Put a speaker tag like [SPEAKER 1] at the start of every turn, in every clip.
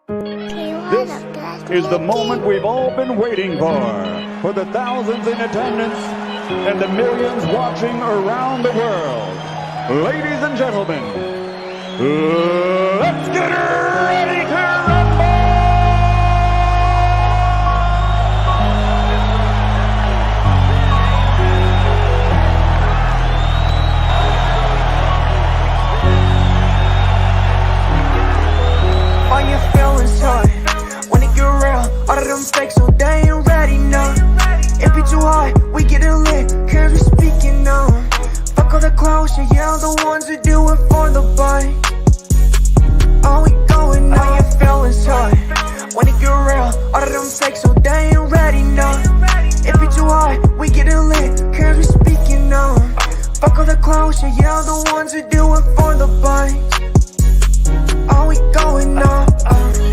[SPEAKER 1] This is the moment we've all been waiting for the thousands in attendance and the millions watching around the world. Ladies and gentlemen, let's get ready to rumble!
[SPEAKER 2] All your feelings hurt when it get real. All of them fakes, so they ain't ready now. It be too hard, we get it lit, cause we speaking now. Fuck all the clowns, yeah, the ones who do it for the bite. All we going now. All your feelings hurt when it get real. All of them fakes, so they ain't ready now. It be too hard, we get it lit, cause we speaking now. Fuck all the clowns, yeah, the ones who do it for the bite. All we going now.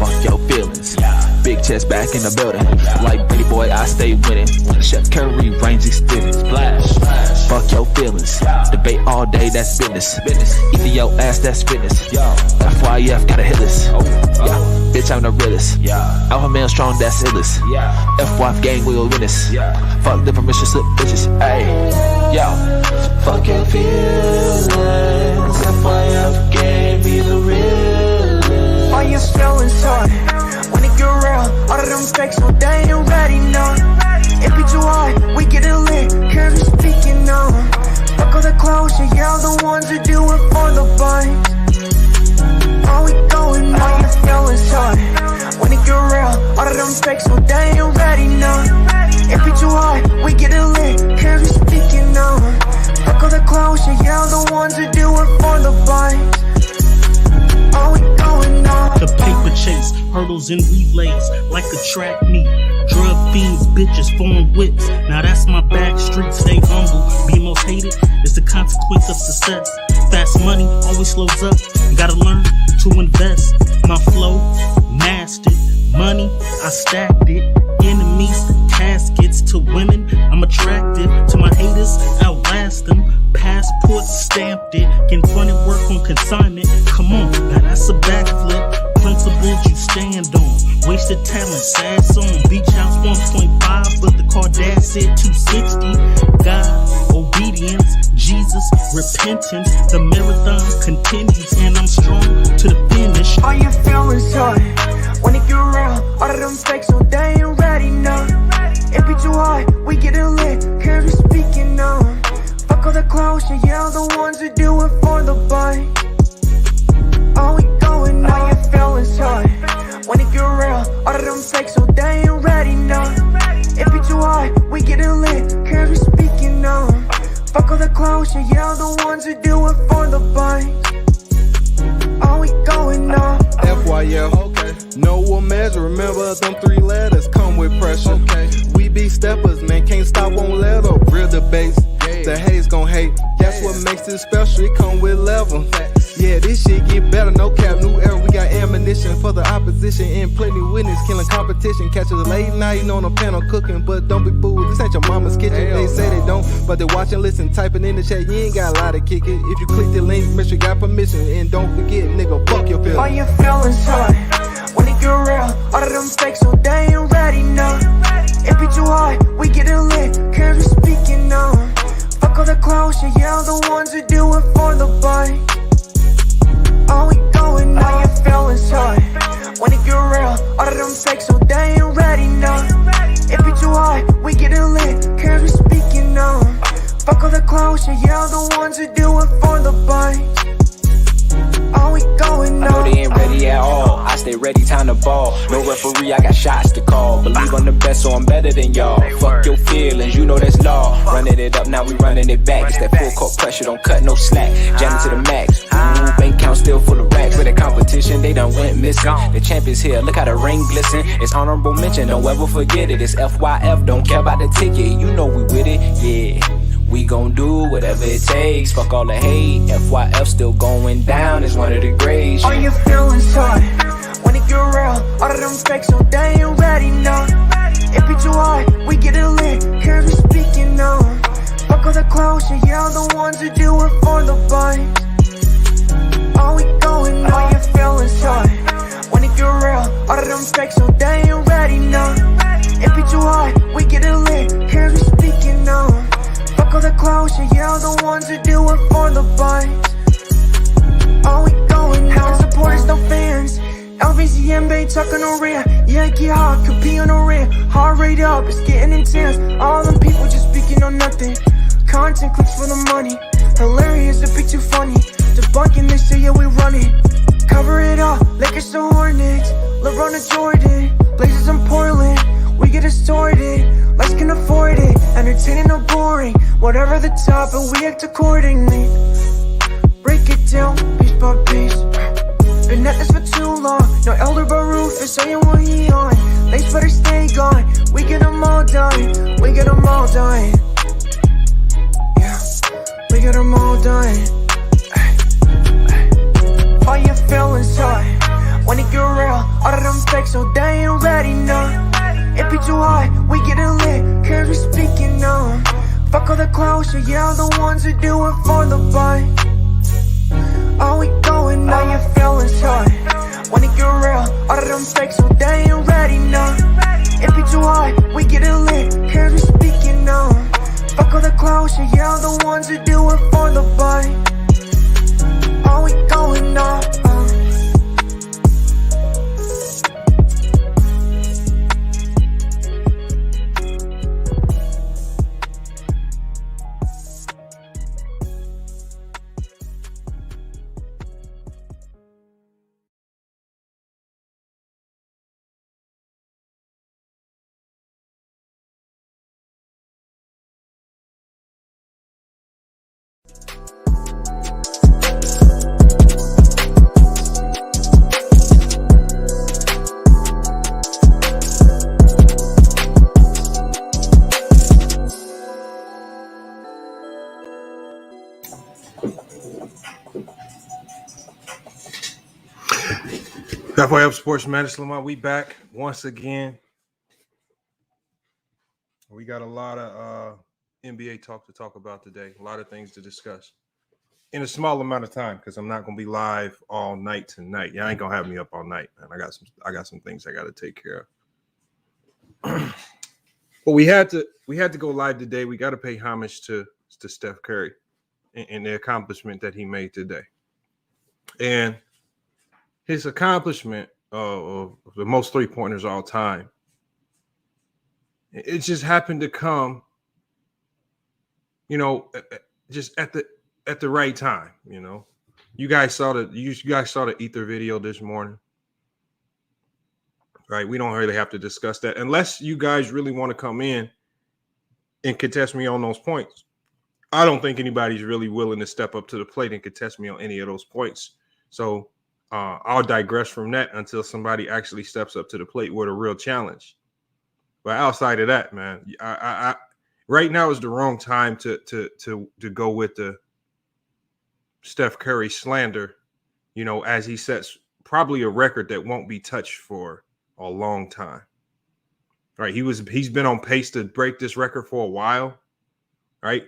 [SPEAKER 3] Fuck your feelings. Big chest back in the building. Like Brady boy, I stay winning. Steph Curry Breaks extended. Splash. Fuck your feelings. Debate all day, that's business. Either your ass, that's fitness. FYF got a hit list. Bitch, I'm the realest. Alpha male strong, that's illest. FYF gang, we will win this. Fuck the permission slip bitches. Ayy, yo. Fuck your feelings. FYF gang, be the realest.
[SPEAKER 2] All your feelings hurt when it get real. All of them fakes, so they ain't ready now. It be too hard, we get it lit, cause we speaking now. Fuck all the clowns, yeah, the ones who do it for the bite. All we going now. All your feelings hurt when it get real. All of them fakes, so they ain't ready now. It be too hard, we get it lit, cause we speaking now. Fuck all the clowns, yeah, the ones who do it for the bite. All we going now.
[SPEAKER 4] The paper chase, hurdles and relays, like a track meet. Drug fiends, bitches, foreign whips. Now that's my back street, stay humble. Be most hated is the consequence of success. Fast money always slows up. Gotta learn to invest. My flow, mastered. Money, I stacked it. Enemies, caskets. To women, I'm attractive. To my haters, outlast them. Passport stamped it. Can fund it, work on consignment. Come on, now that's a backflip. Principles you stand on. Wasted talent, sad song. Beach house 1.5, but the car dad said 260. God, obedience, Jesus, repentance. The marathon continues, and I'm strong to the finish.
[SPEAKER 2] All your feelings hurt when it get real. All of them fakes, so they ain't ready now. It be too hard, we get it lit, cause we speaking now. Fuck all the clowns, yeah, the ones who do it for the bite. All we going now. All your feelings hurt when it get real. All of them fakes, so they ain't ready now. It be too hard, we get it lit, cause we speaking now. Fuck all the clowns, yeah, the ones who do it for the bite. All we going now.
[SPEAKER 5] FYF, okay. No one measure, remember them 3 letters come with pressure. Okay. We be steppers, man, can't stop, won't let up. Real debates, the haters gon' hate. That's what makes it special, it come with level. Yeah, this shit get better, no cap, new era. We got ammunition for the opposition and plenty witness, killing competition. Catch us late night on a panel cooking, but don't be fooled. This ain't your mama's kitchen. They say they don't, but they watch and listen. Typing in the chat, you ain't got a lot to kick it. If you click the link, make sure you got permission. And don't forget, nigga, fuck your feelings.
[SPEAKER 2] All your feelings hurt when it get real. All of them fakes, so they ain't ready now. It be too hard, we get it lit, cause we speaking now. Fuck all the clowns, yeah, the ones who do it for the bite. All we going now. All your feelings hurt when it get real. All of them fakes, so they ain't ready now. It be too hard, we get it lit, cause we speaking now. Fuck all the clowns, yeah, the ones who do it for the bite. All we going now.
[SPEAKER 6] I know they ain't ready at all. I stay ready, time to ball. No referee, I got shots to call. Believe I'm the best, so I'm better than y'all. Fuck your feelings, you know that's law. Running it up, now we running it back. It's that full court pressure, don't cut no slack. Jamming to the max. Bank account still full of racks. For the competition, they done went missing. The champ is here, look how the ring glisten. It's honorable mention, don't ever forget it. It's FYF, don't care about the ticket. You know we with it, yeah. We gon' do whatever it takes. Fuck all the hate. FYF still going down. It's one of the grades.
[SPEAKER 2] All your feelings hurt when it get real. All of them fakes, so they ain't ready now. It be too hard, we get it lit, cause we speaking now. Fuck all the clowns, yeah, the ones who do it for the bite. All we going now. All your feelings hurt when it get real. HNB talking on real. Yankee hard, could be on the rim. Heart rate up, it's getting intense. All them people just speaking on nothing. Content clicks for the money. Hilarious, a bit too funny. Debunking this shit, yeah, we run it. Cover it up, Lakers to Hornets. LeBron to Jordan, Blazers in Portland. We get it sorted, lights can afford it. Entertaining or boring, whatever the top, and we act accordingly. Break it down, piece by piece. Been at this for too long. No Elder Baruch is saying what he on. Lace better stay gone. We get them all done. We get them all done. Yeah, we get them all done. All your feelings high when it get real. All of them fakes, so they ain't ready now. It be too high, we getting lit, cause we speaking on. Fuck all the clowns, yeah, the ones who do it for the buy. All we going now, your feelings high when it get real, all of them fakes, so they ain't ready now. It be too high, we getting lit, cause we speaking on. Fuck all the clowns, yeah, the ones who do it for the buy. All we going now.
[SPEAKER 7] Halfway Up Sports Madison Lamont, we back once again. We got a lot of NBA talk to talk about today, a lot of things to discuss in a small amount of time because I'm not going to be live all night tonight. Y'all ain't going to have me up all night, man. I got some things I got to take care of. But we had to go live today. We got to pay homage to Steph Curry and the accomplishment that he made today. And his accomplishment of the most three-pointers all time, it just happened to come, just at the right time. You guys saw the Ether video this morning, right? We don't really have to discuss that unless you guys really want to come in and contest me on those points. I don't think anybody's really willing to step up to the plate and contest me on any of those points. So I'll digress from that until somebody actually steps up to the plate with a real challenge. But outside of that, man, I right now is the wrong time to go with the Steph Curry slander, as he sets probably a record that won't be touched for a long time. Right? He's been on pace to break this record for a while, right?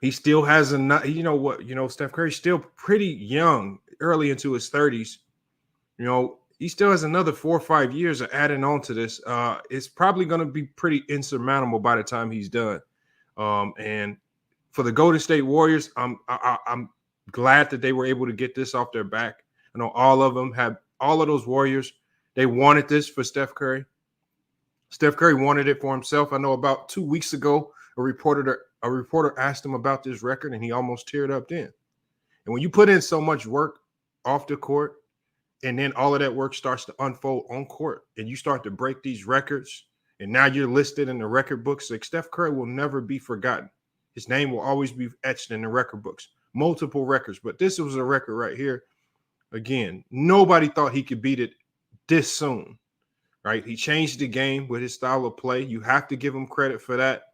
[SPEAKER 7] He still has Steph Curry's still pretty young, early into his 30s. He still has another 4 or 5 years of adding on to this. It's probably going to be pretty insurmountable by the time he's done. And for the Golden State Warriors, I'm glad that they were able to get this off their back. I know all of those Warriors, they wanted this for Steph Curry. Steph Curry wanted it for himself. I know about 2 weeks ago, a reporter asked him about this record, and he almost teared up then. And when you put in so much work off the court, and then all of that work starts to unfold on court, and you start to break these records, and now you're listed in the record books, like Steph Curry will never be forgotten. His name will always be etched in the record books. Multiple records, but this was a record right here. Again, nobody thought he could beat it this soon, right? He changed the game with his style of play. You have to give him credit for that.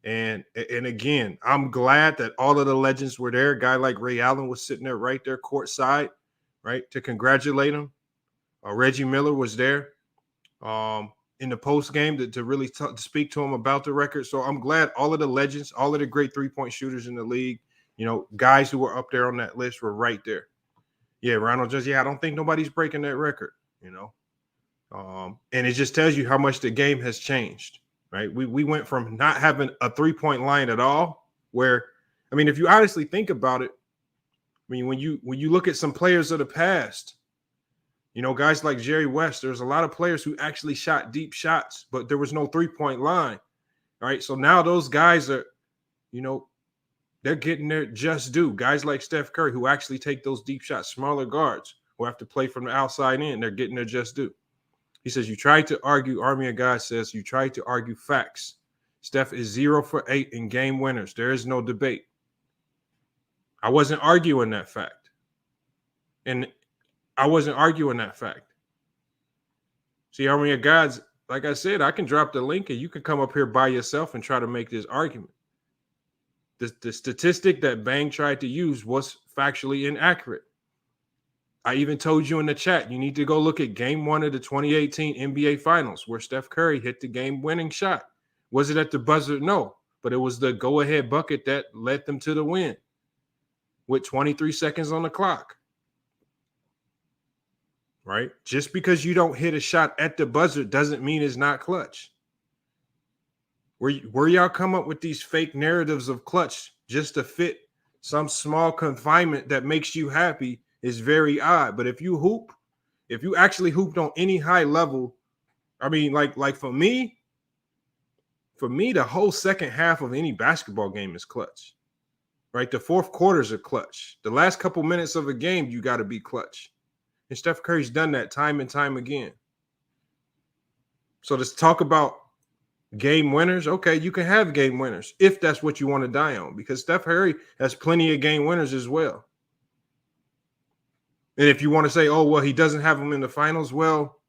[SPEAKER 7] And again, I'm glad that all of the legends were there. A guy like Ray Allen was sitting there right there courtside, right, to congratulate him. Reggie Miller was there in the post game to really to speak to him about the record. So I'm glad all of the legends, all of the great three-point shooters in the league, guys who were up there on that list were right there. Yeah, Ronald just, I don't think nobody's breaking that record, and it just tells you how much the game has changed. Right, we went from not having a three-point line at all, where, if you honestly think about it, when you look at some players of the past, You know, guys like Jerry West, there's a lot of players who actually shot deep shots, but there was no three-point line. All right. So now those guys are, you know, they're getting their just due. Guys like Steph Curry, who actually take those deep shots, smaller guards who have to play from the outside in, they're getting their just due. He says, you tried to argue, Army of God says, you tried to argue facts. Steph is 0 for 8 in game winners. There is no debate. I wasn't arguing that fact. And I wasn't arguing that fact. See, Army of Gods, like I said, I can drop the link and you can come up here by yourself and try to make this argument. The statistic that Bang tried to use was factually inaccurate. I even told you in the chat, you need to go look at game 1 of the 2018 NBA Finals where Steph Curry hit the game-winning shot. Was it at the buzzer? No, but it was the go-ahead bucket that led them to the win with 23 seconds on the clock. Right? Just because you don't hit a shot at the buzzer doesn't mean it's not clutch. Where y'all come up with these fake narratives of clutch just to fit some small confinement that makes you happy is very odd. But if you actually hooped on any high level, I mean, like for me, the whole second half of any basketball game is clutch. Right? The fourth quarters are clutch. The last couple minutes of a game, you got to be clutch. And Steph Curry's done that time and time again. So let's talk about game winners. Okay, you can have game winners if that's what you want to die on, because Steph Curry has plenty of game winners as well. And if you want to say, oh, well, he doesn't have them in the finals, well,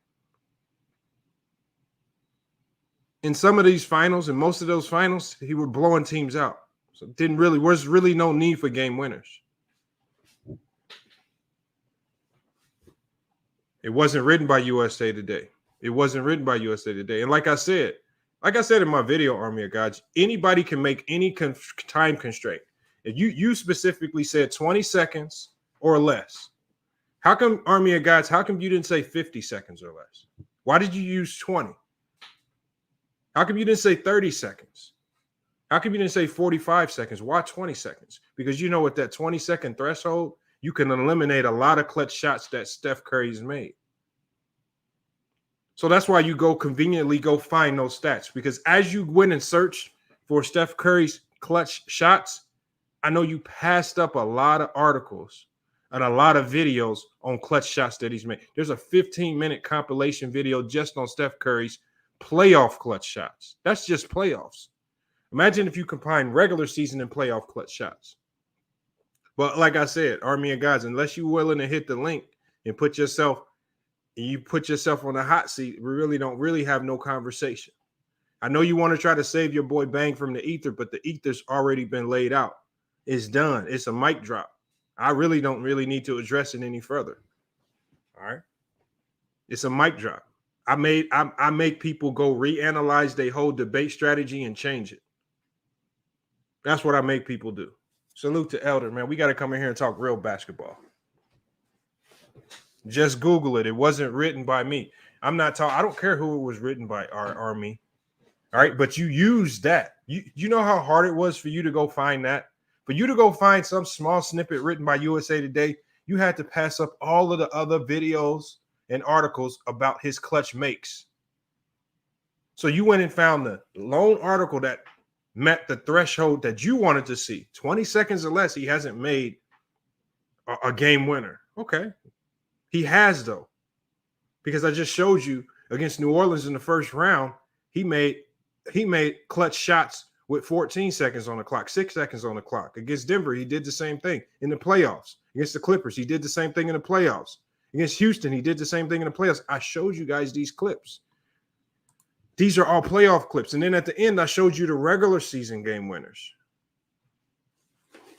[SPEAKER 7] in some of these finals and most of those finals, he was blowing teams out. So was really no need for game winners. It wasn't written by USA Today. It wasn't written by USA Today. And like I said in my video, Army of Gods, anybody can make any time constraint. If you specifically said 20 seconds or less, how come, Army of Gods, how come you didn't say 50 seconds or less? Why did you use 20? How come you didn't say 30 seconds? How come you didn't say 45 seconds? Why 20 seconds? Because you know, with that 20-second threshold, you can eliminate a lot of clutch shots that Steph Curry's made. So that's why you conveniently go find those stats, because as you went and search for Steph Curry's clutch shots, I know you passed up a lot of articles and a lot of videos on clutch shots that he's made. There's a 15-minute compilation video just on Steph Curry's playoff clutch shots. That's just playoffs. Imagine if you combine regular season and playoff clutch shots. But like I said, Army of Gods, unless you're willing to hit the link and put yourself on a hot seat, we really don't have no conversation. I know you want to try to save your boy Bang from the ether, but the ether's already been laid out. It's done. It's a mic drop. I really don't need to address it any further. All right. It's a mic drop. I make people go reanalyze their whole debate strategy and change it. That's what I make people do. Salute to Elder, man. We got to come in here and talk real basketball. Just Google it. It wasn't written by me. I'm not talking. I don't care who it was written by, our Army. All right. But you used that. You know how hard it was for you to go find that? For you to go find some small snippet written by USA Today, you had to pass up all of the other videos and articles about his clutch makes. So you went and found the lone article that met the threshold that you wanted to see. 20 seconds or less, he hasn't made a game winner. Okay. He has, though, because I just showed you against New Orleans in the first round, he made clutch shots with 14 seconds on the clock, 6 seconds on the clock. Against Denver, he did the same thing in the playoffs. Against the Clippers, he did the same thing in the playoffs. Against Houston, he did the same thing in the playoffs. I showed you guys these clips. These are all playoff clips. And then at the end, I showed you the regular season game winners.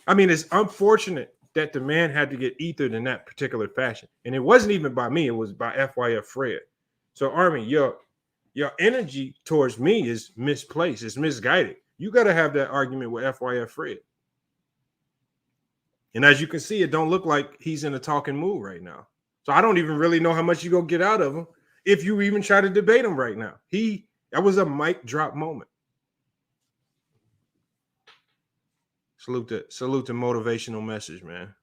[SPEAKER 7] I mean, it's unfortunate that the man had to get ethered in that particular fashion. And it wasn't even by me. It was by FYF Fred. So, Army, your energy towards me is misplaced. It's misguided. You got to have that argument with FYF Fred. And as you can see, it don't look like he's in a talking mood right now. So I don't even really know how much you're going to get out of him if you even try to debate him right now. That was a mic drop moment. Salute the motivational message, man.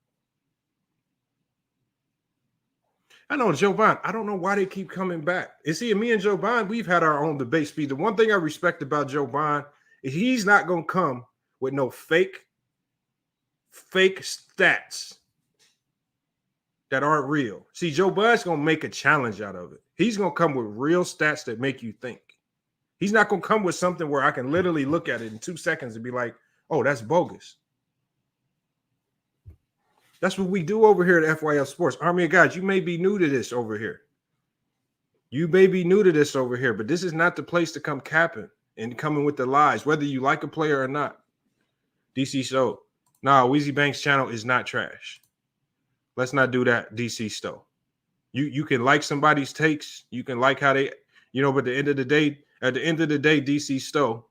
[SPEAKER 7] I know Joe Biden. I don't know why they keep coming back. You see, me and Joe Biden, we've had our own debate speed. The one thing I respect about Joe Biden is he's not going to come with no fake stats that aren't real. See, Joe Biden's going to make a challenge out of it. He's going to come with real stats that make you think. He's not going to come with something where I can literally look at it in 2 seconds and be like, oh, that's bogus. That's what we do over here at FYL Sports. Army of God, you may be new to this over here. You may be new to this over here, but this is not the place to come capping and coming with the lies, whether you like a player or not. DC Stowe. Nah, Weezy Banks' channel is not trash. Let's not do that, DC Stowe. You can like somebody's takes. You can like how they, but at the end of the day, DC Stowe,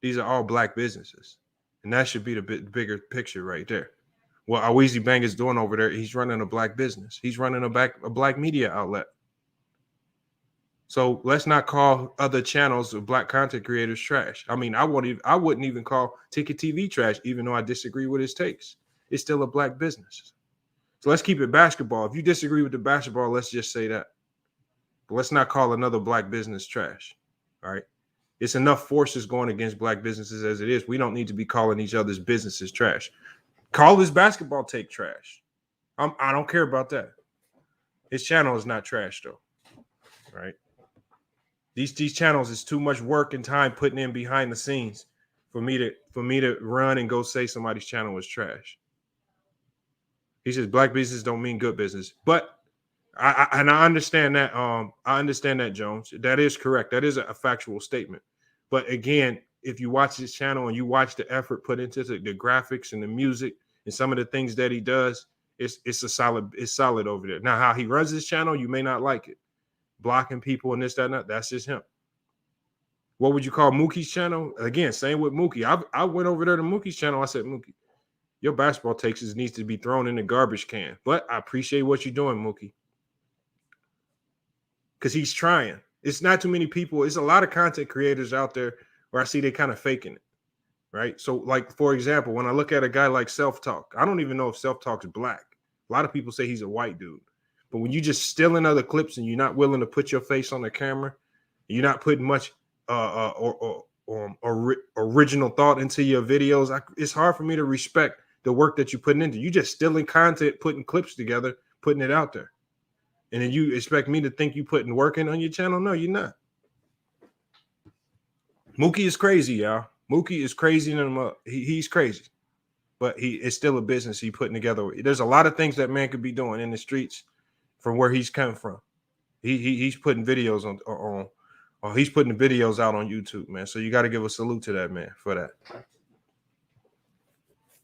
[SPEAKER 7] these are all black businesses. And that should be the bigger picture right there. What Weezy Bang is doing over there, he's running a black business. He's running a black media outlet. So let's not call other channels of black content creators trash. I mean, I wouldn't even call Ticket TV trash, even though I disagree with his takes. It's still a black business. So let's keep it basketball. If you disagree with the basketball, let's just say that. But let's not call another black business trash. All right. It's enough forces going against black businesses as it is. We don't need to be calling each other's businesses trash. Call his basketball take trash. I don't care about that. His channel is not trash, though. All right. These channels is too much work and time putting in behind the scenes for me to run and go say somebody's channel was trash. He says black business don't mean good business, but I understand that. I understand that, Jones. That is correct. That is a factual statement. But again, if you watch his channel and you watch the effort put into the graphics and the music and some of the things that he does, it's solid over there. Now, how he runs his channel, you may not like it. Blocking people and this, that, and that. That's just him. What would you call Mookie's channel? Again, same with Mookie. I went over there to Mookie's channel. I said, Mookie, your basketball takes needs to be thrown in the garbage can. But I appreciate what you're doing, Mookie. Because he's trying. It's not too many people. It's a lot of content creators out there where I see they kind of faking it. Right? So, like, for example, when I look at a guy like Self-Talk, I don't even know if Self-Talk's black. A lot of people say he's a white dude. But when you just stealing other clips and you're not willing to put your face on the camera, you're not putting much original thought into your videos, it's hard for me to respect the work that you're putting into. You just stealing content, putting clips together, putting it out there. And then you expect me to think you putting work in on your channel? No, you're not. Mookie is crazy, y'all. Mookie is crazy. He's crazy. But it's still a business he's putting together. There's a lot of things that man could be doing in the streets from where he's coming from. He's putting videos on he's putting the videos out on YouTube, man. So you got to give a salute to that man for that.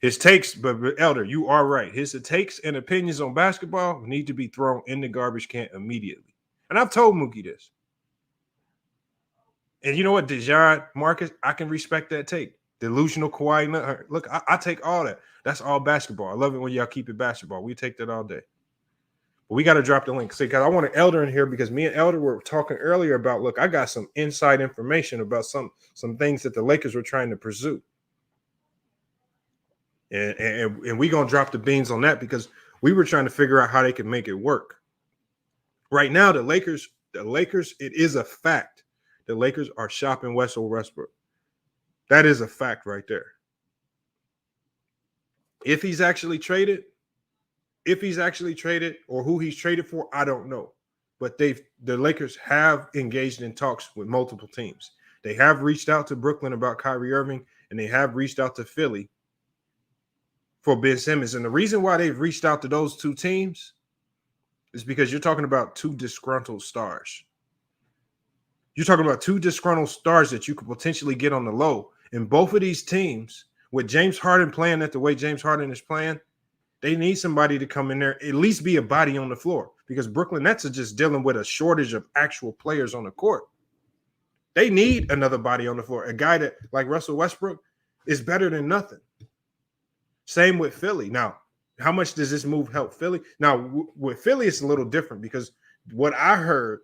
[SPEAKER 7] His takes, but Elder, you are right. His takes and opinions on basketball need to be thrown in the garbage can immediately. And I've told Mookie this. And you know what, Dejon, Marcus, I can respect that take. Delusional Kawhi. Look, I take all that. That's all basketball. I love it when y'all keep it basketball. We take that all day. But we got to drop the link. See, because I want an Elder in here because me and Elder were talking earlier about, look, I got some inside information about some things that the Lakers were trying to pursue. And we're going to drop the beans on that because we were trying to figure out how they could make it work. Right now, the Lakers, it is a fact. The Lakers are shopping Westbrook. That is a fact right there. If he's actually traded or who he's traded for, I don't know. But the Lakers have engaged in talks with multiple teams. They have reached out to Brooklyn about Kyrie Irving, and they have reached out to Philly for Ben Simmons. And the reason why they've reached out to those two teams is because you're talking about two disgruntled stars. You're talking about two disgruntled stars that you could potentially get on the low. And both of these teams, with James Harden playing at the way James Harden is playing, they need somebody to come in there, at least be a body on the floor. Because Brooklyn Nets are just dealing with a shortage of actual players on the court. They need another body on the floor. A guy that, like Russell Westbrook, is better than nothing. Same with Philly. Now, how much does this move help Philly? Now, with Philly, it's a little different because what I heard,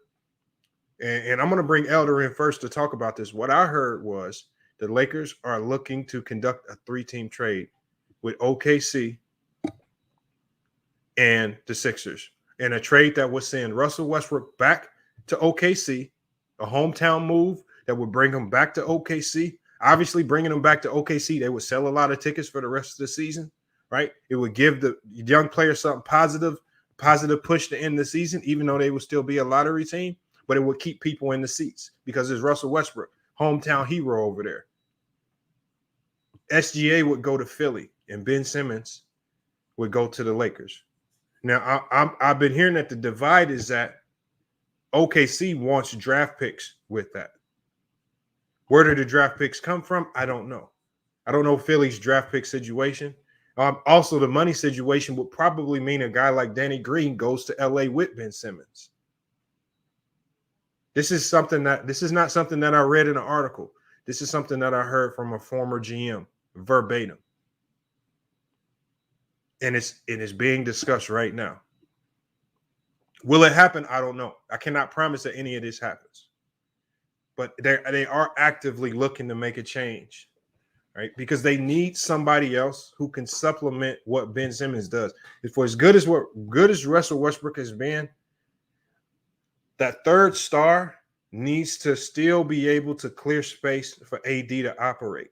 [SPEAKER 7] and I'm going to bring Elder in first to talk about this. What I heard was the Lakers are looking to conduct a 3-team trade with OKC and the Sixers. and a trade that would send Russell Westbrook back to OKC, a hometown move that would bring him back to OKC. Obviously, bringing him back to OKC, they would sell a lot of tickets for the rest of the season, right? It would give the young players something positive push to end the season, even though they would still be a lottery team, but it would keep people in the seats because it's Russell Westbrook, hometown hero over there. SGA would go to Philly, and Ben Simmons would go to the Lakers. Now, I've been hearing that the divide is that OKC wants draft picks with that. Where do the draft picks come from? I don't know. I don't know Philly's draft pick situation. Also, the money situation would probably mean a guy like Danny Green goes to LA with Ben Simmons. This is not something that I read in an article. This is something that I heard from a former GM, verbatim. And it's being discussed right now. Will it happen? I don't know. I cannot promise that any of this happens. But they are actively looking to make a change, right? Because they need somebody else who can supplement what Ben Simmons does. For as good as Russell Westbrook has been, that third star needs to still be able to clear space for AD to operate.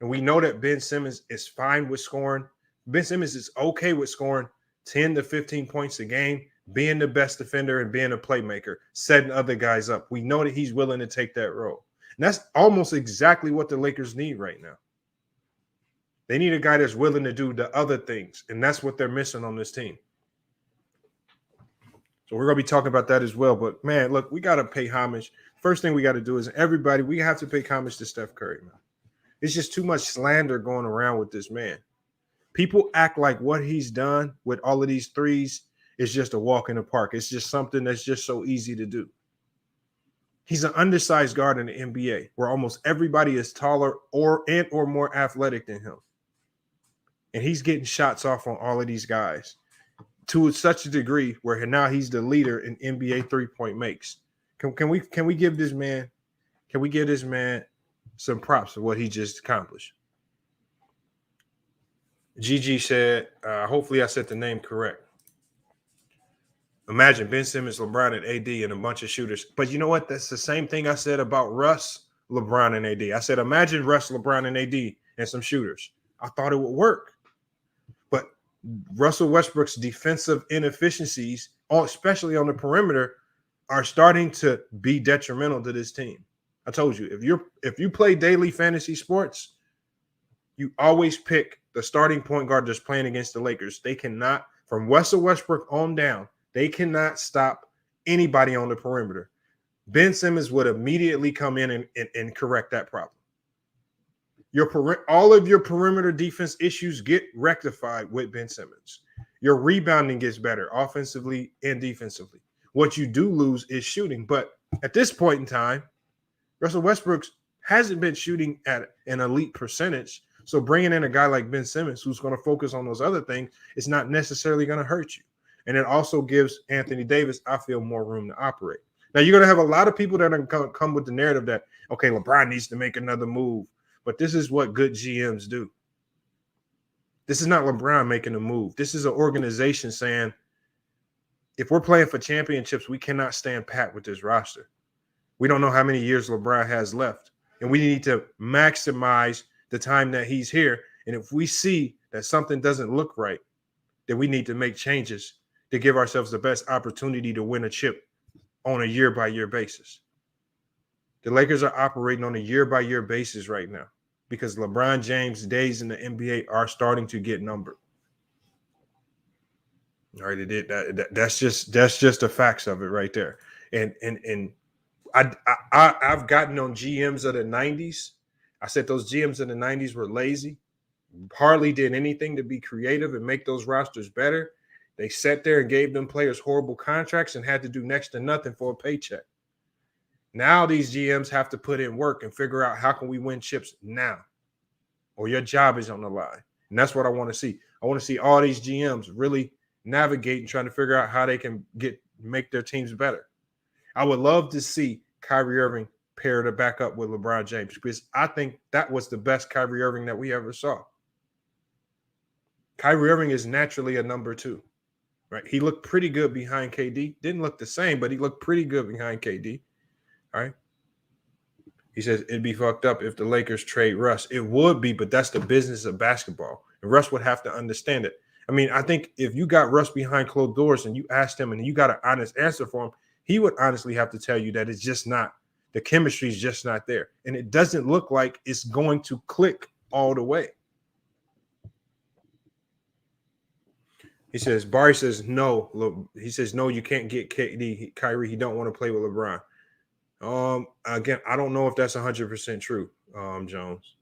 [SPEAKER 7] And we know that Ben Simmons is fine with scoring. Ben Simmons is okay with scoring 10 to 15 points a game, being the best defender and being a playmaker, setting other guys up. We know that he's willing to take that role. And that's almost exactly what the Lakers need right now. They need a guy that's willing to do the other things, and that's what they're missing on this team. So we're going to be talking about that as well. But, man, look, we got to pay homage. First thing we got to do is everybody, we have to pay homage to Steph Curry, man. It's just too much slander going around with this man. People act like what he's done with all of these threes is just a walk in the park. It's just something that's just so easy to do. He's an undersized guard in the NBA where almost everybody is taller or more athletic than him. And he's getting shots off on all of these guys to such a degree where now he's the leader in NBA three-point makes. Can we give this man some props for what he just accomplished? Gigi said, hopefully I said the name correct. Imagine Ben Simmons, LeBron, and AD and a bunch of shooters. But you know what? That's the same thing I said about Russ, LeBron, and AD. I said, imagine Russ, LeBron, and AD and some shooters. I thought it would work. But Russell Westbrook's defensive inefficiencies, especially on the perimeter, are starting to be detrimental to this team. I told you, if you play daily fantasy sports, you always pick the starting point guard that's playing against the Lakers. They cannot, from Russell Westbrook on down, they cannot stop anybody on the perimeter. Ben Simmons would immediately come in and correct that problem. All of your perimeter defense issues get rectified with Ben Simmons. Your rebounding gets better offensively and defensively. What you do lose is shooting. But at this point in time, Russell Westbrook hasn't been shooting at an elite percentage. So bringing in a guy like Ben Simmons, who's going to focus on those other things, is not necessarily going to hurt you. And it also gives Anthony Davis, I feel, more room to operate. Now, you're going to have a lot of people that are going to come with the narrative that, okay, LeBron needs to make another move. But this is what good GMs do. This is not LeBron making a move. This is an organization saying, if we're playing for championships, we cannot stand pat with this roster. We don't know how many years LeBron has left. And we need to maximize the time that he's here. And if we see that something doesn't look right, then we need to make changes to give ourselves the best opportunity to win a chip on a year-by-year basis. The Lakers are operating on a year-by-year basis right now because LeBron James' days in the NBA are starting to get numbered. All right, that's just the facts of it right there. And I've gotten on GMs of the 90s. I said those GMs in the 90s were lazy, hardly did anything to be creative and make those rosters better. They sat there and gave them players horrible contracts and had to do next to nothing for a paycheck. Now these GMs have to put in work and figure out how can we win chips now, or your job is on the line. And that's what I want to see. I want to see all these GMs really navigate and trying to figure out how they can make their teams better. I would love to see Kyrie Irving pair to back up with LeBron James because I think that was the best Kyrie Irving that we ever saw. Kyrie Irving is naturally a number two. right? He looked pretty good behind KD. Didn't look the same, but he looked pretty good behind KD. All right. He says it'd be fucked up if the Lakers trade Russ. It would be, but that's the business of basketball. And Russ would have to understand it. I mean, I think if you got Russ behind closed doors and you asked him and you got an honest answer for him, he would honestly have to tell you that it's just not, the chemistry is just not there. And it doesn't look like it's going to click all the way. He says, Barry says, no. He says, no, you can't get Kyrie. He don't want to play with LeBron. Again, I don't know if that's 100% true, Jones.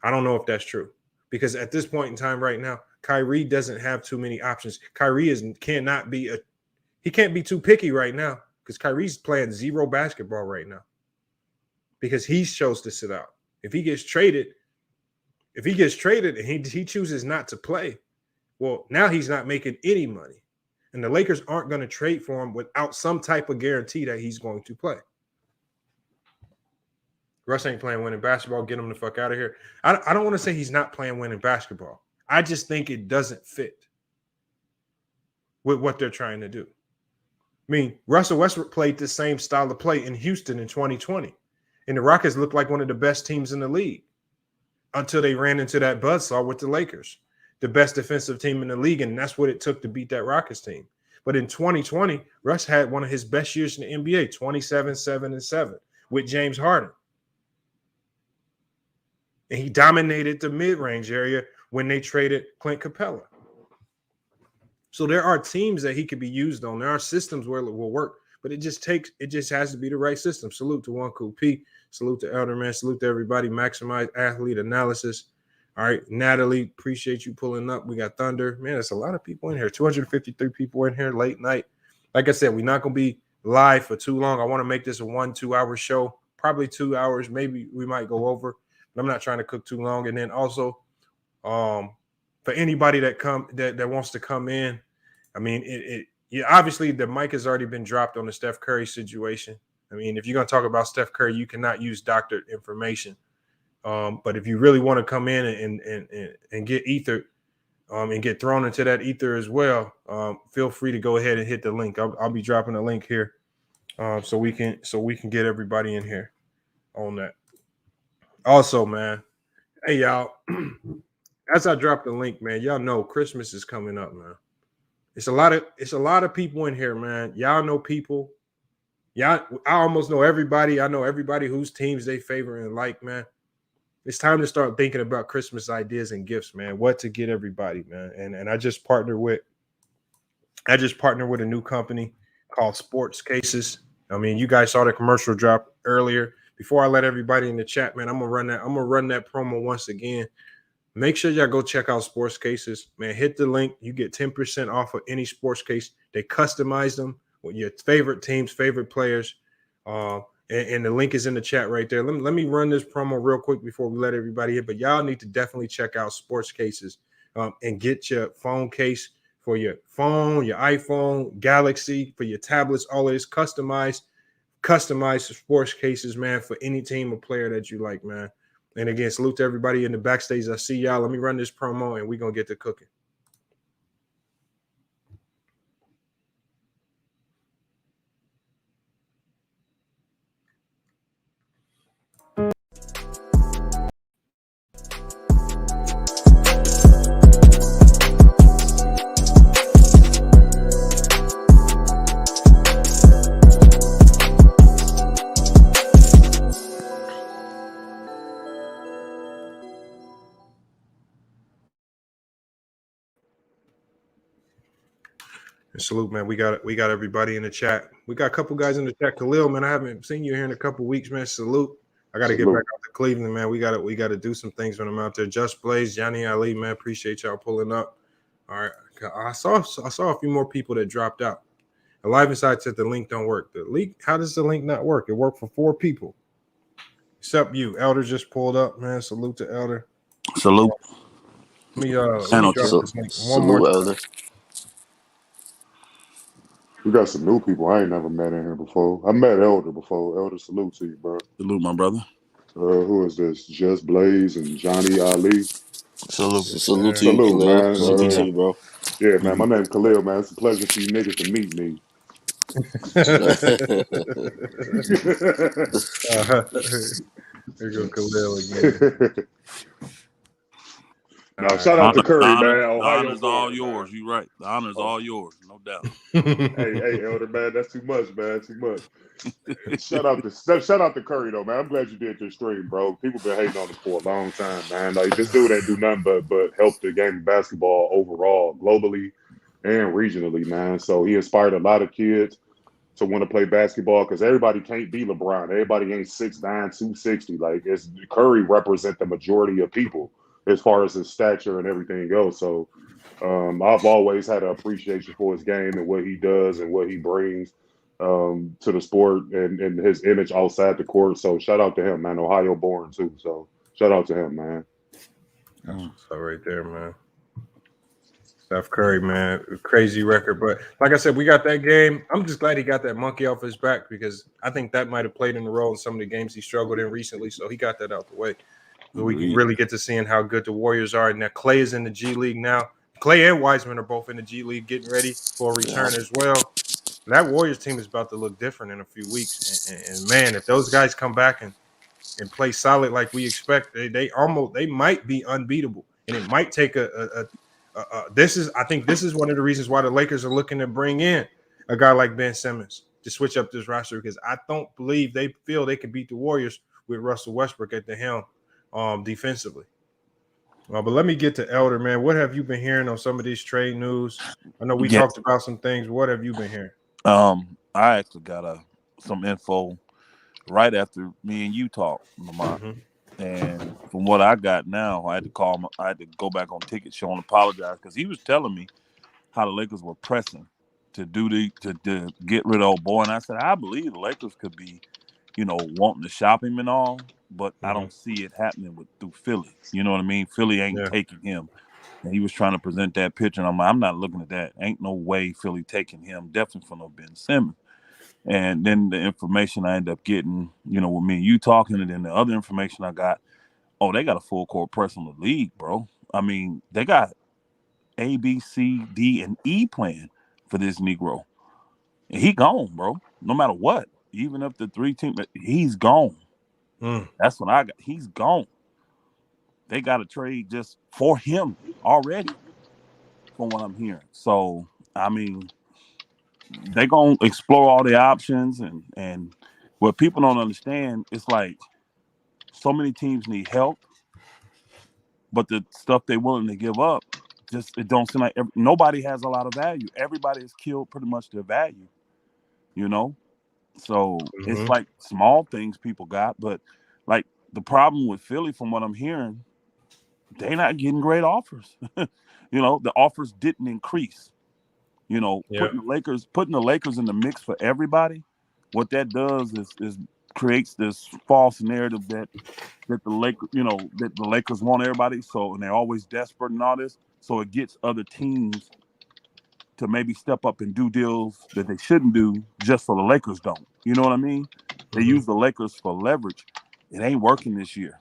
[SPEAKER 7] I don't know if that's true because at this point in time right now, Kyrie doesn't have too many options. Kyrie can't be too picky right now because Kyrie's playing zero basketball right now because he chose to sit out. If he gets traded and he chooses not to play, well, now he's not making any money. And the Lakers aren't going to trade for him without some type of guarantee that he's going to play. Russ ain't playing winning basketball. Get him the fuck out of here. I don't want to say he's not playing winning basketball. I just think it doesn't fit with what they're trying to do. I mean, Russell Westbrook played the same style of play in Houston in 2020. And the Rockets looked like one of the best teams in the league until they ran into that buzzsaw with the Lakers, the best defensive team in the league. And that's what it took to beat that Rockets team. But in 2020, Russ had one of his best years in the NBA, 27-7-7 with James Harden. And he dominated the mid-range area when they traded Clint Capella. So there are teams that he could be used on. There are systems where it will work, but it just has to be the right system. Salute to One Cool P. Salute to Elder Man. Salute to everybody. Maximize athlete analysis. All right, Natalie, appreciate you pulling up. We got Thunder. Man, there's a lot of people in here. 253 people in here late night. Like I said, we're not going to be live for too long. I want to make this a 1-2 hour show, probably 2 hours. Maybe we might go over. I'm not trying to cook too long. And then also, for anybody that wants to come in, I mean, obviously the mic has already been dropped on the Steph Curry situation. I mean, if you're going to talk about Steph Curry, you cannot use doctored information. But if you really want to come in and get ethered and get thrown into that ether as well, feel free to go ahead and hit the link. I'll be dropping a link here so we can get everybody in here on that. Also, man, hey, y'all, as I drop the link, man, y'all know Christmas is coming up, man. It's a lot of people in here, man. Y'all know people. I almost know everybody. I know everybody whose teams they favor and like, man. It's time to start thinking about Christmas ideas and gifts, man. What to get everybody, man. And I just partnered with a new company called Sports Cases. I mean, you guys saw the commercial drop earlier. Before I let everybody in the chat, man, I'm gonna run that promo once again. Make sure y'all go check out Sports Cases, man. Hit the link. You get 10% off of any sports case. They customize them with your favorite teams, favorite players. And the link is in the chat right there. Let me run this promo real quick before we let everybody in. But y'all need to definitely check out Sports Cases and get your phone case for your phone, your iPhone, Galaxy, for your tablets, all of this customized sports cases, man, for any team or player that you like, man. And again, salute to everybody in the backstage. I see y'all. Let me run this promo and we're going to get to cooking. Salute, man. We got everybody in the chat. We got a couple guys in the chat. Khalil, man, I haven't seen you here in a couple weeks, man. Salute. I got to get back out to Cleveland, man. We got to do some things when I'm out there. Just Blaze, Johnny Ali, man. Appreciate y'all pulling up. All right. I saw a few more people that dropped out. Alive Inside said the link don't work. The link, how does the link not work? It worked for 4 people. Except you. Elder just pulled up, man. Salute to Elder.
[SPEAKER 8] Salute.
[SPEAKER 7] Let me drop this link one more time. Elder.
[SPEAKER 9] We got some new people I ain't never met in here before. I met Elder before. Elder, salute to you, bro.
[SPEAKER 8] Salute, my brother.
[SPEAKER 9] Who is this? Just Blaze and Johnny Ali.
[SPEAKER 8] Salute to you,
[SPEAKER 9] Salute,
[SPEAKER 8] Khalil.
[SPEAKER 9] man.
[SPEAKER 8] Salute to you, bro.
[SPEAKER 9] Yeah, man. My name's Khalil, man. It's a pleasure for you niggas to meet me.
[SPEAKER 7] There go Khalil again. All
[SPEAKER 9] Now,
[SPEAKER 7] right.
[SPEAKER 9] shout out to Curry, man.
[SPEAKER 10] The
[SPEAKER 9] Ohio
[SPEAKER 10] honor's all
[SPEAKER 9] born, man.
[SPEAKER 10] yours. You right. The honor's
[SPEAKER 9] Oh,
[SPEAKER 10] all yours, no doubt.
[SPEAKER 9] hey, Elder, man. That's too much, man. Too much. Shout out to Curry, though, man. I'm glad you did this stream, bro. People been hating on us for a long time, man. Like, this dude ain't do nothing but help the game of basketball overall, globally and regionally, man. So he inspired a lot of kids to want to play basketball because everybody can't be LeBron. Everybody ain't 6'9", 260. Like, it's Curry represent the majority of people as far as his stature and everything goes. So I've always had an appreciation for his game and what he does and what he brings to the sport and his image outside the court. So shout out to him, man. Ohio born too. So shout out to him, man.
[SPEAKER 7] So right there, man. Steph Curry, man, crazy record. But like I said, we got that game. I'm just glad he got that monkey off his back because I think that might have played in the role in some of the games he struggled in recently. So he got that out the way. So we can really get to seeing how good the Warriors are. And now Clay is in the G League now. Clay and Wiseman are both in the G League getting ready for a return as well. That Warriors team is about to look different in a few weeks. And man, if those guys come back and play solid like we expect, they might be unbeatable. And it might take I think this is one of the reasons why the Lakers are looking to bring in a guy like Ben Simmons to switch up this roster because I don't believe they feel they can beat the Warriors with Russell Westbrook at the helm defensively. But let me get to Elder, man. What have you been hearing on some of these trade news? I know we talked about some things. What have you been hearing?
[SPEAKER 10] I actually got some info right after me and you talked, Lamont. Mm-hmm. And from what I got now, I had to call him. I had to go back on Ticket Show and apologize because he was telling me how the Lakers were pressing to get rid of old boy. And I said, I believe the Lakers could be, wanting to shop him and all, but I don't see it happening through Philly. You know what I mean? Philly ain't taking him. And he was trying to present that picture, and I'm like, I'm not looking at that. Ain't no way Philly taking him, definitely for no Ben Simmons. And then the information I ended up getting, with me and you talking, and then the other information I got, they got a full court press on the league, bro. I mean, they got A, B, C, D, and E plan for this Negro. And he gone, bro. No matter what. Even if the 3 team, he's gone. That's what I got. He's gone. They got a trade just for him already, from what I'm hearing. So, I mean, they're going to explore all the options. And what people don't understand, it's like so many teams need help, but the stuff they're willing to give up, it don't seem like nobody has a lot of value. Everybody has killed pretty much their value, So it's like small things people got. But, like, the problem with Philly, from what I'm hearing, they're not getting great offers. The offers didn't increase. Putting the Lakers in the mix for everybody, what that does is creates this false narrative that the Lakers want everybody. So, and they're always desperate and all this. So it gets other teams to maybe step up and do deals that they shouldn't do just so the Lakers don't. You know what I mean? They use the Lakers for leverage. It ain't working this year.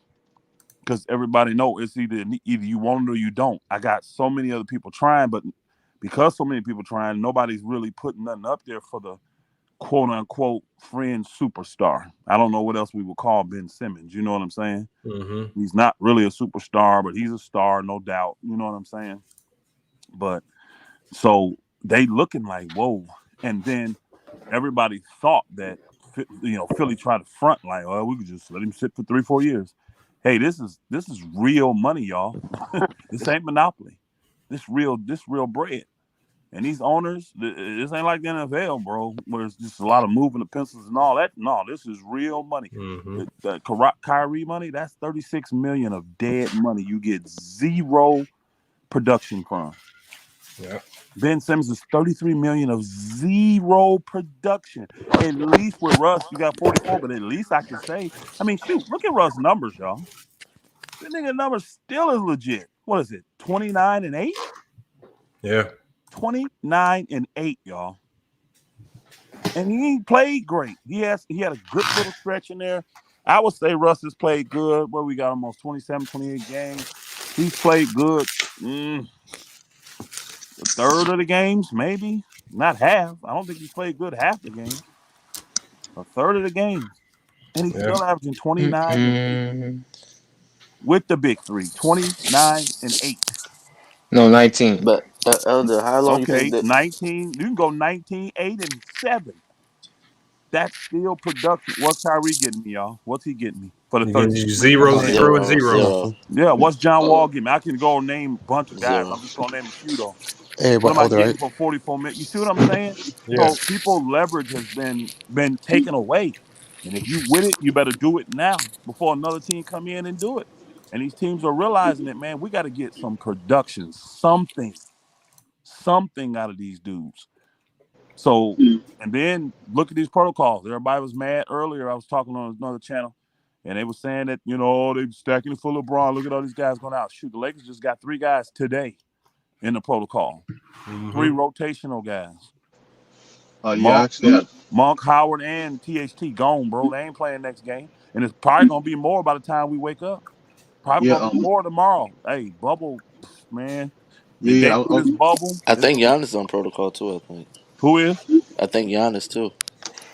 [SPEAKER 10] Because everybody know it's either you want it or you don't. I got so many other people trying, but because so many people trying, nobody's really putting nothing up there for the quote-unquote friend superstar. I don't know what else we would call Ben Simmons. You know what I'm saying? He's not really a superstar, but he's a star, no doubt. You know what I'm saying? But so they looking like, whoa. And then everybody thought that, Philly tried to front like, we could just let him sit for 3-4 years. Hey, this is real money, y'all. This ain't monopoly. This real bread. And these owners, this ain't like the NFL, bro, where it's just a lot of moving the pencils and all that. No, this is real money. The Kyrie money, that's $36 million of dead money. You get zero production from.
[SPEAKER 7] Yeah.
[SPEAKER 10] Ben Simmons is $33 million of zero production. At least with Russ, you got 44, but at least I can say, I mean, shoot, look at Russ' numbers, y'all. That nigga numbers still is legit. What is it? 29-8?
[SPEAKER 7] Yeah.
[SPEAKER 10] 29-8, y'all. And he ain't played great. He had a good little stretch in there. I would say Russ has played good. Well, we got almost 27, 28 games. He's played good. A third of the games, maybe. Not half. I don't think he's played good half the games. A third of the games. And he's still averaging 29 and 8 with the big three. 29 and 8.
[SPEAKER 8] No, 19.
[SPEAKER 11] But Elder, how long you think
[SPEAKER 10] Okay,
[SPEAKER 11] that?
[SPEAKER 10] 19. You can go 19, 8, and 7. That's still production. What's Kyrie getting me, y'all? What's he getting me for the
[SPEAKER 7] He
[SPEAKER 10] 13
[SPEAKER 7] gives you
[SPEAKER 10] wins?
[SPEAKER 7] 0,
[SPEAKER 8] Nothing.
[SPEAKER 7] 0, and
[SPEAKER 11] 0,
[SPEAKER 7] 0.
[SPEAKER 11] 0,
[SPEAKER 10] Yeah, what's John Wall
[SPEAKER 11] oh,
[SPEAKER 10] getting me? I can go name a bunch of guys.
[SPEAKER 11] 0.
[SPEAKER 10] I'm just gonna name a few though.
[SPEAKER 12] Hey,
[SPEAKER 10] What
[SPEAKER 12] but
[SPEAKER 10] am I
[SPEAKER 12] Elder,
[SPEAKER 10] getting for 44 minutes? You see what I'm saying?
[SPEAKER 7] Yeah.
[SPEAKER 10] So people leverage has been taken away. And if you with it, you better do it now before another team come in and do it. And these teams are realizing that, man, we got to get some production, something out of these dudes. So, and then look at these protocols. Everybody was mad earlier. I was talking on another channel, and they were saying that, they stacking it full of LeBron. Look at all these guys going out. Shoot, the Lakers just got 3 guys today in the protocol. 3 rotational guys.
[SPEAKER 13] Yeah, actually,
[SPEAKER 10] Monk, Howard, and THT gone, bro. They ain't playing next game. And it's probably going to be more by the time we wake up. Probably
[SPEAKER 13] yeah,
[SPEAKER 10] going to be more tomorrow. Hey, bubble, man.
[SPEAKER 13] yeah,
[SPEAKER 10] Did
[SPEAKER 13] yeah.
[SPEAKER 10] they do this bubble?
[SPEAKER 11] I think Giannis is on protocol too. I think.
[SPEAKER 10] Who is?
[SPEAKER 11] I think Giannis too.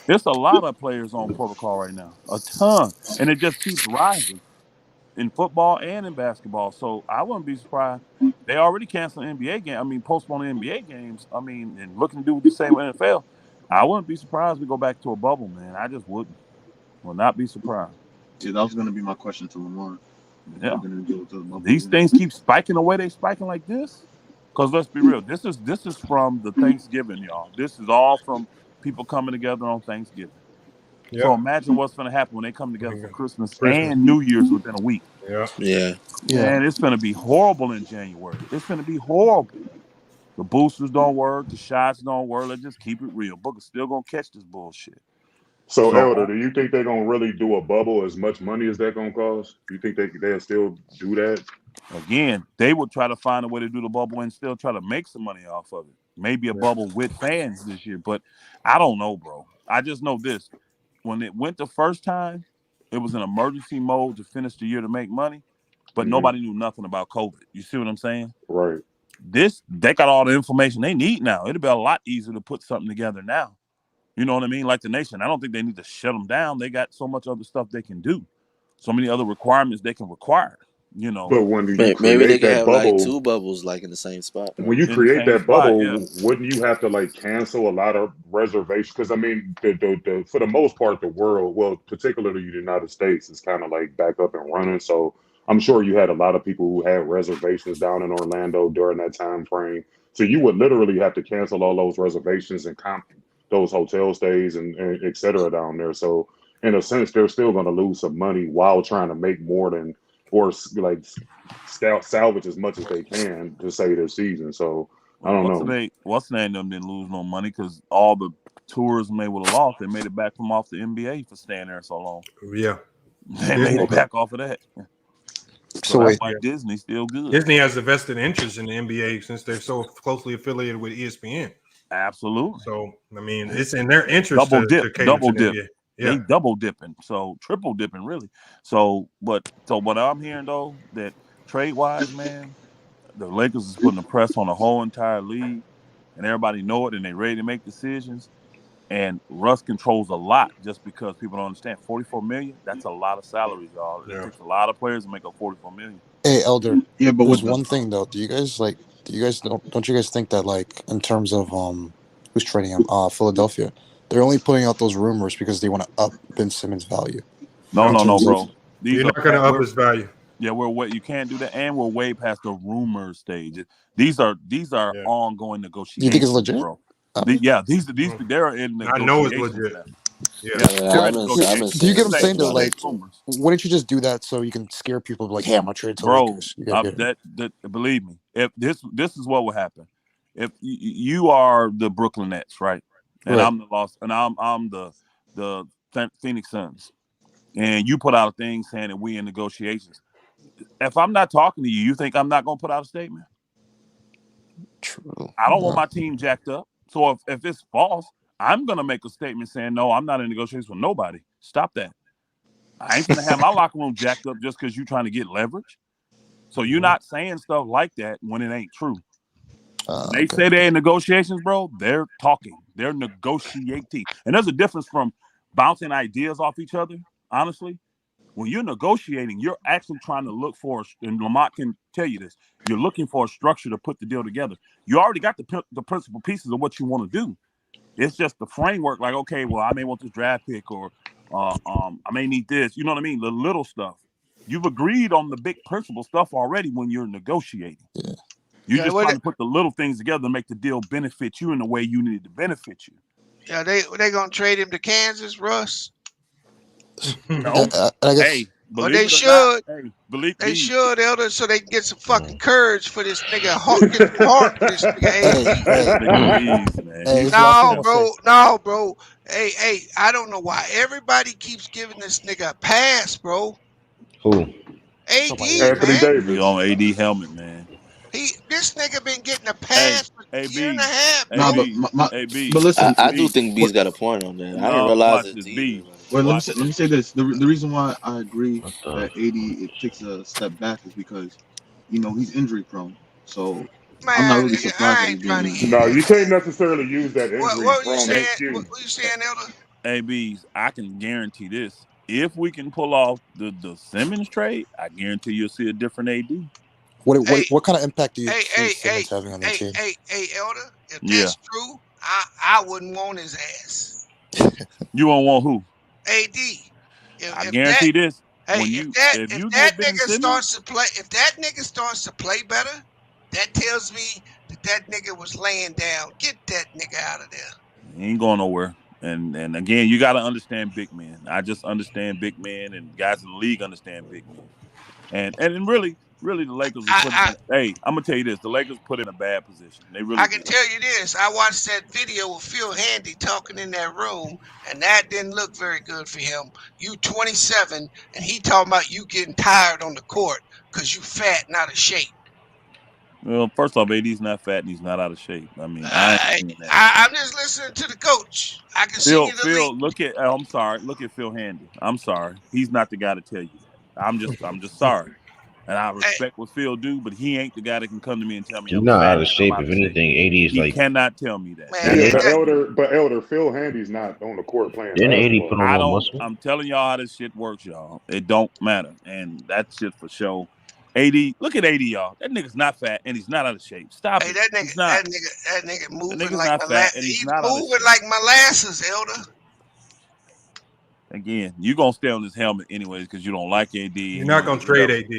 [SPEAKER 10] It's a lot of players on protocol right now. A ton. And it just keeps rising in football and in basketball. So I wouldn't be surprised. They already canceled NBA games. I mean, postponing NBA games. I mean, and looking to do the same with NFL. I wouldn't be surprised we go back to a bubble, man. I just wouldn't. Will not be surprised.
[SPEAKER 13] Yeah, that was gonna be my question to Lamar.
[SPEAKER 10] Yeah. These things keep spiking the way they spiking like this. Because let's be real, this is from the Thanksgiving, y'all. This is all from people coming together on Thanksgiving.
[SPEAKER 7] Yeah.
[SPEAKER 10] So imagine what's going to happen when they come together for Christmas and New Year's within a week.
[SPEAKER 11] Yeah.
[SPEAKER 10] Man, it's going to be horrible in January. It's going to be horrible. The boosters don't work. The shots don't work. Let's just keep it real. Booker's still going to catch this bullshit.
[SPEAKER 9] So, Elder, do you think they're going to really do a bubble as much money as that going to cost? Do you think they'll still do that?
[SPEAKER 10] Again, they would try to find a way to do the bubble and still try to make some money off of it. Maybe a bubble with fans this year, but I don't know, bro. I just know this. When it went the first time, it was an emergency mode to finish the year to make money, but nobody knew nothing about COVID. You see what I'm saying?
[SPEAKER 9] Right.
[SPEAKER 10] They got all the information they need now. It'd be a lot easier to put something together now. You know what I mean? Like the nation, I don't think they need to shut them down. They got so much other stuff they can do. So many other requirements they can require.
[SPEAKER 9] But when you
[SPEAKER 11] Maybe they
[SPEAKER 9] create
[SPEAKER 11] could
[SPEAKER 9] that
[SPEAKER 11] have
[SPEAKER 9] bubble,
[SPEAKER 11] like 2 bubbles like in the same spot.
[SPEAKER 9] when you
[SPEAKER 10] In the
[SPEAKER 9] create
[SPEAKER 10] same
[SPEAKER 9] that
[SPEAKER 10] spot,
[SPEAKER 9] bubble,
[SPEAKER 10] yeah.
[SPEAKER 9] wouldn't you have to like cancel a lot of reservations? Because I mean, the for the most part, the world, well, particularly the United States, is kind of like back up and running. So I'm sure you had a lot of people who had reservations down in Orlando during that time frame. So you would literally have to cancel all those reservations and comp those hotel stays and et cetera down there. So in a sense, they're still going to lose some money while trying to make more than or like salvage as much as they can to save their season. So I don't know.
[SPEAKER 10] What's the name? Them didn't lose no money because all the tourism they would have lost, they made it back from off the NBA for staying there so long.
[SPEAKER 7] Yeah.
[SPEAKER 10] They made it back off of that. So that's why Disney's still good.
[SPEAKER 7] Disney has a vested interest in the NBA since they're so closely affiliated with ESPN.
[SPEAKER 10] Absolutely.
[SPEAKER 7] So I mean, it's in their interest
[SPEAKER 10] double
[SPEAKER 7] to cater to the NBA. Yeah.
[SPEAKER 10] They double dipping, so triple dipping really. So what I'm hearing though, that trade wise, man, the Lakers is putting the press on the whole entire league, and everybody know it, and they ready to make decisions. And Russ controls a lot just because people don't understand. $44 million, that's a lot of salaries, y'all. It takes a lot of players to make up $44 million.
[SPEAKER 12] Hey, Elder.
[SPEAKER 13] Yeah, but
[SPEAKER 12] there's one thing though. Don't you guys think that like in terms of who's trading him? Philadelphia. They're only putting out those rumors because they want to up Ben Simmons' value.
[SPEAKER 10] No, bro.
[SPEAKER 7] You're not going to up his value.
[SPEAKER 10] Yeah, you can't do that, and we're way past the rumor stage. These are ongoing negotiations.
[SPEAKER 12] You think it's legit,
[SPEAKER 10] bro? These they're in negotiations.
[SPEAKER 7] I know it's legit.
[SPEAKER 12] Do you get what I'm saying though? Like, wouldn't you just do that so you can scare people? Like, hey, I'm gonna trade to Lakers.
[SPEAKER 10] Believe me, if this is what will happen. If you are the Brooklyn Nets, right? And I'm the Phoenix Suns, and you put out a thing saying that we in negotiations. If I'm not talking to you, you think I'm not gonna put out a statement?
[SPEAKER 12] True.
[SPEAKER 10] I don't want my team jacked up. So if it's false, I'm gonna make a statement saying no, I'm not in negotiations with nobody. Stop that. I ain't gonna have my locker room jacked up just because you're trying to get leverage. So you're not saying stuff like that when it ain't true. When they
[SPEAKER 12] Okay.
[SPEAKER 10] say they're in negotiations, bro, they're talking. They're negotiating. And there's a difference from bouncing ideas off each other, honestly. When you're negotiating, you're actually trying to look for, and Lamont can tell you this, you're looking for a structure to put the deal together. You already got the principal pieces of what you want to do. It's just the framework, like, okay, well, I may want this draft pick, or I may need this. You know what I mean? The little stuff. You've agreed on the big principal stuff already when you're negotiating.
[SPEAKER 12] Yeah.
[SPEAKER 10] You're just trying to put the little things together to make the deal benefit you in the way you need it to benefit you.
[SPEAKER 14] Yeah, they gonna trade him to Kansas, Russ.
[SPEAKER 10] No,
[SPEAKER 12] I guess,
[SPEAKER 10] hey,
[SPEAKER 14] Or they should.
[SPEAKER 10] Not, hey, believe
[SPEAKER 14] they
[SPEAKER 10] me.
[SPEAKER 14] should, Elder, so they can get some fucking courage for this nigga. Get some heart for this nigga. No, bro. Hey, I don't know why everybody keeps giving this nigga a pass, bro.
[SPEAKER 8] Who?
[SPEAKER 14] AD,
[SPEAKER 9] Anthony
[SPEAKER 14] man.
[SPEAKER 9] Davis.
[SPEAKER 10] He on AD helmet, man.
[SPEAKER 14] This nigga been getting a pass for a year and a half, bro.
[SPEAKER 13] Nah, but listen,
[SPEAKER 11] I do think B's got a point on that. I didn't realize it either.
[SPEAKER 13] Well, let me say this. The reason why I agree that AD it takes a step back is because, he's injury prone. So I'm not really surprised that he's being used.
[SPEAKER 9] No, you can't necessarily use that injury
[SPEAKER 14] What
[SPEAKER 9] prone excuse.
[SPEAKER 14] What you saying, Elder?
[SPEAKER 10] ABs, I can guarantee this. If we can pull off the Simmons trade, I guarantee you'll see a different AD.
[SPEAKER 12] What kind of impact do you see Simmons having on the team?
[SPEAKER 14] Hey, Elder, if that's true, I wouldn't want his ass.
[SPEAKER 10] You won't want who?
[SPEAKER 14] AD.
[SPEAKER 10] I guarantee this.
[SPEAKER 14] Hey,
[SPEAKER 10] if
[SPEAKER 14] that nigga starts to play better, that tells me that nigga was laying down. Get that nigga out of there.
[SPEAKER 10] He ain't going nowhere. And again, you got to understand big men. I just understand big men, and guys in the league understand big men. And really, the Lakers. Hey, I'm gonna tell you this: the Lakers put in a bad position. They really.
[SPEAKER 14] I can tell you this: I watched that video of Phil Handy talking in that room, and that didn't look very good for him. You 27, and he talking about you getting tired on the court because you fat and out of shape.
[SPEAKER 10] Well, first off, AD's not fat and he's not out of shape. I mean,
[SPEAKER 14] I'm just listening to the coach. I can see you the
[SPEAKER 10] Phil, look at. I'm sorry. Look at Phil Handy. I'm sorry. He's not the guy to tell you that. I'm just sorry. And I respect what Phil do, but he ain't the guy that can come to me and tell me
[SPEAKER 8] He's
[SPEAKER 10] I'm
[SPEAKER 8] not
[SPEAKER 10] fat
[SPEAKER 8] out of shape. If anything, AD is
[SPEAKER 10] he
[SPEAKER 8] like.
[SPEAKER 10] cannot tell me that.
[SPEAKER 9] But Elder, Phil Handy's not on the court playing.
[SPEAKER 8] Didn't AD put on more muscle?
[SPEAKER 10] I'm telling y'all how this shit works, y'all. It don't matter, and that's shit for show. AD, look at AD, y'all. That nigga's not fat and he's not out of shape. Stop it.
[SPEAKER 14] That nigga moving like
[SPEAKER 10] he's
[SPEAKER 14] moving like molasses, Elder.
[SPEAKER 10] Again, you're going to stay on this helmet anyways because you don't like AD.
[SPEAKER 7] You're not going to trade AD.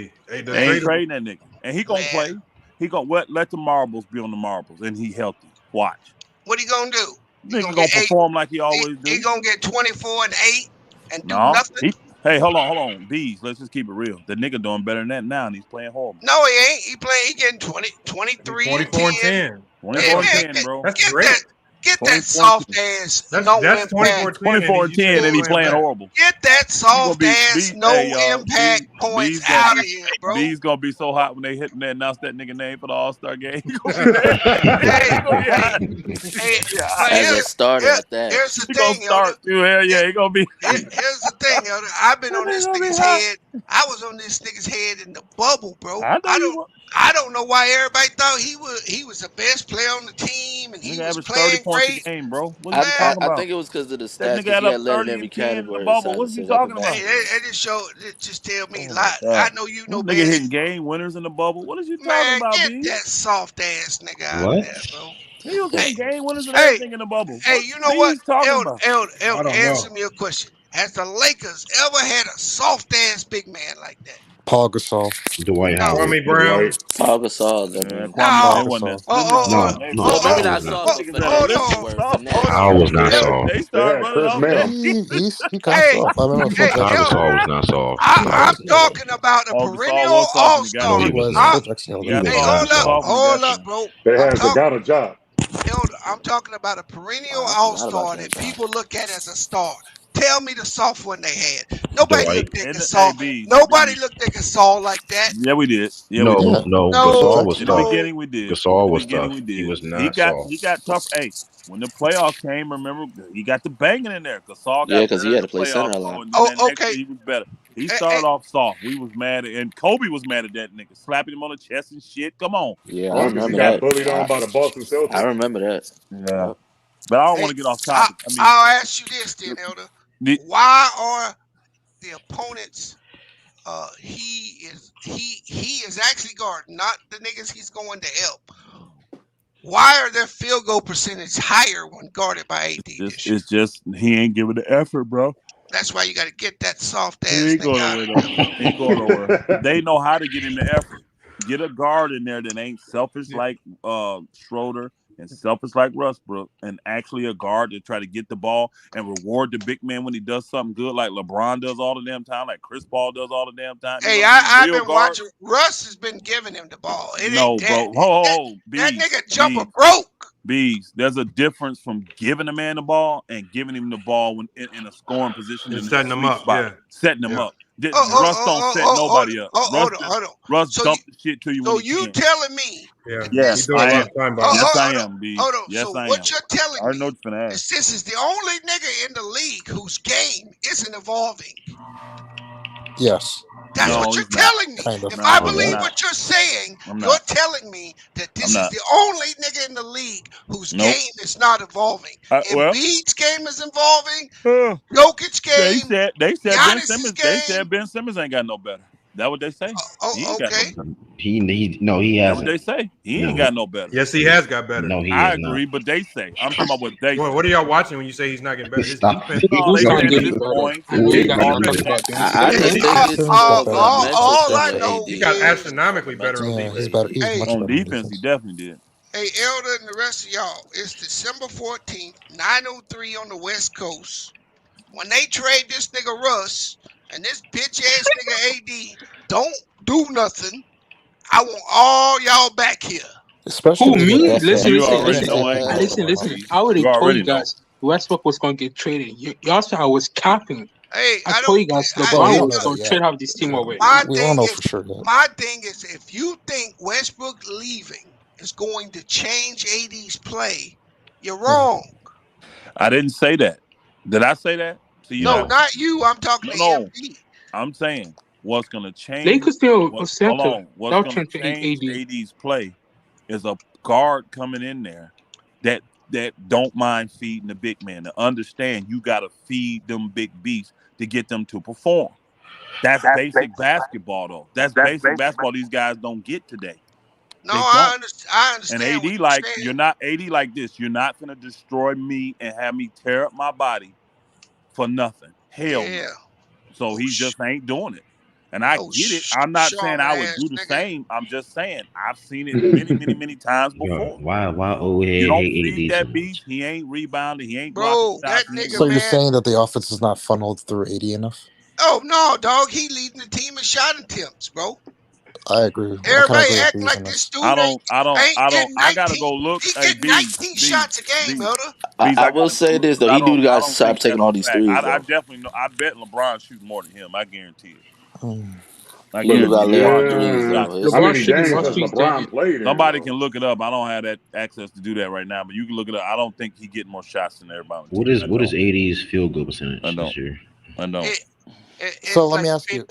[SPEAKER 10] They ain't trading that nigga. And he going to play. He going to let the marbles be on the marbles, and he healthy. Watch.
[SPEAKER 14] What he going to do?
[SPEAKER 10] Nigga going to perform like he always do.
[SPEAKER 14] He going to get 24 and 8 and do nothing?
[SPEAKER 10] Hey, hold on. Bees, let's just keep it real. The nigga doing better than that now, and he's playing horrible.
[SPEAKER 14] No, he ain't. He getting 23
[SPEAKER 7] 24 and 10.
[SPEAKER 10] 24 and 10, bro.
[SPEAKER 7] That's great.
[SPEAKER 14] Get that soft ass.
[SPEAKER 7] That's 24
[SPEAKER 10] and 10, and he's playing horrible.
[SPEAKER 14] Get that soft ass, impact points out of here, bro.
[SPEAKER 10] B's gonna be so hot when they announce that nigga name for the All-Star game.
[SPEAKER 11] As a starter at that.
[SPEAKER 14] Here's the
[SPEAKER 10] He
[SPEAKER 14] thing,
[SPEAKER 10] gonna start too. Hell yeah, he gonna be.
[SPEAKER 14] Here's the thing, Elder. I've been on this nigga's head. I was on this nigga's head in the bubble, bro. I don't know why everybody thought he was the best player on the team and he was playing great.
[SPEAKER 10] Game, bro.
[SPEAKER 11] I think it was because of the stats. He had led in every category.
[SPEAKER 10] What's he talking about?
[SPEAKER 14] It just tell me. I know you know.
[SPEAKER 10] Nigga hitting game winners in the bubble. What is you talking about,
[SPEAKER 14] get
[SPEAKER 10] B?
[SPEAKER 14] that soft ass nigga out of there, bro.
[SPEAKER 10] He was hitting game winners and everything in the bubble.
[SPEAKER 14] Hey, you know what? Elder, answer me a question. Has the Lakers ever had a soft ass big man like that?
[SPEAKER 12] Paul Gasol,
[SPEAKER 8] Dwight Howard,
[SPEAKER 7] Kwame Brown,
[SPEAKER 11] Paul Gasol.
[SPEAKER 8] No,
[SPEAKER 11] maybe not soft.
[SPEAKER 8] Howard was not soft.
[SPEAKER 12] he kind of soft. I don't know if
[SPEAKER 8] Gasol was not soft.
[SPEAKER 14] I'm talking about a perennial all-star.
[SPEAKER 12] He was.
[SPEAKER 14] Hold up, bro.
[SPEAKER 9] They got a job.
[SPEAKER 14] Elder, I'm talking about a perennial all-star that people look at as a star. Tell me the soft one they had. Nobody looked at Gasol. Nobody looked at Gasol like that.
[SPEAKER 10] Yeah, we did. Yeah,
[SPEAKER 8] no, Gasol was tough.
[SPEAKER 10] In the beginning, we did.
[SPEAKER 8] Gasol was tough. He was not soft.
[SPEAKER 10] He got tough. Hey, when the playoff came, remember he got the banging in there. Gasol got
[SPEAKER 11] because he had to play center a lot.
[SPEAKER 14] Okay,
[SPEAKER 10] he was better. He started off soft. We was mad and Kobe was mad at that nigga, slapping him on the chest and shit. Come on.
[SPEAKER 11] Yeah,
[SPEAKER 9] Oh,
[SPEAKER 11] I
[SPEAKER 9] because he
[SPEAKER 11] remember
[SPEAKER 9] got
[SPEAKER 11] that.
[SPEAKER 9] bullied on by the Boston
[SPEAKER 11] I
[SPEAKER 9] Celtics.
[SPEAKER 11] remember that.
[SPEAKER 10] Yeah. But I don't want to get off topic. I mean,
[SPEAKER 14] I'll ask you this then, Elder. Why are the opponents he is actually guarding, not the niggas he's going to help? Why are their field goal percentage higher when guarded by AD?
[SPEAKER 10] It's just he ain't giving the effort, bro.
[SPEAKER 14] That's why you got to get that soft ass
[SPEAKER 10] He ain't
[SPEAKER 14] nigga
[SPEAKER 10] going
[SPEAKER 14] out
[SPEAKER 10] nowhere
[SPEAKER 14] of
[SPEAKER 10] though.
[SPEAKER 14] there.
[SPEAKER 10] He ain't going nowhere. They know how to get in the effort. Get a guard in there that ain't selfish like Schroeder and selfish like Westbrook, and actually a guard to try to get the ball and reward the big man when he does something good, like LeBron does all the damn time, like Chris Paul does all the damn time.
[SPEAKER 14] Hey, I've been watching. Russ has been giving him the ball. It ain't that.
[SPEAKER 10] Bro.
[SPEAKER 14] That nigga jumper broke.
[SPEAKER 10] Bees, there's a difference from giving a man the ball and giving him the ball when in a scoring position
[SPEAKER 7] and
[SPEAKER 10] in
[SPEAKER 7] setting
[SPEAKER 10] the
[SPEAKER 7] him
[SPEAKER 10] sweet
[SPEAKER 7] up.
[SPEAKER 10] spot.
[SPEAKER 7] Yeah.
[SPEAKER 10] Setting them up. Russ don't set nobody up.
[SPEAKER 14] Hold on.
[SPEAKER 10] Russ
[SPEAKER 14] So
[SPEAKER 10] dump the shit to you when he can.
[SPEAKER 14] telling me?
[SPEAKER 10] Yes, I am. Yes, I am, B.
[SPEAKER 14] Hold on.
[SPEAKER 10] Yes,
[SPEAKER 14] So
[SPEAKER 10] I am.
[SPEAKER 14] what you're telling
[SPEAKER 10] I already know
[SPEAKER 14] me
[SPEAKER 10] what you're finna
[SPEAKER 14] is
[SPEAKER 10] ask.
[SPEAKER 14] this is the only nigga in the league whose game isn't evolving.
[SPEAKER 12] Yes.
[SPEAKER 14] That's what you're telling me.
[SPEAKER 12] Kind of.
[SPEAKER 14] If I believe what you're saying, you're telling me that this is the only nigga in the league whose game is not evolving. Embiid's game is evolving. Jokic's game.
[SPEAKER 10] They said Ben
[SPEAKER 14] Giannis's
[SPEAKER 10] Simmons.
[SPEAKER 14] game.
[SPEAKER 10] They said Ben Simmons ain't got no better. That what they say? He ain't got no better.
[SPEAKER 8] He
[SPEAKER 10] That's
[SPEAKER 8] hasn't.
[SPEAKER 10] what they say. He ain't got no better.
[SPEAKER 7] Yes, he has got better.
[SPEAKER 8] No, he
[SPEAKER 10] I
[SPEAKER 8] has
[SPEAKER 10] agree,
[SPEAKER 8] not.
[SPEAKER 10] but they say. I'm talking about what they say.
[SPEAKER 7] What are y'all watching when you say he's not getting better? His
[SPEAKER 8] Stop.
[SPEAKER 7] defense.
[SPEAKER 10] No, they
[SPEAKER 15] not
[SPEAKER 10] said
[SPEAKER 15] getting
[SPEAKER 10] his
[SPEAKER 15] better?
[SPEAKER 10] points.
[SPEAKER 15] I know you guys are
[SPEAKER 10] already
[SPEAKER 15] talking about Ben
[SPEAKER 11] I
[SPEAKER 15] Simmons.
[SPEAKER 11] just think it's
[SPEAKER 14] all
[SPEAKER 11] mental
[SPEAKER 14] I
[SPEAKER 11] stuff
[SPEAKER 14] know
[SPEAKER 11] with
[SPEAKER 7] He
[SPEAKER 11] AD.
[SPEAKER 7] got
[SPEAKER 14] is
[SPEAKER 7] astronomically better on
[SPEAKER 12] Yeah,
[SPEAKER 7] defense.
[SPEAKER 12] he's better. He's
[SPEAKER 14] Hey,
[SPEAKER 12] much
[SPEAKER 10] On
[SPEAKER 12] better.
[SPEAKER 10] defense, he definitely did.
[SPEAKER 14] Hey, Elder and the rest of y'all, it's December 14th, 9:03 on the West Coast. When they trade this nigga Russ and this bitch ass nigga AD don't do nothing, I want all y'all back here.
[SPEAKER 12] Especially
[SPEAKER 15] Who,
[SPEAKER 12] when you get
[SPEAKER 15] me?
[SPEAKER 12] Buffalo.
[SPEAKER 10] You already know I ain't going
[SPEAKER 15] Listen.
[SPEAKER 10] nowhere, B.
[SPEAKER 15] I already
[SPEAKER 10] You
[SPEAKER 15] told
[SPEAKER 10] already
[SPEAKER 15] you
[SPEAKER 10] know.
[SPEAKER 15] guys Westbrook was going to get traded. Y'all said I was capping.
[SPEAKER 14] Hey,
[SPEAKER 15] I told you guys
[SPEAKER 12] we
[SPEAKER 15] LeBron
[SPEAKER 12] don't
[SPEAKER 15] was
[SPEAKER 12] know
[SPEAKER 15] going
[SPEAKER 12] that
[SPEAKER 15] to
[SPEAKER 12] yet.
[SPEAKER 15] trade half this team away.
[SPEAKER 12] We don't know for sure yet.
[SPEAKER 14] My thing is, if you think Westbrook leaving is going to change AD's play, you're wrong.
[SPEAKER 10] I didn't say that. Did I say that? See,
[SPEAKER 14] No, not you. I'm talking to
[SPEAKER 10] No.
[SPEAKER 14] MD.
[SPEAKER 10] I'm saying what's going to change.
[SPEAKER 15] They could still
[SPEAKER 10] Hold
[SPEAKER 15] center.
[SPEAKER 10] on. What's
[SPEAKER 15] They'll
[SPEAKER 10] going to
[SPEAKER 15] change
[SPEAKER 10] change
[SPEAKER 15] AD.
[SPEAKER 10] AD's play is a guard coming in there that don't mind feeding the big man. To understand, you got to feed them big beasts to get them to perform. That's basic basketball, though. That's basic basketball these guys don't get today.
[SPEAKER 14] No,
[SPEAKER 10] They
[SPEAKER 14] I
[SPEAKER 10] don't.
[SPEAKER 14] understand.
[SPEAKER 10] And
[SPEAKER 14] what
[SPEAKER 10] AD
[SPEAKER 14] you're saying.
[SPEAKER 10] you're not AD like this. You're not gonna destroy me and have me tear up my body for nothing. Hell no. So he just ain't doing it. And I get it. I'm not saying I would do the same. I'm just saying I've seen it many, many, many times before.
[SPEAKER 8] Why old head
[SPEAKER 10] You don't
[SPEAKER 8] hate
[SPEAKER 10] feed
[SPEAKER 8] AD so
[SPEAKER 10] that
[SPEAKER 8] much?
[SPEAKER 10] beast. He ain't rebounding. He ain't blocking shots. He ain't
[SPEAKER 12] So you're saying that the offense is not funneled through 80 enough?
[SPEAKER 14] Oh no, dog. He leading the team in shot attempts, bro.
[SPEAKER 12] I agree. I kind of
[SPEAKER 14] Everybody
[SPEAKER 12] agree with
[SPEAKER 14] acting
[SPEAKER 12] Bees
[SPEAKER 14] like
[SPEAKER 12] on
[SPEAKER 14] this
[SPEAKER 12] this.
[SPEAKER 14] dude
[SPEAKER 10] I
[SPEAKER 14] getting 19.
[SPEAKER 10] I gotta go look.
[SPEAKER 14] He
[SPEAKER 10] Hey,
[SPEAKER 14] getting 19 shots a game, Elder.
[SPEAKER 11] I will say this though, he do got to stop taking all these threes
[SPEAKER 10] I
[SPEAKER 11] though.
[SPEAKER 10] definitely know. I bet LeBron's shooting more than him. I guarantee it. I
[SPEAKER 11] He do got to
[SPEAKER 10] guarantee
[SPEAKER 11] lay off
[SPEAKER 10] LeBron
[SPEAKER 11] threes
[SPEAKER 10] shooting
[SPEAKER 11] though.
[SPEAKER 10] shots.
[SPEAKER 9] How many
[SPEAKER 15] shooting
[SPEAKER 9] games
[SPEAKER 15] Russ
[SPEAKER 9] has
[SPEAKER 15] threes
[SPEAKER 9] LeBron played in?
[SPEAKER 10] Somebody
[SPEAKER 9] though?
[SPEAKER 10] can look it up. I don't have that access to do that right now, but you can look it up. I don't think he getting more shots than everybody on the team.
[SPEAKER 8] What is AD's field goal percentage this year?
[SPEAKER 10] I don't.
[SPEAKER 12] So let me ask you,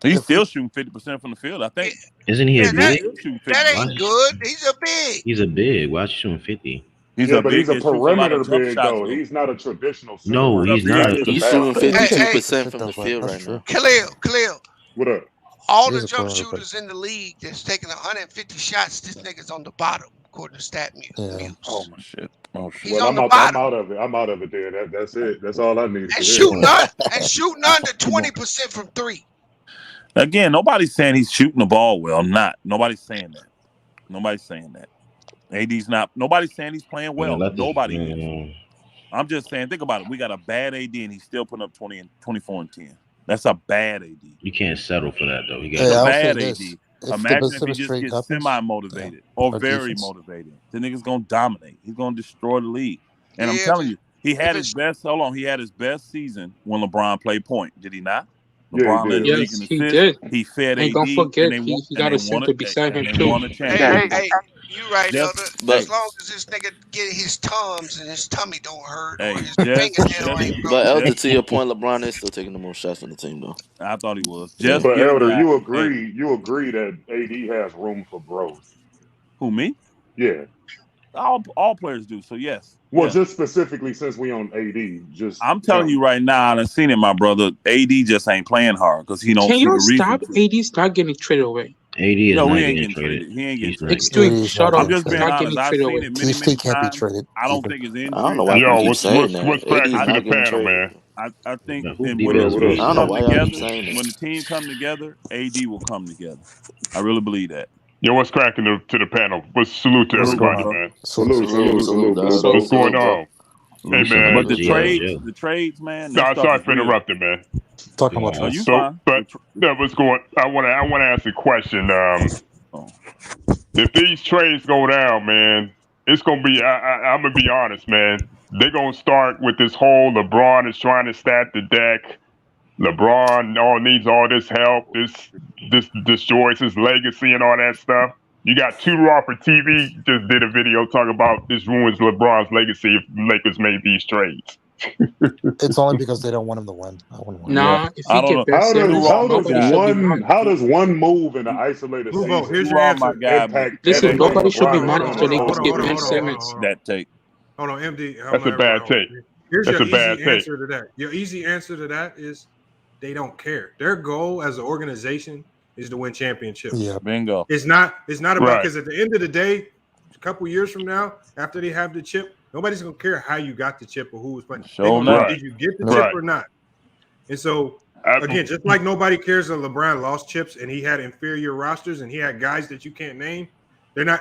[SPEAKER 10] He's still shooting 50% from the field, I think.
[SPEAKER 8] Isn't he a big?
[SPEAKER 14] That ain't good. He's a big.
[SPEAKER 8] He's a big. Why is he shooting 50?
[SPEAKER 10] He's
[SPEAKER 9] Yeah,
[SPEAKER 10] a
[SPEAKER 9] but
[SPEAKER 10] big
[SPEAKER 9] he's a
[SPEAKER 10] that shoots a lot
[SPEAKER 9] perimeter
[SPEAKER 10] of jump
[SPEAKER 9] big
[SPEAKER 10] shots,
[SPEAKER 9] though.
[SPEAKER 10] though.
[SPEAKER 9] He's not a traditional center.
[SPEAKER 8] No,
[SPEAKER 9] where
[SPEAKER 8] he's
[SPEAKER 9] he can
[SPEAKER 8] not.
[SPEAKER 9] get to the
[SPEAKER 11] He's shooting
[SPEAKER 9] basket.
[SPEAKER 11] 52% from the field right now.
[SPEAKER 14] Khalil.
[SPEAKER 9] What up?
[SPEAKER 14] All
[SPEAKER 12] He
[SPEAKER 14] the
[SPEAKER 12] is a
[SPEAKER 14] jump
[SPEAKER 12] perimeter
[SPEAKER 14] shooters in the league that's taking 150 shots, this nigga's on the bottom, according to StatMuse.
[SPEAKER 10] Oh my shit. Oh shit.
[SPEAKER 14] He's
[SPEAKER 9] Well,
[SPEAKER 14] on the
[SPEAKER 9] I'm
[SPEAKER 14] bottom.
[SPEAKER 9] out of it. I'm out of it. Then that's it. That's all I need to
[SPEAKER 14] And
[SPEAKER 9] hear.
[SPEAKER 14] shooting under 20% from three.
[SPEAKER 10] Again, nobody's saying he's shooting the ball well. Nobody's saying that. Nobody's saying that. AD's not. Nobody's saying he's playing well. Nobody is. I'm just saying, think about it. We got a bad AD and he's still putting up 20 and 24 and 10. That's a bad AD.
[SPEAKER 8] You can't settle for that though.
[SPEAKER 10] It's a
[SPEAKER 12] I'll
[SPEAKER 10] bad
[SPEAKER 12] say
[SPEAKER 10] AD.
[SPEAKER 12] this.
[SPEAKER 10] Imagine if he just gets semi-motivated or
[SPEAKER 12] our
[SPEAKER 10] very
[SPEAKER 12] defense.
[SPEAKER 10] motivated. The nigga's gonna dominate. He's gonna destroy the league. And I'm telling you, he had his best. Hold on, he had his best season when LeBron played point. Did he not? LeBron led the league
[SPEAKER 15] Yes,
[SPEAKER 10] in
[SPEAKER 15] he
[SPEAKER 10] assists.
[SPEAKER 15] did.
[SPEAKER 10] He fed
[SPEAKER 15] Ain't
[SPEAKER 10] AD,
[SPEAKER 15] gonna forget,
[SPEAKER 10] and
[SPEAKER 15] he got a center beside him
[SPEAKER 10] they
[SPEAKER 15] too.
[SPEAKER 10] won a
[SPEAKER 14] Hey,
[SPEAKER 10] championship.
[SPEAKER 14] you right,
[SPEAKER 10] Just-
[SPEAKER 14] Elder.
[SPEAKER 11] but-
[SPEAKER 14] As long as this nigga get his tums and his tummy don't hurt or his
[SPEAKER 10] just-
[SPEAKER 14] fingernail ain't broke.
[SPEAKER 11] But Elder, to your point, LeBron is still taking the most shots on the team, though.
[SPEAKER 10] I thought he was.
[SPEAKER 11] Yeah.
[SPEAKER 10] Just
[SPEAKER 9] But
[SPEAKER 10] give
[SPEAKER 9] Elder,
[SPEAKER 10] that-
[SPEAKER 9] you agree that AD has room for growth.
[SPEAKER 10] Who, me?
[SPEAKER 9] Yeah.
[SPEAKER 10] All players do. So yes.
[SPEAKER 9] Well,
[SPEAKER 10] yes.
[SPEAKER 9] just specifically since we on AD, just
[SPEAKER 10] I'm telling you right now, I've seen it, my brother. AD just ain't playing hard because he don't
[SPEAKER 15] Can
[SPEAKER 10] see
[SPEAKER 15] you
[SPEAKER 10] the reason
[SPEAKER 15] stop?
[SPEAKER 10] to.
[SPEAKER 15] AD's not getting traded away.
[SPEAKER 8] AD is
[SPEAKER 10] No,
[SPEAKER 8] not
[SPEAKER 10] he ain't
[SPEAKER 8] getting
[SPEAKER 10] getting traded. He ain't getting
[SPEAKER 8] He's not
[SPEAKER 10] traded.
[SPEAKER 15] Extreme,
[SPEAKER 12] He's
[SPEAKER 15] shut
[SPEAKER 12] not
[SPEAKER 15] up.
[SPEAKER 10] I'm just
[SPEAKER 15] He's
[SPEAKER 10] being
[SPEAKER 15] not
[SPEAKER 10] honest.
[SPEAKER 15] getting
[SPEAKER 10] I've
[SPEAKER 15] traded
[SPEAKER 10] seen
[SPEAKER 15] away.
[SPEAKER 10] it many
[SPEAKER 12] TST can't be
[SPEAKER 10] times.
[SPEAKER 12] traded.
[SPEAKER 10] I don't
[SPEAKER 12] either.
[SPEAKER 10] think it's injury.
[SPEAKER 11] I don't know why
[SPEAKER 10] I
[SPEAKER 11] you
[SPEAKER 10] think
[SPEAKER 11] keep
[SPEAKER 10] it's-
[SPEAKER 11] saying that.
[SPEAKER 9] what's
[SPEAKER 11] AD
[SPEAKER 9] cracking
[SPEAKER 11] is
[SPEAKER 9] to the
[SPEAKER 11] not getting
[SPEAKER 9] panel,
[SPEAKER 11] traded.
[SPEAKER 9] man?
[SPEAKER 10] I think
[SPEAKER 8] Now, who
[SPEAKER 10] when
[SPEAKER 8] D-Bell's
[SPEAKER 10] the
[SPEAKER 8] with
[SPEAKER 10] team
[SPEAKER 11] I don't know
[SPEAKER 10] come
[SPEAKER 11] why y'all keep
[SPEAKER 10] together,
[SPEAKER 11] saying
[SPEAKER 10] when
[SPEAKER 11] this.
[SPEAKER 10] the team come together, AD will come together. I really believe that.
[SPEAKER 9] Yo, what's cracking to the panel? What's salute to
[SPEAKER 12] What's
[SPEAKER 9] everybody,
[SPEAKER 12] going on?
[SPEAKER 9] man.
[SPEAKER 12] Salute.
[SPEAKER 11] Salute,
[SPEAKER 9] What's
[SPEAKER 11] dog.
[SPEAKER 9] going
[SPEAKER 11] bro.
[SPEAKER 9] on? Hey,
[SPEAKER 8] Listen,
[SPEAKER 9] man.
[SPEAKER 10] But the
[SPEAKER 8] G.I.
[SPEAKER 10] trades,
[SPEAKER 8] Joe.
[SPEAKER 10] man.
[SPEAKER 9] No,
[SPEAKER 10] That stuff
[SPEAKER 9] sorry
[SPEAKER 10] is
[SPEAKER 9] for
[SPEAKER 10] real.
[SPEAKER 9] interrupting, man.
[SPEAKER 12] Talking about
[SPEAKER 10] Oh,
[SPEAKER 12] trades.
[SPEAKER 10] you
[SPEAKER 9] So,
[SPEAKER 10] fine.
[SPEAKER 9] but that was going. I want to ask a question. If these trades go down, man, it's gonna be. I'm gonna be honest, man. They're gonna start with this whole LeBron is trying to stack the deck. LeBron needs all this help. This destroys his legacy and all that stuff. You got Two Raw for TV just did a video talking about this ruins LeBron's legacy if Lakers made these trades.
[SPEAKER 12] It's only because they don't want him to win. I wouldn't want him.
[SPEAKER 15] Nah, if he get Ben
[SPEAKER 9] How
[SPEAKER 15] Simmons, nobody should be mad.
[SPEAKER 9] does one move in an isolated
[SPEAKER 7] Blue
[SPEAKER 9] season
[SPEAKER 7] Vote, here's your answer.
[SPEAKER 15] Listen, nobody should be
[SPEAKER 9] LeBron
[SPEAKER 15] mad
[SPEAKER 9] return
[SPEAKER 15] if
[SPEAKER 9] to
[SPEAKER 15] the Lakers
[SPEAKER 9] the
[SPEAKER 15] get
[SPEAKER 9] finals?
[SPEAKER 15] Ben Simmons.
[SPEAKER 10] That take.
[SPEAKER 7] Hold on, MD.
[SPEAKER 9] That's a bad take.
[SPEAKER 7] Here's
[SPEAKER 9] That's
[SPEAKER 7] your
[SPEAKER 9] a bad
[SPEAKER 7] easy
[SPEAKER 9] take.
[SPEAKER 7] answer to that. Your easy answer to that is they don't care. Their goal as an organization is to win championships.
[SPEAKER 12] Yeah.
[SPEAKER 10] Bingo.
[SPEAKER 7] It's not about
[SPEAKER 9] Right.
[SPEAKER 7] because at the end of the day, a couple years from now, after they have the chip, nobody's gonna care how you got the chip or who was playing.
[SPEAKER 10] Sure
[SPEAKER 7] They gonna
[SPEAKER 10] enough.
[SPEAKER 7] know, did you get the
[SPEAKER 9] Right.
[SPEAKER 7] chip or not? And so again, just like nobody cares that LeBron lost chips and he had inferior rosters and he had guys that you can't name,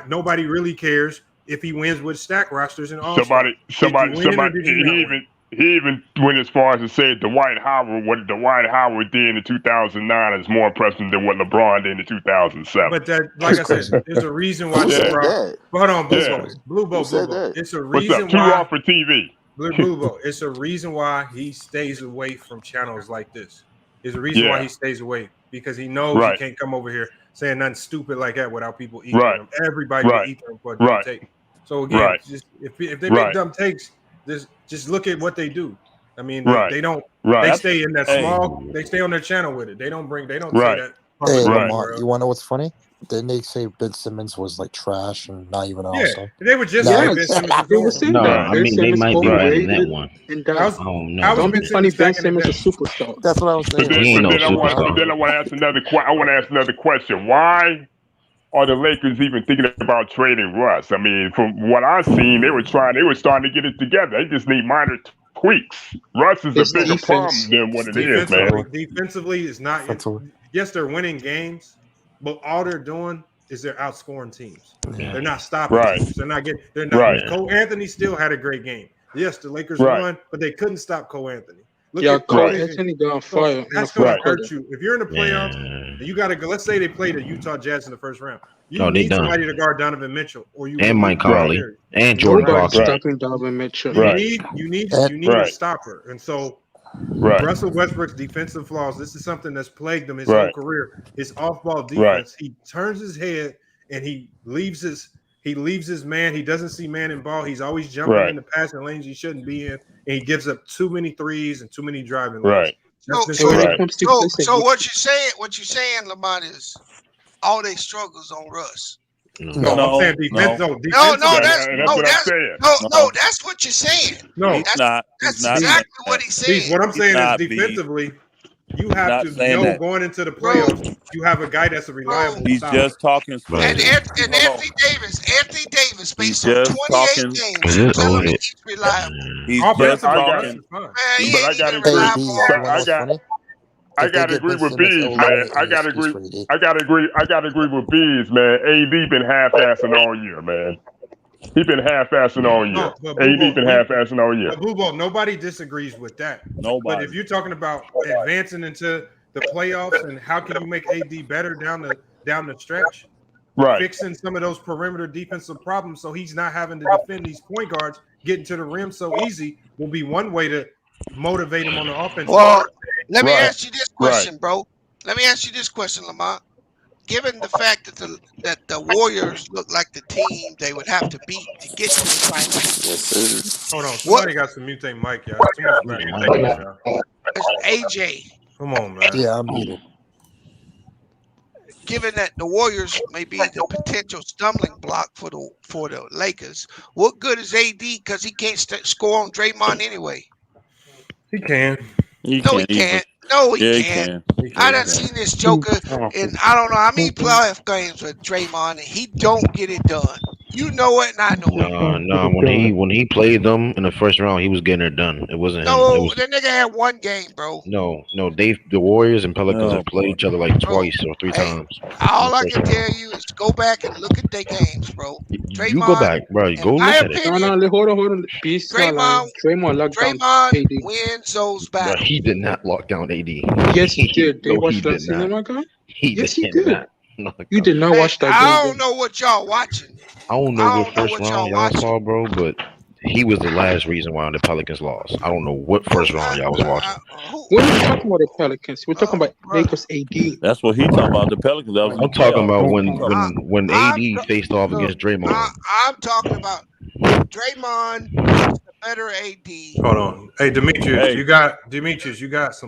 [SPEAKER 7] nobody really cares if he wins with stack rosters and all.
[SPEAKER 9] Somebody. He even went as far as to say what Dwight Howard did in 2009 is more impressive than what LeBron did in 2007.
[SPEAKER 7] But that, like I said, there's a reason why.
[SPEAKER 11] Who said
[SPEAKER 7] LeBron,
[SPEAKER 11] that?
[SPEAKER 7] hold on, Blue
[SPEAKER 9] Yeah.
[SPEAKER 7] Bowl, Blue Bowl,
[SPEAKER 11] Who said
[SPEAKER 7] Blue Bowl.
[SPEAKER 11] that?
[SPEAKER 7] It's a
[SPEAKER 9] What's
[SPEAKER 7] reason
[SPEAKER 9] up? Two
[SPEAKER 7] why.
[SPEAKER 9] Raw for TV.
[SPEAKER 7] Blue Bowl. It's a reason why he stays away from channels like this. There's a reason why
[SPEAKER 9] Yeah.
[SPEAKER 7] he stays away because he knows
[SPEAKER 9] Right.
[SPEAKER 7] he can't come over here saying nothing stupid like that without people eating
[SPEAKER 9] Right.
[SPEAKER 7] him. Everybody will
[SPEAKER 9] Right.
[SPEAKER 7] eat them for a dumb
[SPEAKER 9] Right.
[SPEAKER 7] take. So again,
[SPEAKER 9] Right.
[SPEAKER 7] just if they
[SPEAKER 9] Right.
[SPEAKER 7] make dumb takes, just look at what they do. I mean,
[SPEAKER 9] Right.
[SPEAKER 7] they don't.
[SPEAKER 9] Right.
[SPEAKER 7] They stay in that
[SPEAKER 10] Hey.
[SPEAKER 7] small. They stay on their channel with it. They don't
[SPEAKER 9] Right.
[SPEAKER 7] say that.
[SPEAKER 12] Hey,
[SPEAKER 7] publicly
[SPEAKER 9] Right.
[SPEAKER 12] Lamar,
[SPEAKER 7] everywhere
[SPEAKER 12] you want to know what's funny? Didn't they say Ben Simmons was like trash and not even an
[SPEAKER 7] else.
[SPEAKER 12] all-star?
[SPEAKER 7] Yeah, they were just
[SPEAKER 12] Nah.
[SPEAKER 7] saying Ben Simmons was
[SPEAKER 15] They were
[SPEAKER 7] horrible.
[SPEAKER 15] saying
[SPEAKER 8] No,
[SPEAKER 15] that.
[SPEAKER 8] I
[SPEAKER 15] Ben
[SPEAKER 8] mean, they
[SPEAKER 15] Simmons
[SPEAKER 8] might be right in that
[SPEAKER 15] overrated
[SPEAKER 8] one.
[SPEAKER 15] and
[SPEAKER 7] How's-
[SPEAKER 8] Oh, no.
[SPEAKER 7] how was
[SPEAKER 15] Don't
[SPEAKER 7] Ben
[SPEAKER 15] be funny.
[SPEAKER 7] Simmons
[SPEAKER 15] Ben
[SPEAKER 7] back in the
[SPEAKER 15] Simmons
[SPEAKER 7] day?
[SPEAKER 15] a superstar.
[SPEAKER 12] That's what I was saying.
[SPEAKER 8] He ain't no
[SPEAKER 9] Then I want
[SPEAKER 8] superstar.
[SPEAKER 9] to ask another question. I want to ask another question. Why are the Lakers even thinking about trading Russ? I mean, from what I've seen, they were starting to get it together. They just need minor tweaks. Russ is
[SPEAKER 15] It's
[SPEAKER 9] a bigger
[SPEAKER 15] defense.
[SPEAKER 9] problem than what it is, man.
[SPEAKER 7] Defensively is not.
[SPEAKER 12] Defensively.
[SPEAKER 7] Yes, they're winning games, but all they're doing is they're outscoring teams.
[SPEAKER 12] Yeah.
[SPEAKER 7] They're not stopping
[SPEAKER 9] Right.
[SPEAKER 7] teams. They're not getting. They're not.
[SPEAKER 9] Right.
[SPEAKER 7] Cole Anthony still had a great game. Yes, the Lakers
[SPEAKER 9] Right.
[SPEAKER 7] won, but they couldn't stop Cole Anthony. Look
[SPEAKER 15] Yeah,
[SPEAKER 7] at
[SPEAKER 15] Cole
[SPEAKER 9] Right.
[SPEAKER 15] Anthony got on
[SPEAKER 7] So
[SPEAKER 15] fire.
[SPEAKER 7] that's going
[SPEAKER 9] Right.
[SPEAKER 7] to hurt you if you're in the playoffs.
[SPEAKER 8] Yeah.
[SPEAKER 7] And you got to go. Let's say they play the Utah Jazz in the first round. You
[SPEAKER 8] Oh, they
[SPEAKER 7] need
[SPEAKER 8] done.
[SPEAKER 7] somebody to guard Donovan Mitchell, or you
[SPEAKER 8] And Mike
[SPEAKER 7] lose the
[SPEAKER 8] Conley.
[SPEAKER 7] series.
[SPEAKER 8] And Jordan
[SPEAKER 15] Nobody's
[SPEAKER 8] Clarkson.
[SPEAKER 9] Right.
[SPEAKER 15] stopping Donovan Mitchell.
[SPEAKER 7] You
[SPEAKER 9] Right.
[SPEAKER 7] need
[SPEAKER 9] Right.
[SPEAKER 7] a stopper, and so.
[SPEAKER 9] Right.
[SPEAKER 7] Russell Westbrook's defensive flaws. This is something that's plagued him his
[SPEAKER 9] Right.
[SPEAKER 7] whole career. His off-ball defense.
[SPEAKER 9] Right.
[SPEAKER 7] He turns his head and he leaves his man. He doesn't see man in ball. He's always jumping
[SPEAKER 9] Right.
[SPEAKER 7] in the passing lanes he shouldn't be in, and he gives up too many threes and too many driving lanes.
[SPEAKER 9] Right.
[SPEAKER 7] That's been
[SPEAKER 15] So when
[SPEAKER 7] plagued.
[SPEAKER 15] it comes to
[SPEAKER 14] So,
[SPEAKER 15] listen,
[SPEAKER 14] so what you're saying, Lamont, is all they struggles on Russ.
[SPEAKER 7] No,
[SPEAKER 10] No,
[SPEAKER 7] I'm saying defense.
[SPEAKER 10] no.
[SPEAKER 7] No,
[SPEAKER 14] No,
[SPEAKER 7] defense.
[SPEAKER 14] no,
[SPEAKER 9] That's what I'm saying.
[SPEAKER 14] no, that's what you're saying.
[SPEAKER 7] No,
[SPEAKER 10] He's not.
[SPEAKER 14] That's
[SPEAKER 10] He's not
[SPEAKER 14] exactly
[SPEAKER 10] saying
[SPEAKER 14] what
[SPEAKER 10] that.
[SPEAKER 14] he's
[SPEAKER 7] Steve,
[SPEAKER 14] saying.
[SPEAKER 7] what I'm saying
[SPEAKER 10] not,
[SPEAKER 7] is
[SPEAKER 10] B.
[SPEAKER 7] defensively, you have
[SPEAKER 10] Not
[SPEAKER 7] to
[SPEAKER 10] saying
[SPEAKER 7] know
[SPEAKER 10] that.
[SPEAKER 7] going into the playoffs, you have a guy that's a reliable
[SPEAKER 10] He's
[SPEAKER 7] stopper.
[SPEAKER 10] just talking.
[SPEAKER 14] And
[SPEAKER 10] Hold on.
[SPEAKER 14] Anthony Davis,
[SPEAKER 10] He's
[SPEAKER 14] based on
[SPEAKER 10] just
[SPEAKER 14] 28
[SPEAKER 10] talking.
[SPEAKER 14] games,
[SPEAKER 8] Is
[SPEAKER 14] you
[SPEAKER 8] it?
[SPEAKER 14] telling
[SPEAKER 8] Oh,
[SPEAKER 14] me
[SPEAKER 8] wait.
[SPEAKER 14] he's reliable.
[SPEAKER 10] He's
[SPEAKER 7] Offensively,
[SPEAKER 10] just
[SPEAKER 9] I got
[SPEAKER 10] talking.
[SPEAKER 7] Russ is fine.
[SPEAKER 14] Man, he
[SPEAKER 9] But I
[SPEAKER 14] ain't
[SPEAKER 9] gotta
[SPEAKER 14] even
[SPEAKER 9] agree.
[SPEAKER 12] Hey,
[SPEAKER 14] reliable.
[SPEAKER 12] B, you
[SPEAKER 14] on
[SPEAKER 12] want to know
[SPEAKER 9] I
[SPEAKER 12] what's
[SPEAKER 9] got.
[SPEAKER 12] funny?
[SPEAKER 9] I
[SPEAKER 12] If they
[SPEAKER 9] gotta
[SPEAKER 12] get
[SPEAKER 9] agree
[SPEAKER 12] Ben
[SPEAKER 9] with
[SPEAKER 12] Simmons,
[SPEAKER 9] Bees,
[SPEAKER 12] it will
[SPEAKER 9] man.
[SPEAKER 12] eliminate
[SPEAKER 9] I
[SPEAKER 12] any
[SPEAKER 9] gotta
[SPEAKER 12] excuse
[SPEAKER 9] agree.
[SPEAKER 12] for AD.
[SPEAKER 9] I gotta agree with Bees, man. AD been half-assing all year, man. He been half-assing all year.
[SPEAKER 7] No, but
[SPEAKER 9] AD
[SPEAKER 7] Boo-Boo,
[SPEAKER 9] been half-assing all year.
[SPEAKER 7] Blue Ball, nobody disagrees with that.
[SPEAKER 10] Nobody.
[SPEAKER 7] But if you're talking about advancing into the playoffs and how can you make AD better down the stretch,
[SPEAKER 9] Right.
[SPEAKER 7] fixing some of those perimeter defensive problems so he's not having to defend these point guards getting to the rim so easy will be one way to motivate him on the offense.
[SPEAKER 11] Well,
[SPEAKER 14] Let me ask you this question, bro. Let me ask you this question, Lamont. Given the fact that the Warriors look like the team they would have to beat to get to the finals.
[SPEAKER 7] Hold on, somebody got to mute their mic, y'all. It's too much background.
[SPEAKER 14] It's AJ.
[SPEAKER 7] Come on, man.
[SPEAKER 12] Yeah, I'm muted.
[SPEAKER 14] Given that the Warriors may be the potential stumbling block for the Lakers, what good is AD because he can't score on Draymond anyway?
[SPEAKER 7] He can.
[SPEAKER 14] He can't. No, he can't. I done seen this Joker in I don't know how many playoff games with Draymond, and he don't get it done. You know it, and I know it.
[SPEAKER 8] No. When he played them in the first round, he was getting it done. It wasn't him.
[SPEAKER 14] No, that nigga had one game, bro.
[SPEAKER 8] No. The Warriors and Pelicans have played each other like twice or three times.
[SPEAKER 14] All I can tell you is go back and look at their games, bro. Draymond,
[SPEAKER 8] you go back, bro. Go look at it.
[SPEAKER 15] No, hold on.
[SPEAKER 14] Draymond wins those battles.
[SPEAKER 8] Bro, he did not lock down AD.
[SPEAKER 15] Yes, he did. They watched that season, my guy. Yes, he did. You did not watch that game.
[SPEAKER 14] I don't know what y'all watching.
[SPEAKER 8] I don't know what first round y'all saw, bro, but he was the last reason why the Pelicans lost. I don't know what first round y'all was watching.
[SPEAKER 15] We're not talking about the Pelicans. We're talking about Lakers AD.
[SPEAKER 10] That's what he's talking about. The Pelicans.
[SPEAKER 8] I'm talking about when AD faced off against Draymond.
[SPEAKER 14] I'm talking about Draymond is the better AD.
[SPEAKER 7] Hold on. Hey, Demetrius, you got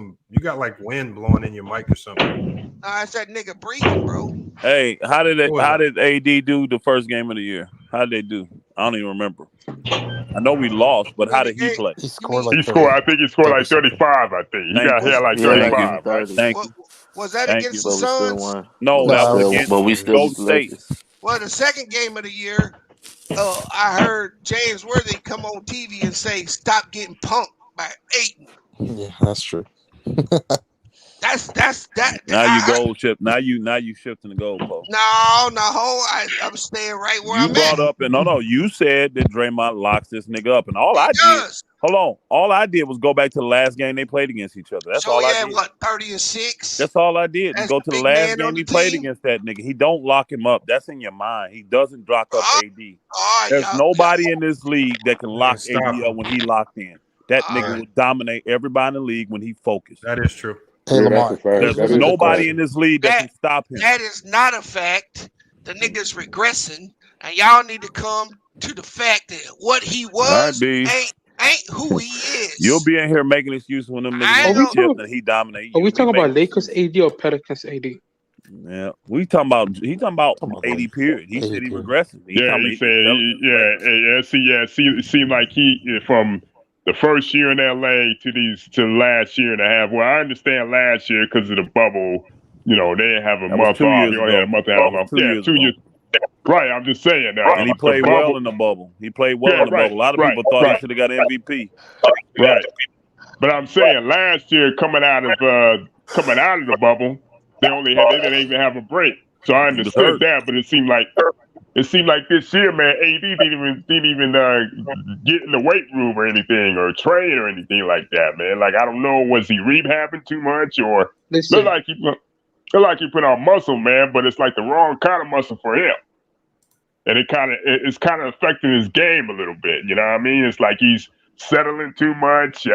[SPEAKER 7] like wind blowing in your mic or something.
[SPEAKER 14] I said nigga breathing, bro.
[SPEAKER 10] Hey, how did AD do the first game of the year? How did they do? I don't even remember. I know we lost, but how did he play?
[SPEAKER 9] I think he scored like 35. I think he had like 35. Right?
[SPEAKER 10] Thank you.
[SPEAKER 14] Was that against the Suns?
[SPEAKER 10] No, that was against Golden State.
[SPEAKER 14] Well, the second game of the year, I heard James Worthy come on TV and say, "Stop getting punked by Ayton."
[SPEAKER 12] Yeah, that's true.
[SPEAKER 14] That's that.
[SPEAKER 10] Now you gold chip. Now you shifting the goalpost.
[SPEAKER 14] I'm staying right where I'm at.
[SPEAKER 10] You brought up and you said that Draymond locks this nigga up, and all I did was go back to the last game they played against each other. That's all I did.
[SPEAKER 14] What, 30-6?
[SPEAKER 10] That's all I did. Go to the last game he played against that nigga. He don't lock him up. That's in your mind. He doesn't lock up AD. There's nobody in this league that can lock AD up when he locked in. That nigga will dominate everybody in the league when he focused.
[SPEAKER 7] That is true.
[SPEAKER 12] Hey, Lamar.
[SPEAKER 10] There's nobody in this league that can stop him.
[SPEAKER 14] That is not a fact. The nigga's regressing, and y'all need to come to the fact that what he was ain't who he is.
[SPEAKER 10] You'll be in here making excuses when them niggas and he dominates.
[SPEAKER 15] Are we talking about Lakers AD or Pelicans AD?
[SPEAKER 10] Yeah, he talking about AD period. He said he regressing.
[SPEAKER 9] It seemed like he from the first year in LA to last year and a half. Well, I understand last year because of the bubble. They didn't have a month off. You only had a month and a half off. 2 years. Right, I'm just saying that.
[SPEAKER 10] And he played well in the bubble. A lot of people thought he should have got MVP.
[SPEAKER 9] Right. But I'm saying last year coming out of the bubble, they didn't even have a break. So I understood that, but it seemed like this year, man, AD didn't even get in the weight room or anything, or train or anything like that, man. Like, I don't know, was he rehabbing too much, or look like he put on muscle, man, but it's like the wrong kind of muscle for him, and it's kind of affecting his game a little bit. You know what I mean? It's like he's settling too much.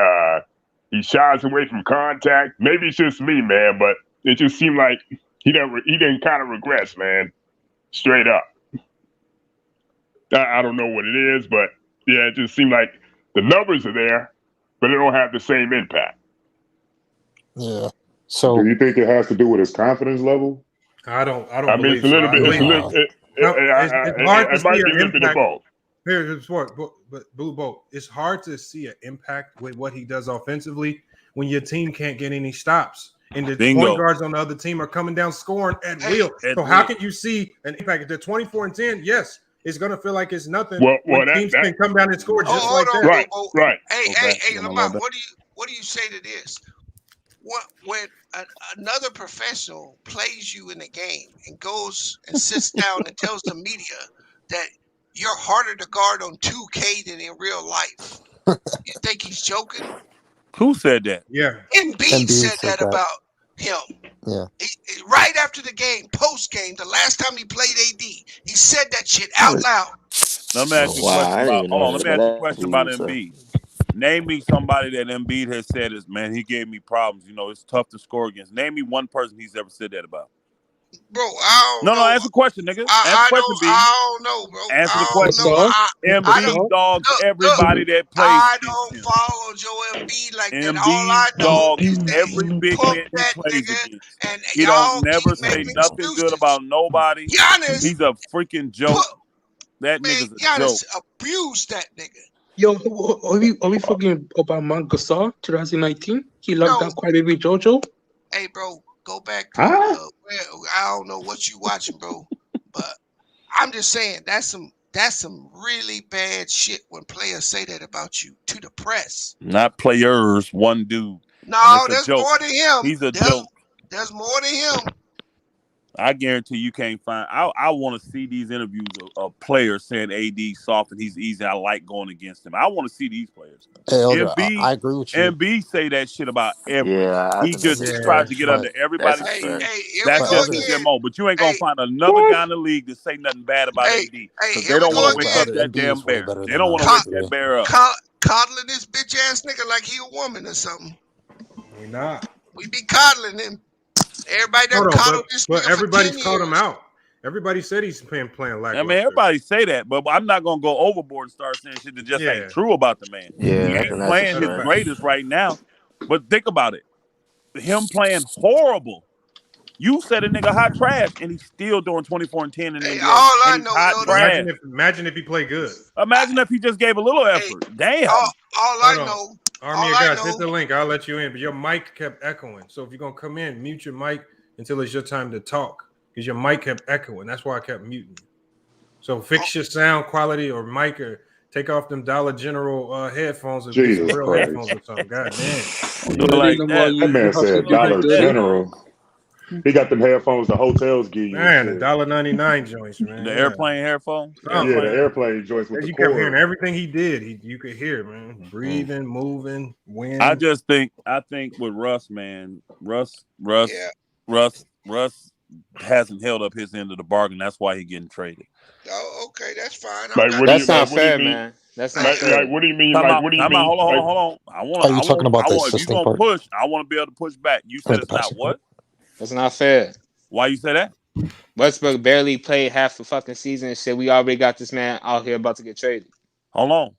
[SPEAKER 9] He shies away from contact. Maybe it's just me, man, but it just seemed like he didn't kind of regress, man. Straight up. I don't know what it is, but yeah, it just seemed like the numbers are there, but it don't have the same impact.
[SPEAKER 12] Yeah. So,
[SPEAKER 9] do you think it has to do with his confidence level?
[SPEAKER 7] I don't.
[SPEAKER 9] I mean, it's a little bit.
[SPEAKER 7] It's hard to see an impact.
[SPEAKER 9] Both.
[SPEAKER 7] Here's what, but Blue Boat. It's hard to see an impact with what he does offensively when your team can't get any stops. And the point guards on the other team are coming down scoring at will. So how can you see an impact? If they're 24-10, yes, it's going to feel like it's nothing. When teams can come down and score just like that.
[SPEAKER 9] Right.
[SPEAKER 14] Hey, Lamont, what do you say to this? When another professional plays you in a game and goes and sits down and tells the media that you're harder to guard on 2K than in real life, you think he's joking?
[SPEAKER 10] Who said that?
[SPEAKER 7] Yeah.
[SPEAKER 14] Embiid said that about him.
[SPEAKER 12] Yeah.
[SPEAKER 14] Right after the game, post game, the last time he played AD, he said that shit out loud.
[SPEAKER 10] Let me ask you a question about Embiid. Name me somebody that Embiid has said is, man, he gave me problems. You know, it's tough to score against. Name me one person he's ever said that about.
[SPEAKER 14] Bro, I don't know.
[SPEAKER 10] No, answer the question, nigga.
[SPEAKER 14] I don't know, bro.
[SPEAKER 10] Answer the
[SPEAKER 14] I
[SPEAKER 10] question.
[SPEAKER 14] don't know.
[SPEAKER 10] Embiid dogs everybody that plays.
[SPEAKER 14] I don't follow Joel Embiid like that. All I
[SPEAKER 10] Embiid
[SPEAKER 14] know
[SPEAKER 10] dogs
[SPEAKER 14] is that
[SPEAKER 10] every big
[SPEAKER 14] pump
[SPEAKER 10] man he
[SPEAKER 14] that
[SPEAKER 10] plays
[SPEAKER 14] nigga,
[SPEAKER 10] against.
[SPEAKER 14] and
[SPEAKER 10] He
[SPEAKER 14] y'all
[SPEAKER 10] don't never
[SPEAKER 14] keep
[SPEAKER 10] say
[SPEAKER 14] making
[SPEAKER 10] nothing
[SPEAKER 14] excuses.
[SPEAKER 10] good about nobody.
[SPEAKER 14] Giannis,
[SPEAKER 10] he's a freaking joke. That nigga's a
[SPEAKER 14] Giannis
[SPEAKER 10] joke.
[SPEAKER 14] abused that nigga.
[SPEAKER 15] Yo, are we fucking about Mount Gasol 2019? He locked down quite a bit, JoJo.
[SPEAKER 14] Hey, bro, go back to I don't know what you watching, bro, but I'm just saying that's some really bad shit when players say that about you to the press.
[SPEAKER 10] Not players, one dude.
[SPEAKER 14] No, there's more than him.
[SPEAKER 10] He's a joke.
[SPEAKER 14] There's more than him.
[SPEAKER 10] I guarantee you can't find. I want to see these interviews of players saying AD soft and he's easy. I like going against him. I want to see these players.
[SPEAKER 12] Hey, Elder, I agree with you.
[SPEAKER 10] Embiid say that shit about everything.
[SPEAKER 11] Yeah,
[SPEAKER 10] he just tries to get under everybody's skin. That's just his MO. But you ain't gonna find another guy in the league to say nothing bad about AD because they don't want to wake up that damn bear. They don't want to wake that bear up.
[SPEAKER 14] Coddling this bitch ass nigga like he a woman or something.
[SPEAKER 7] We not.
[SPEAKER 14] We be coddling him. Everybody that coddled this
[SPEAKER 7] but
[SPEAKER 14] nigga
[SPEAKER 7] everybody's
[SPEAKER 14] for 10
[SPEAKER 7] called him
[SPEAKER 14] years.
[SPEAKER 7] out. Everybody said he's playing lackluster.
[SPEAKER 10] I mean, everybody say that, but I'm not gonna go overboard and start saying shit that just ain't true about the man.
[SPEAKER 11] Yeah,
[SPEAKER 10] he ain't playing his greatest right now. But think about it. Him playing horrible. You said a nigga hot trash, and he's still doing 24 and 10 in the NBA.
[SPEAKER 14] All I know,
[SPEAKER 10] hot trash.
[SPEAKER 7] Imagine if he played good.
[SPEAKER 10] Imagine if he just gave a little effort. Damn.
[SPEAKER 14] All I know.
[SPEAKER 7] Army of guys, hit the link. I'll let you in. But your mic kept echoing. So if you're gonna come in, mute your mic until it's your time to talk. Because your mic kept echoing. That's why I kept muting you. So fix your sound quality or mic or take off them Dollar General headphones and get some real headphones or something. God damn.
[SPEAKER 9] That man said Dollar General. He got them headphones the hotels give you.
[SPEAKER 7] Man, the $1.99 joints, man.
[SPEAKER 10] The airplane headphones?
[SPEAKER 9] Yeah, the airplane joints with the
[SPEAKER 7] you kept hearing everything he did. You could hear, man. Breathing, moving, wind.
[SPEAKER 10] I think with Russ, man, Russ hasn't held up his end of the bargain. That's why he's getting traded.
[SPEAKER 14] Oh, okay, that's fine.
[SPEAKER 16] That's not fair, man. That's not fair.
[SPEAKER 9] What do you mean?
[SPEAKER 10] What do you mean? Hold on.
[SPEAKER 12] Are you talking about the
[SPEAKER 10] if
[SPEAKER 12] assistant
[SPEAKER 10] you're gonna
[SPEAKER 12] part?
[SPEAKER 10] push, I want to be able to push back. You said it's not what?
[SPEAKER 16] That's not fair.
[SPEAKER 10] Why you say that?
[SPEAKER 16] Westbrook barely played half the fucking season and shit. We already got this man out here about to get traded.
[SPEAKER 10] Hold on.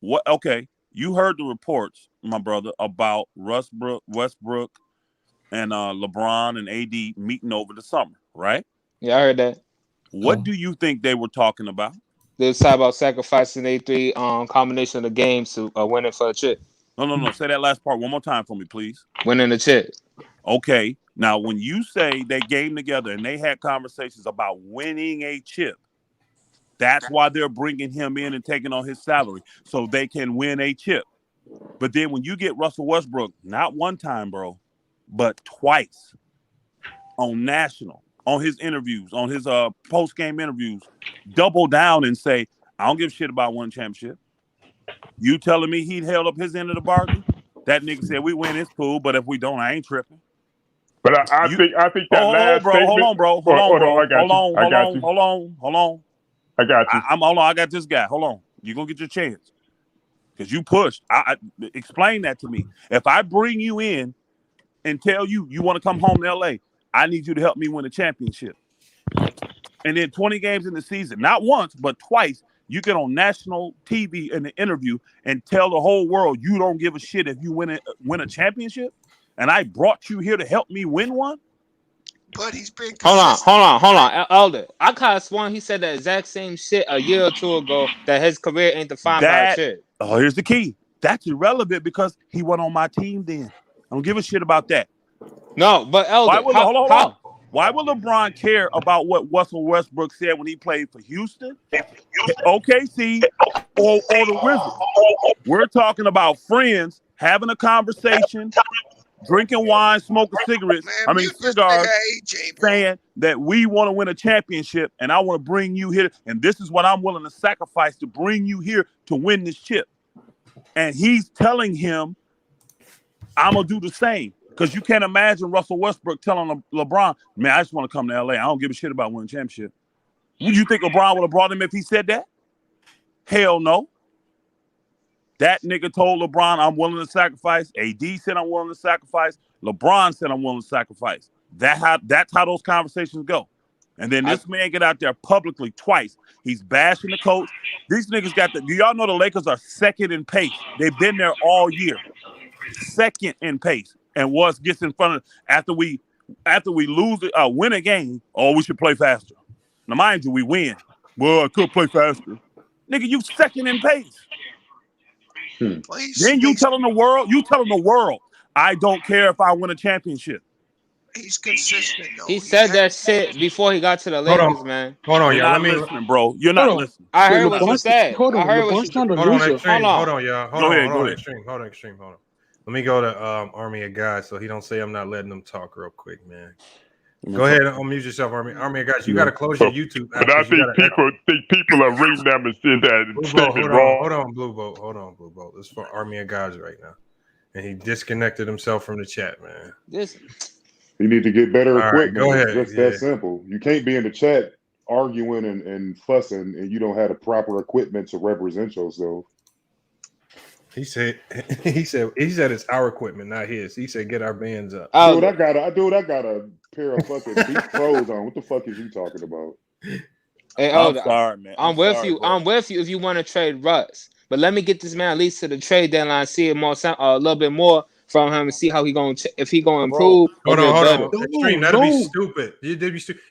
[SPEAKER 10] What? Okay, you heard the reports, my brother, about Westbrook and LeBron and AD meeting over the summer, right?
[SPEAKER 16] Yeah, I heard that.
[SPEAKER 10] What do you think they were talking about?
[SPEAKER 16] They was talking about sacrificing a three combination of the games to winning for a chip.
[SPEAKER 10] No. Say that last part one more time for me, please.
[SPEAKER 16] Winning the chip.
[SPEAKER 10] Okay. Now, when you say they game together and they had conversations about winning a chip, that's why they're bringing him in and taking on his salary so they can win a chip. But then when you get Russell Westbrook, not one time, bro, but twice on national, on his interviews, on his post-game interviews, double down and say, I don't give a shit about winning championship. You telling me he held up his end of the bargain? That nigga said, we win, it's cool, but if we don't, I ain't tripping.
[SPEAKER 9] But I think that last statement.
[SPEAKER 10] Hold on, bro. Hold on.
[SPEAKER 9] I got you.
[SPEAKER 10] I got this guy. Hold on. You're gonna get your chance. Because you pushed. I explain that to me. If I bring you in and tell you want to come home to LA, I need you to help me win a championship. And then 20 games in the season, not once, but twice, you get on national TV in the interview and tell the whole world you don't give a shit if you win a championship. And I brought you here to help me win one?
[SPEAKER 14] But he's been
[SPEAKER 16] consistent. Hold on. Elder, I kind of sworn he said the exact same shit a year or two ago that his career ain't defined by a shit.
[SPEAKER 10] Oh, here's the key. That's irrelevant because he went on my team then. I don't give a shit about that.
[SPEAKER 16] No, but Elder,
[SPEAKER 10] hold on. Why would LeBron care about what Russell Westbrook said when he played for Houston, OKC, or the Wizards? We're talking about friends having a conversation, drinking wine, smoking cigarettes. Cigars, saying that we want to win a championship, and I want to bring you here, and this is what I'm willing to sacrifice to bring you here to win this chip. And he's telling him, I'm gonna do the same. Because you can't imagine Russell Westbrook telling LeBron, man, I just want to come to LA. I don't give a shit about winning a championship. Would you think LeBron would have brought him if he said that? Hell no. That nigga told LeBron, I'm willing to sacrifice. AD said, I'm willing to sacrifice. LeBron said, I'm willing to sacrifice. That's how those conversations go. And then this man get out there publicly twice. He's bashing the coach. These niggas do y'all know the Lakers are second in pace? They've been there all year. Second in pace. And Wes gets in front of after we win a game, we should play faster. Now, mind you, we win. Well, I could play faster. Nigga, you second in pace. Then you telling the world, I don't care if I win a championship.
[SPEAKER 14] He's consistent, though.
[SPEAKER 16] He said that shit before he got to the Lakers, man.
[SPEAKER 7] Hold on,
[SPEAKER 10] You're
[SPEAKER 7] y'all.
[SPEAKER 10] not listening, bro. You're not listening.
[SPEAKER 16] I heard what you said.
[SPEAKER 15] Hold on,
[SPEAKER 16] I heard what
[SPEAKER 15] LeBron's
[SPEAKER 16] you
[SPEAKER 15] not a
[SPEAKER 7] Hold on,
[SPEAKER 15] loser.
[SPEAKER 7] Extreme.
[SPEAKER 16] Hold on.
[SPEAKER 7] Hold on, y'all.
[SPEAKER 10] Go ahead.
[SPEAKER 7] Extreme. Hold on. Let me go to Army of God so he don't say I'm not letting them talk real quick, man. Go ahead and unmute yourself, Army of God. You got to close your YouTube app.
[SPEAKER 17] But I think people are reading them and saying that wrong.
[SPEAKER 7] Hold on, Blue Boat. This is for Army of Gods right now. And he disconnected himself from the chat, man.
[SPEAKER 9] You need to get better equipment.
[SPEAKER 7] Go ahead.
[SPEAKER 9] It's just that simple. You can't be in the chat arguing and fussing and you don't have the proper equipment to represent yourself.
[SPEAKER 7] He said it's our equipment, not his. He said get our bands up.
[SPEAKER 9] Dude, I got a pair of fucking Beat Pros on. What the fuck is you talking about?
[SPEAKER 16] Hey,
[SPEAKER 10] I'm sorry, man.
[SPEAKER 16] I'm with you. I'm with you if you want to trade Russ. But let me get this man at least to the trade deadline, see it more, a little bit more from him, and see how if he gonna improve.
[SPEAKER 7] Hold on. Extreme, that'd be stupid.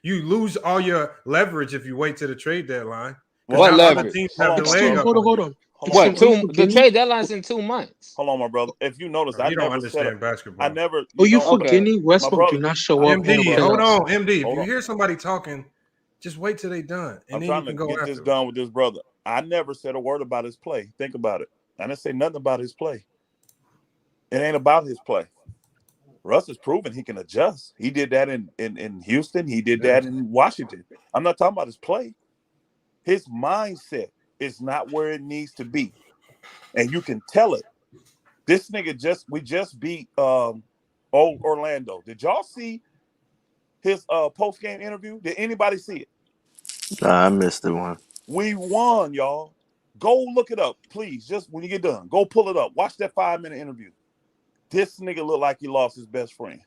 [SPEAKER 7] You lose all your leverage if you wait to the trade deadline.
[SPEAKER 16] What leverage?
[SPEAKER 15] Hold on.
[SPEAKER 16] What? The trade deadline's in 2 months.
[SPEAKER 10] Hold on, my brother. If you notice, I
[SPEAKER 7] don't
[SPEAKER 10] never
[SPEAKER 7] understand basketball.
[SPEAKER 10] I never.
[SPEAKER 15] You forgetting Westbrook did not show up.
[SPEAKER 7] MD, hold on, MD. If you hear somebody talking, just wait till they done, and
[SPEAKER 10] I'm
[SPEAKER 7] then
[SPEAKER 10] trying
[SPEAKER 7] you can
[SPEAKER 10] to
[SPEAKER 7] go
[SPEAKER 10] get
[SPEAKER 7] after
[SPEAKER 10] this done with this brother. I never said a word about his play. Think about it. I didn't say nothing about his play. It ain't about his play. Russ has proven he can adjust. He did that in Houston. He did that in Washington. I'm not talking about his play. His mindset is not where it needs to be. And you can tell it. This nigga we just beat old Orlando. Did y'all see his post-game interview? Did anybody see it?
[SPEAKER 11] Nah, I missed the one.
[SPEAKER 10] We won, y'all. Go look it up, please. Just when you get done, go pull it up. Watch that 5-minute interview. This nigga looked like he lost his best friend.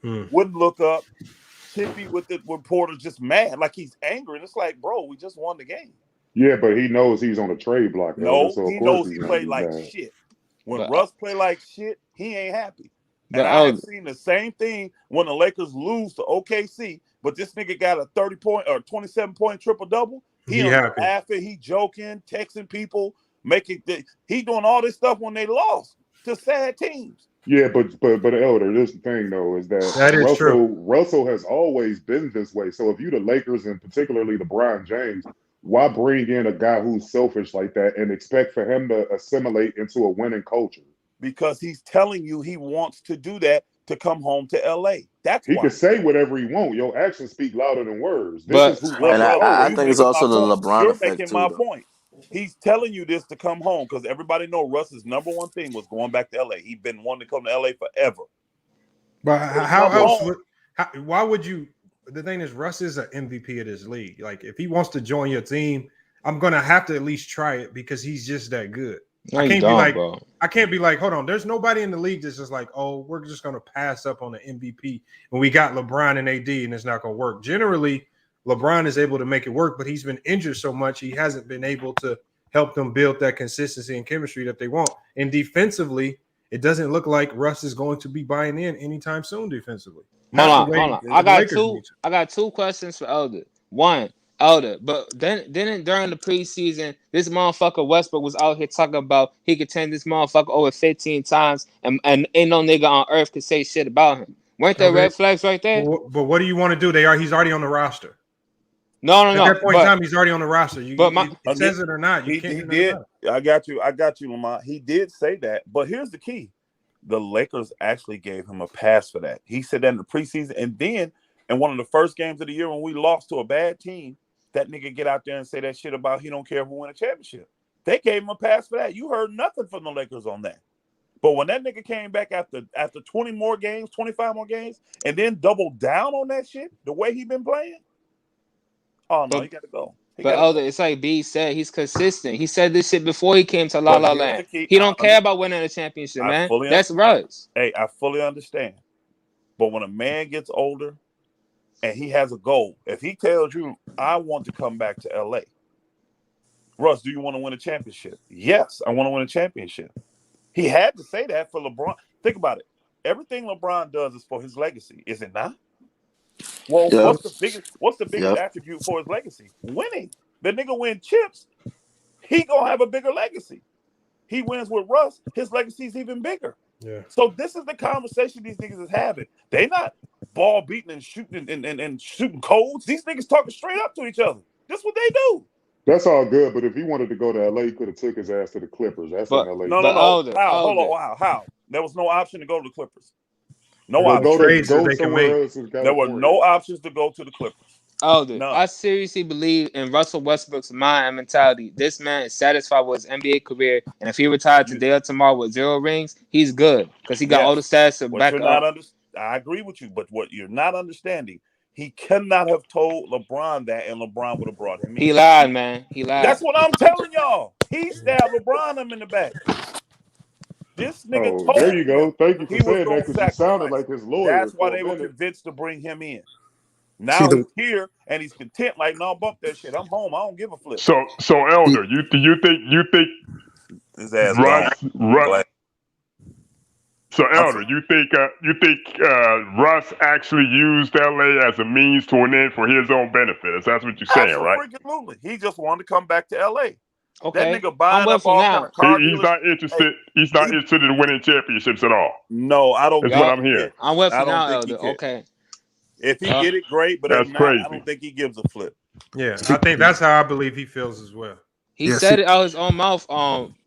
[SPEAKER 10] Wouldn't look up. Tippy with the reporter just mad, like he's angry. And it's like, bro, we just won the game.
[SPEAKER 9] Yeah, but he knows he's on a trade block.
[SPEAKER 10] No,
[SPEAKER 9] so
[SPEAKER 10] he knows he played like shit. When Russ play like shit, he ain't happy. And I have seen the same thing when the Lakers lose to OKC, but this nigga got a 30-point or 27-point triple-double. He laughing, he joking, texting people, he doing all this stuff when they lost to sad teams.
[SPEAKER 9] Yeah, but Elder, this thing though is that Russell has always been this way. So if you the Lakers and particularly LeBron James, why bring in a guy who's selfish like that and expect for him to assimilate into a winning culture?
[SPEAKER 10] Because he's telling you he wants to do that to come home to LA. That's
[SPEAKER 9] he
[SPEAKER 10] why.
[SPEAKER 9] can say whatever he wants. Your actions speak louder than words.
[SPEAKER 11] I think it's also the LeBron
[SPEAKER 10] You're
[SPEAKER 11] effect
[SPEAKER 10] making
[SPEAKER 11] too.
[SPEAKER 10] My point. He's telling you this to come home because everybody know Russ's number one thing was going back to LA. He's been wanting to come to LA forever.
[SPEAKER 7] But how else why would you? The thing is, Russ is an MVP of this league. Like, if he wants to join your team, I'm gonna have to at least try it because he's just that good. I can't be like, hold on. There's nobody in the league that's just like, oh, we're just gonna pass up on the MVP when we got LeBron and AD, and it's not gonna work. Generally, LeBron is able to make it work, but he's been injured so much he hasn't been able to help them build that consistency and chemistry that they want. And defensively, it doesn't look like Russ is going to be buying in anytime soon defensively.
[SPEAKER 16] Hold on. I got two questions for Elder. One, Elder, but then during the preseason, this motherfucker Westbrook was out here talking about he could turn this motherfucker over 15 times and ain't no nigga on earth could say shit about him. Weren't there red flags right there?
[SPEAKER 7] But what do you want to do? He's already on the roster.
[SPEAKER 16] No.
[SPEAKER 7] At that point in time, he's already on the roster. It says it or not.
[SPEAKER 10] He did. I got you, Lamont. He did say that. But here's the key. The Lakers actually gave him a pass for that. He said that in the preseason. And then in one of the first games of the year when we lost to a bad team, that nigga get out there and say that shit about he don't care if we win a championship. They gave him a pass for that. You heard nothing from the Lakers on that. But when that nigga came back after 20 more games, 25 more games, and then doubled down on that shit, the way he been playing, oh, no, he got to go.
[SPEAKER 16] But Elder, it's like B said, he's consistent. He said this shit before he came to La
[SPEAKER 10] But
[SPEAKER 16] La
[SPEAKER 10] here's the
[SPEAKER 16] Land.
[SPEAKER 10] key.
[SPEAKER 16] He don't care about winning a championship, man. That's Russ.
[SPEAKER 10] Hey, I fully understand. But when a man gets older and he has a goal, if he tells you, I want to come back to LA, Russ, do you want to win a championship? Yes, I want to win a championship. He had to say that for LeBron. Think about it. Everything LeBron does is for his legacy, is it not? Well, what's the biggest attribute for his legacy? Winning. The nigga win chips, he gonna have a bigger legacy. He wins with Russ, his legacy is even bigger.
[SPEAKER 7] Yeah.
[SPEAKER 10] So this is the conversation these niggas is having. They not ball beating and shooting and shooting codes. These niggas talking straight up to each other. This what they do.
[SPEAKER 9] That's all good, but if he wanted to go to LA, he could have took his ass to the Clippers. That's in LA.
[SPEAKER 10] No. How? Hold on. How? There was no option to go to the Clippers. No
[SPEAKER 9] option.
[SPEAKER 10] There were no options to go to the Clippers.
[SPEAKER 16] Elder, I seriously believe in Russell Westbrook's mind and mentality. This man is satisfied with his NBA career, and if he retired today or tomorrow with 0 rings, he's good because he got all the stats to back up.
[SPEAKER 10] I agree with you, but what you're not understanding, he cannot have told LeBron that, and LeBron would have brought him in.
[SPEAKER 16] He lied, man. He lied.
[SPEAKER 10] That's what I'm telling y'all. He stabbed LeBron him in the back. This nigga told
[SPEAKER 9] there you go. Thank you for
[SPEAKER 10] he
[SPEAKER 9] saying
[SPEAKER 10] was
[SPEAKER 9] that because you sounded like his lawyer.
[SPEAKER 10] That's why they were convinced to bring him in. Now he's here and he's content. Like, no, bump that shit. I'm home. I don't give a flip.
[SPEAKER 17] So Elder, you think
[SPEAKER 10] his ass
[SPEAKER 17] Russ? So Elder, you think Russ actually used LA as a means to an end for his own benefit? That's what you're saying, right?
[SPEAKER 10] Absolutely. He just wanted to come back to LA.
[SPEAKER 16] Okay.
[SPEAKER 10] That nigga buying up all kind of car
[SPEAKER 17] He's not interested. He's not interested in winning championships at all.
[SPEAKER 10] No, I don't.
[SPEAKER 17] That's what I'm hearing.
[SPEAKER 16] I'm with you now, Elder. Okay.
[SPEAKER 10] If he get it, great. But
[SPEAKER 17] that's
[SPEAKER 10] if not,
[SPEAKER 17] crazy.
[SPEAKER 10] I don't think he gives a flip.
[SPEAKER 7] Yeah, I think that's how I believe he feels as well.
[SPEAKER 16] He said it out his own mouth,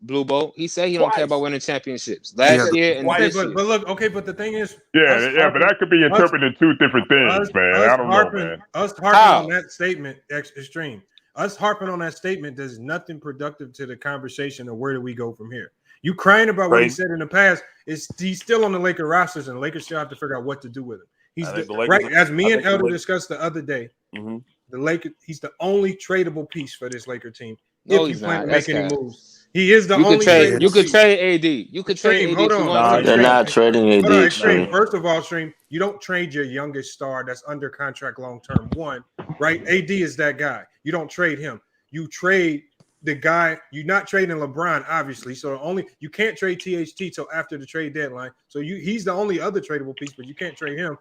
[SPEAKER 16] Blue Boat. He said he don't care about winning championships last year and this year.
[SPEAKER 7] But look, okay, but the thing is,
[SPEAKER 17] but that could be interpreted two different things, man. I don't know, man.
[SPEAKER 7] Us harping on that statement, extreme. Us harping on that statement does nothing productive to the conversation of where do we go from here. You crying about what he said in the past. He's still on the Laker rosters, and the Lakers still have to figure out what to do with him. He's right as me and Elder discussed the other day.
[SPEAKER 10] Mm-hmm.
[SPEAKER 7] The Laker, he's the only tradable piece for this Laker team.
[SPEAKER 16] No,
[SPEAKER 7] if
[SPEAKER 16] he's
[SPEAKER 7] you plan
[SPEAKER 16] not.
[SPEAKER 7] to make any moves, he is the
[SPEAKER 16] you
[SPEAKER 7] only.
[SPEAKER 16] you could trade AD. You could trade AD.
[SPEAKER 11] Hold on. They're not trading AD.
[SPEAKER 7] Hold on, Extreme. First of all, Extreme, you don't trade your youngest star that's under contract long term. One, right? AD is that guy. You don't trade him. You trade the guy. You're not trading LeBron, obviously. So you can't trade THT till after the trade deadline. So he's the only other tradable piece, but you can't trade him.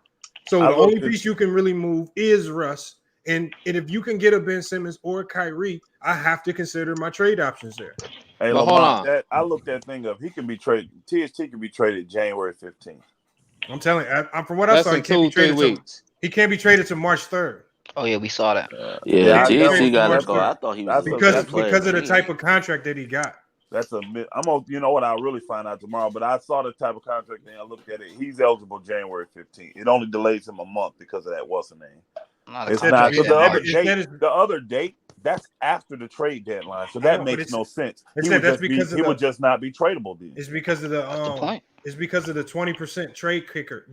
[SPEAKER 7] So the only piece you can really move is Russ. And if you can get a Ben Simmons or a Kyrie, I have to consider my trade options there.
[SPEAKER 10] Hey,
[SPEAKER 16] but hold on.
[SPEAKER 10] I looked that thing up. He can be traded. THT can be traded January 15th.
[SPEAKER 7] I'm telling you, from what I saw, he can't be traded he can't be traded to March 3rd.
[SPEAKER 11] Oh yeah, we saw that.
[SPEAKER 7] THT
[SPEAKER 11] got to go. I thought he was
[SPEAKER 7] because of the type of contract that he got.
[SPEAKER 10] You know what? I'll really find out tomorrow. But I saw the type of contract and I looked at it. He's eligible January 15th. It only delays him a month because of that. What's the name? It's not the other date. That's after the trade deadline, so that makes no sense. He would just not be tradable. Then
[SPEAKER 7] it's because of it's because of the 20% trade kicker.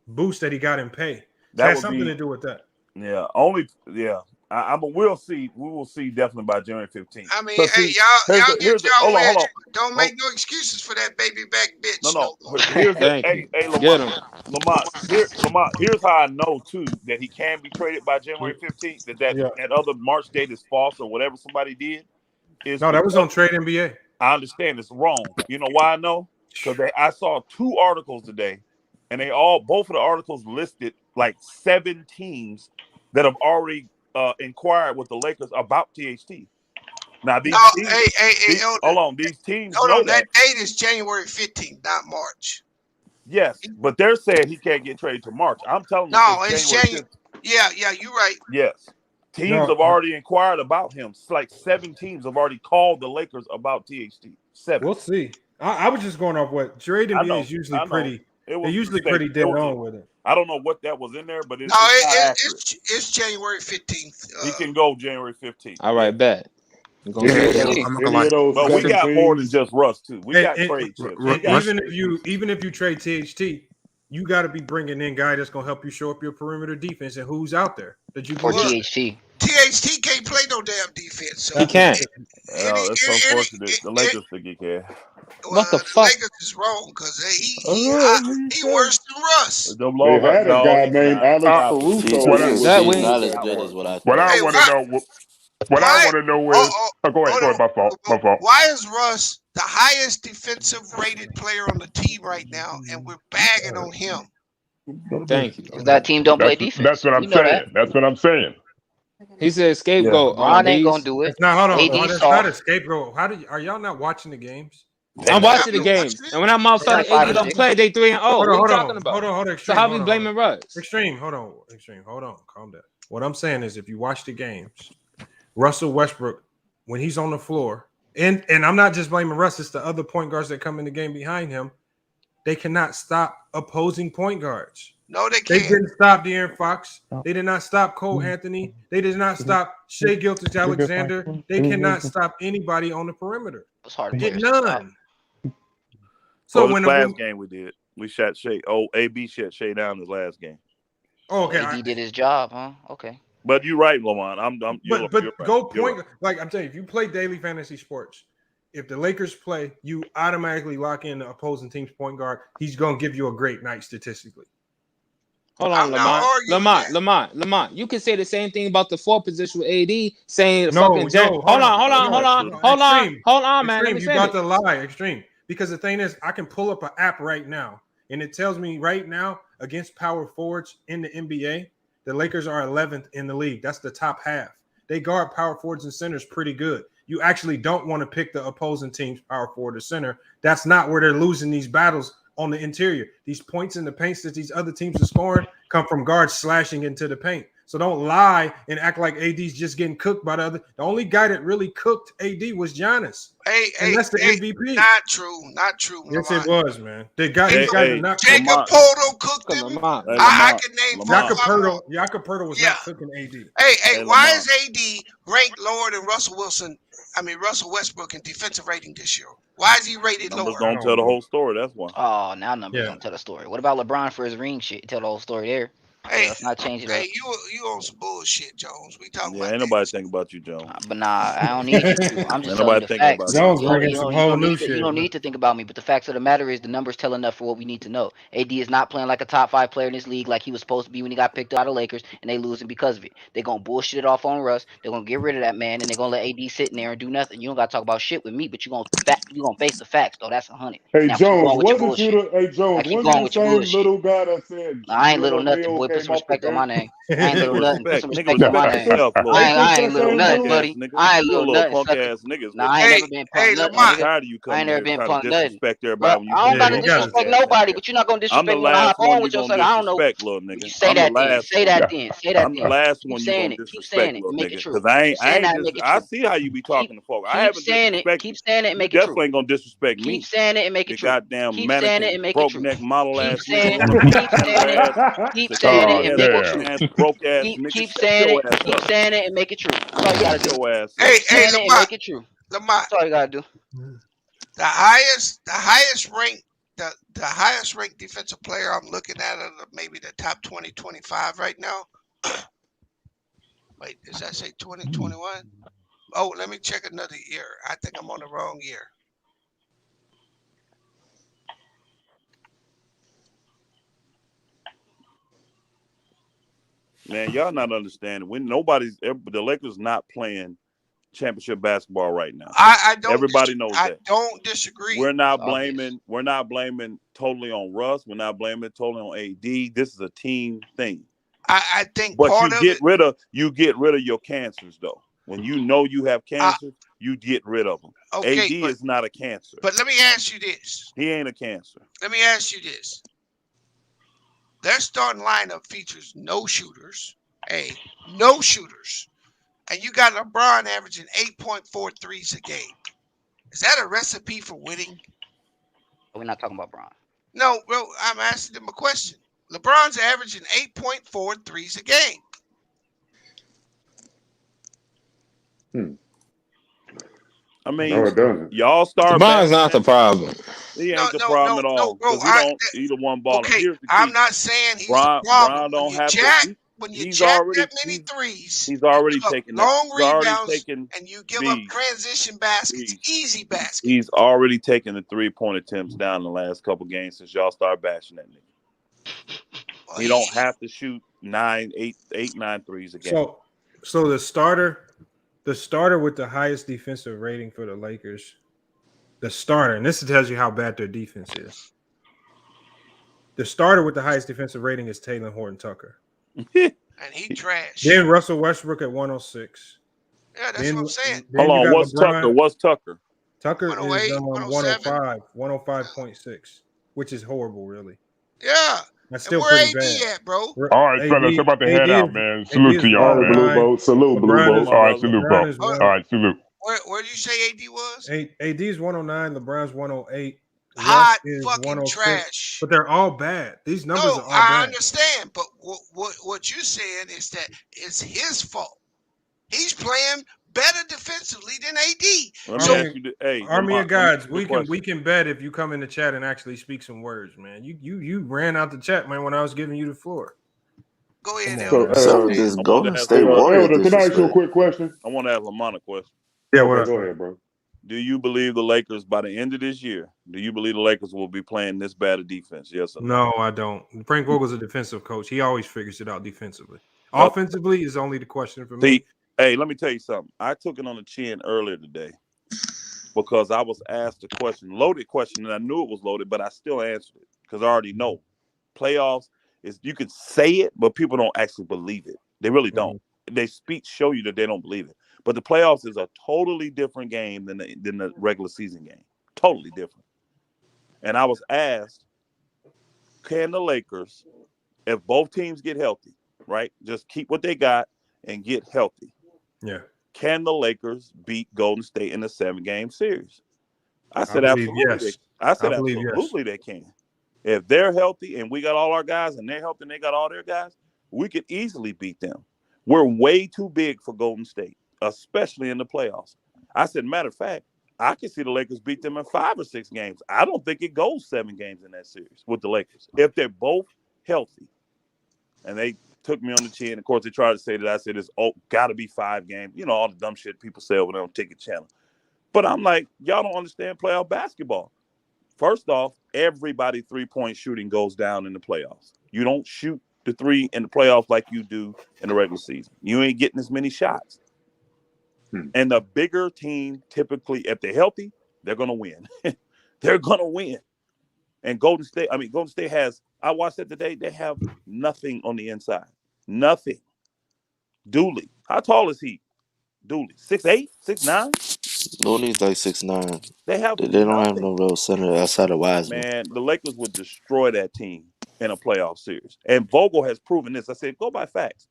[SPEAKER 7] Boost that he got in pay. That has something to do with that.
[SPEAKER 10] Yeah, we'll see. We will see definitely by January 15th.
[SPEAKER 14] I mean, hey, y'all get y'all hold on. Don't make no excuses for that baby back bitch.
[SPEAKER 10] No. Here's Lamont. Here's how I know too that he can be traded by January 15th. That other March date is false or whatever somebody did.
[SPEAKER 7] That was on Trade NBA.
[SPEAKER 10] I understand it's wrong. You know why I know? Because I saw 2 articles today, and both of the articles listed like 7 teams that have already inquired with the Lakers about THT. Now these teams, these teams.
[SPEAKER 14] Hold on, that date is January 15th, not March.
[SPEAKER 10] Yes, but they're saying he can't get traded to March. I'm telling you,
[SPEAKER 14] it's January. Yeah, you're right.
[SPEAKER 10] Yes, teams have already inquired about him. It's like 7 teams have already called the Lakers about THT. 7.
[SPEAKER 7] We'll see. I was just going off what Trade NBA is usually pretty. They're usually pretty dead on with it.
[SPEAKER 10] I don't know what that was in there, but
[SPEAKER 14] it's January 15th.
[SPEAKER 10] He can go January 15th.
[SPEAKER 16] All right, bet.
[SPEAKER 10] But we got more than just Russ too. We got trade chips.
[SPEAKER 7] Even if you trade THT, you got to be bringing in guy that's going to help you show up your perimeter defense and who's out there that you
[SPEAKER 11] or THT.
[SPEAKER 14] THT can't play no damn defense. So
[SPEAKER 16] He can't.
[SPEAKER 10] It's unfortunate. The Lakers think he can.
[SPEAKER 16] What the
[SPEAKER 14] the
[SPEAKER 16] fuck?
[SPEAKER 14] Lakers is wrong because he worse than Russ.
[SPEAKER 10] Them
[SPEAKER 9] They
[SPEAKER 10] low
[SPEAKER 9] had a guy named Alex Caruso.
[SPEAKER 11] He's not as good as what I
[SPEAKER 17] What
[SPEAKER 11] thought.
[SPEAKER 17] I want to know, what I want to know is, go ahead, my fault.
[SPEAKER 14] Why is Russ the highest defensive rated player on the team right now, and we're bagging on him?
[SPEAKER 16] Thank you.
[SPEAKER 18] Because that team don't play defense.
[SPEAKER 17] That's what I'm saying. That's what I'm saying.
[SPEAKER 16] He said scapegoat.
[SPEAKER 18] Ron ain't gonna do it.
[SPEAKER 7] It's not. Hold on.
[SPEAKER 18] AD
[SPEAKER 7] It's
[SPEAKER 18] soft.
[SPEAKER 7] not a scapegoat. Are y'all not watching the games?
[SPEAKER 16] I'm watching the games, and when that motherfucker AD don't play, they 3-0. What are you talking about?
[SPEAKER 7] Hold on.
[SPEAKER 16] So
[SPEAKER 7] Extreme,
[SPEAKER 16] how we blaming Russ?
[SPEAKER 7] Extreme. Hold on. Calm down. What I'm saying is, if you watch the games, Russell Westbrook, when he's on the floor, and I'm not just blaming Russ, it's the other point guards that come in the game behind him. They cannot stop opposing point guards.
[SPEAKER 14] No, they can't.
[SPEAKER 7] They didn't stop De'Aaron Fox. They did not stop Cole Anthony. They did not stop Shai Gilgeous-Alexander. They cannot stop anybody on the perimeter.
[SPEAKER 18] It's hard to
[SPEAKER 7] Did
[SPEAKER 18] play.
[SPEAKER 7] none.
[SPEAKER 10] So
[SPEAKER 7] when
[SPEAKER 10] this last game we did, we shot Shea. Oh, AB shut Shea down his last game.
[SPEAKER 7] Oh, okay.
[SPEAKER 18] AD did his job, huh? Okay.
[SPEAKER 10] But you're right, Lamont. You're
[SPEAKER 7] But
[SPEAKER 10] right.
[SPEAKER 7] go
[SPEAKER 10] You're
[SPEAKER 7] point.
[SPEAKER 10] right.
[SPEAKER 7] Like I'm telling you, if you play daily fantasy sports, if the Lakers play, you automatically lock in the opposing team's point guard. He's going to give you a great night statistically.
[SPEAKER 16] Hold on, Lamont. You can say the same thing about the 4 position with AD, saying fucking Jet. Hold on, man. Let me
[SPEAKER 7] You
[SPEAKER 16] say
[SPEAKER 7] about
[SPEAKER 16] it.
[SPEAKER 7] to lie, Extreme. Because the thing is, I can pull up an app right now, and it tells me right now against power forwards in the NBA, the Lakers are 11th in the league. That's the top half. They guard power forwards and centers pretty good. You actually don't want to pick the opposing team's power forward or center. That's not where they're losing these battles on the interior. These points in the paints that these other teams are scoring come from guards slashing into the paint. So don't lie and act like AD's just getting cooked by the other. The only guy that really cooked AD was Giannis. And that's the MVP.
[SPEAKER 14] Not true.
[SPEAKER 7] Yes, it was, man. They got not
[SPEAKER 14] Jacob Porto cooked him. I can name
[SPEAKER 7] Jakob Poeltl was not cooking AD.
[SPEAKER 14] Hey, why is AD ranked lower than Russell Westbrook in defensive rating this year? Why is he rated
[SPEAKER 10] Numbers
[SPEAKER 14] lower?
[SPEAKER 10] don't tell the whole story. That's why.
[SPEAKER 18] Oh, now numbers don't tell the story. What about LeBron for his ring shit? Tell the whole story there.
[SPEAKER 14] Hey,
[SPEAKER 18] let's not change it up.
[SPEAKER 14] Hey, you on some bullshit, Jones. We talking about
[SPEAKER 10] ain't nobody think about you, Jones.
[SPEAKER 18] But nah, I don't need you to. I'm just
[SPEAKER 10] Ain't
[SPEAKER 18] telling
[SPEAKER 10] nobody
[SPEAKER 18] the
[SPEAKER 10] thinking
[SPEAKER 18] facts.
[SPEAKER 10] about
[SPEAKER 7] Jones bringing some whole new shit.
[SPEAKER 18] You don't need to think about me, but the facts of the matter is the numbers tell enough for what we need to know. AD is not playing like a top 5 player in this league like he was supposed to be when he got picked out of Lakers, and they losing because of it. They're going to bullshit it off on Russ. They're going to get rid of that man, and they're going to let AD sit in there and do nothing. You don't got to talk about shit with me, but you're going to face the facts, though. That's 100.
[SPEAKER 9] Hey,
[SPEAKER 18] now,
[SPEAKER 9] Jones,
[SPEAKER 18] wasn't
[SPEAKER 9] wasn't you the same little guy that said
[SPEAKER 18] I ain't little nothing, boy. Put some respect on my name. I ain't little nothing. Put some respect on my name.
[SPEAKER 10] yourself,
[SPEAKER 18] I ain't little nothing, buddy. I ain't little nothing.
[SPEAKER 10] Punk ass niggas.
[SPEAKER 18] Nah, I ain't never been punk nothing.
[SPEAKER 10] I'm tired of you
[SPEAKER 18] I ain't never
[SPEAKER 10] coming
[SPEAKER 18] been
[SPEAKER 10] here
[SPEAKER 18] punk
[SPEAKER 10] trying to
[SPEAKER 18] nothing.
[SPEAKER 10] disrespect everybody. When you
[SPEAKER 18] I don't gotta disrespect nobody, but you're not gonna disrespect
[SPEAKER 10] I'm the
[SPEAKER 18] me when I hop
[SPEAKER 10] last one
[SPEAKER 18] on
[SPEAKER 10] you
[SPEAKER 18] with your
[SPEAKER 10] gonna
[SPEAKER 18] son. I don't know.
[SPEAKER 10] disrespect, little nigga.
[SPEAKER 18] Say that then. Say that then. Say that then.
[SPEAKER 10] I'm the last one you
[SPEAKER 18] saying
[SPEAKER 10] gonna
[SPEAKER 18] it. Keep
[SPEAKER 10] disrespect,
[SPEAKER 18] saying it.
[SPEAKER 10] little
[SPEAKER 18] Make it
[SPEAKER 10] nigga.
[SPEAKER 18] true.
[SPEAKER 10] Because I
[SPEAKER 18] Keep
[SPEAKER 10] see how you be talking to folks. I haven't
[SPEAKER 18] saying it.
[SPEAKER 10] disrespected
[SPEAKER 18] Keep saying it and
[SPEAKER 10] you.
[SPEAKER 18] make it true.
[SPEAKER 10] Definitely ain't gonna disrespect me.
[SPEAKER 18] Keep saying it and make it true.
[SPEAKER 10] Goddamn
[SPEAKER 18] Keep saying it and make it
[SPEAKER 10] broke
[SPEAKER 18] true.
[SPEAKER 10] neck model
[SPEAKER 18] Keep
[SPEAKER 10] ass
[SPEAKER 18] saying
[SPEAKER 10] nigga.
[SPEAKER 18] Keep saying it and make it true.
[SPEAKER 10] Broke ass nigga.
[SPEAKER 18] Keep saying it. Keep saying it and make it true. That's all you gotta do.
[SPEAKER 10] Your ass.
[SPEAKER 14] Hey,
[SPEAKER 18] saying it and make it true.
[SPEAKER 14] Lamont.
[SPEAKER 18] That's all you gotta do.
[SPEAKER 14] The highest ranked defensive player I'm looking at maybe the top 20, 25 right now. Wait, does that say 2021? Oh, let me check another year. I think I'm on the wrong year.
[SPEAKER 10] Man, y'all not understanding. When the Lakers not playing championship basketball right now.
[SPEAKER 14] I don't.
[SPEAKER 10] Everybody knows that.
[SPEAKER 14] I don't disagree.
[SPEAKER 10] We're not blaming totally on Russ. We're not blaming totally on AD. This is a team thing.
[SPEAKER 14] I think,
[SPEAKER 10] but
[SPEAKER 14] part
[SPEAKER 10] you get rid of your cancers though. When you know you have cancer, you get rid of them.
[SPEAKER 14] Okay,
[SPEAKER 10] AD is not a cancer.
[SPEAKER 14] But let me ask you this.
[SPEAKER 10] He ain't a cancer.
[SPEAKER 14] Let me ask you this. Their starting lineup features no shooters. No shooters. And you got LeBron averaging 8.4 threes a game. Is that a recipe for winning?
[SPEAKER 18] We're not talking about Bron.
[SPEAKER 14] No, bro, I'm asking him a question. LeBron's averaging 8.4 threes a game.
[SPEAKER 10] I mean,
[SPEAKER 9] no, it doesn't.
[SPEAKER 10] Y'all start.
[SPEAKER 16] LeBron's not the problem.
[SPEAKER 10] He ain't the problem at all. Because he don't either one ball.
[SPEAKER 14] Okay, I'm not saying he's the
[SPEAKER 10] Bron
[SPEAKER 14] problem.
[SPEAKER 10] don't have
[SPEAKER 14] Jack,
[SPEAKER 10] to.
[SPEAKER 14] when you
[SPEAKER 10] he's
[SPEAKER 14] jack
[SPEAKER 10] already
[SPEAKER 14] that many threes,
[SPEAKER 10] he's already
[SPEAKER 14] you give up
[SPEAKER 10] taken
[SPEAKER 14] long
[SPEAKER 10] he's already
[SPEAKER 14] rebounds,
[SPEAKER 10] taken
[SPEAKER 14] and you give up
[SPEAKER 10] B.
[SPEAKER 14] transition baskets, easy baskets.
[SPEAKER 10] He's already taken the 3-point attempts down the last couple games since y'all started bashing that nigga.
[SPEAKER 14] Well,
[SPEAKER 10] He don't have to shoot 9 threes a game.
[SPEAKER 7] So the starter with the highest defensive rating for the Lakers, the starter, and this tells you how bad their defense is. The starter with the highest defensive rating is Taylor Horton Tucker.
[SPEAKER 14] And he trash.
[SPEAKER 7] Then Russell Westbrook at 106.
[SPEAKER 14] Yeah, that's what I'm saying.
[SPEAKER 10] Hold on, what's Tucker? What's Tucker?
[SPEAKER 7] Tucker is
[SPEAKER 14] 108,
[SPEAKER 7] 105.6, which is horrible, really.
[SPEAKER 14] Yeah.
[SPEAKER 7] That's still
[SPEAKER 14] where
[SPEAKER 7] pretty
[SPEAKER 14] AD
[SPEAKER 7] bad.
[SPEAKER 14] at, bro?
[SPEAKER 17] All right, fellas, I'm about to head out, man. Salute to y'all, man.
[SPEAKER 9] Blue Boat. Salute, Blue Boat.
[SPEAKER 17] All right, salute, bro. All right, salute.
[SPEAKER 14] Where did you say AD was?
[SPEAKER 7] AD is 109. LeBron's 108.
[SPEAKER 14] Hot
[SPEAKER 7] is
[SPEAKER 14] fucking
[SPEAKER 7] 106,
[SPEAKER 14] trash.
[SPEAKER 7] But they're all bad. These numbers are all
[SPEAKER 14] I
[SPEAKER 7] bad.
[SPEAKER 14] understand, but what you're saying is that it's his fault. He's playing better defensively than AD.
[SPEAKER 7] Army of Gods, we can bet if you come in the chat and actually speak some words, man. You ran out the chat, man, when I was giving you the floor.
[SPEAKER 14] Go ahead,
[SPEAKER 11] This Golden State Warriors.
[SPEAKER 9] Elder, can I ask you a quick question?
[SPEAKER 10] I want to ask Lamont a question.
[SPEAKER 7] Yeah,
[SPEAKER 9] go ahead, bro.
[SPEAKER 10] Do you believe the Lakers by the end of this year? Do you believe the Lakers will be playing this bad a defense? Yes or no?
[SPEAKER 7] No, I don't. Frank Vogel's a defensive coach. He always figures it out defensively. Offensively is only the question for me.
[SPEAKER 10] Hey, let me tell you something. I took it on the chin earlier today because I was asked a question, loaded question, and I knew it was loaded, but I still answered it because I already know. Playoffs is you can say it, but people don't actually believe it. They really don't. Their speech show you that they don't believe it. But the playoffs is a totally different game than the regular season game. Totally different. And I was asked, can the Lakers, if both teams get healthy, right, just keep what they got and get healthy.
[SPEAKER 7] Yeah.
[SPEAKER 10] Can the Lakers beat Golden State in a 7-game series? I said
[SPEAKER 7] believe
[SPEAKER 10] absolutely.
[SPEAKER 7] yes.
[SPEAKER 10] I said
[SPEAKER 7] I believe
[SPEAKER 10] absolutely they can. If they're healthy and we got all our guys and they're healthy and they got all their guys, we could easily beat them. We're way too big for Golden State, especially in the playoffs. I said, matter of fact, I can see the Lakers beat them in 5 or 6 games. I don't think it goes 7 games in that series with the Lakers if they're both healthy. And they took me on the chin. Of course, they tried to say that I said it's got to be 5 games. You know, all the dumb shit people say over there on Ticket Channel. But I'm like, y'all don't understand playoff basketball. First off, everybody 3-point shooting goes down in the playoffs. You don't shoot the 3 in the playoffs like you do in the regular season. You ain't getting as many shots. And the bigger team typically, if they're healthy, they're going to win. They're going to win. And Golden State has, I watched it today, they have nothing on the inside. Nothing. Dooley. How tall is he? Dooley. 6'8", 6'9"?
[SPEAKER 11] Dooley's like 6'9".
[SPEAKER 10] They
[SPEAKER 11] don't have no real center outside of Wiseman.
[SPEAKER 10] Man, the Lakers would destroy that team in a playoff series. And Vogel has proven this. I said, go by facts.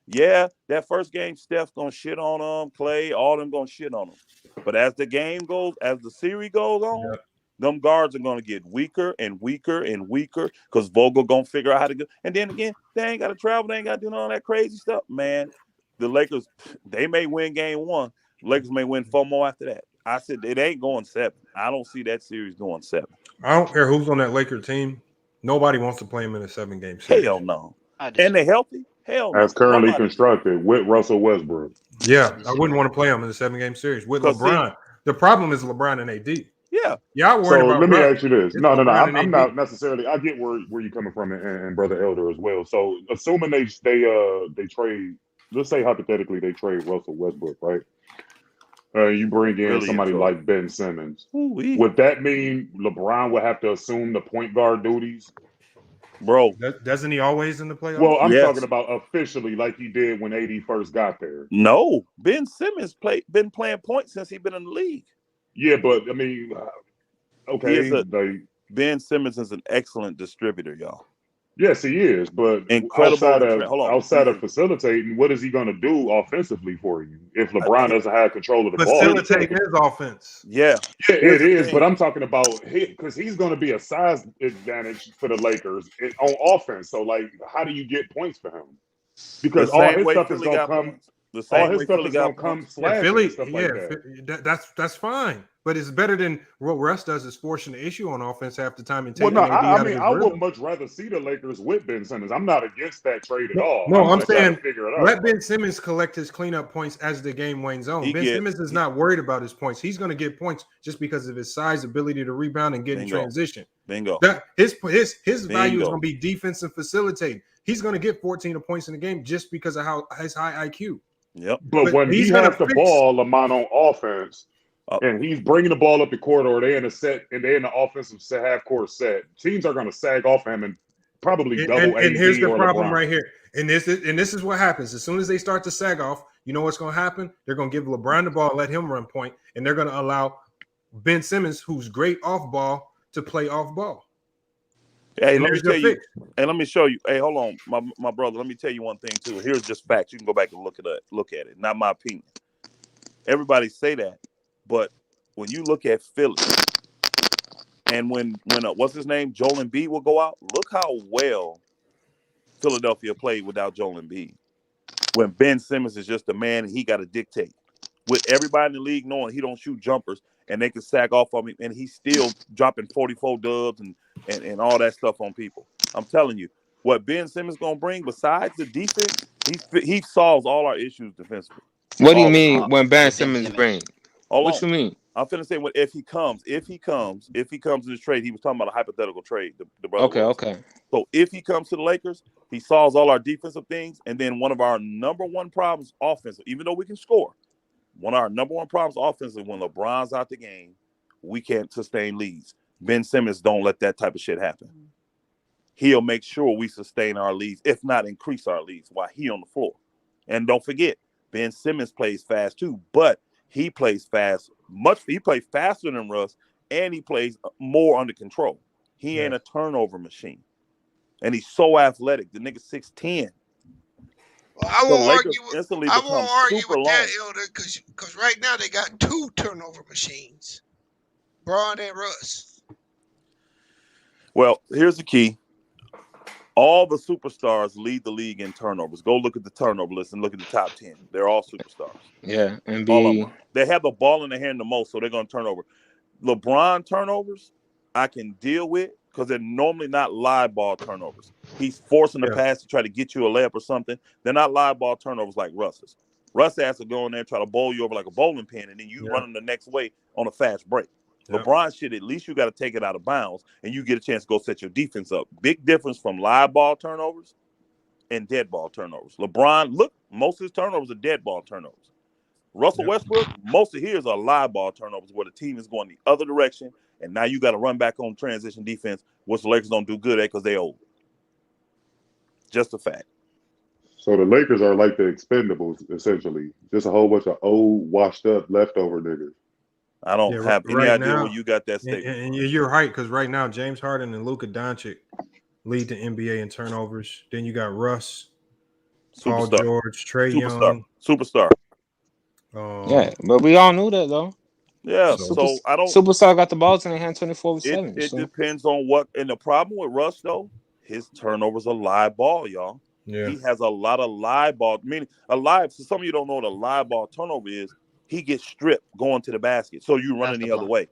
[SPEAKER 10] Yeah, that first game, Steph gonna shit on them, Clay, all them gonna shit on them. But as the game goes, as the series goes on, them guards are gonna get weaker and weaker and weaker because Vogel gonna figure out how to go. And then again, they ain't gotta travel, they ain't gotta do all that crazy stuff. Man, the Lakers, they may win game 1. The Lakers may win 4 more after that. I said it ain't going 7. I don't see that series going 7.
[SPEAKER 7] I don't care who's on that Laker team. Nobody wants to play him in a 7-game series.
[SPEAKER 10] Hell no. And they healthy? Hell no.
[SPEAKER 9] As currently constructed with Russell Westbrook.
[SPEAKER 7] Yeah, I wouldn't want to play him in a 7-game series with LeBron. The problem is LeBron and AD.
[SPEAKER 9] Yeah.
[SPEAKER 7] Y'all worried about
[SPEAKER 9] let me
[SPEAKER 7] Russ.
[SPEAKER 9] ask you this.
[SPEAKER 7] It's
[SPEAKER 9] No.
[SPEAKER 7] LeBron and
[SPEAKER 9] I'm
[SPEAKER 7] AD.
[SPEAKER 9] not necessarily. I get where you're coming from, and Brother Elder as well. So assuming they trade, let's say hypothetically they trade Russell Westbrook, right? You bring in somebody like Ben Simmons.
[SPEAKER 10] Ooh-wee.
[SPEAKER 9] Would that mean LeBron would have to assume the point guard duties?
[SPEAKER 10] Bro,
[SPEAKER 7] doesn't he always in the playoffs?
[SPEAKER 9] Well, I'm talking about officially, like he did when AD first got there.
[SPEAKER 10] No, Ben Simmons been playing points since he's been in the league.
[SPEAKER 9] Yeah, but I mean, okay,
[SPEAKER 10] Ben Simmons is an excellent distributor, y'all.
[SPEAKER 9] Yes, he is, but
[SPEAKER 10] incredible.
[SPEAKER 9] Outside of facilitating, what is he going to do offensively for you if LeBron doesn't have control of the ball?
[SPEAKER 7] Facilitate his offense.
[SPEAKER 10] Yeah,
[SPEAKER 9] it is. But I'm talking about because he's going to be a size advantage for the Lakers on offense. So, like, how do you get points for him? Because all his stuff is going to come. All his stuff is going to come slashing and stuff like that.
[SPEAKER 7] That's fine. But it's better than what Russ does is forcing the issue on offense half the time and
[SPEAKER 9] Well,
[SPEAKER 7] taking
[SPEAKER 9] no,
[SPEAKER 7] AD out of
[SPEAKER 9] I
[SPEAKER 7] his
[SPEAKER 9] would
[SPEAKER 7] rhythm.
[SPEAKER 9] much rather see the Lakers with Ben Simmons. I'm not against that trade at all.
[SPEAKER 7] No, I'm
[SPEAKER 9] just trying
[SPEAKER 7] saying
[SPEAKER 9] to figure it
[SPEAKER 7] let
[SPEAKER 9] out.
[SPEAKER 7] Ben Simmons collect his cleanup points as the game wanes on. Simmons is not worried about his points. He's going to get points just because of his size, ability to rebound, and get in transition.
[SPEAKER 10] Bingo.
[SPEAKER 7] His value is going to be defense and facilitating. He's going to get 14 points in the game just because of how his high IQ.
[SPEAKER 10] Yep.
[SPEAKER 9] But when he has the ball, Lamont, on offense, and he's bringing the ball up the court, or they're in a set and they're in the offensive half court set, teams are going to sag off him and probably double AD
[SPEAKER 7] and here's the
[SPEAKER 9] or
[SPEAKER 7] problem
[SPEAKER 9] LeBron.
[SPEAKER 7] right here. And this is what happens. As soon as they start to sag off, you know what's going to happen? They're going to give LeBron the ball, let him run point, and they're going to allow Ben Simmons, who's great off ball, to play off ball.
[SPEAKER 10] Hey, let me tell you. Hey, let me show you. Hey, hold on, my brother. Let me tell you one thing too. Here's just facts. You can go back and look at it. Not my opinion. Everybody say that, but when you look at Philly, and when what's his name, Joel Embiid will go out. Look how well Philadelphia played without Joel Embiid. When Ben Simmons is just a man and he got to dictate, with everybody in the league knowing he don't shoot jumpers and they can sack off on him, and he's still dropping 44 dubs and all that stuff on people. I'm telling you, what Ben Simmons gonna bring besides the defense, he solves all our issues defensively.
[SPEAKER 16] What do you mean when Ben Simmons brings? What you mean?
[SPEAKER 10] I'm finna say if he comes in this trade, he was talking about a hypothetical trade. The brother
[SPEAKER 16] Okay.
[SPEAKER 10] So if he comes to the Lakers, he solves all our defensive things, and then one of our number one problems offensive, even though we can score, one of our number one problems offensively, when LeBron's out the game, we can't sustain leads. Ben Simmons don't let that type of shit happen. He'll make sure we sustain our leads, if not increase our leads, while he on the floor. And don't forget, Ben Simmons plays fast too, but he plays fast. He plays faster than Russ, and he plays more under control. He ain't a turnover machine, and he's so athletic. The nigga 6'10".
[SPEAKER 14] Well, I won't argue with
[SPEAKER 10] long.
[SPEAKER 14] that, Elder, because right now they got 2 turnover machines, Braun and Russ.
[SPEAKER 10] Well, here's the key. All the superstars lead the league in turnovers. Go look at the turnover list and look at the top 10. They're all superstars.
[SPEAKER 16] Yeah, and
[SPEAKER 10] all of them. They have the ball in their hand the most, so they're going to turn over. LeBron turnovers, I can deal with because they're normally not live ball turnovers. He's forcing the pass to try to get you a layup or something. They're not live ball turnovers like Russ's. Russ has to go in there and try to bowl you over like a bowling pin, and then you run them the next way on a fast break. LeBron shit, at least you got to take it out of bounds and you get a chance to go set your defense up. Big difference from live ball turnovers and dead ball turnovers. LeBron, look, most of his turnovers are dead ball turnovers. Russell Westbrook, most of his are live ball turnovers where the team is going the other direction, and now you got to run back on transition defense, which the Lakers don't do good at because they old. Just a fact.
[SPEAKER 9] So the Lakers are like the Expendables, essentially. Just a whole bunch of old, washed up, leftover niggas.
[SPEAKER 10] I don't have any idea where you got that statement.
[SPEAKER 7] And you're right, because right now James Harden and Luka Doncic lead the NBA in turnovers. Then you got Russ, Paul George, Trae Young,
[SPEAKER 10] superstar.
[SPEAKER 16] Yeah, but we all knew that though.
[SPEAKER 10] Yeah, so I don't.
[SPEAKER 16] Superstar got the balls in their hand 24/7.
[SPEAKER 10] It depends on what. And the problem with Russ though, his turnovers are live ball, y'all.
[SPEAKER 7] Yeah,
[SPEAKER 10] he has a lot of live ball. Meaning a live. So some of you don't know what a live ball turnover is. He gets stripped going to the basket, so you running the other way.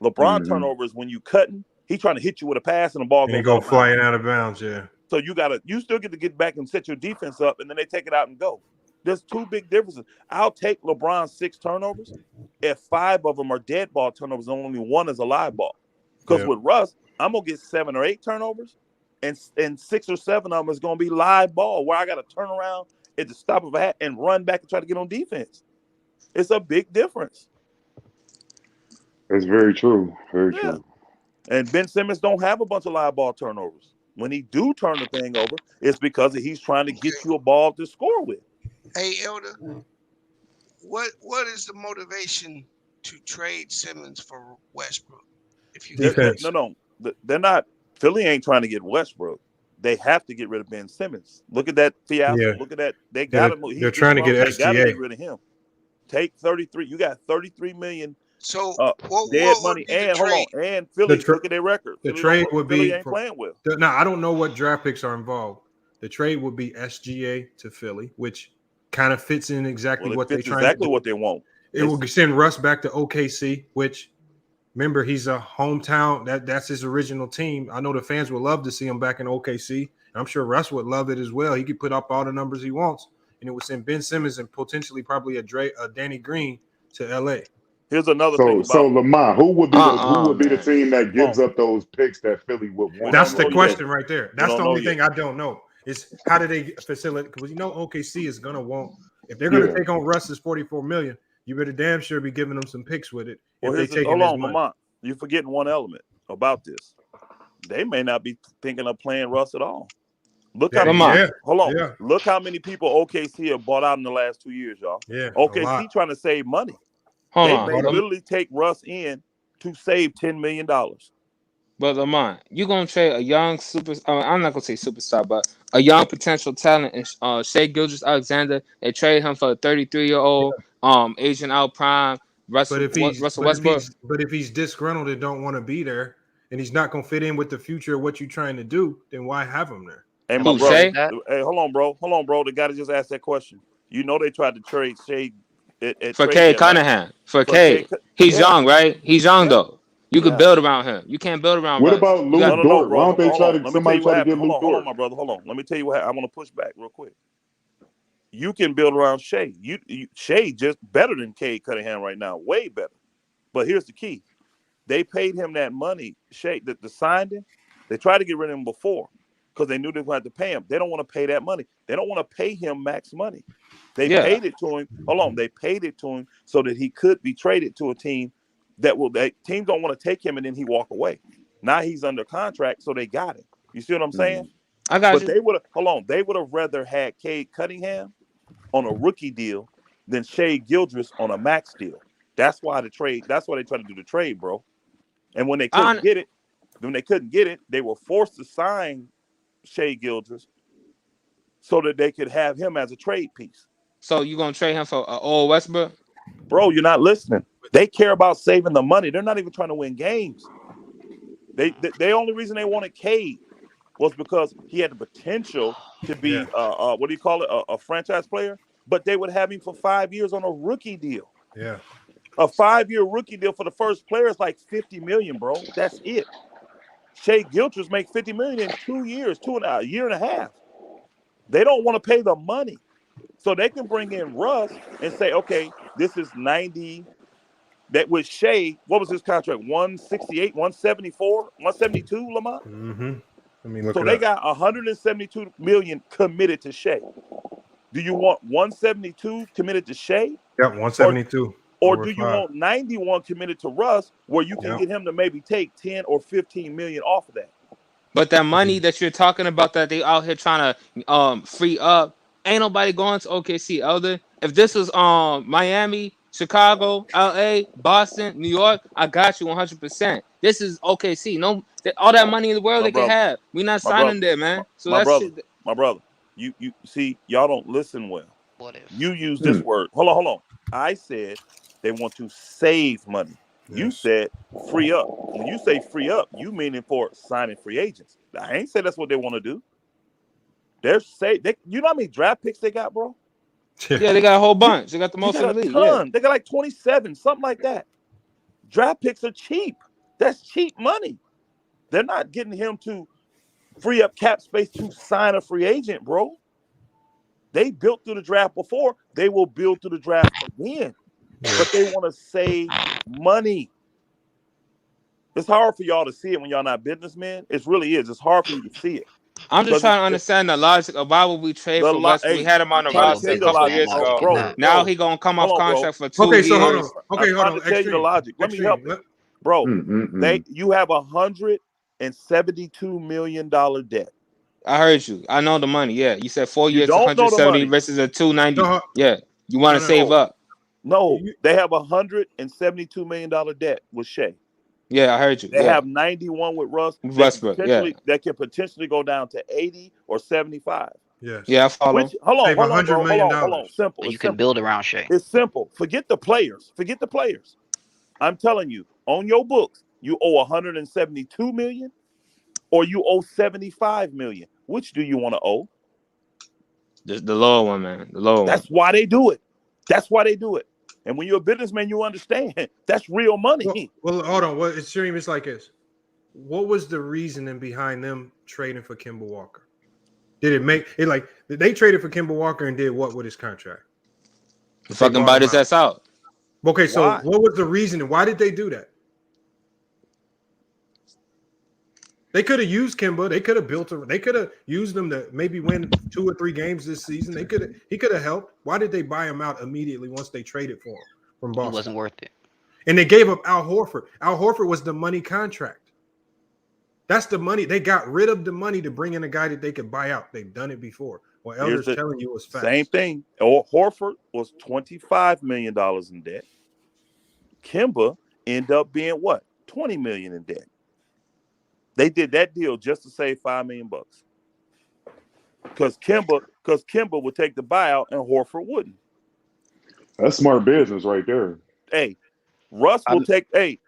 [SPEAKER 10] LeBron turnovers when you cutting, he trying to hit you with a pass and the ball
[SPEAKER 7] goes flying out of bounds. Yeah.
[SPEAKER 10] So you still get to get back and set your defense up, and then they take it out and go. There's 2 big differences. I'll take LeBron's 6 turnovers if 5 of them are dead ball turnovers and only 1 is a live ball. Because with Russ, I'm gonna get 7 or 8 turnovers, and 6 or 7 of them is gonna be live ball where I got to turn around at the stop of a hat and run back and try to get on defense. It's a big difference.
[SPEAKER 9] That's very true. Very true.
[SPEAKER 10] And Ben Simmons don't have a bunch of live ball turnovers. When he do turn the thing over, it's because he's trying to get you a ball to score with.
[SPEAKER 14] Hey, Elder, what is the motivation to trade Simmons for Westbrook?
[SPEAKER 10] No, they're not. Philly ain't trying to get Westbrook. They have to get rid of Ben Simmons. Look at that fiasco.
[SPEAKER 7] Yeah.
[SPEAKER 10] Look at that. They got him.
[SPEAKER 7] They're trying to get SGA.
[SPEAKER 10] They got to get rid of him. Take 33. You got 33 million.
[SPEAKER 14] So
[SPEAKER 10] dead money, and hold on, and Philly. Look at their record.
[SPEAKER 7] The trade would be.
[SPEAKER 10] Philly ain't playing well.
[SPEAKER 7] Now I don't know what draft picks are involved. The trade would be SGA to Philly, which kind of fits in exactly what they're trying to do.
[SPEAKER 10] What they want.
[SPEAKER 7] It will send Russ back to OKC, which Remember, he's a hometown. That's his original team. I know the fans would love to see him back in OKC. I'm sure Russ would love it as well. He could put up all the numbers he wants, and it would send Ben Simmons and potentially probably a Danny Green to LA.
[SPEAKER 10] Here's another thing about
[SPEAKER 9] so Lamar, who would be the team that gives up those picks that Philly would want?
[SPEAKER 7] That's the question right there. That's the only thing I don't know is how do they facilitate? Because OKC is gonna want if they're gonna take on Russ's $44 million, you better damn sure be giving them some picks with it.
[SPEAKER 10] Hold on, Lamont. You're forgetting one element about this. They may not be thinking of playing Russ at all. Look how Look how many people OKC have bought out in the last 2 years, y'all.
[SPEAKER 7] Yeah,
[SPEAKER 10] OKC trying to save money. They may literally take Russ in to save $10 million.
[SPEAKER 16] But Lamont, you're gonna trade a young I'm not gonna say superstar, but a young potential talent in Shai Gilgeous-Alexander. They trade him for a 33-year-old Asian out prime Russell Westbrook.
[SPEAKER 7] But if he's disgruntled and don't want to be there, and he's not gonna fit in with the future of what you're trying to do, then why have him there?
[SPEAKER 10] Hey, my brother. Hey, hold on, bro. The guy that just asked that question. You know they tried to trade Shai
[SPEAKER 16] for Cade Cunningham. For Cade. He's young, right? He's young though. You could build around him. You can't build around.
[SPEAKER 9] What
[SPEAKER 16] Russ.
[SPEAKER 9] about Lou Dort? Why don't they try to somebody try to get Lou Dort?
[SPEAKER 10] Hold on, my brother. Hold on. Let me tell you what I want to push back real quick. You can build around Shai. Shai just better than Cade Cunningham right now, way better. But here's the key: they paid him that money. Shai that signed him. They tried to get rid of him before because they knew they would have to pay him. They don't want to pay that money. They don't want to pay him max money. They paid it to him. Hold on, they paid it to him so that he could be traded to a team that teams don't want to take him and then he walk away. Now he's under contract, so they got him. You see what I'm saying?
[SPEAKER 16] I got you.
[SPEAKER 10] They would have rather had Cade Cunningham on a rookie deal than Shai Gilgeous on a max deal. That's why they tried to do the trade, bro. And when they couldn't get it, they were forced to sign Shai Gilgeous so that they could have him as a trade piece.
[SPEAKER 16] So you gonna trade him for old Westbrook?
[SPEAKER 10] Bro, you're not listening. They care about saving the money. They're not even trying to win games. The only reason they wanted Cade was because he had the potential to be a franchise player, but they would have him for 5 years on a rookie deal.
[SPEAKER 7] Yeah.
[SPEAKER 10] A 5-year rookie deal for the first player is like $50 million, bro. That's it. Shai Gilgeous make $50 million in 2 years, a year and a half. They don't want to pay the money. So they can bring in Russ and say, okay, this is 90. That with Shai, what was his contract? 168, 174, 172, Lamont?
[SPEAKER 7] Mm-hmm. Let me look.
[SPEAKER 10] So they got 172 million committed to Shai. Do you want 172 committed to Shai?
[SPEAKER 7] Yep, 172.
[SPEAKER 10] Or do you want 91 committed to Russ, where you can get him to maybe take 10 or 15 million off of that?
[SPEAKER 16] But that money that you're talking about that they out here trying to free up, ain't nobody going to OKC, Elder. If this was Miami, Chicago, LA, Boston, New York, I got you 100%. This is OKC. No, all that money in the world can have. We're not signing there, man. So
[SPEAKER 10] my brother, you see, y'all don't listen well.
[SPEAKER 18] What if?
[SPEAKER 10] You use this word. Hold on. I said they want to save money. Yes. You said free up. When you say free up, you meaning for signing free agents. I ain't say that's what they want to do. You know how many draft picks they got, bro?
[SPEAKER 16] Yeah, they got a whole bunch. They got the most in the league. Yeah.
[SPEAKER 10] They got like 27, something like that. Draft picks are cheap. That's cheap money. They're not getting him to free up cap space to sign a free agent, bro. They built through the draft before. They will build through the draft again. But they want to save money. It's hard for y'all to see it when y'all not businessmen. It really is. It's hard for you to see it.
[SPEAKER 16] I'm just trying to understand the logic of why would we trade for Westbrook? We had him on the roster a couple years ago. Bro, now he gonna come off contract for 2 years.
[SPEAKER 10] So hold on. Okay, hold on. Tell you the logic. Let me help you. Bro, you have $172 million debt.
[SPEAKER 16] I heard you. I know the money. Yeah, you said 4 years, 170 versus a 290. Yeah, you want to save up.
[SPEAKER 10] No, they have $172 million debt with Shai.
[SPEAKER 16] Yeah, I heard you.
[SPEAKER 10] They have 91 with Russ.
[SPEAKER 16] Westbrook,
[SPEAKER 10] that can potentially go down to 80 or 75.
[SPEAKER 7] Yes.
[SPEAKER 16] Yeah, I follow.
[SPEAKER 10] Hold on. Simple.
[SPEAKER 18] You can build around Shai.
[SPEAKER 10] It's simple. Forget the players. I'm telling you, on your books, you owe 172 million or you owe 75 million. Which do you want to owe?
[SPEAKER 16] The lower one, man. The lower one.
[SPEAKER 10] That's why they do it. And when you're a businessman, you understand that's real money.
[SPEAKER 7] Well, hold on. What Extreme is like this. What was the reasoning behind them trading for Kemba Walker? Did it make it like they traded for Kemba Walker and did what with his contract?
[SPEAKER 16] Fucking buy his ass out.
[SPEAKER 7] Okay, so what was the reason? Why did they do that? They could have used Kemba. They could have they could have used them to maybe win 2 or 3 games this season. He could have helped. Why did they buy him out immediately once they traded for him from Boston?
[SPEAKER 18] It wasn't worth it.
[SPEAKER 7] And they gave up Al Horford. Al Horford was the money contract. That's the money. They got rid of the money to bring in a guy that they could buy out. They've done it before. Well, Elder's telling you it was fast.
[SPEAKER 10] Same thing. Horford was $25 million in debt. Kemba ended up being what? $20 million in debt. They did that deal just to save $5 million. Because Kemba would take the buyout and Horford wouldn't.
[SPEAKER 9] That's smart business right there.
[SPEAKER 10] Hey, Russ will take the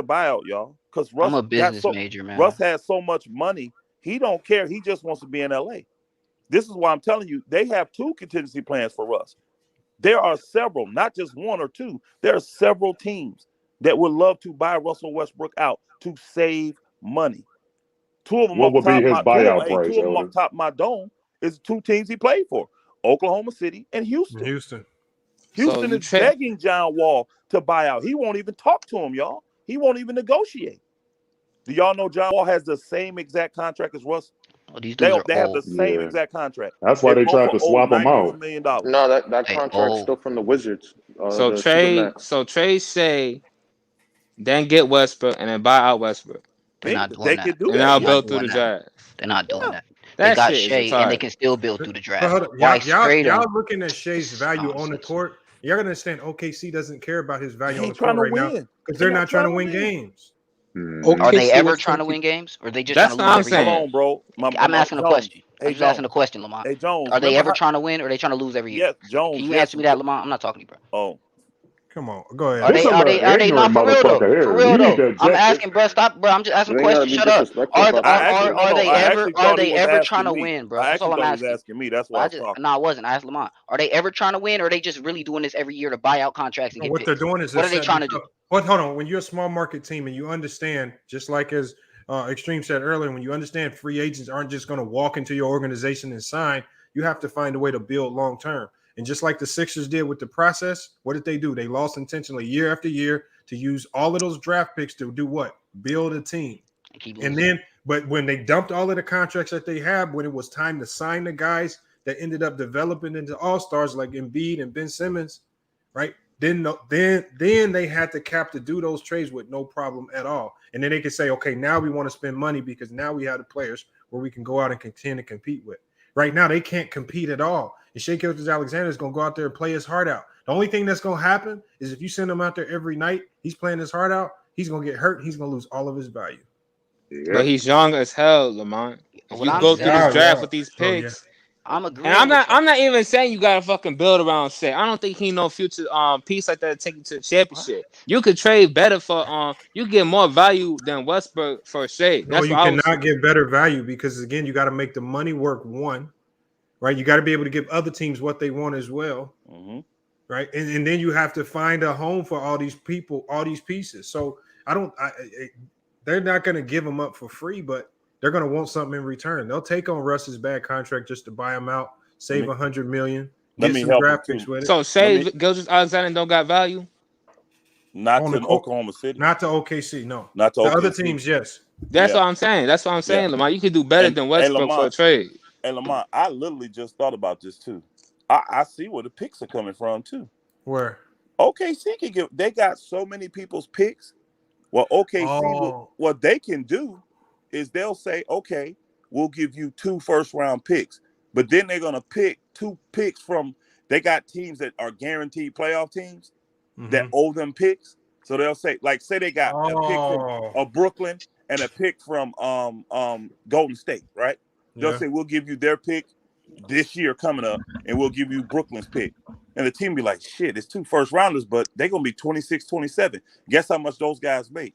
[SPEAKER 10] buyout, y'all. Because Russ,
[SPEAKER 18] I'm a business major, man.
[SPEAKER 10] Russ has so much money, he don't care. He just wants to be in LA. This is why I'm telling you, they have 2 contingency plans for Russ. There are several, not just 1 or 2. There are several teams that would love to buy Russell Westbrook out to save money. 2 of them
[SPEAKER 9] what would be his buyout price?
[SPEAKER 10] 2 of them up top of my dome is 2 teams he played for: Oklahoma City and Houston. Houston is begging John Wall to buy out. He won't even talk to him, y'all. He won't even negotiate. Do y'all know John Wall has the same exact contract as Russ?
[SPEAKER 18] Oh, they
[SPEAKER 10] have the same exact contract.
[SPEAKER 9] That's why they tried to swap him out.
[SPEAKER 19] No, that contract's still from the Wizards.
[SPEAKER 16] So trade Shea, then get Westbrook, and then buy out Westbrook.
[SPEAKER 18] They're not doing that.
[SPEAKER 16] And now build through the draft.
[SPEAKER 18] They're not doing that.
[SPEAKER 16] That
[SPEAKER 18] they got
[SPEAKER 16] shit is
[SPEAKER 18] Shea, and they
[SPEAKER 16] retarded.
[SPEAKER 18] can still build through the draft.
[SPEAKER 7] Y'all looking at Shea's value on the court. Y'all gotta understand OKC doesn't care about his value on the court right now because they're not trying to win games.
[SPEAKER 18] Are they ever trying to win games, or are they just trying to lose every game?
[SPEAKER 10] Bro.
[SPEAKER 18] I'm asking a question.
[SPEAKER 10] Hey,
[SPEAKER 18] I'm just asking a question, Lamont.
[SPEAKER 10] Hey, Jones.
[SPEAKER 18] Are they ever trying to win, or are they trying to lose every year?
[SPEAKER 10] Yes, Jones.
[SPEAKER 18] Can you answer me that, Lamont? I'm not talking to you, bro.
[SPEAKER 10] Oh.
[SPEAKER 7] Come on, go ahead.
[SPEAKER 18] Are they not for real though? For real though. I'm asking, bro. Stop, bro. I'm just asking a question. Shut up. Are they ever trying to win, bro? That's all I'm asking.
[SPEAKER 10] Asking me. That's why
[SPEAKER 18] No, I wasn't. I asked Lamont. Are they ever trying to win, or are they just really doing this every year to buy out contracts and get
[SPEAKER 7] what
[SPEAKER 18] picks?
[SPEAKER 7] they're doing is
[SPEAKER 18] what are they trying to do?
[SPEAKER 7] Hold on. When you're a small market team and you understand, just like as Extreme said earlier, when you understand free agents aren't just going to walk into your organization and sign, you have to find a way to build long term. And just like the Sixers did with the process, what did they do? They lost intentionally year after year to use all of those draft picks to do what? Build a team. And then, but when they dumped all of the contracts that they had, when it was time to sign the guys that ended up developing into all-stars like Embiid and Ben Simmons, right? Then they had the cap to do those trades with no problem at all. And then they could say, okay, now we want to spend money because now we have the players where we can go out and contend and compete with. Right now, they can't compete at all. And Shai Gilgeous-Alexander is going to go out there and play his heart out. The only thing that's going to happen is if you send him out there every night, he's playing his heart out, he's going to get hurt. He's going to lose all of his value.
[SPEAKER 16] Yeah. But he's young as hell, Lamont. If you go through this draft with these picks,
[SPEAKER 18] I'm agreeing.
[SPEAKER 16] And I'm not even saying you gotta fucking build around Shea. I don't think he no future piece like that to take you to the championship. You could trade better for you get more value than Westbrook for Shea.
[SPEAKER 7] That's no, you cannot get better value because again, you got to make the money work. One, right? You got to be able to give other teams what they want as well, right? And then you have to find a home for all these people, all these pieces. So they're not going to give them up for free, but they're going to want something in return. They'll take on Russ's bad contract just to buy him out, save $100 million, get some draft picks with it.
[SPEAKER 16] So Shai Gilgeous-Alexander don't got value?
[SPEAKER 10] Not to Oklahoma City.
[SPEAKER 7] Not to OKC, no.
[SPEAKER 10] Not to
[SPEAKER 7] the
[SPEAKER 10] OKC.
[SPEAKER 7] other teams, yes.
[SPEAKER 16] That's what I'm saying. That's what I'm saying, Lamont. You could do better than Westbrook for a trade.
[SPEAKER 10] And Lamont, I literally just thought about this too. I see where the picks are coming from too.
[SPEAKER 7] Where?
[SPEAKER 10] OKC can give. They got so many people's picks. Well, OKC, what they can do is they'll say, okay, we'll give you 2 first-round picks. But then they're going to pick 2 picks from – they got teams that are guaranteed playoff teams that owe them picks. So they'll say – like, say they got a pick from Brooklyn and a pick from Golden State, right? They'll say, we'll give you their pick this year coming up, and we'll give you Brooklyn's pick. And the team will be like, shit, it's 2 first-rounders, but they're going to be 26, 27. Guess how much those guys make?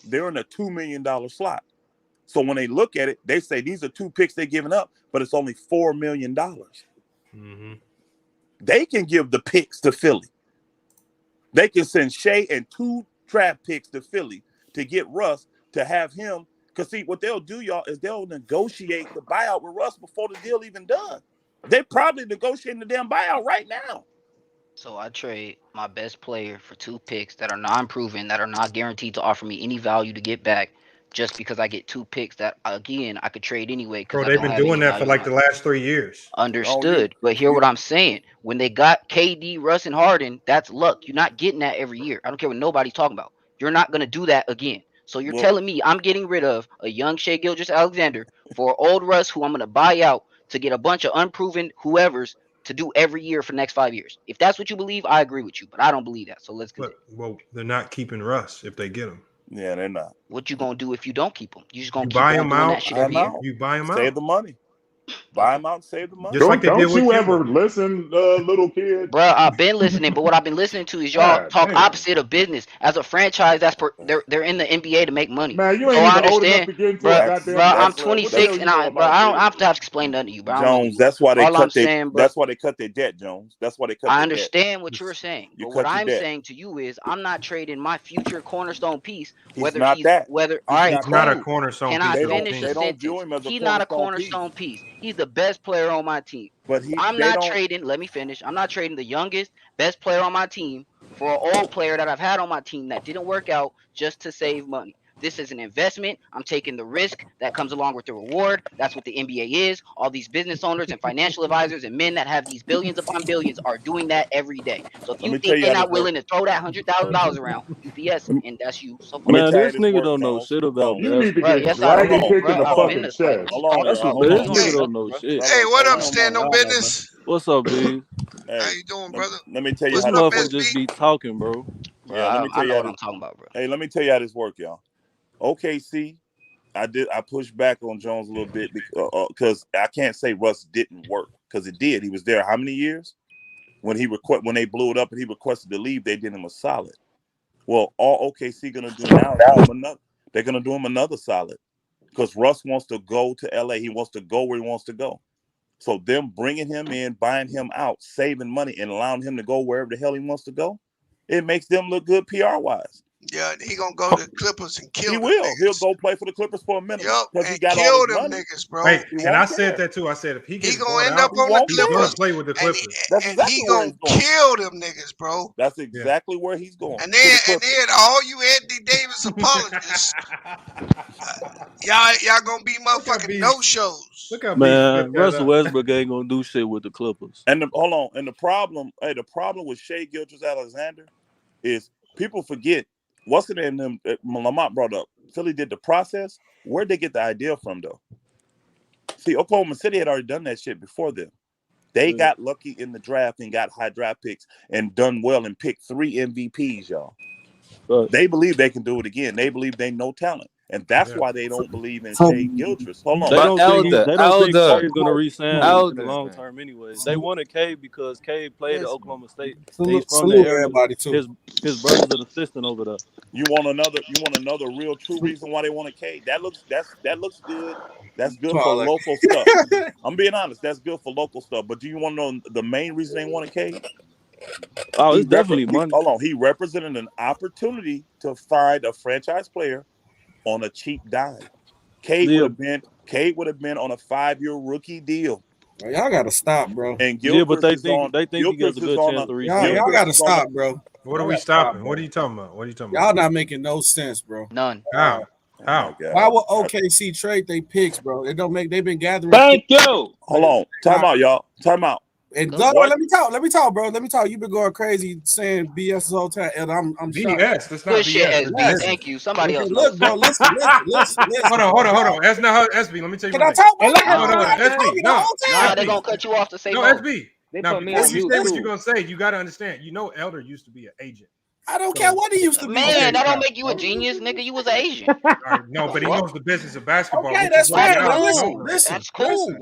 [SPEAKER 10] They're in a $2 million slot. So when they look at it, they say these are 2 picks they're giving up, but it's only $4 million. They can give the picks to Philly. They can send Shea and 2 draft picks to Philly to get Russ to have him. Because see, what they'll do, y'all, is they'll negotiate the buyout with Russ before the deal even done. They're probably negotiating the damn buyout right now.
[SPEAKER 18] So I trade my best player for 2 picks that are non-proven, that are not guaranteed to offer me any value to get back, just because I get 2 picks that, again, I could trade anyway.
[SPEAKER 7] Bro, they've been doing that for like the last 3 years.
[SPEAKER 18] Understood. But hear what I'm saying. When they got KD, Russ, and Harden, that's luck. You're not getting that every year. I don't care what nobody's talking about. You're not going to do that again. So you're telling me I'm getting rid of a young Shai Gilgeous-Alexander for old Russ, who I'm going to buy out to get a bunch of unproven whoever's to do every year for the next 5 years. If that's what you believe, I agree with you, but I don't believe that. So let's continue.
[SPEAKER 7] Well, they're not keeping Russ if they get him.
[SPEAKER 10] Yeah, they're not.
[SPEAKER 18] What you gonna do if you don't keep him? You just gonna keep
[SPEAKER 7] buy
[SPEAKER 18] on
[SPEAKER 7] him
[SPEAKER 18] doing
[SPEAKER 7] out.
[SPEAKER 18] that shit every year?
[SPEAKER 7] You buy him out.
[SPEAKER 10] Save the money. Buy him out and save the money.
[SPEAKER 7] Just like they did with
[SPEAKER 9] you
[SPEAKER 7] Kimba.
[SPEAKER 9] ever listen, little kid?
[SPEAKER 18] Bro, I've been listening, but what I've been listening to is y'all talk opposite of business. As a franchise, they're in the NBA to make money.
[SPEAKER 9] Man, you ain't
[SPEAKER 18] so I
[SPEAKER 9] even old enough
[SPEAKER 18] understand,
[SPEAKER 9] to get into
[SPEAKER 18] bro.
[SPEAKER 9] a goddamn.
[SPEAKER 18] Bro, I'm 26 and I don't have to explain nothing to you, bro.
[SPEAKER 10] Jones, that's why they
[SPEAKER 18] All I'm
[SPEAKER 10] cut their.
[SPEAKER 18] saying, bro,
[SPEAKER 10] That's why they cut their debt, Jones. That's why they cut.
[SPEAKER 18] I
[SPEAKER 10] their
[SPEAKER 18] understand
[SPEAKER 10] debt.
[SPEAKER 18] what you're saying,
[SPEAKER 10] You
[SPEAKER 18] but what
[SPEAKER 10] cut your
[SPEAKER 18] I'm
[SPEAKER 10] debt.
[SPEAKER 18] saying to you is I'm not trading my future cornerstone piece.
[SPEAKER 10] He's not that.
[SPEAKER 18] All right,
[SPEAKER 7] He's not a cornerstone
[SPEAKER 18] Can
[SPEAKER 7] piece.
[SPEAKER 18] I
[SPEAKER 10] They
[SPEAKER 18] finish
[SPEAKER 10] don't
[SPEAKER 18] a
[SPEAKER 10] view
[SPEAKER 18] sentence?
[SPEAKER 10] him as a
[SPEAKER 18] He's not a
[SPEAKER 10] cornerstone
[SPEAKER 18] cornerstone piece. He's the best player on my team.
[SPEAKER 10] But
[SPEAKER 18] I'm not trading. Let me finish. I'm not trading the youngest, best player on my team for an old player that I've had on my team that didn't work out just to save money. This is an investment. I'm taking the risk that comes along with the reward. That's what the NBA is. All these business owners and financial advisors and men that have these billions upon billions are doing that every day. So if you think they're not willing to throw that $100,000 around, you BS, and that's you. So
[SPEAKER 20] Man, this nigga don't know shit about
[SPEAKER 9] You need to
[SPEAKER 20] basketball.
[SPEAKER 9] get dragon kicked in the
[SPEAKER 18] I've
[SPEAKER 9] fucking
[SPEAKER 18] been
[SPEAKER 9] chest.
[SPEAKER 10] Hold on,
[SPEAKER 20] That's
[SPEAKER 10] y'all.
[SPEAKER 20] what, man. This
[SPEAKER 10] Hold on.
[SPEAKER 20] nigga don't know shit.
[SPEAKER 14] Hey, what up, Stand On Business?
[SPEAKER 20] What's up, B?
[SPEAKER 14] How you doing, brother?
[SPEAKER 10] Let me tell you
[SPEAKER 20] This
[SPEAKER 10] how
[SPEAKER 20] motherfucker just be talking, bro.
[SPEAKER 10] Yeah, let me tell
[SPEAKER 18] I
[SPEAKER 10] you
[SPEAKER 18] know
[SPEAKER 10] how
[SPEAKER 18] what I'm
[SPEAKER 10] this.
[SPEAKER 18] talking about, bro.
[SPEAKER 10] Hey, let me tell you how this work, y'all. OKC, I pushed back on Jones a little bit because I can't say Russ didn't work because it did. He was there how many years? When they blew it up and he requested to leave, they did him a solid. Well, all OKC gonna do now is they're gonna do him another solid because Russ wants to go to LA. He wants to go where he wants to go. So them bringing him in, buying him out, saving money, and allowing him to go wherever the hell he wants to go, it makes them look good PR wise.
[SPEAKER 14] Yeah, he gonna go to the Clippers and kill.
[SPEAKER 10] He will. He'll go play for the Clippers for a minute because he got
[SPEAKER 14] kill
[SPEAKER 10] all
[SPEAKER 14] them
[SPEAKER 10] his money.
[SPEAKER 14] niggas, bro.
[SPEAKER 7] Hey, and I said that too. I said if he gets
[SPEAKER 14] gonna end
[SPEAKER 7] out,
[SPEAKER 14] up on the
[SPEAKER 7] he's gonna
[SPEAKER 14] Clippers,
[SPEAKER 7] play with the Clippers.
[SPEAKER 14] And he gonna kill them niggas, bro.
[SPEAKER 10] That's exactly where he's going.
[SPEAKER 14] And then all you Anthony Davis apologists, y'all gonna be motherfucking no shows.
[SPEAKER 7] Look how
[SPEAKER 20] Man, Russell Westbrook ain't gonna do shit with the Clippers.
[SPEAKER 10] And the problem with Shai Gilgeous-Alexander is people forget what's the name Lamont brought up. Philly did the process. Where'd they get the idea from though? See, Oklahoma City had already done that shit before them. They got lucky in the draft and got high draft picks and done well and picked 3 MVPs, y'all. They believe they can do it again. They believe they know talent. And that's why they don't believe in Shai Gilgeous. Hold on.
[SPEAKER 20] They don't think Curry's gonna re-sign in the long term anyway. They wanted Cade because Cade played at Oklahoma State. He's from the area. His brother's an assistant over there.
[SPEAKER 10] You want another real true reason why they wanted Cade? That looks good. That's good for local stuff. I'm being honest. That's good for local stuff. But do you want to know the main reason they wanted Cade?
[SPEAKER 20] Oh, it's definitely money.
[SPEAKER 10] Hold on. He represented an opportunity to find a franchise player on a cheap dime. Cade would have been on a 5-year rookie deal.
[SPEAKER 21] Well, y'all gotta stop, bro.
[SPEAKER 10] And Gilchrist
[SPEAKER 20] but they think he gets a good chance to resign.
[SPEAKER 21] Y'all gotta stop, bro.
[SPEAKER 7] What are we stopping? What are you talking about?
[SPEAKER 21] Y'all not making no sense, bro.
[SPEAKER 18] None.
[SPEAKER 7] How?
[SPEAKER 21] Why would OKC trade they picks, bro? It don't make. They've been gathering.
[SPEAKER 20] Thank you.
[SPEAKER 10] Hold on. Time out, y'all. Time out.
[SPEAKER 21] And let me talk, bro. Let me talk. You've been going crazy saying BS the whole time, and I'm shocked.
[SPEAKER 7] BS. That's not BS.
[SPEAKER 18] SB. Thank you. Somebody else.
[SPEAKER 21] Look, bro. Listen.
[SPEAKER 7] Hold on. That's not how SB. Let me tell you.
[SPEAKER 21] Can I talk?
[SPEAKER 7] SB.
[SPEAKER 18] No, they're gonna cut you off to say
[SPEAKER 7] no.
[SPEAKER 18] no.
[SPEAKER 7] SB. Now, before you say what you're gonna say, you gotta understand. You know, Elder used to be an agent
[SPEAKER 21] I don't care what he used to be.
[SPEAKER 18] Man, that don't make you a genius, nigga. You was an Asian.
[SPEAKER 7] No, but he knows the business of basketball.
[SPEAKER 21] Okay, that's fine.
[SPEAKER 18] Listen, that's cool.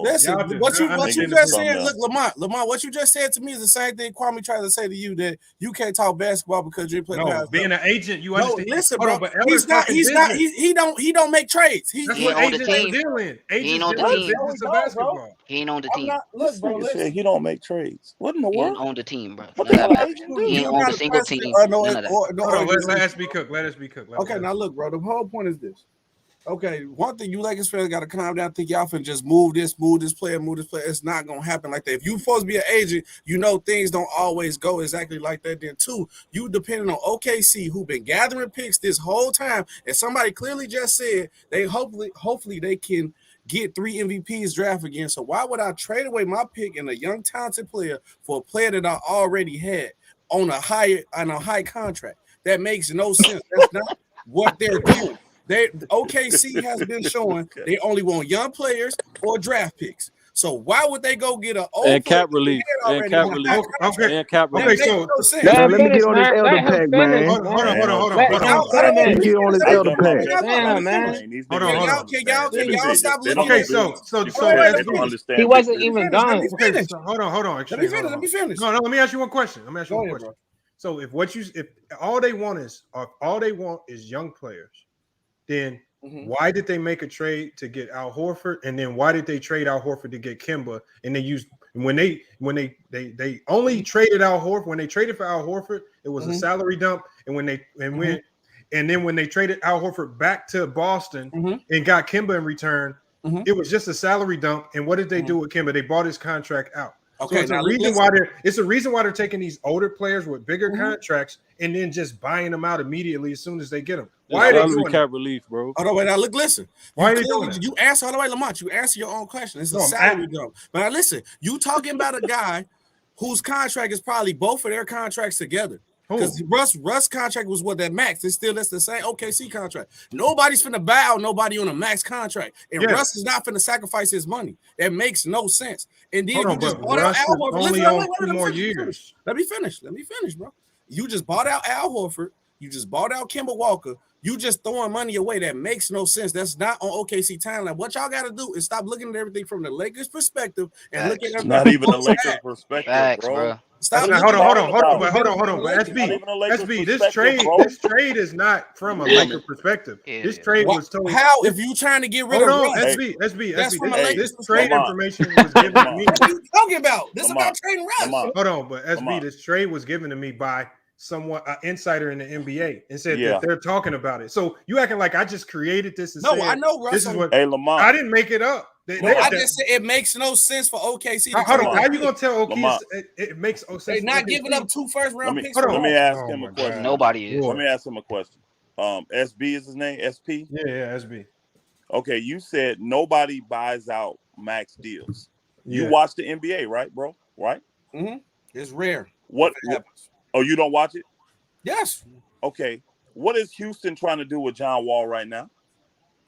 [SPEAKER 21] Listen, what you just said, look, Lamont, what you just said to me is the same thing Kwame tried to say to you, that you can't talk basketball because you play.
[SPEAKER 7] No, being an agent, you understand.
[SPEAKER 21] Listen, bro, he don't make trades.
[SPEAKER 7] That's what agents are dealing.
[SPEAKER 18] He ain't on the team.
[SPEAKER 7] Business of basketball.
[SPEAKER 18] He ain't on the team.
[SPEAKER 10] Look, bro, said he don't make trades. What in the
[SPEAKER 18] He
[SPEAKER 10] world?
[SPEAKER 18] ain't on the team, bro.
[SPEAKER 10] What the hell agent do?
[SPEAKER 18] He ain't on the single team.
[SPEAKER 21] Hold on,
[SPEAKER 7] let us be cook. Let us be cook.
[SPEAKER 21] Okay, now look, bro. The whole point is this. Okay, one thing you Lakers fans got to calm down. Think y'all finna just move this player. It's not gonna happen like that. If you supposed to be an agent, you know things don't always go exactly like that. Then too, you depending on OKC, who been gathering picks this whole time, and somebody clearly just said they hopefully they can get 3 MVPs draft again. So why would I trade away my pick and a young talented player for a player that I already had on a high contract? That makes no sense. That's not what they're doing. OKC has been showing they only want young players or draft picks. So why would they go get an old
[SPEAKER 20] and cap relief?
[SPEAKER 7] Okay,
[SPEAKER 20] so
[SPEAKER 7] let me
[SPEAKER 21] get
[SPEAKER 1] on this elder pack, man.
[SPEAKER 7] Hold on.
[SPEAKER 1] Get on this elder pack.
[SPEAKER 16] Damn, man.
[SPEAKER 21] Can y'all stop looking?
[SPEAKER 7] Okay, so
[SPEAKER 16] he wasn't even done.
[SPEAKER 7] Okay, so hold on.
[SPEAKER 21] Let me finish.
[SPEAKER 7] No, let me ask you one question. So if all they want is young players, then why did they make a trade to get Al Horford, and then why did they trade Al Horford to get Kemba? And they used when they only traded Al Horford, when they traded for Al Horford, it was a salary dump, and when they traded Al Horford back to Boston and got Kemba in return, it was just a salary dump. And what did they do with Kemba? They bought his contract out. Okay, so it's a reason why they're taking these older players with bigger contracts and then just buying them out immediately as soon as they get them. Why are they doing
[SPEAKER 20] cap relief, bro?
[SPEAKER 21] Oh no, wait, now listen.
[SPEAKER 7] Why are they doing that?
[SPEAKER 21] You answer, hold on, wait, Lamont. You answer your own question. It's a salary dump. But now listen, you talking about a guy whose contract is probably both of their contracts together. Because Russ contract was what, that max. That's the same OKC contract. Nobody's finna buy out nobody on a max contract. And Russ is not finna sacrifice his money. That makes no sense. And then you just bought out Al Horford.
[SPEAKER 7] Only on 2 more years.
[SPEAKER 21] Let me finish, bro. You just bought out Al Horford. You just bought out Kemba Walker. You just throwing money away. That makes no sense. That's not on OKC timeline. What y'all got to do is stop looking at everything from the Lakers' perspective and look at
[SPEAKER 10] not even the Lakers' perspective, bro.
[SPEAKER 21] Stop.
[SPEAKER 7] Hold on. But SB, this trade is not from a Laker perspective. This trade was totally.
[SPEAKER 21] How if you trying to get rid of Russ?
[SPEAKER 7] SB. This trade information was given to me.
[SPEAKER 21] What are you talking about? This is about trading Russ.
[SPEAKER 7] Hold on, but SB, this trade was given to me by someone, an insider in the NBA, and said that they're talking about it. So you acting like I just created this? And
[SPEAKER 21] I know Russ.
[SPEAKER 7] This is what.
[SPEAKER 10] Hey, Lamont.
[SPEAKER 7] I didn't make it up.
[SPEAKER 21] I just said it makes no sense for OKC.
[SPEAKER 7] How you gonna tell OKC it makes no sense?
[SPEAKER 21] They're not giving up 2 first-round picks.
[SPEAKER 10] Let me ask him a question.
[SPEAKER 18] Nobody is.
[SPEAKER 10] Let me ask him a question. SB is his name. SP.
[SPEAKER 7] Yeah, SB.
[SPEAKER 10] Okay, you said nobody buys out max deals. You watch the NBA, right, bro? Right?
[SPEAKER 21] It's rare.
[SPEAKER 10] What happens? Oh, you don't watch it?
[SPEAKER 21] Yes.
[SPEAKER 10] Okay. What is Houston trying to do with John Wall right now?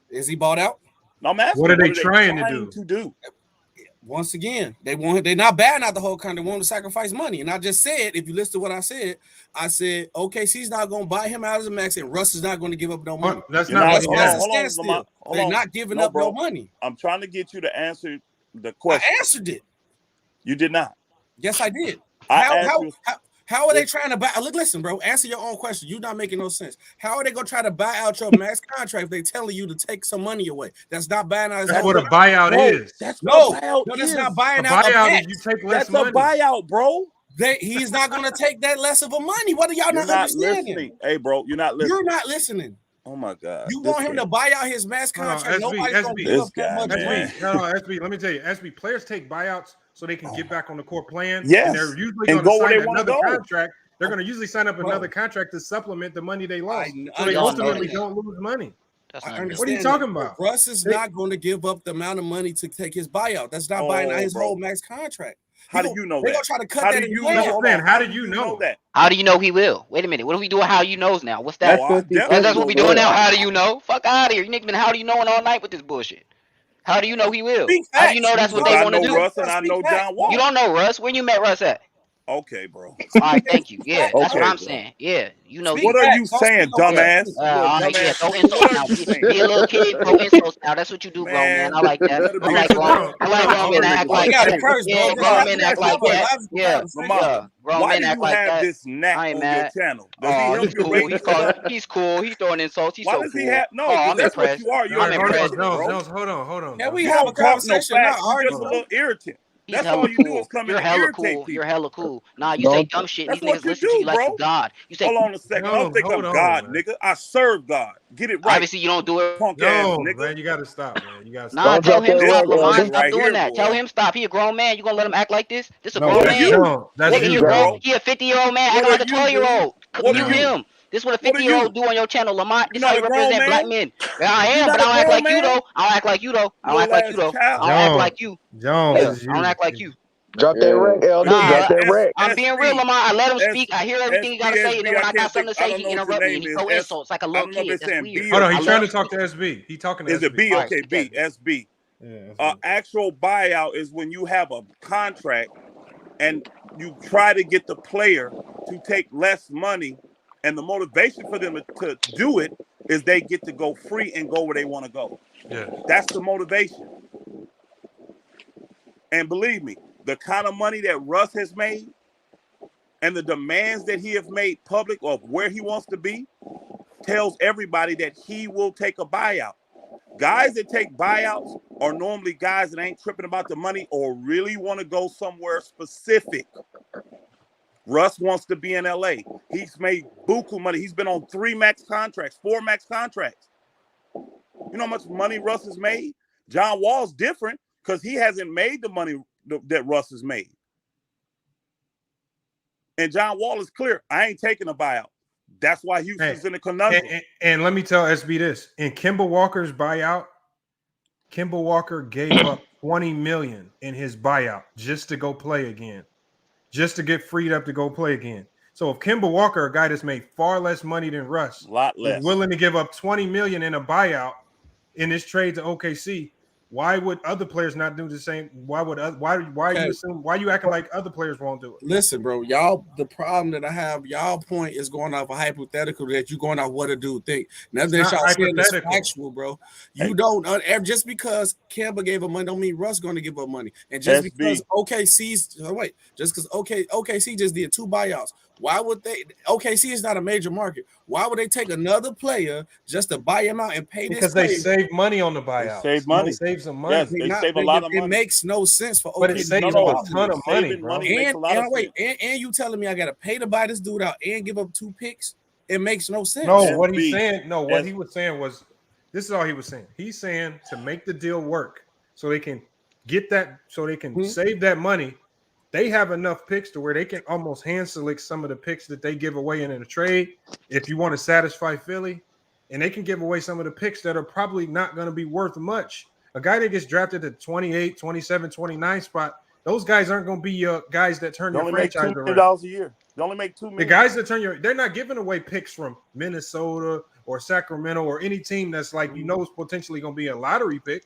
[SPEAKER 21] Is he bought out?
[SPEAKER 10] No, I'm asking.
[SPEAKER 7] What are they trying to
[SPEAKER 10] do?
[SPEAKER 21] Once again, they're not bad out the whole kind. They want to sacrifice money. And I just said, if you listen to what I said, OKC's not going to buy him out as a max, and Russ is not going to give up no money.
[SPEAKER 7] That's not.
[SPEAKER 21] They're not giving up no money.
[SPEAKER 10] I'm trying to get you to answer the question.
[SPEAKER 21] I answered it.
[SPEAKER 10] You did not.
[SPEAKER 21] Yes, I did. How are they trying to buy? Listen, bro. Answer your own question. You're not making no sense. How are they gonna try to buy out your max contract if they telling you to take some money away? That's not buying out.
[SPEAKER 7] That's what a buyout is.
[SPEAKER 21] That's not buying out.
[SPEAKER 7] A buyout is you take less money.
[SPEAKER 10] That's a buyout, bro.
[SPEAKER 21] He's not gonna take that less of a money. What are y'all not understanding?
[SPEAKER 10] Listening. Hey, bro, you're not listening.
[SPEAKER 21] You're not listening.
[SPEAKER 10] Oh my God!
[SPEAKER 21] You want him to buy out his max contract? Nobody's gonna give up that much money.
[SPEAKER 7] No, SB. Let me tell you, SB players take buyouts so they can get back on the court playing.
[SPEAKER 10] Yes,
[SPEAKER 7] and they're usually going to sign another contract. They're going to usually sign up another contract to supplement the money they lost. So they ultimately don't lose money. What are you talking about?
[SPEAKER 21] Russ is not going to give up the amount of money to take his buyout. That's not buying out his whole max contract.
[SPEAKER 10] How do you know that?
[SPEAKER 21] They're going to try to cut that in half.
[SPEAKER 7] How did you know
[SPEAKER 10] that?
[SPEAKER 18] How do you know he will? Wait a minute. What are we doing? How you knows now? What's that? That's what we doing now. How do you know? Fuck out of here. You niggas been how do you knowing all night with this bullshit? How do you know he will? How do you know that's what they want to do?
[SPEAKER 10] Russ and I know John Wall.
[SPEAKER 18] You don't know Russ. Where you met Russ at?
[SPEAKER 10] Okay, bro.
[SPEAKER 18] All right, thank you. Yeah, that's what I'm saying. Yeah, you know.
[SPEAKER 10] What are you saying, dumbass?
[SPEAKER 18] All right, yeah, throw
[SPEAKER 10] What
[SPEAKER 18] insults
[SPEAKER 10] are
[SPEAKER 18] now.
[SPEAKER 10] you saying?
[SPEAKER 18] Be a little kid, throw insults now. That's what you do, grown man. I like that.
[SPEAKER 10] Let it
[SPEAKER 18] I
[SPEAKER 10] be
[SPEAKER 18] like
[SPEAKER 10] known.
[SPEAKER 18] grown men that act like that. Yeah, grown men act like that. Yeah,
[SPEAKER 10] Mama,
[SPEAKER 18] grown
[SPEAKER 10] why
[SPEAKER 18] men
[SPEAKER 10] do
[SPEAKER 18] act
[SPEAKER 10] you
[SPEAKER 18] like
[SPEAKER 10] have
[SPEAKER 18] that.
[SPEAKER 10] this knack
[SPEAKER 18] I ain't
[SPEAKER 10] on your
[SPEAKER 18] mad.
[SPEAKER 10] channel? Does he
[SPEAKER 18] Oh,
[SPEAKER 10] help
[SPEAKER 18] he's
[SPEAKER 10] your
[SPEAKER 18] cool.
[SPEAKER 10] ratings go up?
[SPEAKER 18] He's cool. He's throwing insults. He's
[SPEAKER 10] Why
[SPEAKER 18] so
[SPEAKER 10] does
[SPEAKER 18] cool.
[SPEAKER 10] he have? No,
[SPEAKER 18] Oh,
[SPEAKER 10] because
[SPEAKER 18] I'm
[SPEAKER 10] that's what
[SPEAKER 18] impressed.
[SPEAKER 10] you are. You're
[SPEAKER 18] I'm
[SPEAKER 10] an
[SPEAKER 18] impressed.
[SPEAKER 10] irritant, bro.
[SPEAKER 7] Jones, hold on.
[SPEAKER 21] Can we
[SPEAKER 10] You
[SPEAKER 21] have a
[SPEAKER 10] don't talk no
[SPEAKER 21] conversation, not
[SPEAKER 10] facts. You just a
[SPEAKER 21] argue?
[SPEAKER 10] little irritant.
[SPEAKER 18] He's
[SPEAKER 10] That's all
[SPEAKER 18] hella
[SPEAKER 10] you do
[SPEAKER 18] cool.
[SPEAKER 10] is come in
[SPEAKER 18] You're
[SPEAKER 10] and
[SPEAKER 18] hella
[SPEAKER 10] irritate
[SPEAKER 18] cool.
[SPEAKER 10] people.
[SPEAKER 18] You're hella cool. Nah, you say dumb shit and
[SPEAKER 10] That's
[SPEAKER 18] these niggas
[SPEAKER 10] what you
[SPEAKER 18] listen to
[SPEAKER 10] do,
[SPEAKER 18] you like you
[SPEAKER 10] bro.
[SPEAKER 18] God. You say
[SPEAKER 10] Hold on a second. I don't think I'm God, nigga. I serve God. Get it right.
[SPEAKER 18] obviously you don't do it.
[SPEAKER 10] Punk ass
[SPEAKER 7] No,
[SPEAKER 10] nigga.
[SPEAKER 7] man, you got to stop, man. You got to stop.
[SPEAKER 18] Nah, tell him stop,
[SPEAKER 10] This
[SPEAKER 18] Lamont.
[SPEAKER 10] bullshit
[SPEAKER 18] Stop
[SPEAKER 10] right
[SPEAKER 18] doing
[SPEAKER 10] here,
[SPEAKER 18] that. Tell
[SPEAKER 10] boy.
[SPEAKER 18] him stop. He a grown man. You gonna let him act like this? This a
[SPEAKER 7] No,
[SPEAKER 18] grown
[SPEAKER 10] What are
[SPEAKER 18] man.
[SPEAKER 10] you?
[SPEAKER 7] That's
[SPEAKER 10] What are
[SPEAKER 7] you,
[SPEAKER 18] Nigga,
[SPEAKER 10] bro?
[SPEAKER 18] he a 50-year-old man
[SPEAKER 10] What
[SPEAKER 18] acting
[SPEAKER 10] are
[SPEAKER 18] like a
[SPEAKER 10] you, dude?
[SPEAKER 18] 12-year-old.
[SPEAKER 10] What are
[SPEAKER 18] Mute
[SPEAKER 10] you?
[SPEAKER 18] him. This what a
[SPEAKER 10] What are
[SPEAKER 18] 50-year-old
[SPEAKER 10] you?
[SPEAKER 18] do on your channel, Lamont.
[SPEAKER 10] You're
[SPEAKER 18] This how
[SPEAKER 10] not
[SPEAKER 18] you
[SPEAKER 10] a grown
[SPEAKER 18] represent black
[SPEAKER 10] man.
[SPEAKER 18] men. Yeah, I
[SPEAKER 10] You're
[SPEAKER 18] am, but
[SPEAKER 10] not
[SPEAKER 18] I
[SPEAKER 10] a
[SPEAKER 18] don't act
[SPEAKER 10] grown
[SPEAKER 18] like you
[SPEAKER 10] man.
[SPEAKER 18] though. I don't act like you though. I don't act
[SPEAKER 10] Little
[SPEAKER 18] like you
[SPEAKER 10] ass
[SPEAKER 18] though.
[SPEAKER 10] child.
[SPEAKER 18] I don't act like you.
[SPEAKER 7] Jones,
[SPEAKER 18] Yeah,
[SPEAKER 7] is
[SPEAKER 18] I don't
[SPEAKER 7] you.
[SPEAKER 18] act like you.
[SPEAKER 1] Drop that wreck, Elder.
[SPEAKER 18] Nah,
[SPEAKER 1] Drop that wreck.
[SPEAKER 18] I'm being real, Lamont. I let him speak. I hear everything he gotta say, and then when
[SPEAKER 10] I
[SPEAKER 18] I got
[SPEAKER 10] can't think.
[SPEAKER 18] something to
[SPEAKER 10] I
[SPEAKER 18] say,
[SPEAKER 10] don't
[SPEAKER 18] he
[SPEAKER 10] know what your
[SPEAKER 18] interrupt me and
[SPEAKER 10] name
[SPEAKER 18] he
[SPEAKER 10] is.
[SPEAKER 18] throw insults like a
[SPEAKER 10] I
[SPEAKER 18] little
[SPEAKER 10] don't know if
[SPEAKER 18] kid.
[SPEAKER 10] it's
[SPEAKER 18] That's
[SPEAKER 10] saying
[SPEAKER 18] weird.
[SPEAKER 10] B
[SPEAKER 7] Hold
[SPEAKER 10] or
[SPEAKER 7] on,
[SPEAKER 18] I
[SPEAKER 7] he's
[SPEAKER 18] let
[SPEAKER 7] trying
[SPEAKER 18] him
[SPEAKER 7] to talk
[SPEAKER 18] speak.
[SPEAKER 7] to SB. He talking to
[SPEAKER 10] is
[SPEAKER 7] SB.
[SPEAKER 10] it B?
[SPEAKER 18] All right,
[SPEAKER 10] Okay,
[SPEAKER 18] speak that
[SPEAKER 10] B.
[SPEAKER 18] then.
[SPEAKER 10] SB.
[SPEAKER 7] Yeah,
[SPEAKER 10] Actual buyout is when you have a contract and you try to get the player to take less money, and the motivation for them to do it is they get to go free and go where they want to go.
[SPEAKER 7] yeah.
[SPEAKER 10] That's the motivation. And believe me, the kind of money that Russ has made and the demands that he has made public of where he wants to be tells everybody that he will take a buyout. Guys that take buyouts are normally guys that ain't tripping about the money or really want to go somewhere specific. Russ wants to be in LA. He's made buku money. He's been on 4 max contracts. You know how much money Russ has made? John Wall's different because he hasn't made the money that Russ has made. And John Wall is clear. I ain't taking a buyout. That's why Houston's in a conundrum.
[SPEAKER 7] And let me tell SB this. In Kemba Walker's buyout, Kemba Walker gave up $20 million in his buyout just to go play again, just to get freed up to go play again. So if Kemba Walker, a guy that's made far less money than Russ,
[SPEAKER 10] a lot less,
[SPEAKER 7] is willing to give up $20 million in a buyout in this trade to OKC, why would other players not do the same? Why you acting like other players won't do it?
[SPEAKER 21] Listen, bro, y'all, the problem that I have, y'all point is going off a hypothetical that you going off what a dude think. Nothing that y'all saying is factual, bro. You don't just because Kemba gave up money don't mean Russ going to give up money. And just because OKC just did 2 buyouts. Why would they? OKC is not a major market. Why would they take another player just to buy him out and pay
[SPEAKER 7] because
[SPEAKER 21] this?
[SPEAKER 7] They save money on the buyout.
[SPEAKER 10] They save money.
[SPEAKER 7] They save some money.
[SPEAKER 10] Yes, they save a lot of money.
[SPEAKER 21] It makes no sense for OKC.
[SPEAKER 7] But it saves a ton of money, bro.
[SPEAKER 21] And you telling me I got to pay to buy this dude out and give up 2 picks? It makes no sense.
[SPEAKER 7] No, what he's saying. No, what he was saying was, this is all he was saying. He's saying to make the deal work, so they can get that, so they can save that money. They have enough picks to where they can almost hand select some of the picks that they give away in a trade if you want to satisfy Philly, and they can give away some of the picks that are probably not going to be worth much. A guy that gets drafted at 28, 27, 29 spot, those guys aren't going to be your guys that turn your franchise around.
[SPEAKER 10] $2 million a year. They only make $2 million.
[SPEAKER 7] The guys that they're not giving away picks from Minnesota or Sacramento or any team that's like, is potentially going to be a lottery pick,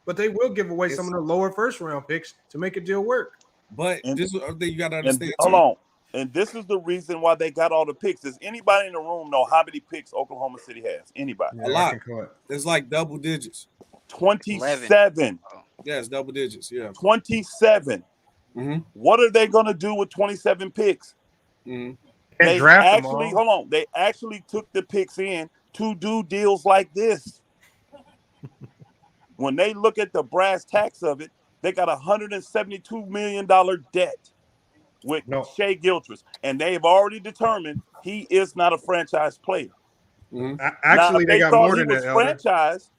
[SPEAKER 7] but they will give away some of the lower first round picks to make a deal work.
[SPEAKER 21] But this is the thing you got to understand.
[SPEAKER 10] Hold on. And this is the reason why they got all the picks. Does anybody in the room know how many picks Oklahoma City has? Anybody?
[SPEAKER 21] A lot. It's like double digits.
[SPEAKER 10] 27.
[SPEAKER 21] Yes, double digits. Yeah.
[SPEAKER 10] 27. What are they going to do with 27 picks? They
[SPEAKER 7] draft
[SPEAKER 10] actually, hold on. They actually took the picks in to do deals like this. When they look at the brass tacks of it, they got $172 million debt with Shea Gilchrist, and they've already determined he is not a franchise player.
[SPEAKER 7] Actually,
[SPEAKER 10] if
[SPEAKER 7] they got
[SPEAKER 10] thought
[SPEAKER 7] more
[SPEAKER 10] he
[SPEAKER 7] than
[SPEAKER 10] was
[SPEAKER 7] that, Elder.
[SPEAKER 10] franchised,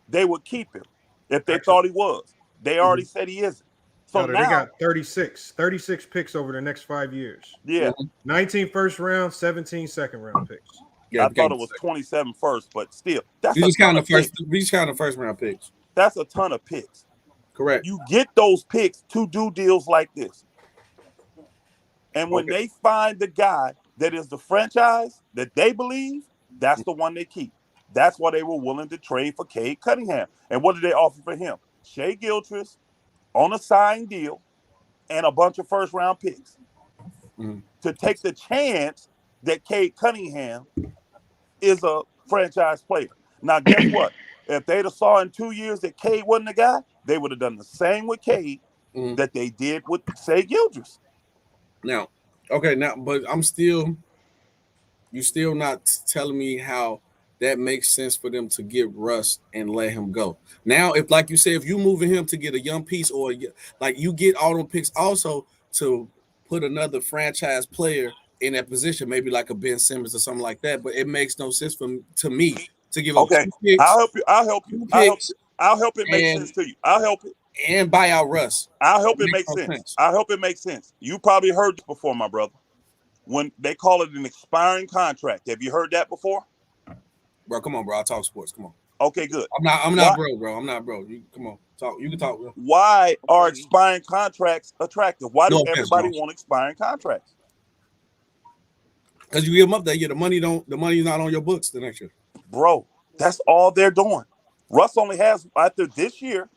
[SPEAKER 10] they would keep him. If they thought he was, they already said he isn't. So
[SPEAKER 7] Elder,
[SPEAKER 10] now
[SPEAKER 7] they got 36 picks over the next 5 years.
[SPEAKER 10] Yeah.
[SPEAKER 7] 19 first round, 17 second round picks.
[SPEAKER 21] Yeah,
[SPEAKER 10] I thought it was 27 first, but still, that's
[SPEAKER 21] we
[SPEAKER 10] a
[SPEAKER 21] just
[SPEAKER 10] ton
[SPEAKER 21] count
[SPEAKER 10] of
[SPEAKER 21] the first.
[SPEAKER 10] picks.
[SPEAKER 21] We just count the first round picks.
[SPEAKER 10] That's a ton of picks.
[SPEAKER 21] Correct.
[SPEAKER 10] You get those picks to do deals like this. And when they find the guy that is the franchise that they believe, that's the one they keep. That's why they were willing to trade for Cade Cunningham. And what did they offer for him? Shea Gilchrist on a signed deal and a bunch of first round picks. to take the chance that Cade Cunningham is a franchise player. Now, guess what? If they'd have saw in 2 years that Cade wasn't the guy, they would have done the same with Cade that they did with, say, Gildress.
[SPEAKER 21] Now, but you're still not telling me how that makes sense for them to get Russ and let him go. Now, if like you said, if you moving him to get a young piece or like you get all them picks also to put another franchise player in that position, maybe like a Ben Simmons or something like that, but it makes no sense to me to give up 2 picks.
[SPEAKER 10] I'll help you. I'll help it make sense to you. I'll help it.
[SPEAKER 21] And buy out Russ.
[SPEAKER 10] I'll help it make sense. I'll help it make sense. You probably heard this before, my brother. When they call it an expiring contract. Have you heard that before?
[SPEAKER 21] Bro, come on, bro. I talk sports. Come on.
[SPEAKER 10] Okay, good.
[SPEAKER 21] I'm not bro. I'm not bro. Come on. Talk. You can talk, bro.
[SPEAKER 10] Why are expiring contracts attractive? Why does everybody want expiring contracts?
[SPEAKER 21] Because you give them up that year, the money's not on your books the next year.
[SPEAKER 10] Bro, that's all they're doing. Russ only has, after this year,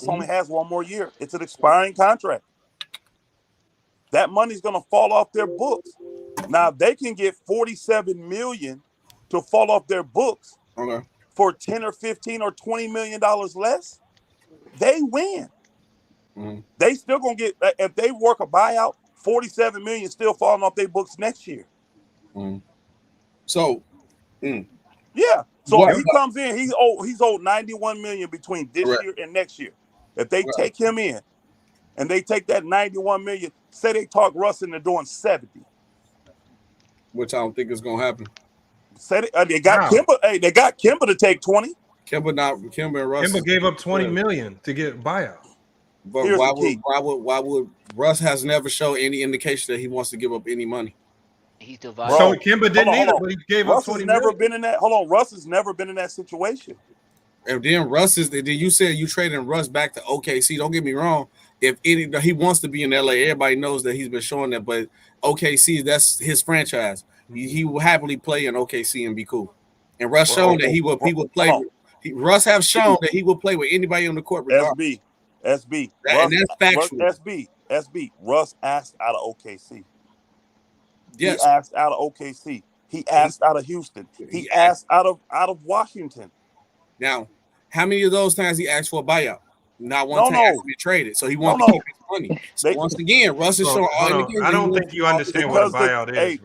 [SPEAKER 10] only has 1 more year. It's an expiring contract. That money's going to fall off their books. Now, if they can get $47 million to fall off their books for $10 or $15 or $20 million less, they win. They still going to get, if they work a buyout, $47 million still falling off their books next year.
[SPEAKER 21] So,
[SPEAKER 10] yeah. So if he comes in, he's owed $91 million between this year and next year. If they take him in and they take that $91 million, say they talk Russ into doing 70.
[SPEAKER 21] Which I don't think is gonna happen.
[SPEAKER 10] Say they got Kimba. Hey, they got Kimba to take 20.
[SPEAKER 21] Kimba and Russ.
[SPEAKER 7] Kimba gave up $20 million to get buyout.
[SPEAKER 21] But why would Russ has never shown any indication that he wants to give up any money?
[SPEAKER 18] He's still
[SPEAKER 10] Bro,
[SPEAKER 7] so Kimba didn't either, but he gave
[SPEAKER 10] Russ
[SPEAKER 7] up $20
[SPEAKER 10] has never
[SPEAKER 7] million.
[SPEAKER 10] been in that. Hold on, Russ has never been in that situation.
[SPEAKER 21] And then then you said you trading Russ back to OKC. Don't get me wrong. If he wants to be in LA, everybody knows that he's been showing that. But OKC, that's his franchise. He will happily play in OKC and be cool. And Russ shown that he will play. Russ have shown that he will play with anybody on the court.
[SPEAKER 10] SB.
[SPEAKER 21] And that's factual.
[SPEAKER 10] SB. Russ asked out of OKC.
[SPEAKER 21] Yes.
[SPEAKER 10] He asked out of OKC. He asked out of Houston. He asked out of Washington.
[SPEAKER 21] Now, how many of those times he asked for a buyout? Not one time to be traded. So he wanted to keep his money. So once again, Russ is showing all
[SPEAKER 7] I don't think you understand what a buyout is,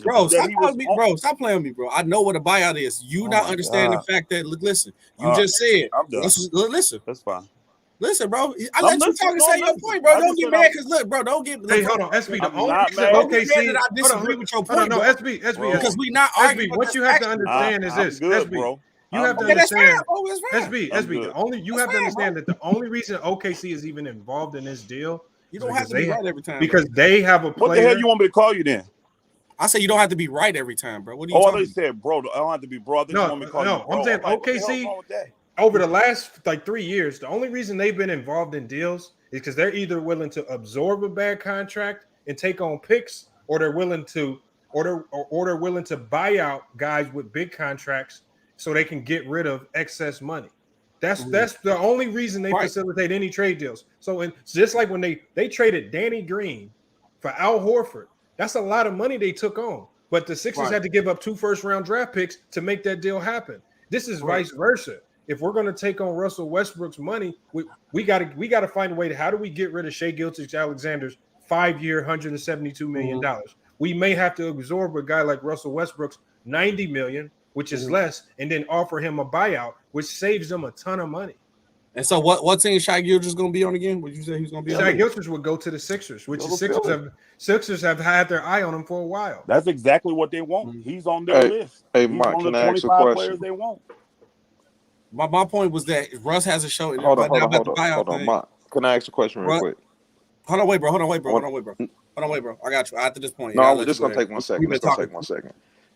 [SPEAKER 7] bro.
[SPEAKER 21] Stop playing with me, bro. I know what a buyout is. You not understand the fact that listen, you just said listen.
[SPEAKER 10] That's fine.
[SPEAKER 21] Listen, bro. I let you talk and say your point, bro. Don't get mad because look, bro. Don't get.
[SPEAKER 7] Hey, hold on, SB. The only reason
[SPEAKER 21] OKC, I disagree with your point.
[SPEAKER 7] No, SB,
[SPEAKER 21] because we not arguing.
[SPEAKER 7] What you have to understand is this, SB, bro. You have to understand, SB. The only you have to understand that the only reason OKC is even involved in this deal,
[SPEAKER 21] you don't have to be right every time
[SPEAKER 7] because they have a player.
[SPEAKER 10] What the hell you want me to call you then?
[SPEAKER 21] I say you don't have to be right every time, bro. What do you?
[SPEAKER 10] Oh, they said, bro. I don't have to be bro.
[SPEAKER 7] No, I'm saying OKC. Over the last 3 years, the only reason they've been involved in deals is because they're either willing to absorb a bad contract and take on picks, or they're willing to buy out guys with big contracts so they can get rid of excess money. That's the only reason they facilitate any trade deals. So just like when they traded Danny Green for Al Horford, that's a lot of money they took on. But the Sixers had to give up 2 first-round draft picks to make that deal happen. This is vice versa. If we're going to take on Russell Westbrook's money, we got to find a way to how do we get rid of Shai Gilgeous-Alexander's 5-year, $172 million. We may have to absorb a guy like Russell Westbrook's $90 million, which is less, and then offer him a buyout, which saves them a ton of money.
[SPEAKER 21] And so what team Shai Gilgeous going to be on again? Would you say he's going to be on?
[SPEAKER 7] Shai Gilgeous would go to the Sixers, which the Sixers have had their eye on him for a while.
[SPEAKER 10] That's exactly what they want. He's on their list.
[SPEAKER 19] Hey, Mike, can I ask a question?
[SPEAKER 10] They want.
[SPEAKER 21] My point was that Russ has a show.
[SPEAKER 19] Hold on, Mike. Can I ask a question real quick?
[SPEAKER 21] Hold on, wait, bro. I got you. After this point.
[SPEAKER 19] No, I'm just gonna take 1 second.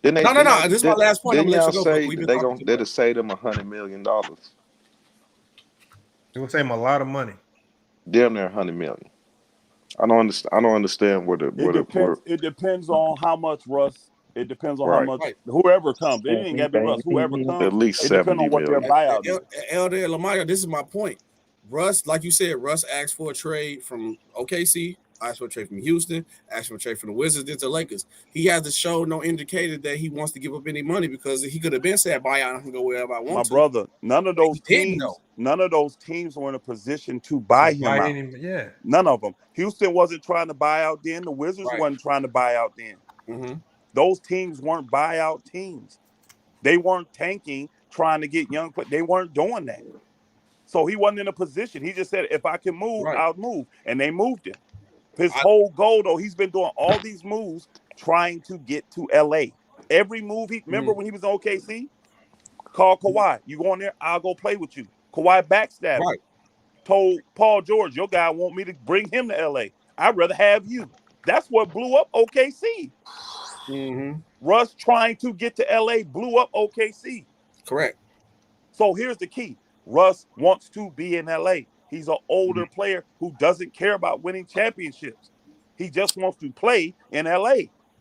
[SPEAKER 19] No.
[SPEAKER 21] This is my last point.
[SPEAKER 19] Didn't y'all say they'll save them $100 million?
[SPEAKER 7] They're gonna save them a lot of money.
[SPEAKER 19] Damn near $100 million. I don't understand where
[SPEAKER 10] it depends on how much Russ. It depends on how much whoever comes. It ain't got to be Russ. Whoever comes,
[SPEAKER 19] at least
[SPEAKER 10] it depends on what their buyout is.
[SPEAKER 21] Elder Lamar, this is my point. Russ, like you said, Russ asked for a trade from OKC. asked for a trade from Houston, asked for a trade from the Wizards into Lakers. He has to show no indicator that he wants to give up any money because he could have been said buyout. I can go wherever I want
[SPEAKER 10] My
[SPEAKER 21] to.
[SPEAKER 10] brother, none of those teams were in a position to buy him out.
[SPEAKER 7] Yeah.
[SPEAKER 10] None of them. Houston wasn't trying to buy out then. The Wizards wasn't trying to buy out then.
[SPEAKER 21] Mm-hmm.
[SPEAKER 10] Those teams weren't buyout teams. They weren't tanking, trying to get young players. They weren't doing that. So he wasn't in a position. He just said, if I can move, I'll move. And they moved him. His whole goal, though, he's been doing all these moves trying to get to LA. Every move remember when he was in OKC? Called Kawhi. You go in there, I'll go play with you. Kawhi backstabbed.
[SPEAKER 21] Right.
[SPEAKER 10] Told Paul George, your guy want me to bring him to LA. I'd rather have you. That's what blew up OKC.
[SPEAKER 21] Mm-hmm.
[SPEAKER 10] Russ trying to get to LA blew up OKC.
[SPEAKER 21] Correct.
[SPEAKER 10] So here's the key. Russ wants to be in LA. He's an older player who doesn't care about winning championships. He just wants to play in LA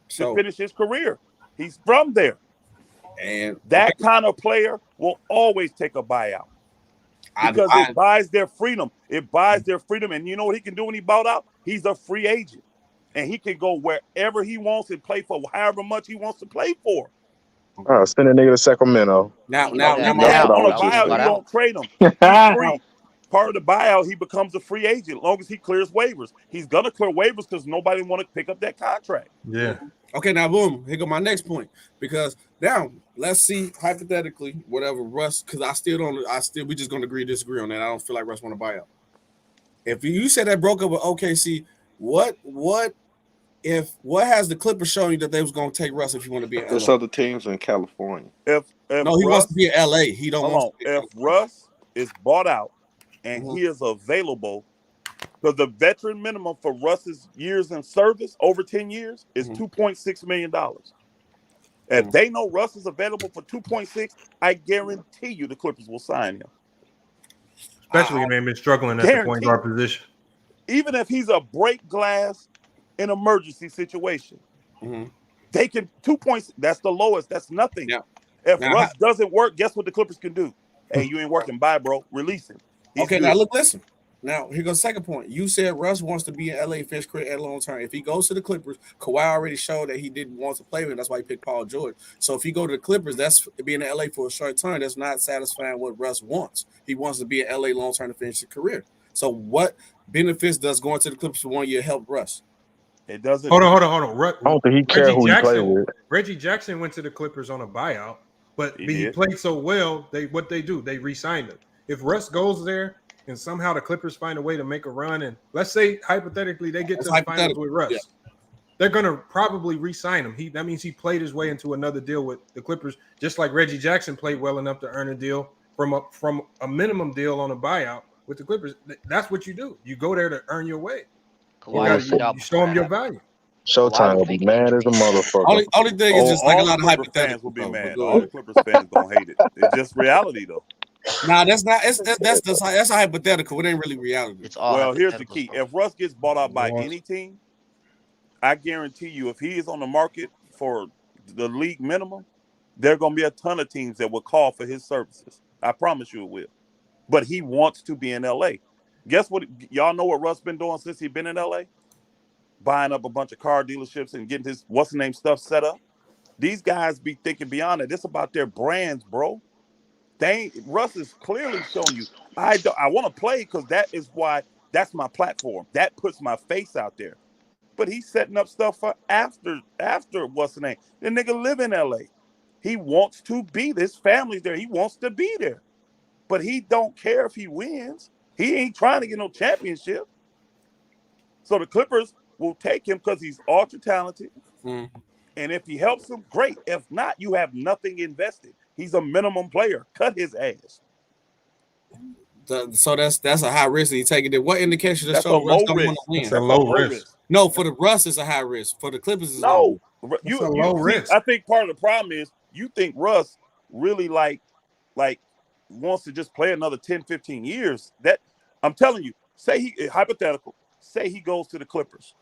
[SPEAKER 10] to finish his career. He's from there.
[SPEAKER 21] And
[SPEAKER 10] that kind of player will always take a buyout. Because it buys their freedom. It buys their freedom. And you know what he can do when he bought out? He's a free agent. And he can go wherever he wants and play for however much he wants to play for.
[SPEAKER 1] Send a nigga to Sacramento.
[SPEAKER 21] Now,
[SPEAKER 10] on a buyout, you don't trade him. He's free. Part of the buyout, he becomes a free agent as long as he clears waivers. He's going to clear waivers because nobody want to pick up that contract.
[SPEAKER 7] Yeah.
[SPEAKER 21] Okay, now, boom. Here go my next point. Because now, let's see, hypothetically, whatever Russ, because we just going to agree to disagree on that. I don't feel like Russ want to buy out. If you said that broke up with OKC, what has the Clippers shown you that they was going to take Russ if you want to be in LA?
[SPEAKER 19] There's other teams in California.
[SPEAKER 10] If
[SPEAKER 21] he wants to be in LA. He don't want to be
[SPEAKER 10] if Russ is bought out and he is available, because the veteran minimum for Russ's years in service over 10 years is $2.6 million. If they know Russ is available for 2.6, I guarantee you the Clippers will sign him.
[SPEAKER 7] Especially if they've been struggling at the point guard position.
[SPEAKER 10] Even if he's a break glass in emergency situation, they can 2 points. That's the lowest. That's nothing.
[SPEAKER 21] Yeah.
[SPEAKER 10] If Russ doesn't work, guess what the Clippers can do? Hey, you ain't working. Bye, bro. Release him. He's good.
[SPEAKER 21] Now listen. Now here goes second point. You said Russ wants to be in LA, finish career at long term. If he goes to the Clippers, Kawhi already showed that he didn't want to play with him. That's why he picked Paul George. So if he go to the Clippers, that's being in LA for a short term. That's not satisfying what Russ wants. He wants to be in LA long term to finish his career. So what benefits does going to the Clippers for 1 year help Russ?
[SPEAKER 10] It doesn't.
[SPEAKER 7] Hold on.
[SPEAKER 1] I don't think he cares who he play with.
[SPEAKER 7] Reggie Jackson went to the Clippers on a buyout, but he played so well. They re-signed him. If Russ goes there and somehow the Clippers find a way to make a run, and let's say hypothetically they get to the finals with Russ, they're gonna probably re-sign him. That means he played his way into another deal with the Clippers, just like Reggie Jackson played well enough to earn a deal from a minimum deal on a buyout with the Clippers. That's what you do. You go there to earn your way. You show them your value.
[SPEAKER 1] Showtime will be mad as a motherfucker.
[SPEAKER 21] Only thing is just like a lot of hypotheticals.
[SPEAKER 10] Fans will be mad. All the Clippers fans gonna hate it. It's just reality, though.
[SPEAKER 21] Nah, that's not. That's a hypothetical. It ain't really reality.
[SPEAKER 18] It's all.
[SPEAKER 10] Well, here's the key: if Russ gets bought out by any team, I guarantee you, if he is on the market for the league minimum, there are gonna be a ton of teams that will call for his services. I promise you, it will. But he wants to be in LA. Guess what? Y'all know what Russ been doing since he been in LA? Buying up a bunch of car dealerships and getting his what's-the-name stuff set up. These guys be thinking beyond it. It's about their brands, bro. Russ is clearly showing you, I want to play because that's my platform. That puts my face out there. But he's setting up stuff for after what's the name? The nigga live in LA. He wants to be this family's there. He wants to be there. But he don't care if he wins. He ain't trying to get no championship. So the Clippers will take him because he's ultra talented. And if he helps them, great. If not, you have nothing invested. He's a minimum player. Cut his ass.
[SPEAKER 21] So that's a high risk that he's taking. What indication to
[SPEAKER 10] that's
[SPEAKER 21] show
[SPEAKER 10] Russ
[SPEAKER 21] don't
[SPEAKER 10] risk.
[SPEAKER 21] want to win?
[SPEAKER 7] It's a low risk.
[SPEAKER 21] No, for the Russ, it's a high risk. For the Clippers, it's
[SPEAKER 10] no.
[SPEAKER 21] It's
[SPEAKER 10] a low risk. I think part of the problem is you think Russ really like wants to just play another 10, 15 years. That I'm telling you, hypothetical, say he goes to the Clippers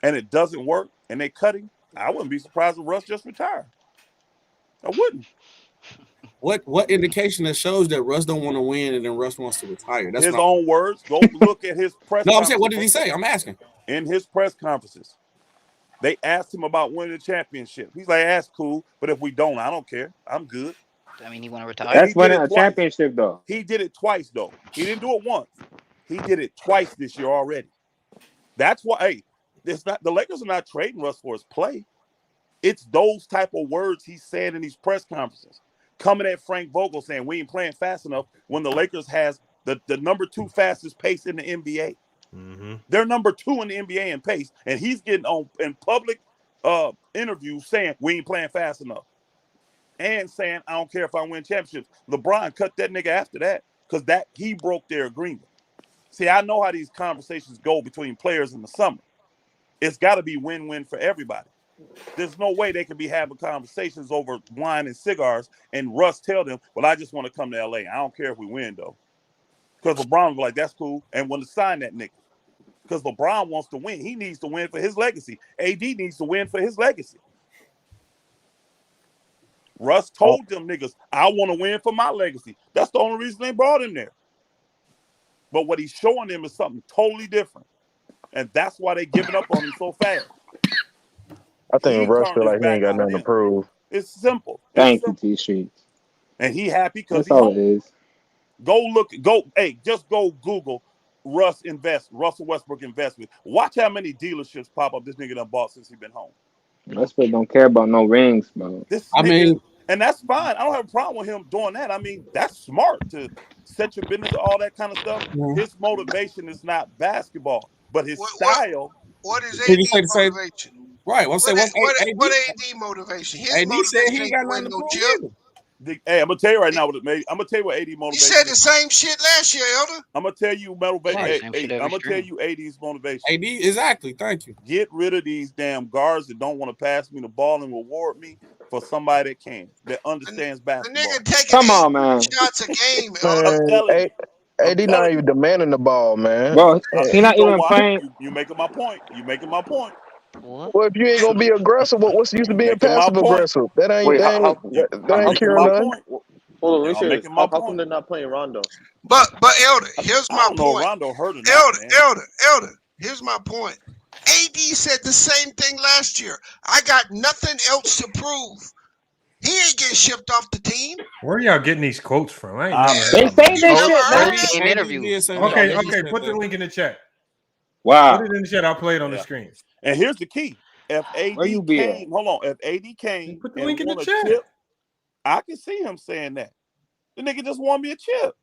[SPEAKER 10] and it doesn't work and they cut him. I wouldn't be surprised if Russ just retired. I wouldn't.
[SPEAKER 21] What indication that shows that Russ don't want to win and then Russ wants to retire? That's
[SPEAKER 10] his own words. Go look at his press.
[SPEAKER 21] No, I'm saying, what did he say? I'm asking.
[SPEAKER 10] in his press conferences. They asked him about winning the championship. He's like, that's cool, but if we don't, I don't care. I'm good.
[SPEAKER 18] I mean, he want to retire.
[SPEAKER 16] That's winning a championship, though.
[SPEAKER 10] He did it twice, though. He didn't do it once. He did it twice this year already. That's why, hey, it's not the Lakers are not trading Russ for his play. It's those type of words he's saying in these press conferences. Coming at Frank Vogel saying we ain't playing fast enough when the Lakers has the number 2 fastest pace in the NBA.
[SPEAKER 7] Mm-hmm.
[SPEAKER 10] They're number 2 in the NBA in pace, and he's getting on in public interviews saying we ain't playing fast enough. And saying, I don't care if I win championships. LeBron cut that nigga after that because that he broke their agreement. See, I know how these conversations go between players in the summer. It's got to be win-win for everybody. There's no way they could be having conversations over wine and cigars and Russ tell them, well, I just want to come to LA. I don't care if we win, though. Because LeBron was like, that's cool, and want to sign that nigga. Because LeBron wants to win. He needs to win for his legacy. AD needs to win for his legacy. Russ told them niggas, I want to win for my legacy. That's the only reason they brought him there. But what he's showing them is something totally different. And that's why they giving up on him so fast.
[SPEAKER 1] I think Russ feel like he ain't got nothing to prove.
[SPEAKER 10] It's simple.
[SPEAKER 16] Thank you, T-Streets.
[SPEAKER 10] And he happy because
[SPEAKER 16] That's all it is.
[SPEAKER 10] Just go Google Russell Westbrook investment. Watch how many dealerships pop up this nigga done bought since he been home.
[SPEAKER 16] Westbrook don't care about no rings, bro.
[SPEAKER 10] And that's fine. I don't have a problem with him doing that. I mean, that's smart to set your business, all that kind of stuff. Yeah. His motivation is not basketball, but his style.
[SPEAKER 14] What is AD motivation?
[SPEAKER 21] Right.
[SPEAKER 14] What AD motivation? His
[SPEAKER 21] AD
[SPEAKER 14] motivation
[SPEAKER 21] said he ain't got nothing to prove either.
[SPEAKER 10] Hey, I'm gonna tell you right now what it made. I'm gonna tell you what AD motivation.
[SPEAKER 14] He said the same shit last year, Elder.
[SPEAKER 10] I'm gonna tell you motivation. I'm gonna tell you AD's motivation.
[SPEAKER 21] AD, exactly. Thank you.
[SPEAKER 10] Get rid of these damn guards that don't want to pass me the ball and reward me for somebody that can, that understands basketball.
[SPEAKER 14] The nigga taking
[SPEAKER 16] Come on, man.
[SPEAKER 14] shots a game.
[SPEAKER 1] Man, AD not even demanding the ball, man.
[SPEAKER 16] Bro, he not even playing.
[SPEAKER 10] You making my point. You making my point.
[SPEAKER 1] Well, if you ain't gonna be aggressive, what's the use of being passive aggressive? That ain't curing nothing.
[SPEAKER 3] Hold on, let me say how come they're not playing Rondo?
[SPEAKER 14] But Elder, here's my point.
[SPEAKER 10] Rondo hurt him.
[SPEAKER 14] Elder, here's my point. AD said the same thing last year. I got nothing else to prove. He ain't getting shipped off the team.
[SPEAKER 7] Where are y'all getting these quotes from?
[SPEAKER 16] They say this shit,
[SPEAKER 18] in interviews.
[SPEAKER 7] Okay, put the link in the chat.
[SPEAKER 16] Wow.
[SPEAKER 7] Put it in the chat. I'll play it on the screen.
[SPEAKER 10] And here's the key. If AD came, hold on. If AD came,
[SPEAKER 7] put the link in the chat.
[SPEAKER 10] Chip, I can see him saying that. The nigga just won me a chip.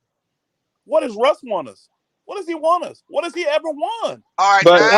[SPEAKER 10] What does Russ want us? What does he want us? What has he ever won?
[SPEAKER 14] All right,
[SPEAKER 16] but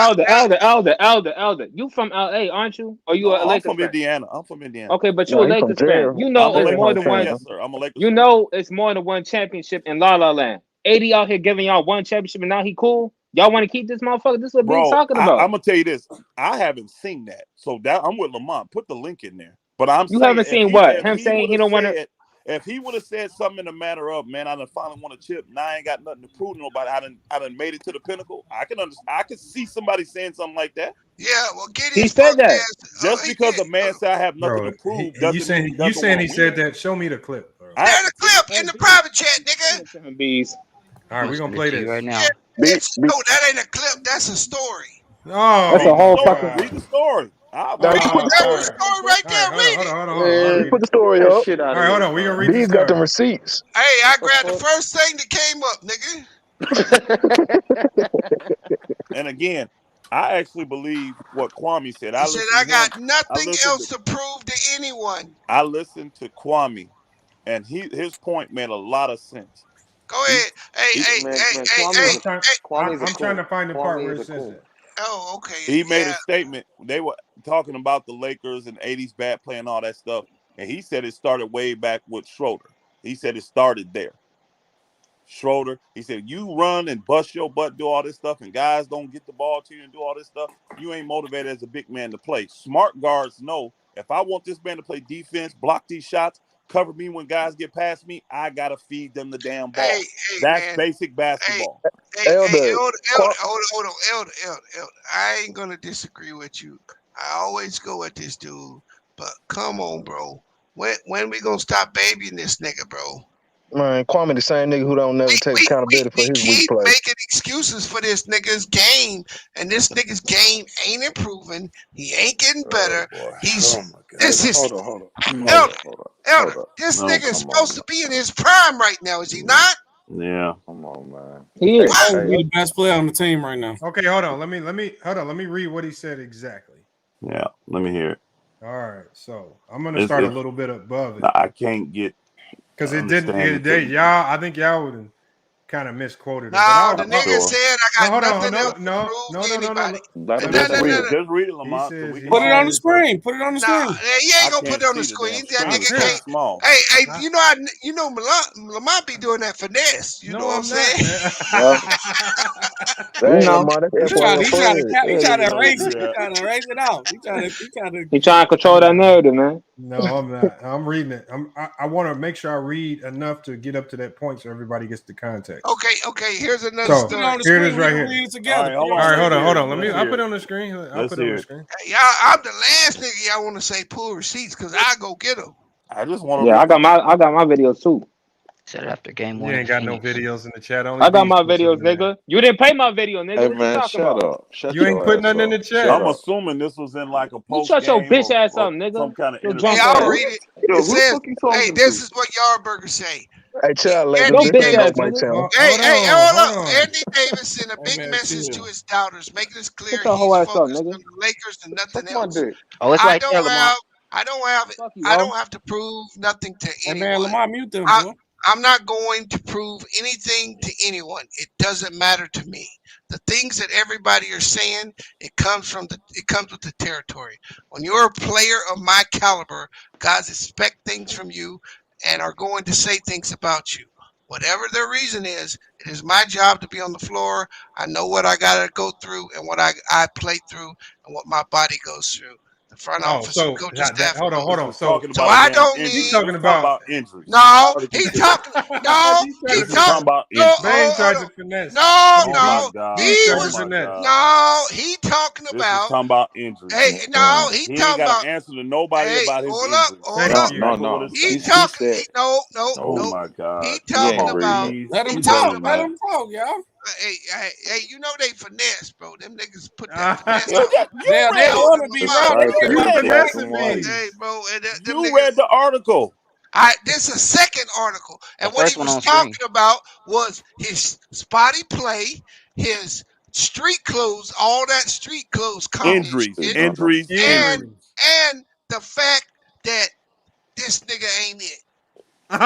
[SPEAKER 16] Elder, you from LA, aren't you? Or you a Lakers
[SPEAKER 10] fan?
[SPEAKER 16] Indiana.
[SPEAKER 10] I'm from Indiana.
[SPEAKER 16] Okay, but you a Lakers fan. You know it's more than one.
[SPEAKER 10] Yes, sir. I'm a Lakers
[SPEAKER 16] you know it's more than one championship in La La Land. AD out here giving y'all one championship and now he cool. Y'all want to keep this motherfucker? This is what we're talking about.
[SPEAKER 10] I'm gonna tell you this. I haven't seen that, so that I'm with Lamont. Put the link in there. But
[SPEAKER 16] you haven't seen what? Him saying he don't want to.
[SPEAKER 10] If he would have said something in the matter of, man, I done finally won a chip. Now I ain't got nothing to prove to nobody. I done made it to the pinnacle. I can understand. I can see somebody saying something like that.
[SPEAKER 14] Yeah, well,
[SPEAKER 16] he said that.
[SPEAKER 10] Just because a man said I have nothing to prove doesn't.
[SPEAKER 7] You saying he said that? Show me the clip.
[SPEAKER 14] There's a clip in the private chat, nigga.
[SPEAKER 16] Bees.
[SPEAKER 7] All right, we're gonna play this
[SPEAKER 18] right now.
[SPEAKER 14] No, that ain't a clip. That's a story.
[SPEAKER 7] Oh,
[SPEAKER 16] that's a whole fucking.
[SPEAKER 10] Read the story.
[SPEAKER 14] That story right there. Read it.
[SPEAKER 1] Hold on. Put the story up.
[SPEAKER 7] All right, hold on. We gonna read
[SPEAKER 1] These got the receipts.
[SPEAKER 14] Hey, I grabbed the first thing that came up, nigga.
[SPEAKER 10] And again, I actually believe what Kwame said.
[SPEAKER 14] He said I got nothing else to prove to anyone.
[SPEAKER 10] I listened to Kwame, and his point made a lot of sense.
[SPEAKER 14] Go ahead.
[SPEAKER 7] I'm trying to find the part where it says it.
[SPEAKER 14] Oh, okay.
[SPEAKER 10] He made a statement. They were talking about the Lakers and 80s bad play and all that stuff. And he said it started way back with Schroeder. He said it started there. Schroeder, he said, you run and bust your butt, do all this stuff, and guys don't get the ball to you and do all this stuff. You ain't motivated as a big man to play. Smart guards know if I want this man to play defense, block these shots, cover me when guys get past me, I got to feed them the damn ball. That's basic basketball.
[SPEAKER 14] Elder, hold on. Elder. I ain't going to disagree with you. I always go at this dude, but come on, bro. When we going to stop babying this nigga, bro?
[SPEAKER 1] Man, Kwame the same nigga who don't never take accountability for his weak
[SPEAKER 14] Keep
[SPEAKER 1] play.
[SPEAKER 14] making excuses for this nigga's game, and this nigga's game ain't improving. He ain't getting better. He's this is
[SPEAKER 19] Hold
[SPEAKER 14] Elder.
[SPEAKER 19] up.
[SPEAKER 14] This
[SPEAKER 19] No,
[SPEAKER 14] nigga is
[SPEAKER 19] come
[SPEAKER 14] supposed
[SPEAKER 19] on,
[SPEAKER 14] to be in his prime right now, is he not?
[SPEAKER 10] Yeah.
[SPEAKER 19] come on, man.
[SPEAKER 16] He is.
[SPEAKER 21] He's the best player on the team right now.
[SPEAKER 7] Okay, hold on. Let me read what he said exactly.
[SPEAKER 10] Yeah, let me hear it.
[SPEAKER 7] All right, so I'm gonna start a little bit above it.
[SPEAKER 10] I can't get
[SPEAKER 7] because it didn't. Y'all, I think y'all would have kind of misquoted it.
[SPEAKER 14] No, the nigga said I got nothing else to prove to anybody.
[SPEAKER 10] Just read it, Lamont.
[SPEAKER 21] Put it on the screen. Put it on the screen.
[SPEAKER 14] He ain't gonna put it on the screen. That nigga can't.
[SPEAKER 10] Small.
[SPEAKER 14] Hey, you know, Lamont be doing that finesse. You know what I'm saying?
[SPEAKER 1] That ain't Lamar. That's
[SPEAKER 21] He trying to erase it.
[SPEAKER 10] Yeah.
[SPEAKER 21] He trying to erase it out. He trying
[SPEAKER 16] to control that narrative, man.
[SPEAKER 7] No, I'm not. I'm reading it. I want to make sure I read enough to get up to that point so everybody gets the context.
[SPEAKER 14] Okay. Here's another story.
[SPEAKER 7] Here it is right here.
[SPEAKER 21] Read it together.
[SPEAKER 7] All right, hold on. I'll put it on the screen.
[SPEAKER 14] Hey, I'm the last nigga y'all want to say pull receipts because I go get them.
[SPEAKER 10] I just want to.
[SPEAKER 16] Yeah, I got my videos too.
[SPEAKER 18] Said after game
[SPEAKER 7] You
[SPEAKER 18] one.
[SPEAKER 7] ain't got no videos in the chat.
[SPEAKER 16] I got my videos, nigga. You didn't pay my video, nigga.
[SPEAKER 19] Hey,
[SPEAKER 16] what
[SPEAKER 19] man,
[SPEAKER 16] you talking
[SPEAKER 19] shut
[SPEAKER 16] about?
[SPEAKER 19] up. Shut
[SPEAKER 7] You ain't putting nothing in the chat.
[SPEAKER 10] I'm assuming this was in like a post.
[SPEAKER 16] You shut your bitch ass up, nigga.
[SPEAKER 10] Some kind of
[SPEAKER 16] interview.
[SPEAKER 14] Hey, I'll read it. It says, hey, this is what Yardburger say.
[SPEAKER 1] Hey, child labor.
[SPEAKER 16] No
[SPEAKER 1] This
[SPEAKER 16] bitch
[SPEAKER 1] ain't
[SPEAKER 16] ass,
[SPEAKER 1] on my
[SPEAKER 16] nigga.
[SPEAKER 1] channel.
[SPEAKER 14] Hey, hold up. Andy Davis sent a big message to his doubters, making it clear
[SPEAKER 16] Shut your whole
[SPEAKER 14] he's
[SPEAKER 16] ass up,
[SPEAKER 14] focused
[SPEAKER 16] nigga.
[SPEAKER 14] on the Lakers and nothing
[SPEAKER 19] Suck my
[SPEAKER 14] else.
[SPEAKER 19] dick.
[SPEAKER 18] Oh, it's
[SPEAKER 14] I
[SPEAKER 18] right there, Lamar.
[SPEAKER 14] don't have to prove nothing to
[SPEAKER 21] Hey, man,
[SPEAKER 14] anyone.
[SPEAKER 21] Lamar, mute them, bro.
[SPEAKER 14] I'm not going to prove anything to anyone. It doesn't matter to me. The things that everybody are saying, it comes with the territory. When you're a player of my caliber, guys expect things from you and are going to say things about you. Whatever their reason is, it is my job to be on the floor. I know what I gotta go through and what I play through and what my body goes through. The front office and coaching staff.
[SPEAKER 7] Hold on.
[SPEAKER 14] So I don't need.
[SPEAKER 10] He's talking about injuries.
[SPEAKER 14] No, he talking. No, he
[SPEAKER 10] He's talking
[SPEAKER 14] talking.
[SPEAKER 10] about
[SPEAKER 14] No,
[SPEAKER 10] injuries.
[SPEAKER 7] Bane tried to finesse.
[SPEAKER 14] No.
[SPEAKER 7] He
[SPEAKER 14] talking
[SPEAKER 10] This
[SPEAKER 14] about.
[SPEAKER 10] is talking about injuries.
[SPEAKER 14] Hey, no, he
[SPEAKER 10] ain't
[SPEAKER 14] talking
[SPEAKER 10] got
[SPEAKER 14] about.
[SPEAKER 10] to answer to nobody about his injuries.
[SPEAKER 19] No.
[SPEAKER 14] He talking. No.
[SPEAKER 10] Oh my God.
[SPEAKER 14] He talking about.
[SPEAKER 21] Let him
[SPEAKER 14] He
[SPEAKER 21] talk.
[SPEAKER 14] talking
[SPEAKER 21] Let
[SPEAKER 14] about.
[SPEAKER 21] him talk, y'all.
[SPEAKER 14] Hey, you know they finesse, bro. Them niggas put that finesse.
[SPEAKER 21] They want to be right.
[SPEAKER 14] Hey, bro,
[SPEAKER 10] You read the article.
[SPEAKER 14] This is a second article, and
[SPEAKER 18] The
[SPEAKER 14] what
[SPEAKER 18] first
[SPEAKER 14] he
[SPEAKER 18] one
[SPEAKER 14] was
[SPEAKER 18] on
[SPEAKER 14] talking
[SPEAKER 18] screen.
[SPEAKER 14] about was his spotty play, his street clothes, all that street clothes
[SPEAKER 10] Injuries,
[SPEAKER 14] and the fact that this nigga ain't it.
[SPEAKER 10] See,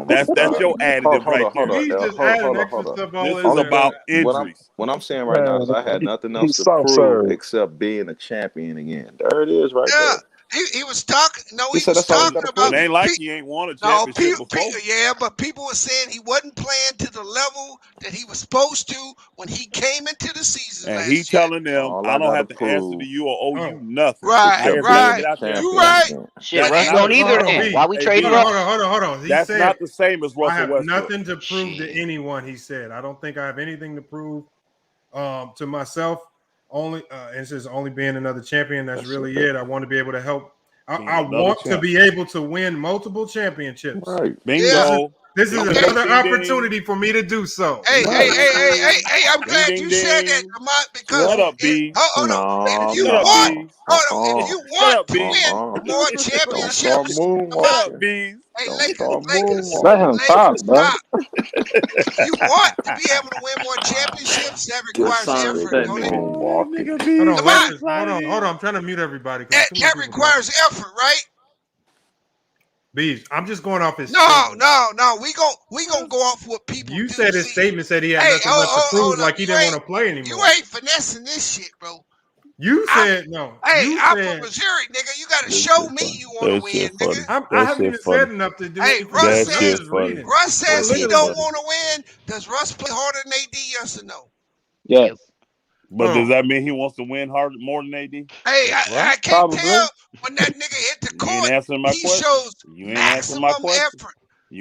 [SPEAKER 10] that's your additive right there.
[SPEAKER 19] Hold on.
[SPEAKER 10] This is about injuries.
[SPEAKER 19] What I'm saying right now is I had nothing else
[SPEAKER 1] He's
[SPEAKER 19] to
[SPEAKER 1] soft
[SPEAKER 19] prove
[SPEAKER 1] serve.
[SPEAKER 19] except being a champion again. There it is right there.
[SPEAKER 14] He was talking. No,
[SPEAKER 19] He
[SPEAKER 14] he
[SPEAKER 19] said
[SPEAKER 14] was
[SPEAKER 19] that's all he
[SPEAKER 14] talking
[SPEAKER 19] gotta
[SPEAKER 14] about.
[SPEAKER 19] prove.
[SPEAKER 10] It ain't like he ain't won a championship before.
[SPEAKER 14] But people were saying he wasn't playing to the level that he was supposed to when he came into the season.
[SPEAKER 10] And
[SPEAKER 14] last
[SPEAKER 10] he
[SPEAKER 14] year.
[SPEAKER 10] telling them,
[SPEAKER 19] All
[SPEAKER 10] I
[SPEAKER 19] I
[SPEAKER 10] don't
[SPEAKER 19] gotta
[SPEAKER 10] have to answer
[SPEAKER 19] prove
[SPEAKER 10] to you or owe you nothing.
[SPEAKER 14] Right,
[SPEAKER 10] I just
[SPEAKER 14] right.
[SPEAKER 10] gotta get out there.
[SPEAKER 14] You right.
[SPEAKER 18] Shit, Russ don't either then. Why we trade Russ?
[SPEAKER 7] Hold on. He
[SPEAKER 10] That's
[SPEAKER 7] said,
[SPEAKER 10] not the same as Russell
[SPEAKER 7] I have
[SPEAKER 10] Westbrook.
[SPEAKER 7] nothing to prove to anyone, he said. I don't think I have anything to prove to myself. Only it says only being another champion. That's really it. I want to be able to help. I want to be able to win multiple championships.
[SPEAKER 19] Right.
[SPEAKER 10] Bingo.
[SPEAKER 7] This is another opportunity for me to do so.
[SPEAKER 14] Hey, I'm glad you said that, Lamont, because
[SPEAKER 10] Shut up, B.
[SPEAKER 14] hold on. If you want to win more championships,
[SPEAKER 19] Don't start moonwalking.
[SPEAKER 10] Shut up, B.
[SPEAKER 14] hey,
[SPEAKER 19] Don't
[SPEAKER 14] Lakers,
[SPEAKER 19] start
[SPEAKER 16] Let him talk, bro.
[SPEAKER 14] If you want to be able to win more championships, that requires effort, don't it?
[SPEAKER 7] Hold on. I'm trying to mute everybody.
[SPEAKER 14] That requires effort, right?
[SPEAKER 7] Bees, I'm just going off his
[SPEAKER 14] No. We gonna go off what people.
[SPEAKER 7] You said his statement said he had nothing left to prove, like he didn't want to play anymore.
[SPEAKER 14] You ain't finessing this shit, bro.
[SPEAKER 7] You said no.
[SPEAKER 14] Hey, I'm from Missouri, nigga. You gotta show me you want to win, nigga.
[SPEAKER 7] I haven't even said enough to do.
[SPEAKER 14] Hey, Russ says he don't want to win. Does Russ play harder than AD? Yes or no?
[SPEAKER 16] Yes.
[SPEAKER 10] But does that mean he wants to win more than AD?
[SPEAKER 14] Hey, I can't tell when that nigga hit the court.
[SPEAKER 10] You ain't answering my question.
[SPEAKER 14] Shows
[SPEAKER 10] you ain't answering my question.
[SPEAKER 14] Effort.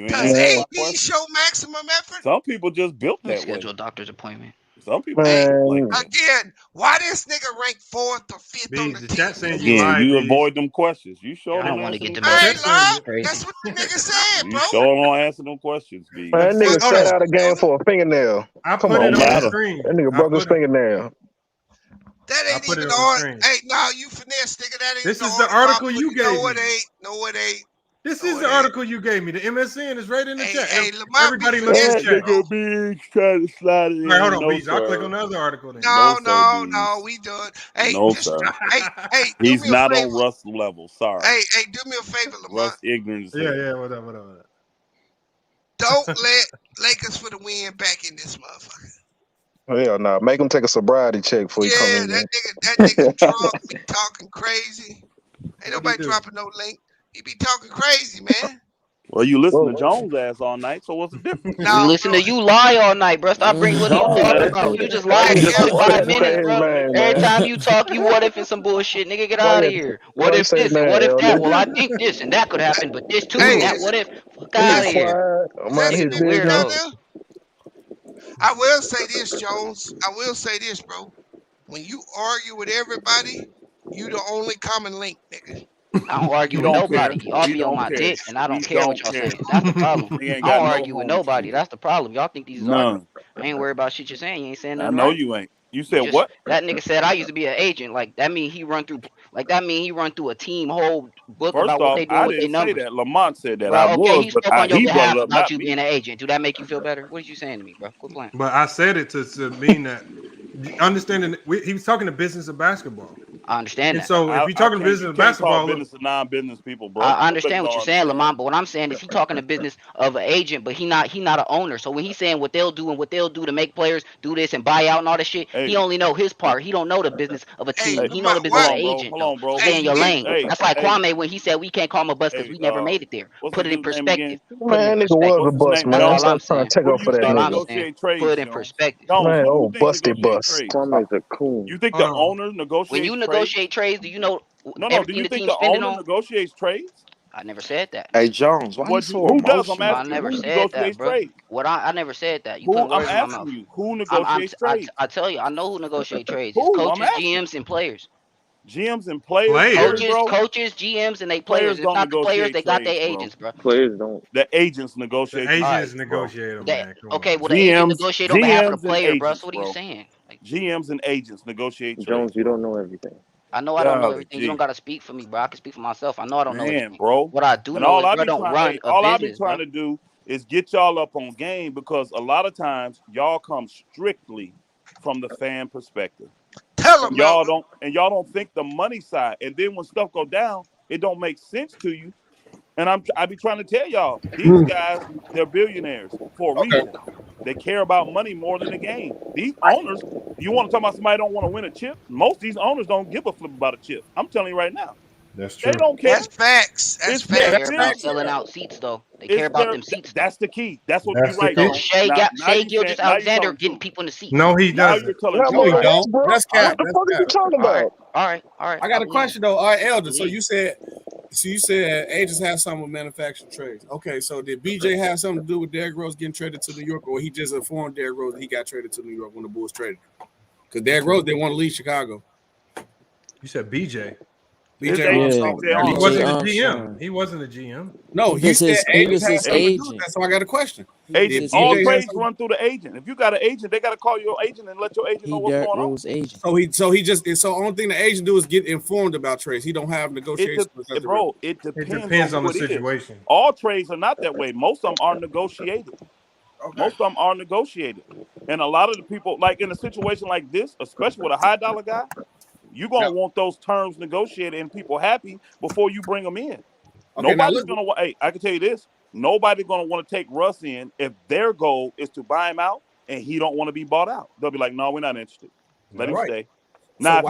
[SPEAKER 14] Does AD show maximum effort?
[SPEAKER 10] Some people just built that way.
[SPEAKER 18] Schedule a doctor's appointment.
[SPEAKER 10] Some people
[SPEAKER 14] again. Why this nigga ranked 4th or 5th on the
[SPEAKER 7] chat
[SPEAKER 14] team?
[SPEAKER 7] saying you lied.
[SPEAKER 10] You avoid them questions. You sure
[SPEAKER 18] I
[SPEAKER 10] don't
[SPEAKER 18] don't want to
[SPEAKER 10] answer
[SPEAKER 18] get
[SPEAKER 10] them
[SPEAKER 18] them.
[SPEAKER 14] I ain't
[SPEAKER 10] questions.
[SPEAKER 14] lying. That's what the nigga said,
[SPEAKER 10] You
[SPEAKER 14] bro.
[SPEAKER 10] sure don't answer them questions, B.
[SPEAKER 1] Man, that nigga sat out a game for a fingernail.
[SPEAKER 7] I
[SPEAKER 1] Come
[SPEAKER 7] put
[SPEAKER 1] on,
[SPEAKER 7] it on
[SPEAKER 1] man.
[SPEAKER 7] the screen.
[SPEAKER 1] That nigga broke his fingernail.
[SPEAKER 14] That ain't
[SPEAKER 7] put
[SPEAKER 14] even
[SPEAKER 7] it on the
[SPEAKER 14] on.
[SPEAKER 7] screen.
[SPEAKER 14] Hey, no, you finesse, nigga. That ain't
[SPEAKER 7] This
[SPEAKER 14] the
[SPEAKER 7] is the
[SPEAKER 14] article
[SPEAKER 7] article you gave
[SPEAKER 14] No,
[SPEAKER 7] me.
[SPEAKER 14] it ain't. No, it ain't.
[SPEAKER 7] This is the article you gave me. The MSN is right in the chat.
[SPEAKER 14] Hey, Lamont
[SPEAKER 7] Everybody
[SPEAKER 14] be
[SPEAKER 7] look at the
[SPEAKER 14] finessing,
[SPEAKER 7] chat.
[SPEAKER 14] bro.
[SPEAKER 10] Big trying to slide it in.
[SPEAKER 7] All right, hold on,
[SPEAKER 10] No,
[SPEAKER 7] Bees. I'll click
[SPEAKER 10] sir.
[SPEAKER 7] on the other article then.
[SPEAKER 14] No, we done. Hey,
[SPEAKER 10] No,
[SPEAKER 14] just
[SPEAKER 10] sir.
[SPEAKER 14] hey, do
[SPEAKER 10] He's
[SPEAKER 14] me a
[SPEAKER 10] not
[SPEAKER 14] favor.
[SPEAKER 10] on Russ level. Sorry.
[SPEAKER 14] Hey, do me a favor, Lamont.
[SPEAKER 10] Russ ignorant.
[SPEAKER 7] Yeah, whatever.
[SPEAKER 14] Don't let Lakers for the win back in this motherfucker.
[SPEAKER 1] Hell no. Make him take a sobriety check before he come in.
[SPEAKER 14] That nigga drunk, be talking crazy. Ain't nobody
[SPEAKER 7] do?
[SPEAKER 14] dropping no link. He be talking crazy, man.
[SPEAKER 10] Well, you listen to Jones' ass all night, so what's the difference?
[SPEAKER 18] We listen to you lie all night, bro. Stop bringing. What are you talking about? You just lied every 5 minutes, bro. Every time you talk, you what if and some bullshit, nigga. Get out of here. What if this and what if that? Well, I think this and that could happen, but this too and that. What if? Fuck out of here. Niggas the weirdos.
[SPEAKER 14] I will say this, Jones. I will say this, bro. When you argue with everybody, you the only common link, nigga.
[SPEAKER 18] I don't argue with nobody. Y'all be on my dick, and I don't care what y'all say. That's the problem. I don't argue with nobody. That's the problem. Y'all think these is arguments. I ain't worried about shit you're saying. You ain't saying nothing
[SPEAKER 10] I know
[SPEAKER 18] right.
[SPEAKER 10] you ain't. You said what?
[SPEAKER 18] That nigga said I used to be an agent. Like that mean he run through a team whole book
[SPEAKER 10] First
[SPEAKER 18] about what
[SPEAKER 10] off,
[SPEAKER 18] they doing
[SPEAKER 10] I
[SPEAKER 18] with their
[SPEAKER 10] didn't say
[SPEAKER 18] numbers.
[SPEAKER 10] that. Lamont said that.
[SPEAKER 18] Bro,
[SPEAKER 10] I
[SPEAKER 18] okay,
[SPEAKER 10] was,
[SPEAKER 18] he
[SPEAKER 10] but
[SPEAKER 18] spoke on your
[SPEAKER 10] he brought
[SPEAKER 18] behalf
[SPEAKER 10] it up,
[SPEAKER 18] about
[SPEAKER 10] not
[SPEAKER 18] you
[SPEAKER 10] me.
[SPEAKER 18] being an agent. Do that make you feel better? What are you saying to me, bro? Quit playing.
[SPEAKER 7] But I said it to mean that understanding he was talking to business of basketball.
[SPEAKER 18] I understand
[SPEAKER 7] And
[SPEAKER 18] that.
[SPEAKER 7] so if you're talking to business of basketball,
[SPEAKER 10] business to non-business people, bro.
[SPEAKER 18] I understand what you're saying, Lamont, but what I'm saying is he talking to business of an agent, but he not an owner. So when he's saying what they'll do and what they'll do to make players do this and buy out and all that shit, he only know his part. He don't know the business of a team. He know the business of an agent.
[SPEAKER 10] Hold on, bro.
[SPEAKER 18] Stay in your lane.
[SPEAKER 10] Hey,
[SPEAKER 18] That's like Kwame when he said we can't call him a bust because we never made it there. Put it in perspective.
[SPEAKER 1] Man, nigga was a bust, man.
[SPEAKER 18] That's all I'm
[SPEAKER 1] Stop trying
[SPEAKER 18] saying.
[SPEAKER 1] to take up for that
[SPEAKER 18] That's all I'm
[SPEAKER 1] nigga.
[SPEAKER 18] saying. Put it in perspective.
[SPEAKER 1] Man, old busted bust.
[SPEAKER 10] You think the owner negotiates
[SPEAKER 18] when you
[SPEAKER 10] trades?
[SPEAKER 18] negotiate trades, do you know
[SPEAKER 10] No. Do
[SPEAKER 18] everything
[SPEAKER 10] you
[SPEAKER 18] the
[SPEAKER 10] think
[SPEAKER 18] team
[SPEAKER 10] the
[SPEAKER 18] spending
[SPEAKER 10] owner
[SPEAKER 18] on?
[SPEAKER 10] negotiates trades?
[SPEAKER 18] I never said that.
[SPEAKER 19] Hey Jones, why you so
[SPEAKER 10] Who does? I'm
[SPEAKER 19] emotional?
[SPEAKER 18] I
[SPEAKER 10] asking you.
[SPEAKER 18] never
[SPEAKER 10] Who
[SPEAKER 18] said that,
[SPEAKER 10] negotiates
[SPEAKER 18] bro.
[SPEAKER 10] trades?
[SPEAKER 18] I never said that. You
[SPEAKER 10] Who?
[SPEAKER 18] putting
[SPEAKER 10] I'm
[SPEAKER 18] words in my
[SPEAKER 10] asking
[SPEAKER 18] mouth.
[SPEAKER 10] you. Who negotiates trades?
[SPEAKER 18] I tell you, I know who negotiate trades. It's
[SPEAKER 10] Who? I'm
[SPEAKER 18] coaches,
[SPEAKER 10] asking.
[SPEAKER 18] GMs, and players.
[SPEAKER 10] GMs and players, really, bro.
[SPEAKER 18] Coaches, GMs, and they
[SPEAKER 10] Players
[SPEAKER 18] players. If
[SPEAKER 10] don't
[SPEAKER 18] not the players,
[SPEAKER 10] negotiate
[SPEAKER 18] they got their
[SPEAKER 10] trades, bro.
[SPEAKER 18] agents, bro.
[SPEAKER 3] Players don't.
[SPEAKER 10] The agents negotiate.
[SPEAKER 7] The agents
[SPEAKER 10] trades,
[SPEAKER 7] negotiate them, man.
[SPEAKER 18] Okay, well the agent negotiate on behalf of the
[SPEAKER 10] GMs and
[SPEAKER 18] player, bro.
[SPEAKER 10] agents,
[SPEAKER 18] So what are you saying? Like,
[SPEAKER 10] GMs and agents negotiate
[SPEAKER 3] Jones,
[SPEAKER 10] trades,
[SPEAKER 3] you
[SPEAKER 10] bro.
[SPEAKER 3] don't know everything.
[SPEAKER 18] I know I don't know
[SPEAKER 10] Golly
[SPEAKER 18] everything. You
[SPEAKER 10] gee.
[SPEAKER 18] don't gotta speak for me, bro. I can speak for myself. I know I don't know
[SPEAKER 10] Man,
[SPEAKER 18] everything.
[SPEAKER 10] bro.
[SPEAKER 18] What I do
[SPEAKER 10] And
[SPEAKER 18] know
[SPEAKER 10] all
[SPEAKER 18] is,
[SPEAKER 10] I
[SPEAKER 18] bro,
[SPEAKER 10] be
[SPEAKER 18] don't
[SPEAKER 10] trying,
[SPEAKER 18] run a
[SPEAKER 10] all I be
[SPEAKER 18] business,
[SPEAKER 10] trying
[SPEAKER 18] bro.
[SPEAKER 10] to do is get y'all up on game because a lot of times y'all come strictly from the fan perspective.
[SPEAKER 14] Tell
[SPEAKER 10] And
[SPEAKER 14] them,
[SPEAKER 10] y'all don't think the money side. And then when stuff go down, it don't make sense to you. And I be trying to tell y'all, these guys, they're billionaires for a reason. They care about money more than the game. These owners, you want to talk about somebody don't want to win a chip? Most of these owners don't give a flip about a chip. I'm telling you right now.
[SPEAKER 7] That's
[SPEAKER 10] They
[SPEAKER 7] true.
[SPEAKER 10] don't care.
[SPEAKER 14] That's facts. That's
[SPEAKER 10] It's
[SPEAKER 18] They
[SPEAKER 10] their
[SPEAKER 14] facts.
[SPEAKER 18] care about
[SPEAKER 10] business.
[SPEAKER 18] selling out seats, though. They care
[SPEAKER 10] It's
[SPEAKER 18] about
[SPEAKER 10] their.
[SPEAKER 18] them seats, though.
[SPEAKER 10] That's the key. That's what
[SPEAKER 7] That's
[SPEAKER 10] you're right.
[SPEAKER 7] the
[SPEAKER 18] So
[SPEAKER 7] key.
[SPEAKER 18] Shea
[SPEAKER 10] Now
[SPEAKER 18] Gilgeous
[SPEAKER 10] you're
[SPEAKER 18] Alexander
[SPEAKER 10] telling
[SPEAKER 18] getting
[SPEAKER 10] truth.
[SPEAKER 18] people in the seats.
[SPEAKER 7] No, he
[SPEAKER 10] Now
[SPEAKER 7] doesn't.
[SPEAKER 10] you're telling
[SPEAKER 1] Yeah,
[SPEAKER 10] truth.
[SPEAKER 1] my
[SPEAKER 21] No, he
[SPEAKER 1] ass,
[SPEAKER 21] don't.
[SPEAKER 1] bro.
[SPEAKER 21] That's
[SPEAKER 1] What
[SPEAKER 21] cap.
[SPEAKER 1] the
[SPEAKER 21] That's
[SPEAKER 1] fuck is you
[SPEAKER 21] cap.
[SPEAKER 1] talking about?
[SPEAKER 18] All right.
[SPEAKER 21] I got a question though. All right, Elder. So
[SPEAKER 18] believe.
[SPEAKER 21] you said agents have something with manufacturing trades. Okay, so did BJ have something to do with Derrick Rose getting traded to New York, or he just informed Derrick Rose that he got traded to New York when the Bulls traded him? Because Derrick Rose didn't want to leave Chicago.
[SPEAKER 7] You said BJ.
[SPEAKER 21] BJ
[SPEAKER 20] Yeah,
[SPEAKER 7] He
[SPEAKER 20] BJ
[SPEAKER 7] wasn't a GM.
[SPEAKER 20] Armstrong.
[SPEAKER 7] He wasn't a GM.
[SPEAKER 21] No, he said
[SPEAKER 20] He
[SPEAKER 21] agents
[SPEAKER 20] was
[SPEAKER 21] have
[SPEAKER 20] his
[SPEAKER 21] something to do with
[SPEAKER 20] agent.
[SPEAKER 21] that. So I got a question.
[SPEAKER 10] Agent,
[SPEAKER 21] Did
[SPEAKER 10] all
[SPEAKER 21] BJ have
[SPEAKER 10] trades
[SPEAKER 21] something?
[SPEAKER 10] run through the agent. If you got an agent, they got to call your agent and let your agent know
[SPEAKER 20] He
[SPEAKER 10] what's
[SPEAKER 20] Derrick
[SPEAKER 10] going on.
[SPEAKER 20] Rose agent.
[SPEAKER 21] So only thing the agent do is get informed about trades. He don't have negotiations.
[SPEAKER 10] Bro, it depends
[SPEAKER 7] on
[SPEAKER 10] who
[SPEAKER 7] the
[SPEAKER 10] it is.
[SPEAKER 7] situation.
[SPEAKER 10] All trades are not that way. Most of them are negotiated. Most of them are negotiated. And a lot of the people, like in a situation like this, especially with a high dollar guy, you're going to want those terms negotiated and people happy before you bring them in.
[SPEAKER 21] Okay,
[SPEAKER 10] Nobody's going to, hey, I can tell you this. Nobody's going to want to take Russ in if their goal is to buy him out and he don't want to be bought out. They'll be like, no, we're not interested. Let him stay. Now,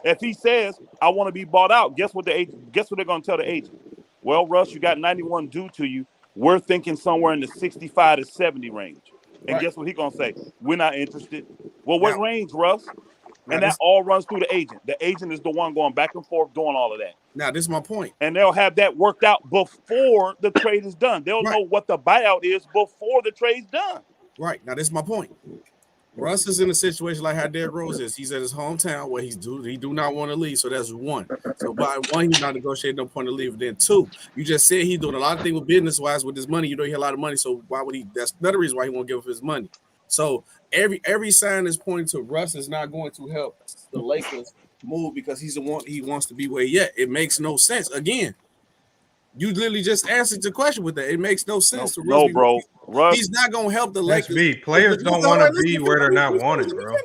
[SPEAKER 10] if he says, I want to be bought out, guess what they're going to tell the agent? Well, Russ, you got 91 due to you. We're thinking somewhere in the 65 to 70 range. And guess what he's going to say? We're not interested. Well, what range, Russ? And that all runs through the agent. The agent is the one going back and forth doing all of that.
[SPEAKER 21] Now, this is my point.
[SPEAKER 10] And they'll have that worked out before the trade is done. They'll know what the buyout is before the trade's done.
[SPEAKER 21] Right. Now, this is my point. Russ is in a situation like how Derrick Rose is. He's at his hometown where he do not want to leave. So that's one. So by one, he's not negotiating no point to leave. Then two, you just said he's doing a lot of things with business wise with his money. You know he had a lot of money. So why would he? That's another reason why he won't give up his money. So every sign is pointing to Russ is not going to help the Lakers move because he wants to be where he at. It makes no sense. Again, you literally just answered the question with that. It makes no sense to Russ.
[SPEAKER 10] No, bro. Russ,
[SPEAKER 21] he's not going to help the Lakers.
[SPEAKER 7] Players don't want to be where they're not wanted, bro.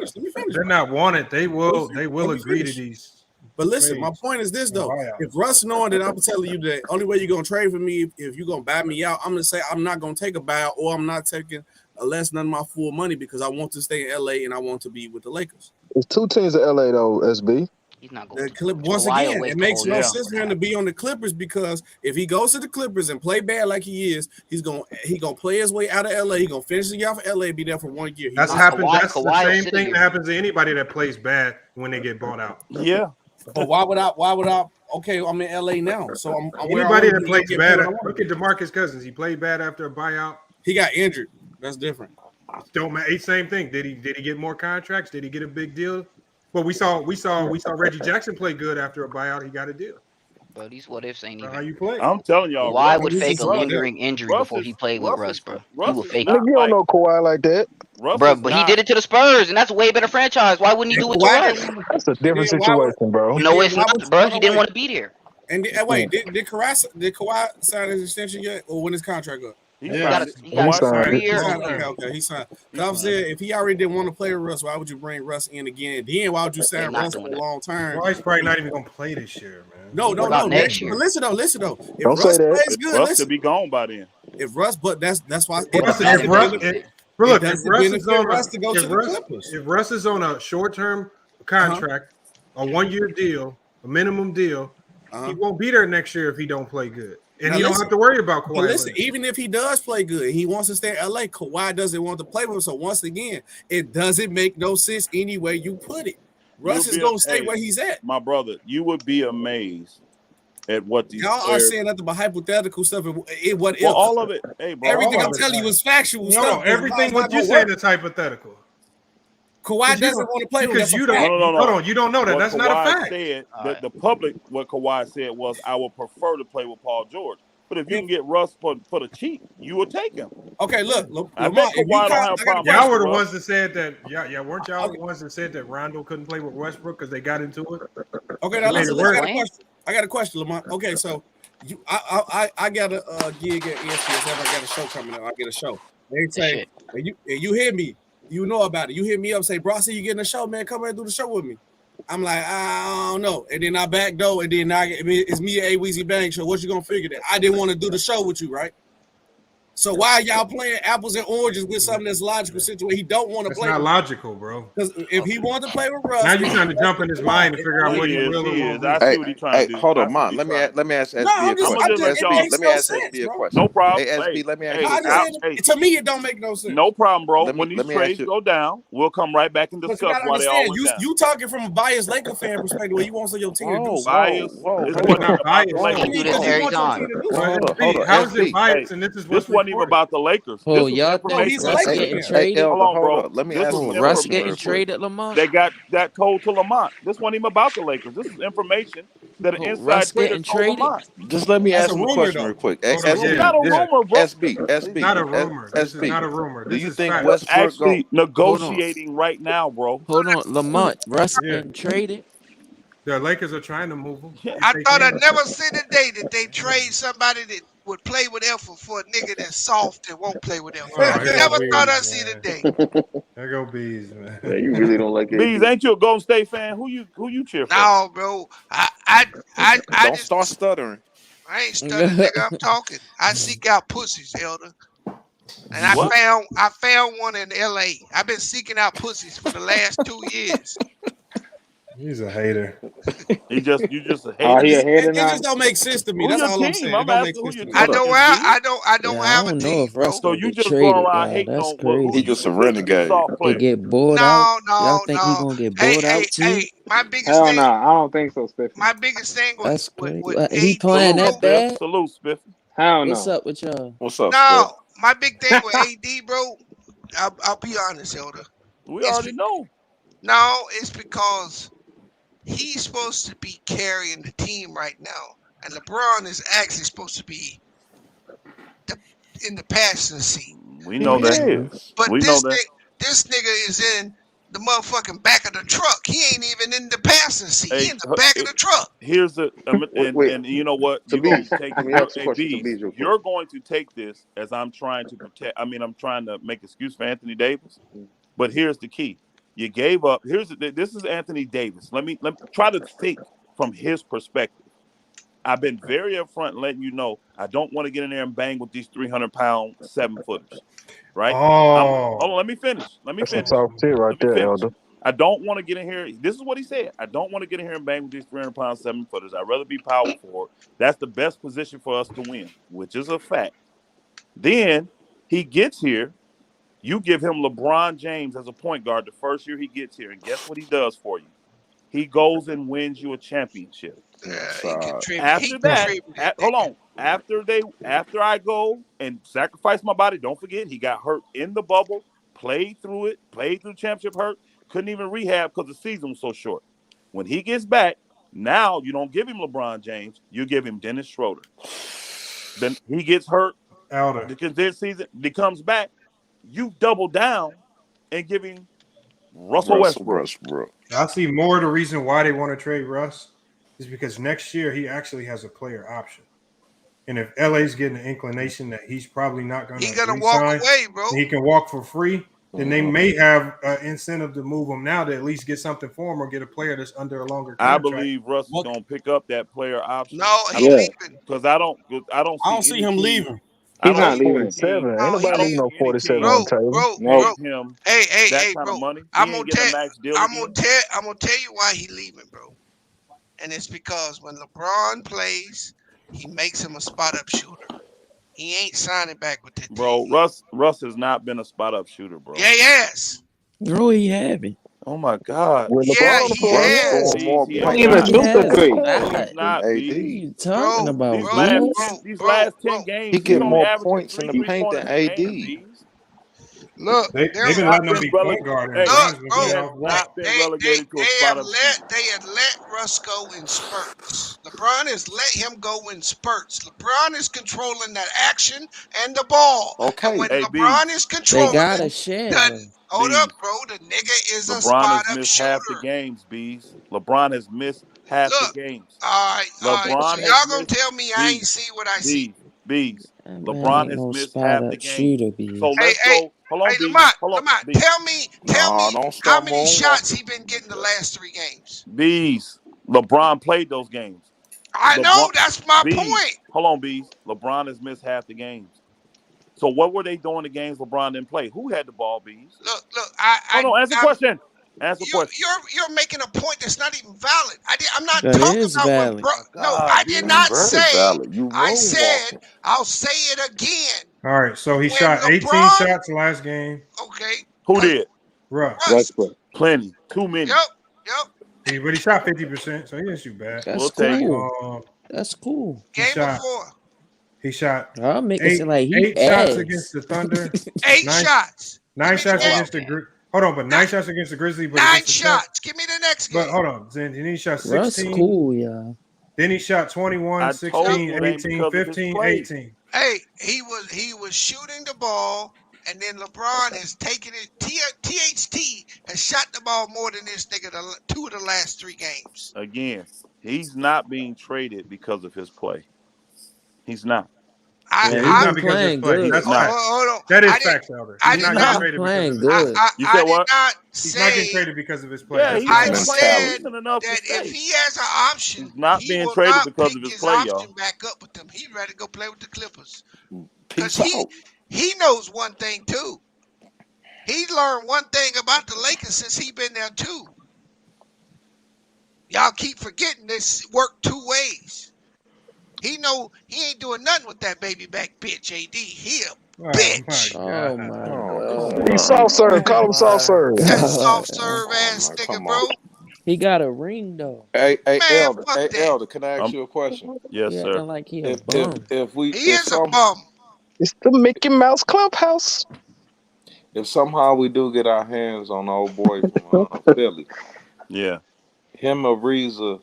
[SPEAKER 7] They're not wanted. They will agree to these.
[SPEAKER 21] But listen, my point is this though: if Russ knowing that I'm telling you that only way you're gonna trade for me if you're gonna buy me out, I'm gonna say I'm not gonna take a buyout or I'm not taking less than my full money because I want to stay in LA and I want to be with the Lakers.
[SPEAKER 1] It's two teams in LA though, SB.
[SPEAKER 18] He's not going
[SPEAKER 21] once again, it makes no sense for him to be on the Clippers because if he goes to the Clippers and play bad like he is, he gonna play his way out of LA. He's gonna finish the year off of LA, be there for 1 year.
[SPEAKER 7] That's happened. That's the same thing that happens to anybody that plays bad when they get bought out.
[SPEAKER 10] Yeah.
[SPEAKER 21] But why would I? Okay, I'm in LA now, so I'm
[SPEAKER 7] anybody that plays bad. Look at DeMarcus Cousins. He played bad after a buyout.
[SPEAKER 21] He got injured. That's different.
[SPEAKER 7] Don't matter. Same thing. Did he get more contracts? Did he get a big deal? Well, we saw Reggie Jackson play good after a buyout. He got a deal.
[SPEAKER 18] But these what ifs ain't even.
[SPEAKER 7] How you play?
[SPEAKER 10] I'm telling y'all.
[SPEAKER 18] Why would fake a lingering injury before he played with Russ, bro? He would fake it.
[SPEAKER 1] You don't know Kawhi like that,
[SPEAKER 18] bro. But he did it to the Spurs, and that's a way better franchise. Why wouldn't he do it to Russ?
[SPEAKER 1] That's a different situation, bro.
[SPEAKER 18] No, it's not, bro. He didn't want to be there.
[SPEAKER 21] And wait, did Kawhi sign his extension yet, or when his contract up?
[SPEAKER 18] He signed.
[SPEAKER 21] Okay, he signed. I'm saying if he already didn't want to play with Russ, why would you bring Russ in again? Then why would you sign Russ for a long term?
[SPEAKER 7] He's probably not even gonna play this year, man.
[SPEAKER 21] No.
[SPEAKER 18] Next year.
[SPEAKER 21] But listen though. If
[SPEAKER 1] don't
[SPEAKER 21] Russ
[SPEAKER 1] say that.
[SPEAKER 21] plays good,
[SPEAKER 10] Russ could be gone by then.
[SPEAKER 21] If Russ, but that's why.
[SPEAKER 7] If Russ is on a short-term contract, a 1-year deal, a minimum deal, he won't be there next year if he don't play good. And you don't have to worry about Kawhi.
[SPEAKER 21] But listen, even if he does play good, he wants to stay in LA. Kawhi doesn't want to play with him. So once again, it doesn't make no sense any way you put it. Russ is going to stay where he's at.
[SPEAKER 10] My brother, you would be amazed at what these
[SPEAKER 21] y'all are saying nothing but hypothetical stuff.
[SPEAKER 10] All of it. Hey, bro.
[SPEAKER 21] Everything I'm telling you is factual stuff.
[SPEAKER 7] Everything what you saying is hypothetical.
[SPEAKER 21] Kawhi doesn't want to play
[SPEAKER 7] because you don't. Hold on, you don't know that. That's not a fact.
[SPEAKER 10] Said that the public, what Kawhi said was, I would prefer to play with Paul George. But if you can get Russ for the cheap, you will take him.
[SPEAKER 21] Okay, look.
[SPEAKER 10] I bet Kawhi don't have a problem.
[SPEAKER 7] Y'all were the ones that said that. Yeah, weren't y'all the ones that said that Rondo couldn't play with Westbrook because they got into it?
[SPEAKER 21] Okay, now listen. I got a question, Lamont. Okay, so I got a gig at ESPN. I got a show coming up. I get a show. They say, you hear me. You know about it. You hit me up, say, bro, I see you getting a show, man. Come here and do the show with me. I'm like, I don't know. And then I backdoor, and then it's me at A Weezy Bang Show. What you gonna figure that? I didn't want to do the show with you, right? So why are y'all playing apples and oranges with something that's logical situation? He don't want to play.
[SPEAKER 7] It's not logical, bro.
[SPEAKER 21] Because if he wants to play with Russ,
[SPEAKER 7] now you're trying to jump in his mind and figure out what he really wants.
[SPEAKER 10] I see what he's trying to do.
[SPEAKER 19] Hold on, Mom. Let me ask SB a question. Let me ask SB a question.
[SPEAKER 10] No problem.
[SPEAKER 19] Hey, SB, let me ask you.
[SPEAKER 21] To me, it don't make no sense.
[SPEAKER 10] No problem, bro. When these trades go down, we'll come right back and discuss why they all went down.
[SPEAKER 21] You talking from a biased Laker fan perspective where you want your team to do
[SPEAKER 10] bias.
[SPEAKER 21] It's
[SPEAKER 10] not biased.
[SPEAKER 7] How is it biased? And this is
[SPEAKER 10] this wasn't even about the Lakers.
[SPEAKER 4] Oh, y'all think Russ getting traded?
[SPEAKER 10] Hold on, bro.
[SPEAKER 19] Let me ask you.
[SPEAKER 4] Russ getting traded, Lamont?
[SPEAKER 10] They got that told to Lamont. This wasn't even about the Lakers. This is information that an inside trader told Lamont.
[SPEAKER 19] Just let me ask you a question real quick.
[SPEAKER 10] It's not a rumor, bro.
[SPEAKER 19] SB.
[SPEAKER 7] Not a rumor. This is not a rumor.
[SPEAKER 19] Do you think
[SPEAKER 10] Westbrook
[SPEAKER 19] Westbrook
[SPEAKER 10] negotiating right now, bro?
[SPEAKER 4] Hold on, Lamont. Russ getting traded.
[SPEAKER 7] The Lakers are trying to move him.
[SPEAKER 14] I thought I'd never seen a day that they trade somebody that would play with effort for a nigga that's soft and won't play with effort. I never thought I'd see the day.
[SPEAKER 7] There go Bees, man.
[SPEAKER 19] Yeah, you really don't like it.
[SPEAKER 10] Bees, ain't you a Golden State fan? Who you cheer for?
[SPEAKER 14] No, bro. I
[SPEAKER 19] don't start stuttering.
[SPEAKER 14] I ain't stuttering, nigga. I'm talking. I seek out pussies, Elder. And I found one in LA. I've been seeking out pussies for the last 2 years.
[SPEAKER 7] He's a hater.
[SPEAKER 10] You just a hater.
[SPEAKER 21] It just don't make sense to me. That's all I'm saying. It don't make sense to me.
[SPEAKER 14] I don't have a team.
[SPEAKER 10] So you just go around hating on what?
[SPEAKER 19] He just a renegade.
[SPEAKER 4] He get bored out. Y'all think he gonna get bored out too?
[SPEAKER 14] Hey, my biggest
[SPEAKER 16] Hell
[SPEAKER 14] thing.
[SPEAKER 16] no, I don't think so, Spiffy.
[SPEAKER 14] My biggest thing was
[SPEAKER 4] That's crazy.
[SPEAKER 14] with
[SPEAKER 4] He playing that bad?
[SPEAKER 10] Salute, Spiffy.
[SPEAKER 16] Hell no.
[SPEAKER 4] What's up with y'all?
[SPEAKER 19] What's up?
[SPEAKER 14] No, my big thing with AD, bro. I'll be honest, Elder.
[SPEAKER 10] We already know.
[SPEAKER 14] No, it's because he's supposed to be carrying the team right now, and LeBron is actually supposed to be in the passenger seat.
[SPEAKER 10] We know that.
[SPEAKER 14] But
[SPEAKER 10] We know that.
[SPEAKER 14] this nigga is in the motherfucking back of the truck. He ain't even in the passenger seat. He in the back of the truck.
[SPEAKER 10] Here's the and you know what? You're going to take you're going to take this as I'm trying to protect. I mean, I'm trying to make excuse for Anthony Davis. But here's the key. You gave up. This is Anthony Davis. Let me try to think from his perspective. I've been very upfront letting you know I don't want to get in there and bang with these 300-pound 7-footers. Right?
[SPEAKER 7] Oh,
[SPEAKER 10] hold on, let me finish.
[SPEAKER 1] That's some tough shit right there, Elder.
[SPEAKER 10] I don't want to get in here. This is what he said. I don't want to get in here and bang with these 300-pound 7-footers. I'd rather be power forward. That's the best position for us to win, which is a fact. Then he gets here. You give him LeBron James as a point guard the first year he gets here, and guess what he does for you? He goes and wins you a championship. After that, hold on. After I go and sacrifice my body, don't forget he got hurt in the bubble, played through championship hurt, couldn't even rehab because the season was so short. When he gets back, now you don't give him LeBron James, you give him Dennis Schroeder. Then he gets hurt because this season he comes back, you double down and give him Russell Westbrook.
[SPEAKER 7] I see more of the reason why they want to trade Russ is because next year he actually has a player option. And if LA's getting an inclination that he's probably not going to
[SPEAKER 14] walk away, bro.
[SPEAKER 7] He can walk for free, then they may have an incentive to move him now to at least get something for him or get a player that's under a longer contract.
[SPEAKER 10] I believe Russ is going to pick up that player option.
[SPEAKER 14] No, he's leaving.
[SPEAKER 10] Because I don't see
[SPEAKER 21] him leaving.
[SPEAKER 1] He's not leaving. 47. Ain't nobody leaving no 47 on the table.
[SPEAKER 14] Bro. Hey, bro. I'm gonna tell you why he leaving, bro. And it's because when LeBron plays, he makes him a spot-up shooter. He ain't signing back with that
[SPEAKER 10] team. Russ has not been a spot-up shooter, bro.
[SPEAKER 14] Yeah, yes.
[SPEAKER 4] Bro, he haven't.
[SPEAKER 10] Oh my God.
[SPEAKER 14] Yeah, he has.
[SPEAKER 16] He ain't even shoot the three.
[SPEAKER 10] He's not.
[SPEAKER 4] What are you talking about?
[SPEAKER 10] These last 10 games,
[SPEAKER 19] he get more points in the paint than AD.
[SPEAKER 14] Look,
[SPEAKER 7] they've been letting him be point guard.
[SPEAKER 14] They have let Russ go in spurts. LeBron has let him go in spurts. LeBron is controlling that action and the ball.
[SPEAKER 19] Okay.
[SPEAKER 14] And when LeBron is controlling,
[SPEAKER 4] they gotta share.
[SPEAKER 14] Hold up, bro. The nigga is a
[SPEAKER 10] spot-up shooter.
[SPEAKER 14] LeBron has
[SPEAKER 10] missed half the games, Bees. LeBron has missed half the games.
[SPEAKER 14] All right. So y'all gonna tell me I ain't see what I see?
[SPEAKER 10] Bees. LeBron has missed half the games. So let's go. Hold on,
[SPEAKER 14] Lamont, tell me how many shots he been getting the last 3 games.
[SPEAKER 10] Bees. LeBron played those games.
[SPEAKER 14] I know, that's my point.
[SPEAKER 10] Hold on, Bees. LeBron has missed half the games. So what were they doing the games LeBron didn't play? Who had the ball, Bees?
[SPEAKER 14] Look.
[SPEAKER 10] Answer the question. Answer the question.
[SPEAKER 14] You're making a point that's not even valid. I'm not
[SPEAKER 4] that
[SPEAKER 14] talking
[SPEAKER 4] is
[SPEAKER 14] about
[SPEAKER 4] valid.
[SPEAKER 14] I did not say. I said I'll say it again.
[SPEAKER 7] All right, so he shot 18 shots last game.
[SPEAKER 14] Okay.
[SPEAKER 10] Who did?
[SPEAKER 7] Russ.
[SPEAKER 10] Plenty. Too many.
[SPEAKER 14] Yep.
[SPEAKER 7] But he shot 50%, so he didn't shoot bad.
[SPEAKER 4] That's cool. That's cool.
[SPEAKER 14] Game before.
[SPEAKER 7] He shot
[SPEAKER 4] I'll make it seem like he
[SPEAKER 7] 8 shots against the Thunder.
[SPEAKER 14] 8 shots.
[SPEAKER 7] 9 shots against the Hold on, but 9 shots against the Grizzlies.
[SPEAKER 14] 9 shots. Give me the next game.
[SPEAKER 7] But hold on. Then he shot 16.
[SPEAKER 4] That's cool, yeah.
[SPEAKER 7] Then he shot 21, 16, 18, 15, 18.
[SPEAKER 14] Hey, he was shooting the ball, and then LeBron has taken it. THT has shot the ball more than this nigga 2 of the last 3 games.
[SPEAKER 10] Again, he's not being traded because of his play. He's not.
[SPEAKER 4] I'm playing good.
[SPEAKER 7] That's
[SPEAKER 14] hold on.
[SPEAKER 7] That is facts, Elder. He's not getting traded
[SPEAKER 4] playing
[SPEAKER 7] because
[SPEAKER 4] good.
[SPEAKER 10] You said what?
[SPEAKER 7] He's not getting traded because of his play.
[SPEAKER 10] Yeah,
[SPEAKER 14] I said that if he has an option,
[SPEAKER 10] he's not being traded because of his play, y'all.
[SPEAKER 14] Back up with them. He'd rather go play with the Clippers because he knows one thing too. He learned one thing about the Lakers since he been there too. Y'all keep forgetting this worked 2 ways. He know he ain't doing nothing with that baby back bitch AD. He a bitch.
[SPEAKER 4] Oh my God.
[SPEAKER 1] He's soft serve. Call him soft serve.
[SPEAKER 14] That soft serve ass nigga, bro.
[SPEAKER 4] He got a ring though.
[SPEAKER 19] Hey,
[SPEAKER 14] Man,
[SPEAKER 19] Elder, can I ask you a question?
[SPEAKER 10] Yes, sir.
[SPEAKER 4] Like he a bum.
[SPEAKER 14] He is a bum.
[SPEAKER 1] It's the Mickey Mouse Clubhouse.
[SPEAKER 19] If somehow we do get our hands on the old boy from Philly,
[SPEAKER 10] yeah,
[SPEAKER 19] him, Ariza,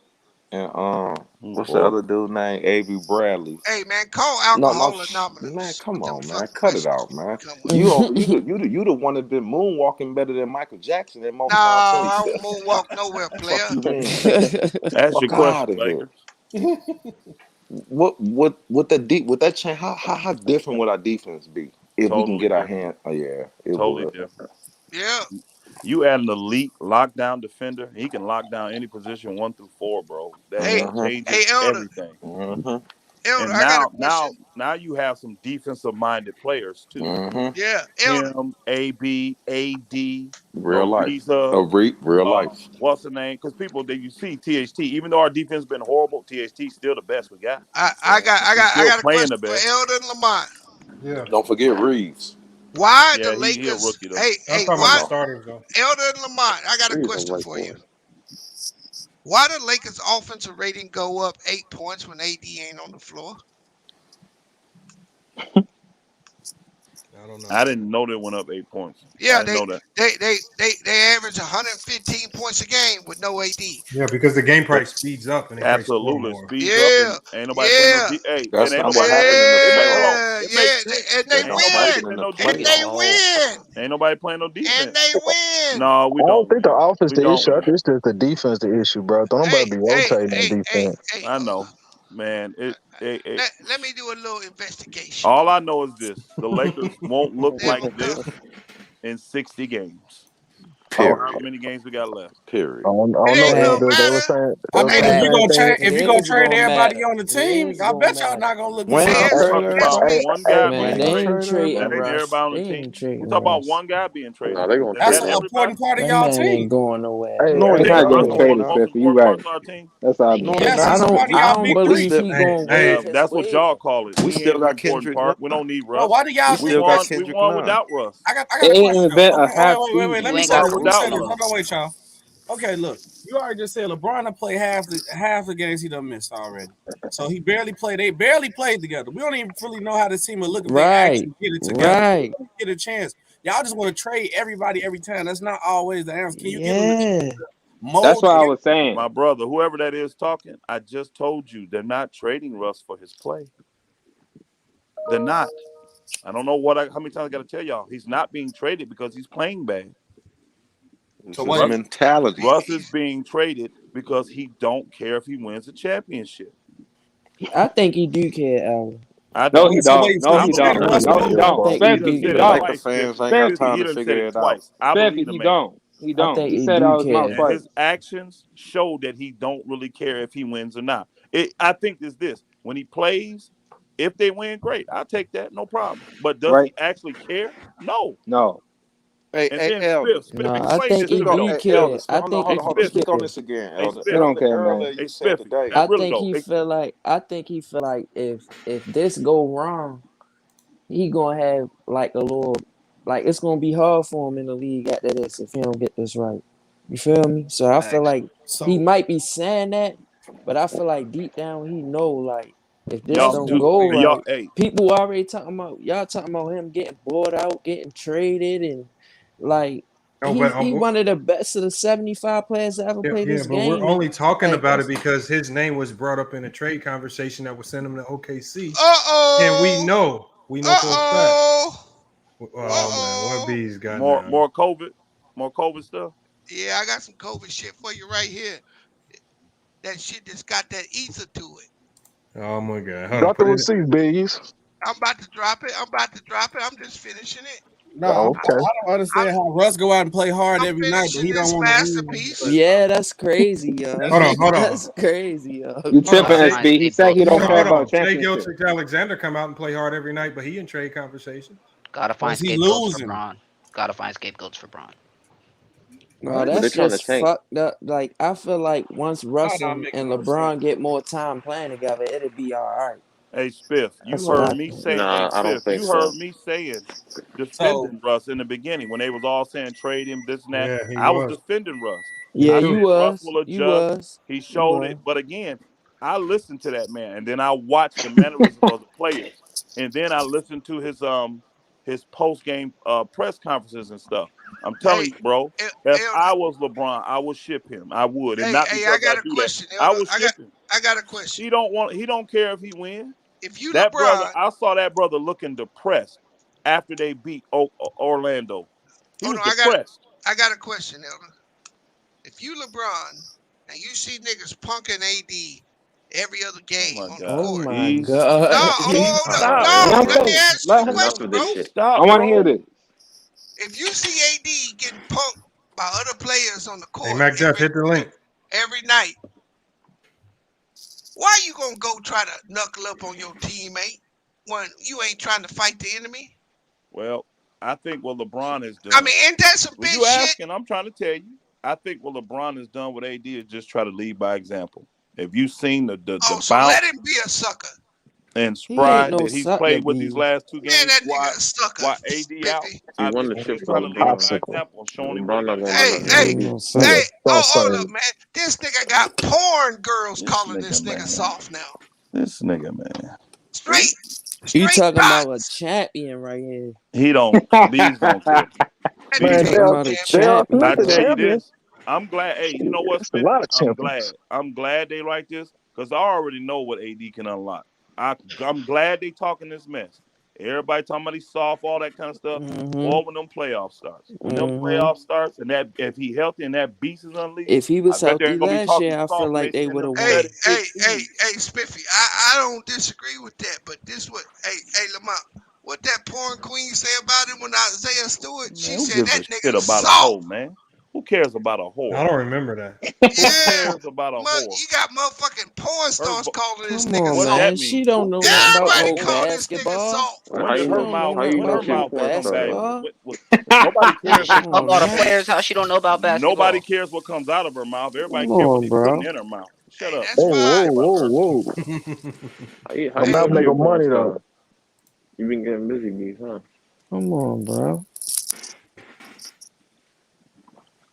[SPEAKER 19] and what's the other dude named A.B. Bradley?
[SPEAKER 14] Hey man, call
[SPEAKER 19] No,
[SPEAKER 14] alcohol anonymous.
[SPEAKER 19] man, come on, man,
[SPEAKER 14] fucking
[SPEAKER 19] cut it
[SPEAKER 14] questions
[SPEAKER 19] out, man.
[SPEAKER 14] come with.
[SPEAKER 19] You the one that been moonwalking better than Michael Jackson in more
[SPEAKER 14] No,
[SPEAKER 19] time than
[SPEAKER 14] I
[SPEAKER 19] you.
[SPEAKER 14] don't moonwalk nowhere, player.
[SPEAKER 19] Fuck you mean?
[SPEAKER 10] Ask your
[SPEAKER 19] Fuck out
[SPEAKER 10] question,
[SPEAKER 19] of here.
[SPEAKER 10] Lakers.
[SPEAKER 19] What that change? How different would our defense be if we can
[SPEAKER 10] Totally
[SPEAKER 19] get our
[SPEAKER 10] different.
[SPEAKER 19] hand? Oh yeah, it
[SPEAKER 10] Totally
[SPEAKER 19] would.
[SPEAKER 10] different.
[SPEAKER 14] Yeah.
[SPEAKER 10] You add an elite lockdown defender, he can lock down any position 1 through 4, bro. That changes
[SPEAKER 14] Elder.
[SPEAKER 10] everything.
[SPEAKER 14] Elder,
[SPEAKER 10] And
[SPEAKER 14] I got a question.
[SPEAKER 10] now you have some defensive minded players too.
[SPEAKER 14] Yeah, Elder.
[SPEAKER 10] Him, AB, AD,
[SPEAKER 19] Real life.
[SPEAKER 10] Ariza,
[SPEAKER 19] Real life.
[SPEAKER 10] what's the name? Because people that you see THT, even though our defense has been horrible, THT still the best we got.
[SPEAKER 14] I got a
[SPEAKER 10] playing the
[SPEAKER 14] question for
[SPEAKER 10] best.
[SPEAKER 14] Elder and Lamont.
[SPEAKER 7] Yeah.
[SPEAKER 19] Don't forget Reeves.
[SPEAKER 14] Why
[SPEAKER 10] Yeah,
[SPEAKER 14] the Lakers?
[SPEAKER 10] he a rookie though.
[SPEAKER 14] Hey,
[SPEAKER 7] talking
[SPEAKER 14] why
[SPEAKER 7] about the starters though.
[SPEAKER 14] Elder and Lamont? I got a
[SPEAKER 19] Reeves
[SPEAKER 14] question
[SPEAKER 19] right
[SPEAKER 14] for
[SPEAKER 19] for
[SPEAKER 14] you.
[SPEAKER 19] it.
[SPEAKER 14] Why the Lakers offensive rating go up 8 points when AD ain't on the floor?
[SPEAKER 7] I don't know.
[SPEAKER 10] I didn't know they went up 8 points.
[SPEAKER 14] Yeah,
[SPEAKER 10] I didn't know that.
[SPEAKER 14] they average 115 points a game with no AD.
[SPEAKER 7] Yeah, because the game price speeds up and they
[SPEAKER 10] Absolutely
[SPEAKER 7] more.
[SPEAKER 10] speeds up, and ain't nobody playing no.
[SPEAKER 19] That's
[SPEAKER 10] ain't
[SPEAKER 19] not
[SPEAKER 10] nobody
[SPEAKER 19] what happened in the
[SPEAKER 10] It
[SPEAKER 19] playoffs.
[SPEAKER 10] makes sense.
[SPEAKER 14] And they
[SPEAKER 10] Ain't nobody
[SPEAKER 14] win.
[SPEAKER 10] playing no
[SPEAKER 14] And
[SPEAKER 10] defense.
[SPEAKER 14] they win.
[SPEAKER 10] Ain't nobody playing no defense.
[SPEAKER 14] And they win.
[SPEAKER 10] No, we
[SPEAKER 1] I don't
[SPEAKER 10] don't
[SPEAKER 1] think the
[SPEAKER 10] win.
[SPEAKER 1] offense
[SPEAKER 10] We
[SPEAKER 1] the
[SPEAKER 10] don't
[SPEAKER 1] issue. I
[SPEAKER 10] win.
[SPEAKER 1] think it's just the defense the issue, bro. Don't nobody be rotating on defense.
[SPEAKER 10] I know, man.
[SPEAKER 14] Let me do a little investigation.
[SPEAKER 10] All I know is this: the Lakers won't look like this in 60 games.
[SPEAKER 19] Period.
[SPEAKER 10] However many games we got left.
[SPEAKER 19] Period.
[SPEAKER 1] I don't
[SPEAKER 14] It
[SPEAKER 1] know,
[SPEAKER 14] ain't gonna
[SPEAKER 1] Elder. They were
[SPEAKER 14] matter.
[SPEAKER 1] saying
[SPEAKER 21] I mean, if you gonna
[SPEAKER 4] It
[SPEAKER 21] if you gonna
[SPEAKER 4] is
[SPEAKER 21] trade
[SPEAKER 4] gonna
[SPEAKER 21] everybody
[SPEAKER 4] matter.
[SPEAKER 21] on the
[SPEAKER 4] It
[SPEAKER 21] team,
[SPEAKER 4] is
[SPEAKER 21] I
[SPEAKER 4] gonna
[SPEAKER 21] bet y'all
[SPEAKER 4] matter.
[SPEAKER 21] not gonna look the
[SPEAKER 19] When
[SPEAKER 21] same.
[SPEAKER 19] I'm
[SPEAKER 10] We
[SPEAKER 19] trading
[SPEAKER 10] talking about
[SPEAKER 19] everybody.
[SPEAKER 10] one guy
[SPEAKER 4] Man,
[SPEAKER 10] being
[SPEAKER 4] they
[SPEAKER 10] traded.
[SPEAKER 4] ain't trading
[SPEAKER 10] That ain't
[SPEAKER 4] Russ.
[SPEAKER 10] everybody on
[SPEAKER 4] They
[SPEAKER 10] the team.
[SPEAKER 4] ain't
[SPEAKER 10] We
[SPEAKER 4] trading
[SPEAKER 10] talk about
[SPEAKER 4] Russ.
[SPEAKER 10] one guy being traded.
[SPEAKER 19] No, they gonna
[SPEAKER 10] Is
[SPEAKER 21] That's
[SPEAKER 10] that
[SPEAKER 21] an
[SPEAKER 19] trade him.
[SPEAKER 10] everybody?
[SPEAKER 21] important part of
[SPEAKER 4] That
[SPEAKER 21] y'all
[SPEAKER 4] man ain't
[SPEAKER 21] team.
[SPEAKER 4] going nowhere.
[SPEAKER 19] No,
[SPEAKER 10] You
[SPEAKER 19] they're
[SPEAKER 10] think
[SPEAKER 19] not.
[SPEAKER 10] Russ
[SPEAKER 19] No,
[SPEAKER 10] is
[SPEAKER 19] they're
[SPEAKER 10] one of the
[SPEAKER 19] not.
[SPEAKER 10] most important parts of our team?
[SPEAKER 19] No, they're
[SPEAKER 21] Yes,
[SPEAKER 19] not.
[SPEAKER 21] he's a part of
[SPEAKER 4] I
[SPEAKER 21] y'all
[SPEAKER 4] don't
[SPEAKER 21] big
[SPEAKER 4] believe
[SPEAKER 21] three.
[SPEAKER 4] he gonna waive his
[SPEAKER 10] That's what
[SPEAKER 4] waiver.
[SPEAKER 10] y'all call it.
[SPEAKER 8] We
[SPEAKER 10] He
[SPEAKER 8] still
[SPEAKER 10] ain't an
[SPEAKER 8] got
[SPEAKER 10] important
[SPEAKER 8] Kendrick
[SPEAKER 10] part.
[SPEAKER 8] Nunn.
[SPEAKER 10] We don't need
[SPEAKER 21] Bro,
[SPEAKER 10] Russ.
[SPEAKER 21] why do y'all
[SPEAKER 8] We
[SPEAKER 21] think?
[SPEAKER 8] still got
[SPEAKER 10] We
[SPEAKER 8] Kendrick
[SPEAKER 10] won
[SPEAKER 8] Nunn.
[SPEAKER 10] without Russ.
[SPEAKER 21] I got
[SPEAKER 5] It
[SPEAKER 21] a question
[SPEAKER 5] ain't
[SPEAKER 21] though.
[SPEAKER 5] been
[SPEAKER 21] Okay,
[SPEAKER 5] a half
[SPEAKER 21] wait.
[SPEAKER 5] season.
[SPEAKER 21] Let
[SPEAKER 14] You
[SPEAKER 21] me
[SPEAKER 14] ain't
[SPEAKER 21] say
[SPEAKER 14] got
[SPEAKER 10] Won
[SPEAKER 21] this.
[SPEAKER 14] no
[SPEAKER 21] Let me say
[SPEAKER 10] without
[SPEAKER 21] this.
[SPEAKER 14] receivers.
[SPEAKER 10] Russ.
[SPEAKER 21] Hold on, wait, y'all. Okay, look. You already just said LeBron done played half the games he done missed already. So he barely played. They barely played together. We don't even really know how this team will look if they
[SPEAKER 4] Right,
[SPEAKER 21] actually get it together.
[SPEAKER 4] right.
[SPEAKER 21] Get a chance. Y'all just want to trade everybody every time. That's not always the answer. Can you get a little
[SPEAKER 4] Yeah.
[SPEAKER 5] That's
[SPEAKER 21] mold?
[SPEAKER 5] what I was saying.
[SPEAKER 10] My brother, whoever that is talking, I just told you they're not trading Russ for his play. They're not. I don't know how many times I got to tell y'all. He's not being traded because he's playing bad.
[SPEAKER 19] It's
[SPEAKER 21] So
[SPEAKER 19] his
[SPEAKER 21] what?
[SPEAKER 19] mentality.
[SPEAKER 10] Russ is being traded because he don't care if he wins a championship.
[SPEAKER 4] I think he do care, Allen.
[SPEAKER 10] I
[SPEAKER 5] No,
[SPEAKER 10] don't.
[SPEAKER 5] he
[SPEAKER 21] So
[SPEAKER 5] don't.
[SPEAKER 21] wait. So
[SPEAKER 5] No,
[SPEAKER 10] I
[SPEAKER 21] you
[SPEAKER 5] he
[SPEAKER 21] saying
[SPEAKER 10] believe
[SPEAKER 5] don't.
[SPEAKER 10] him.
[SPEAKER 21] Russ
[SPEAKER 5] No,
[SPEAKER 21] don't?
[SPEAKER 5] he
[SPEAKER 4] I
[SPEAKER 5] don't.
[SPEAKER 4] think he
[SPEAKER 10] He
[SPEAKER 4] do
[SPEAKER 10] done
[SPEAKER 5] Spiffy, he
[SPEAKER 10] said
[SPEAKER 19] The
[SPEAKER 10] it
[SPEAKER 4] care.
[SPEAKER 5] don't.
[SPEAKER 19] Laker
[SPEAKER 10] twice,
[SPEAKER 19] fans
[SPEAKER 10] Spiffy.
[SPEAKER 19] ain't got
[SPEAKER 10] Spiffy,
[SPEAKER 5] Spiffy,
[SPEAKER 19] time
[SPEAKER 10] he
[SPEAKER 19] to
[SPEAKER 10] done
[SPEAKER 19] figure
[SPEAKER 10] said it
[SPEAKER 19] it out.
[SPEAKER 10] twice. I believe the
[SPEAKER 5] he
[SPEAKER 10] man.
[SPEAKER 5] don't. He
[SPEAKER 4] I
[SPEAKER 5] don't.
[SPEAKER 4] think
[SPEAKER 5] He
[SPEAKER 4] he
[SPEAKER 5] said it
[SPEAKER 4] do
[SPEAKER 5] out his mouth
[SPEAKER 4] care.
[SPEAKER 10] And
[SPEAKER 5] twice.
[SPEAKER 10] his actions show that he don't really care if he wins or not. I think it's this. When he plays, if they win, great. I'll take that, no problem. But does
[SPEAKER 5] Right?
[SPEAKER 10] he actually care? No.
[SPEAKER 5] No.
[SPEAKER 10] And
[SPEAKER 19] Hey,
[SPEAKER 10] then
[SPEAKER 19] Elder.
[SPEAKER 4] No,
[SPEAKER 10] Spiff,
[SPEAKER 4] I
[SPEAKER 10] explain
[SPEAKER 4] think
[SPEAKER 10] this
[SPEAKER 4] he
[SPEAKER 10] to me
[SPEAKER 4] do
[SPEAKER 10] though.
[SPEAKER 19] Hey, Elder.
[SPEAKER 4] care. I
[SPEAKER 19] Hold on,
[SPEAKER 4] think
[SPEAKER 10] Hey
[SPEAKER 4] he
[SPEAKER 19] hold on, hold
[SPEAKER 4] do
[SPEAKER 19] on.
[SPEAKER 10] Spiffy.
[SPEAKER 19] Speak on
[SPEAKER 4] care.
[SPEAKER 19] this again,
[SPEAKER 10] Hey
[SPEAKER 19] Elder.
[SPEAKER 5] He
[SPEAKER 10] Spiffy.
[SPEAKER 5] don't
[SPEAKER 19] Earlier,
[SPEAKER 5] care, man.
[SPEAKER 19] you
[SPEAKER 10] Hey
[SPEAKER 19] said
[SPEAKER 10] Spiffy.
[SPEAKER 19] today.
[SPEAKER 10] Hey,
[SPEAKER 4] I
[SPEAKER 10] really
[SPEAKER 4] think
[SPEAKER 10] though.
[SPEAKER 4] he
[SPEAKER 10] Hey,
[SPEAKER 4] feel like if this go wrong, he gonna have like a little like it's gonna be hard for him in the league after this if he don't get this right. You feel me? So I feel
[SPEAKER 14] Thanks.
[SPEAKER 4] like he
[SPEAKER 21] So
[SPEAKER 4] might be saying that, but I feel like deep down he know like if this
[SPEAKER 10] y'all
[SPEAKER 4] don't
[SPEAKER 10] too.
[SPEAKER 4] go
[SPEAKER 10] Y'all.
[SPEAKER 4] right,
[SPEAKER 10] Hey,
[SPEAKER 4] people already talking about him getting bought out, getting traded, and like
[SPEAKER 7] No, but
[SPEAKER 4] he one of the best of the 75 players to ever play
[SPEAKER 7] yeah,
[SPEAKER 4] this
[SPEAKER 7] but we're
[SPEAKER 4] game. And
[SPEAKER 7] only talking
[SPEAKER 4] like
[SPEAKER 7] about it
[SPEAKER 4] that's
[SPEAKER 7] because his name was brought up in a trade conversation that would send him to OKC, and we
[SPEAKER 14] Uh-oh.
[SPEAKER 7] know for a fact.
[SPEAKER 14] Uh-oh.
[SPEAKER 7] Oh man, what
[SPEAKER 14] Uh-oh.
[SPEAKER 7] B's got
[SPEAKER 10] more
[SPEAKER 7] now?
[SPEAKER 10] more COVID, more COVID stuff.
[SPEAKER 14] Yeah, I got some COVID shit for you right here. That shit that's got that ether to it.
[SPEAKER 7] Oh my God, hold on,
[SPEAKER 1] Drop the
[SPEAKER 7] put it.
[SPEAKER 1] receipt, Biggs.
[SPEAKER 14] I'm about to drop it. I'm just finishing it.
[SPEAKER 21] no,
[SPEAKER 1] Oh,
[SPEAKER 21] I
[SPEAKER 1] okay.
[SPEAKER 21] don't understand how Russ go out and play hard
[SPEAKER 14] I'm
[SPEAKER 21] every night, but
[SPEAKER 14] finishing
[SPEAKER 21] he don't
[SPEAKER 14] this
[SPEAKER 21] want to win. But
[SPEAKER 14] masterpiece.
[SPEAKER 4] yeah, that's crazy, yo.
[SPEAKER 7] Hold on.
[SPEAKER 4] That's crazy, yo.
[SPEAKER 5] You
[SPEAKER 7] Hold on,
[SPEAKER 5] tripping,
[SPEAKER 18] Gotta
[SPEAKER 7] Shea.
[SPEAKER 18] find
[SPEAKER 5] SB. He said he
[SPEAKER 18] scapegoats for
[SPEAKER 5] don't
[SPEAKER 7] Hold on,
[SPEAKER 5] care
[SPEAKER 7] hold
[SPEAKER 18] Bron.
[SPEAKER 5] about
[SPEAKER 7] on. Shea
[SPEAKER 5] championship.
[SPEAKER 7] Gilchrist-Alexander come out and play hard every night, but he in trade conversation.
[SPEAKER 18] Gotta find
[SPEAKER 21] was he
[SPEAKER 18] scapegoats for
[SPEAKER 21] losing?
[SPEAKER 18] Bron. Gotta find scapegoats for Bron.
[SPEAKER 4] No,
[SPEAKER 21] What?
[SPEAKER 5] But they're
[SPEAKER 4] that's
[SPEAKER 5] trying to
[SPEAKER 4] just
[SPEAKER 5] tank.
[SPEAKER 4] fucked up. Like I feel like once
[SPEAKER 21] Y'all
[SPEAKER 4] Russ
[SPEAKER 21] not
[SPEAKER 4] and,
[SPEAKER 21] making
[SPEAKER 4] and
[SPEAKER 21] no sense.
[SPEAKER 4] LeBron get more time playing together, it'll be all right.
[SPEAKER 10] Hey Spiff, you
[SPEAKER 4] That's what
[SPEAKER 10] heard
[SPEAKER 4] I
[SPEAKER 10] me
[SPEAKER 4] think.
[SPEAKER 10] say. Hey
[SPEAKER 19] Nah, I don't
[SPEAKER 10] Spiff,
[SPEAKER 19] think
[SPEAKER 10] you heard
[SPEAKER 19] so.
[SPEAKER 10] me saying
[SPEAKER 21] So
[SPEAKER 10] defending Russ in the beginning when they was all saying trade him this and that.
[SPEAKER 7] Yeah, he
[SPEAKER 10] I was
[SPEAKER 7] was.
[SPEAKER 10] defending Russ.
[SPEAKER 7] Me
[SPEAKER 4] Yeah,
[SPEAKER 10] I
[SPEAKER 4] you
[SPEAKER 7] too.
[SPEAKER 10] said Russ
[SPEAKER 4] was.
[SPEAKER 10] will
[SPEAKER 4] You
[SPEAKER 10] adjust.
[SPEAKER 4] was.
[SPEAKER 10] He
[SPEAKER 4] You
[SPEAKER 10] showed it,
[SPEAKER 4] was.
[SPEAKER 10] but again, I listened to that man, and then I watched the mannerisms of the players, and then I listened to his his post-game press conferences and stuff. I'm telling you, bro. If I was LeBron, I would ship him. I would, and not because
[SPEAKER 14] I got a
[SPEAKER 10] do
[SPEAKER 14] question.
[SPEAKER 10] that. I would ship him.
[SPEAKER 14] I got a question.
[SPEAKER 10] He don't care if he wins.
[SPEAKER 14] If you
[SPEAKER 10] that
[SPEAKER 14] LeBron,
[SPEAKER 10] brother, I saw that brother looking depressed after they beat Orlando. He was depressed.
[SPEAKER 14] I got a question, Elder. If you LeBron and you see niggas punking AD every other game on the court.
[SPEAKER 4] Oh my God.
[SPEAKER 14] No, let me ask you a question, bro.
[SPEAKER 16] I want to hear this.
[SPEAKER 14] If you see AD getting punked by other players on the court,
[SPEAKER 7] hey, Mac Jeff, hit the link
[SPEAKER 14] every night, why you gonna go try to knuckle up on your teammate when you ain't trying to fight the enemy?
[SPEAKER 10] Well, I think what LeBron has done.
[SPEAKER 14] I mean, ain't that some big shit?
[SPEAKER 10] You asking? I'm trying to tell you. I think what LeBron has done with AD is just try to lead by example. If you've seen the bounce,
[SPEAKER 14] let him be a sucker.
[SPEAKER 10] And stride that he's played with these last 2 games. Why AD out?
[SPEAKER 3] He won the ship for LeBron.
[SPEAKER 14] Hey, hold up, man. This nigga got porn girls calling this nigga soft now.
[SPEAKER 10] This nigga, man.
[SPEAKER 14] Straight
[SPEAKER 4] You talking about a champion right here.
[SPEAKER 10] He don't. These don't care.
[SPEAKER 4] Man,
[SPEAKER 10] I tell you this. I'm glad. Hey, you know what? I'm glad they like this because I already know what AD can unlock. I'm glad they talking this mess. Everybody talking about he's soft, all that kind of stuff. Or when them playoffs starts. When them playoffs starts, and that if he healthy and that beast is unleashed.
[SPEAKER 4] If he was healthy last year, I feel like they would have won.
[SPEAKER 14] Hey, Spiffy, I don't disagree with that, but this what Lamont, what that porn queen say about him when Isaiah Stewart? She said that nigga
[SPEAKER 10] about
[SPEAKER 14] soft.
[SPEAKER 10] a hoe, man. Who cares about a whore?
[SPEAKER 7] I don't remember that.
[SPEAKER 10] Who cares about a whore?
[SPEAKER 14] You got motherfucking porn stars calling this
[SPEAKER 4] Come
[SPEAKER 14] nigga
[SPEAKER 4] on,
[SPEAKER 14] soft.
[SPEAKER 4] man. She don't know nothing about no
[SPEAKER 14] basketball.
[SPEAKER 10] When her mouth
[SPEAKER 4] about basketball.
[SPEAKER 10] Nobody cares.
[SPEAKER 18] Talk about the players, how she don't know about basketball.
[SPEAKER 10] Nobody cares what comes out of her mouth. Everybody
[SPEAKER 4] Come
[SPEAKER 10] cares what
[SPEAKER 4] on,
[SPEAKER 10] they
[SPEAKER 4] bro.
[SPEAKER 10] put in her mouth. Shut up.
[SPEAKER 1] Whoa.
[SPEAKER 3] How you
[SPEAKER 1] making money though.
[SPEAKER 3] You been getting busy, bees, huh?
[SPEAKER 4] Come on, bro.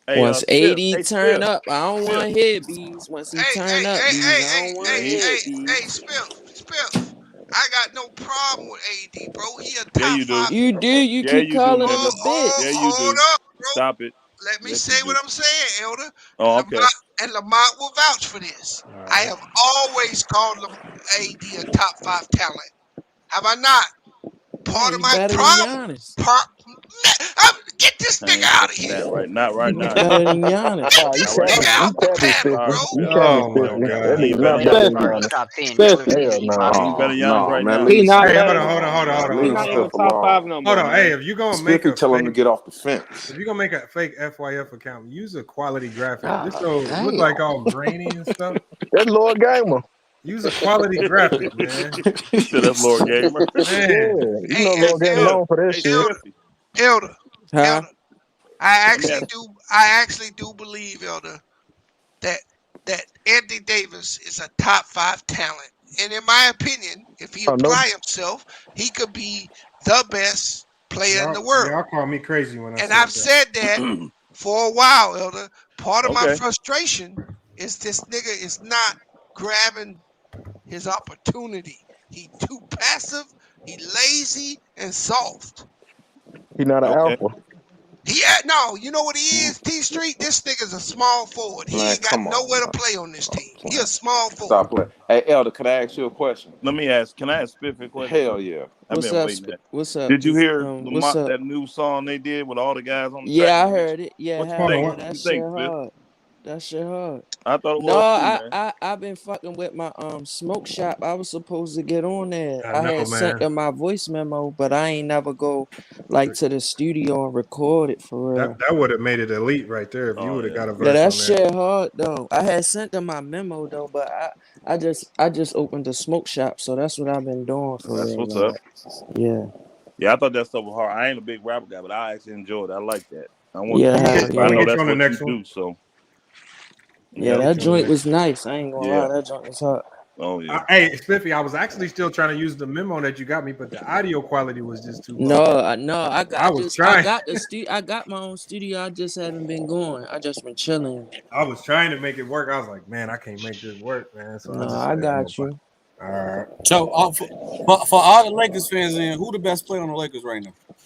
[SPEAKER 10] Hey,
[SPEAKER 4] Once AD turn up, I don't want to hear bees. Once he turn up, bees, I don't want to hear bees.
[SPEAKER 14] Hey, Spiff. I got no problem with AD, bro. He a top 5.
[SPEAKER 4] You do. You keep calling him a bitch.
[SPEAKER 14] Hold up, bro.
[SPEAKER 10] Stop it.
[SPEAKER 14] Let me say what I'm saying, Elder.
[SPEAKER 10] Oh, okay.
[SPEAKER 14] And Lamont will vouch for this. Right. I have always called AD a top 5 talent. Have I not? Part of my problem. Get this nigga out of here.
[SPEAKER 10] Not right now.
[SPEAKER 4] Better than Giannis.
[SPEAKER 14] Nigga out the pattern, bro.
[SPEAKER 1] Oh my God. That nigga not better than Giannis.
[SPEAKER 18] Top 10.
[SPEAKER 10] He's better than Giannis right now.
[SPEAKER 16] He's not.
[SPEAKER 7] Hey, hold on.
[SPEAKER 16] He's not even top 5 no more.
[SPEAKER 7] Hold on. Hey, if you're gonna make a
[SPEAKER 19] tell him to get off the fence.
[SPEAKER 7] If you're gonna make a fake FYF account, use a quality graphic. This don't look like all grainy and stuff.
[SPEAKER 1] That's Lord Gamer.
[SPEAKER 7] Use a quality graphic, man.
[SPEAKER 10] That's Lord Gamer.
[SPEAKER 1] Man. You know Lord Gamer known for that shit.
[SPEAKER 14] Elder.
[SPEAKER 4] Huh?
[SPEAKER 14] I actually do believe, Elder, that Anthony Davis is a top 5 talent. And in my opinion, if he apply himself, he could be the best player in the world.
[SPEAKER 7] Y'all call me crazy when I
[SPEAKER 14] and I've said that for a while, Elder. Part of my frustration is this nigga is not grabbing his opportunity. He too passive, he lazy, and soft.
[SPEAKER 1] He not an alpha.
[SPEAKER 14] No, you know what he is, T Street? This nigga's a small forward. He ain't got nowhere to play on this team. He a small forward.
[SPEAKER 19] Stop playing. Hey, Elder, can I ask you a question?
[SPEAKER 10] Can I ask Spiff a question?
[SPEAKER 19] Hell yeah.
[SPEAKER 4] What's up?
[SPEAKER 10] Did you hear that new song they did with all the guys on the track?
[SPEAKER 4] Yeah, I heard it. Yeah,
[SPEAKER 10] That
[SPEAKER 4] shit hard. That shit hard.
[SPEAKER 10] I thought it was.
[SPEAKER 4] No, I've been fucking with my smoke shop. I was supposed to get on there.
[SPEAKER 7] I know,
[SPEAKER 4] had sent them my voice memo, but I ain't never go to the studio and record it for real.
[SPEAKER 7] That would have made it elite right there if you would have got a verse.
[SPEAKER 4] Yeah, that
[SPEAKER 7] on
[SPEAKER 4] shit hard though. I had sent them my memo though, but I just opened the smoke shop, so that's what I've been doing for real.
[SPEAKER 10] That's what's up.
[SPEAKER 4] Yeah.
[SPEAKER 10] Yeah, I thought that stuff was hard. I ain't a big rapper guy, but I actually enjoyed it. I like that. I want
[SPEAKER 4] Yeah,
[SPEAKER 10] to I know that's what you do, so.
[SPEAKER 4] Yeah, that joint was nice. I ain't gonna lie, that joint was hot.
[SPEAKER 10] Oh yeah.
[SPEAKER 7] Hey, Spiffy, I was actually still trying to use the memo that you got me, but the audio quality was just too
[SPEAKER 4] low.
[SPEAKER 7] I
[SPEAKER 4] got my own studio. I just haven't been going. I just been chilling.
[SPEAKER 7] I was trying to make it work. I was like, man, I can't make this work, man. So
[SPEAKER 4] I got you.
[SPEAKER 7] All right.
[SPEAKER 21] So for all the Lakers fans, who the best player on the Lakers right now?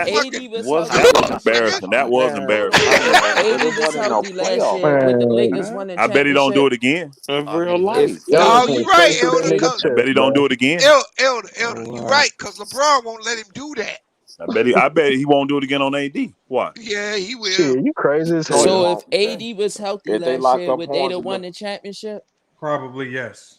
[SPEAKER 14] motherfucking.
[SPEAKER 4] AD was
[SPEAKER 10] That was
[SPEAKER 4] healthy.
[SPEAKER 10] embarrassing. That was embarrassing.
[SPEAKER 4] AD was healthy last year when the Lakers won the
[SPEAKER 10] I bet he don't do it
[SPEAKER 4] championship.
[SPEAKER 10] again.
[SPEAKER 19] In real life.
[SPEAKER 14] No, you right, Elder.
[SPEAKER 10] I bet he don't do it again.
[SPEAKER 14] Elder, you right, because LeBron won't let him do that.
[SPEAKER 10] I bet he won't do it again on AD. Why?
[SPEAKER 14] Yeah, he will.
[SPEAKER 1] Shit, you crazy as hell.
[SPEAKER 4] So if AD was healthy
[SPEAKER 19] If they
[SPEAKER 4] last
[SPEAKER 19] locked
[SPEAKER 4] year,
[SPEAKER 19] up
[SPEAKER 4] would they
[SPEAKER 19] horns
[SPEAKER 4] have
[SPEAKER 19] in
[SPEAKER 4] won
[SPEAKER 19] the-
[SPEAKER 4] the championship?
[SPEAKER 7] Probably yes.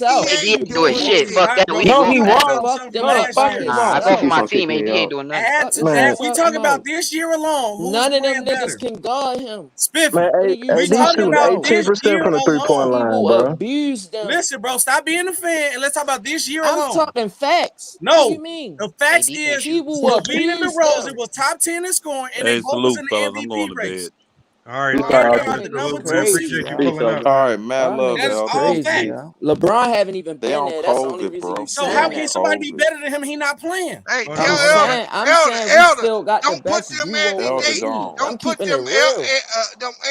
[SPEAKER 4] himself.
[SPEAKER 14] AD
[SPEAKER 18] ain't doing shit.
[SPEAKER 14] shit.
[SPEAKER 18] Fuck that. We ain't
[SPEAKER 20] No,
[SPEAKER 18] going
[SPEAKER 20] he
[SPEAKER 18] for that.
[SPEAKER 20] was.
[SPEAKER 21] Fuck
[SPEAKER 20] No, the fuck he
[SPEAKER 18] Nah, I
[SPEAKER 20] was.
[SPEAKER 18] go for
[SPEAKER 3] He's
[SPEAKER 18] my
[SPEAKER 3] gonna kick
[SPEAKER 18] team. AD
[SPEAKER 3] me
[SPEAKER 18] ain't
[SPEAKER 3] out.
[SPEAKER 18] doing nothing.
[SPEAKER 21] We talking about this year alone. Who was
[SPEAKER 4] None of them
[SPEAKER 21] playing
[SPEAKER 4] niggas
[SPEAKER 21] better?
[SPEAKER 4] can guard him.
[SPEAKER 21] Spiffy.
[SPEAKER 1] Man,
[SPEAKER 4] What are you
[SPEAKER 21] We
[SPEAKER 1] AD
[SPEAKER 21] talking
[SPEAKER 1] shooting
[SPEAKER 21] about
[SPEAKER 4] about?
[SPEAKER 1] 18%
[SPEAKER 21] this year
[SPEAKER 1] from the 3-point
[SPEAKER 21] alone.
[SPEAKER 4] He
[SPEAKER 1] line,
[SPEAKER 4] will
[SPEAKER 1] bro.
[SPEAKER 4] abuse them.
[SPEAKER 21] Listen, bro, stop being a fan and let's talk about this year
[SPEAKER 4] I'm
[SPEAKER 21] alone.
[SPEAKER 4] talking facts. What do you
[SPEAKER 21] No,
[SPEAKER 4] mean?
[SPEAKER 21] the facts
[SPEAKER 18] AD can't
[SPEAKER 21] is
[SPEAKER 4] He
[SPEAKER 18] shoot.
[SPEAKER 4] will
[SPEAKER 21] Levine and
[SPEAKER 4] abuse
[SPEAKER 21] DeRozan
[SPEAKER 4] them.
[SPEAKER 21] was top 10 in scoring, and they
[SPEAKER 10] Hey,
[SPEAKER 21] both was
[SPEAKER 10] salute,
[SPEAKER 21] in the
[SPEAKER 10] fellas. I'm going
[SPEAKER 21] MVP
[SPEAKER 10] to
[SPEAKER 21] race.
[SPEAKER 10] bed.
[SPEAKER 7] All right,
[SPEAKER 21] Who
[SPEAKER 3] Peace
[SPEAKER 7] all right.
[SPEAKER 3] out,
[SPEAKER 21] cares
[SPEAKER 3] Elder.
[SPEAKER 21] about the number
[SPEAKER 7] Salute,
[SPEAKER 21] two
[SPEAKER 7] man.
[SPEAKER 4] Crazy,
[SPEAKER 21] seed?
[SPEAKER 7] Appreciate you
[SPEAKER 4] y'all.
[SPEAKER 3] Peace,
[SPEAKER 7] pulling up,
[SPEAKER 3] Elder.
[SPEAKER 19] All
[SPEAKER 7] man.
[SPEAKER 19] right, mad
[SPEAKER 4] Y'all
[SPEAKER 19] love,
[SPEAKER 4] niggas
[SPEAKER 21] That's
[SPEAKER 19] Elder.
[SPEAKER 21] all
[SPEAKER 4] crazy,
[SPEAKER 21] facts.
[SPEAKER 4] y'all. LeBron haven't even
[SPEAKER 19] They
[SPEAKER 4] been
[SPEAKER 19] on
[SPEAKER 4] there. That's the only
[SPEAKER 19] COVID,
[SPEAKER 4] reason
[SPEAKER 19] bro.
[SPEAKER 4] you
[SPEAKER 21] So
[SPEAKER 19] They
[SPEAKER 21] how
[SPEAKER 4] saying
[SPEAKER 19] on
[SPEAKER 21] can
[SPEAKER 4] that.
[SPEAKER 21] somebody be
[SPEAKER 19] COVID.
[SPEAKER 21] better than him? He not playing.
[SPEAKER 14] Hey,
[SPEAKER 7] Hold
[SPEAKER 14] tell
[SPEAKER 4] I'm
[SPEAKER 7] on, hold on.
[SPEAKER 14] Elder,
[SPEAKER 4] saying we
[SPEAKER 14] Elder,
[SPEAKER 4] still got the
[SPEAKER 14] don't put
[SPEAKER 4] best
[SPEAKER 14] them
[SPEAKER 4] duo in the
[SPEAKER 19] Elder
[SPEAKER 4] league.
[SPEAKER 19] gone.
[SPEAKER 4] I'm
[SPEAKER 14] don't put
[SPEAKER 4] keeping it
[SPEAKER 14] them
[SPEAKER 4] real.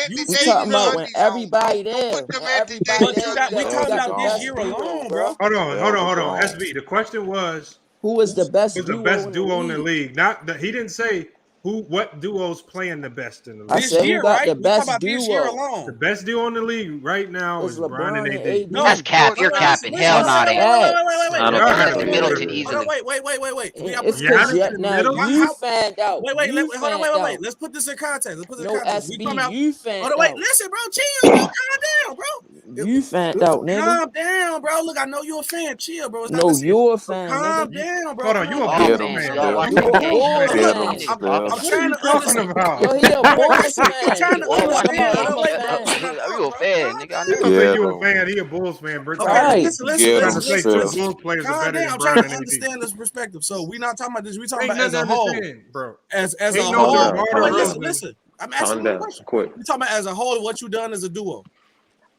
[SPEAKER 21] You
[SPEAKER 4] We
[SPEAKER 21] say
[SPEAKER 4] talking
[SPEAKER 21] you
[SPEAKER 4] about
[SPEAKER 21] don't,
[SPEAKER 4] when
[SPEAKER 14] undies on, bro.
[SPEAKER 4] everybody
[SPEAKER 14] Don't
[SPEAKER 4] there.
[SPEAKER 14] put them
[SPEAKER 4] When everybody
[SPEAKER 21] but you
[SPEAKER 4] there,
[SPEAKER 21] got. We
[SPEAKER 4] we
[SPEAKER 21] talking
[SPEAKER 19] Elder
[SPEAKER 4] got
[SPEAKER 21] about
[SPEAKER 4] the
[SPEAKER 21] this
[SPEAKER 19] gone.
[SPEAKER 4] best
[SPEAKER 21] year
[SPEAKER 4] duo,
[SPEAKER 21] alone,
[SPEAKER 4] bro.
[SPEAKER 21] bro.
[SPEAKER 19] Elder
[SPEAKER 7] Hold on.
[SPEAKER 19] gone.
[SPEAKER 7] SB, the question was,
[SPEAKER 4] Who was the best
[SPEAKER 7] was the
[SPEAKER 4] duo
[SPEAKER 7] best
[SPEAKER 4] in the
[SPEAKER 7] duo in the
[SPEAKER 4] league?
[SPEAKER 7] league? Not that he didn't say what duos playing the best in the
[SPEAKER 4] I
[SPEAKER 7] league.
[SPEAKER 21] This
[SPEAKER 4] said who
[SPEAKER 21] year,
[SPEAKER 4] got
[SPEAKER 21] right?
[SPEAKER 4] the
[SPEAKER 21] We talking
[SPEAKER 4] best
[SPEAKER 21] about this year
[SPEAKER 4] duo.
[SPEAKER 7] The
[SPEAKER 21] alone.
[SPEAKER 7] best duo in the league right now
[SPEAKER 4] It's
[SPEAKER 7] is Bron and
[SPEAKER 4] LeBron and
[SPEAKER 7] AD.
[SPEAKER 21] No,
[SPEAKER 18] That's
[SPEAKER 4] AD.
[SPEAKER 18] cap. You're
[SPEAKER 21] listen,
[SPEAKER 18] capping. Hell
[SPEAKER 4] That's
[SPEAKER 18] no, they ain't.
[SPEAKER 4] facts.
[SPEAKER 21] wait.
[SPEAKER 18] Nah,
[SPEAKER 7] Y'all
[SPEAKER 18] LeBron
[SPEAKER 7] got
[SPEAKER 18] take
[SPEAKER 7] to
[SPEAKER 18] the
[SPEAKER 7] be
[SPEAKER 18] middle
[SPEAKER 7] better
[SPEAKER 18] to
[SPEAKER 7] than that.
[SPEAKER 21] Hold on,
[SPEAKER 18] easily.
[SPEAKER 21] wait. We got
[SPEAKER 4] It's
[SPEAKER 21] perspective.
[SPEAKER 4] cause
[SPEAKER 7] Giannis in the
[SPEAKER 4] now
[SPEAKER 7] middle?
[SPEAKER 4] you fanned out.
[SPEAKER 21] Wait.
[SPEAKER 4] You fanned
[SPEAKER 21] Wait.
[SPEAKER 4] out.
[SPEAKER 21] Let's put this in context.
[SPEAKER 4] No
[SPEAKER 21] We
[SPEAKER 4] SB,
[SPEAKER 21] talking about.
[SPEAKER 4] you
[SPEAKER 21] Hold
[SPEAKER 4] fanned
[SPEAKER 21] on, wait.
[SPEAKER 4] out.
[SPEAKER 21] Listen, bro. Chill, bro. Calm down, bro.
[SPEAKER 4] You fanned out, nigga.
[SPEAKER 21] Calm down, bro. Look, I know you're a fan. Chill, bro. It's not the
[SPEAKER 4] No,
[SPEAKER 21] same.
[SPEAKER 4] you're a
[SPEAKER 21] But
[SPEAKER 4] fan,
[SPEAKER 21] calm
[SPEAKER 4] nigga.
[SPEAKER 21] down, bro.
[SPEAKER 7] Hold on, you
[SPEAKER 21] Calm
[SPEAKER 7] a
[SPEAKER 21] down.
[SPEAKER 18] All
[SPEAKER 19] Get
[SPEAKER 7] Bulls
[SPEAKER 19] him,
[SPEAKER 18] fans.
[SPEAKER 7] fan,
[SPEAKER 18] Y'all
[SPEAKER 19] Steph.
[SPEAKER 7] bro.
[SPEAKER 18] watch
[SPEAKER 4] You
[SPEAKER 18] every
[SPEAKER 4] a
[SPEAKER 18] game.
[SPEAKER 4] Bulls
[SPEAKER 18] Shut up.
[SPEAKER 19] Get
[SPEAKER 18] Them
[SPEAKER 19] him,
[SPEAKER 4] fan.
[SPEAKER 18] niggas
[SPEAKER 19] Steph.
[SPEAKER 21] I'm
[SPEAKER 7] What are
[SPEAKER 18] talking.
[SPEAKER 21] trying
[SPEAKER 7] you
[SPEAKER 21] to
[SPEAKER 7] talking
[SPEAKER 21] understand.
[SPEAKER 7] about?
[SPEAKER 4] Yo, he a
[SPEAKER 21] Wait.
[SPEAKER 4] Bulls fan.
[SPEAKER 21] I'm trying to
[SPEAKER 18] Y'all
[SPEAKER 4] Bulls
[SPEAKER 18] watch every
[SPEAKER 21] understand.
[SPEAKER 18] game.
[SPEAKER 4] fan.
[SPEAKER 21] Hold on,
[SPEAKER 4] I'm a
[SPEAKER 18] Shut
[SPEAKER 21] wait.
[SPEAKER 18] up.
[SPEAKER 4] fan.
[SPEAKER 21] Can I
[SPEAKER 18] You
[SPEAKER 21] talk,
[SPEAKER 18] a
[SPEAKER 21] bro?
[SPEAKER 18] fan,
[SPEAKER 21] Calm
[SPEAKER 18] nigga. I
[SPEAKER 7] You
[SPEAKER 18] know
[SPEAKER 7] gonna
[SPEAKER 21] down.
[SPEAKER 18] you.
[SPEAKER 7] say
[SPEAKER 19] Get
[SPEAKER 7] you a
[SPEAKER 19] him.
[SPEAKER 7] fan? He a Bulls fan, bro.
[SPEAKER 21] Okay,
[SPEAKER 4] Right.
[SPEAKER 21] listen.
[SPEAKER 19] Get
[SPEAKER 7] Trying
[SPEAKER 19] him,
[SPEAKER 7] to say
[SPEAKER 21] Listen.
[SPEAKER 7] two
[SPEAKER 19] Steph.
[SPEAKER 7] Bulls players are
[SPEAKER 21] Calm
[SPEAKER 7] better
[SPEAKER 21] down.
[SPEAKER 7] than
[SPEAKER 21] I'm trying
[SPEAKER 7] Bron
[SPEAKER 21] to
[SPEAKER 7] and AD.
[SPEAKER 21] understand this perspective. So we're not talking about this. We're talking
[SPEAKER 7] Ain't
[SPEAKER 21] about
[SPEAKER 7] nothing
[SPEAKER 21] as
[SPEAKER 7] to
[SPEAKER 21] a whole.
[SPEAKER 7] understand, bro.
[SPEAKER 21] As a
[SPEAKER 7] Ain't no
[SPEAKER 21] whole.
[SPEAKER 7] DeMar
[SPEAKER 21] Wait,
[SPEAKER 3] Calm down.
[SPEAKER 21] listen.
[SPEAKER 7] DeRozan.
[SPEAKER 21] I'm asking
[SPEAKER 3] Calm
[SPEAKER 21] one
[SPEAKER 3] down.
[SPEAKER 21] question.
[SPEAKER 3] Quick.
[SPEAKER 21] We're talking about as a whole what you done as a duo.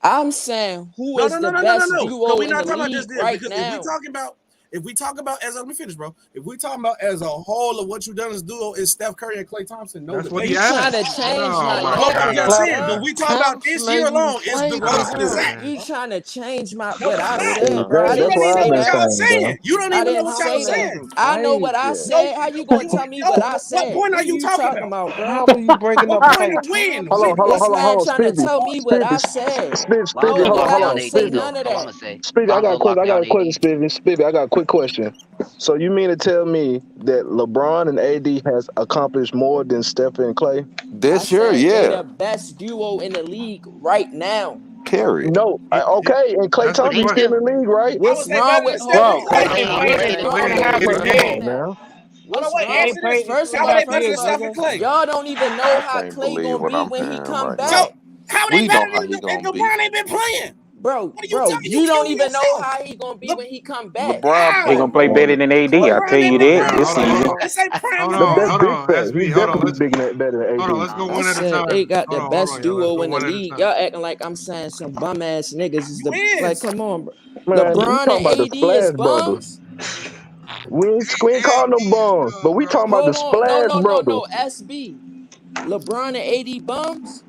[SPEAKER 4] I'm saying who is the best duo in the league right now?
[SPEAKER 21] If we talk about as let me finish, bro. If we talking about as a whole of what you done as duo is Steph Curry and Klay Thompson. No,
[SPEAKER 7] that's what
[SPEAKER 4] you trying to change my nigga.
[SPEAKER 21] I'm just saying, but we talking about this year alone. Is DeRozan and Zach?
[SPEAKER 4] You trying to change my what I said, bro? I
[SPEAKER 21] You
[SPEAKER 4] didn't
[SPEAKER 21] don't even
[SPEAKER 4] say
[SPEAKER 21] know what
[SPEAKER 4] that.
[SPEAKER 21] y'all saying. You don't even know what y'all saying.
[SPEAKER 4] I know what I said. How you gonna tell me what I said?
[SPEAKER 21] What point are you talking
[SPEAKER 4] about, bro?
[SPEAKER 21] How are you breaking up? What point of win?
[SPEAKER 1] Hold on,
[SPEAKER 4] trying to
[SPEAKER 1] Speedy.
[SPEAKER 4] tell me what I said.
[SPEAKER 1] Speedy,
[SPEAKER 18] Lonzo
[SPEAKER 1] hold
[SPEAKER 18] locked
[SPEAKER 1] on,
[SPEAKER 18] down AD
[SPEAKER 1] Speedy.
[SPEAKER 18] though. All I'm gonna say.
[SPEAKER 1] Speedy, I got a question,
[SPEAKER 18] AD.
[SPEAKER 1] Speedy, I got a quick question. So you mean to tell me that LeBron and AD has accomplished more than Steph and Klay?
[SPEAKER 5] This year,
[SPEAKER 4] They
[SPEAKER 5] yeah.
[SPEAKER 4] the best duo in the league right now.
[SPEAKER 5] Period.
[SPEAKER 1] No, okay, and Klay Thompson still in the league, right?
[SPEAKER 4] What's wrong with
[SPEAKER 10] Bro,
[SPEAKER 4] What's wrong with this? First of all, y'all don't even know how Klay gonna be when he come back.
[SPEAKER 21] How they better than LeBron ain't been playing?
[SPEAKER 4] Bro, you don't even know how he gonna be when he come back.
[SPEAKER 22] He gonna play better than AD. I'll tell you that this season.
[SPEAKER 21] That's a prime.
[SPEAKER 1] That's big facts. He definitely bigger better than AD.
[SPEAKER 7] Hold on, let's go one at a time.
[SPEAKER 4] They got the best
[SPEAKER 7] Let's
[SPEAKER 4] duo
[SPEAKER 7] go
[SPEAKER 4] in the
[SPEAKER 7] one at a
[SPEAKER 4] league.
[SPEAKER 7] time.
[SPEAKER 4] Y'all acting like I'm saying some bum ass niggas is the like. Come on, bro.
[SPEAKER 1] Man, we
[SPEAKER 4] LeBron
[SPEAKER 1] talking
[SPEAKER 4] and
[SPEAKER 1] about the
[SPEAKER 4] AD is
[SPEAKER 1] Splash
[SPEAKER 4] bums.
[SPEAKER 1] Brothers. We ain't calling them bums, but we talking about the
[SPEAKER 4] Hold on,
[SPEAKER 1] Splash Brothers.
[SPEAKER 4] SB. LeBron and AD bums.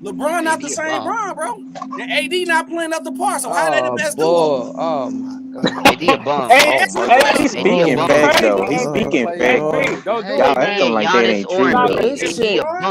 [SPEAKER 21] LeBron not the same Bron, bro. And AD not playing up the par. So how they the best
[SPEAKER 4] duo? Oh my god.
[SPEAKER 18] AD a bum.
[SPEAKER 22] He's speaking facts though. He's speaking facts. Y'all acting like that ain't true though.